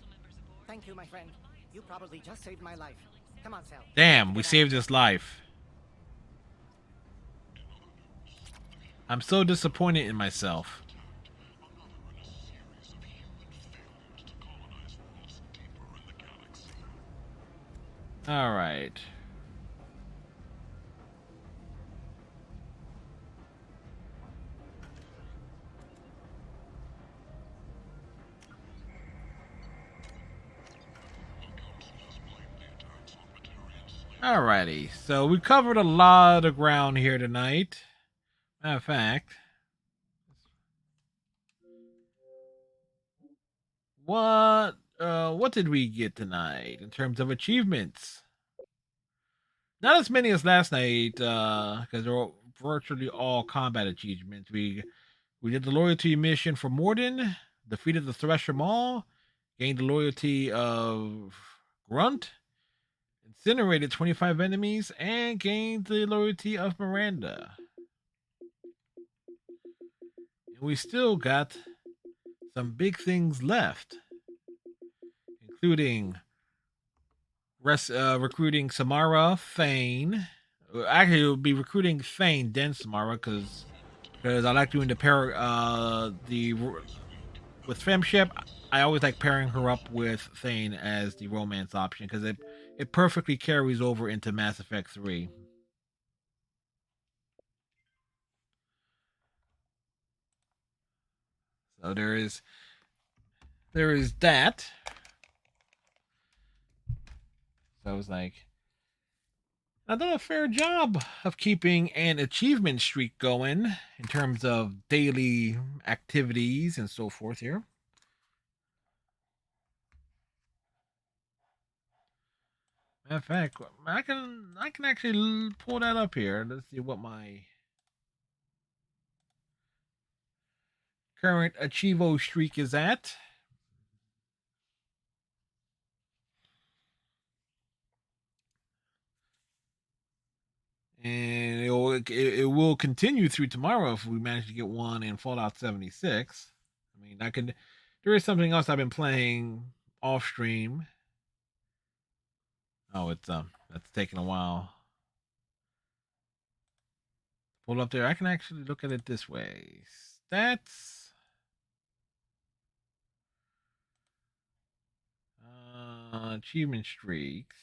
Speaker 7: Thank you, my friend. You probably just saved my life. Come on, Sal.
Speaker 1: Damn, we saved his life. I'm so disappointed in myself. All right. Alrighty, so we covered a lot of ground here tonight. Matter of fact, what did we get tonight in terms of achievements? Not as many as last night, because they're virtually all combat achievements. We did the loyalty mission for Morden, defeated the Thresher Maul, gained the loyalty of Grunt, incinerated 25 enemies, and gained the loyalty of Miranda. And we still got some big things left, including recruiting Samara, Thane. Actually, it would be recruiting Thane, then Samara, because I like doing the pair. With Femship, I always like pairing her up with Thane as the romance option because it perfectly carries over into Mass Effect 3. So there is that. So I was like, I've done a fair job of keeping an achievement streak going in terms of daily activities and so forth here. Matter of fact, I can actually pull that up here. Let's see what my current Achievo streak is at. And it will continue through tomorrow if we manage to get one in Fallout 76. I mean, there is something else I've been playing off stream. Oh, that's taking a while. Pull up there. I can actually look at it this way. Stats. Achievement streaks.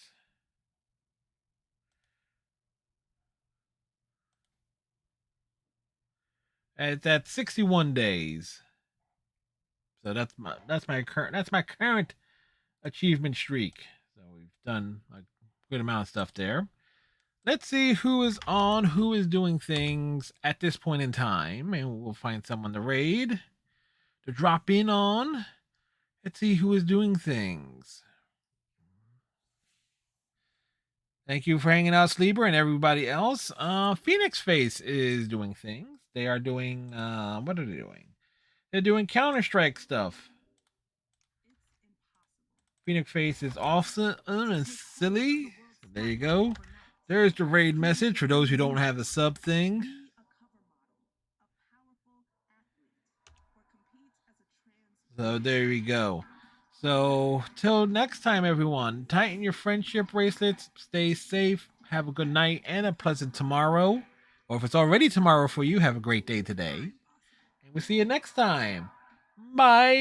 Speaker 1: It's at 61 days. So that's my current achievement streak. So we've done a good amount of stuff there. Let's see who is on, who is doing things at this point in time, and we'll find someone to raid to drop in on. Let's see who is doing things. Thank you for hanging out, Sleeper, and everybody else. Phoenix Face is doing things. They are doing, what are they doing? They're doing Counter-Strike stuff. Phoenix Face is awesome and silly. There you go. There's the raid message for those who don't have the sub thing. So there we go. So till next time, everyone, tighten your friendship bracelets, stay safe, have a good night and a pleasant tomorrow. Or if it's already tomorrow for you, have a great day today. And we'll see you next time. Bye.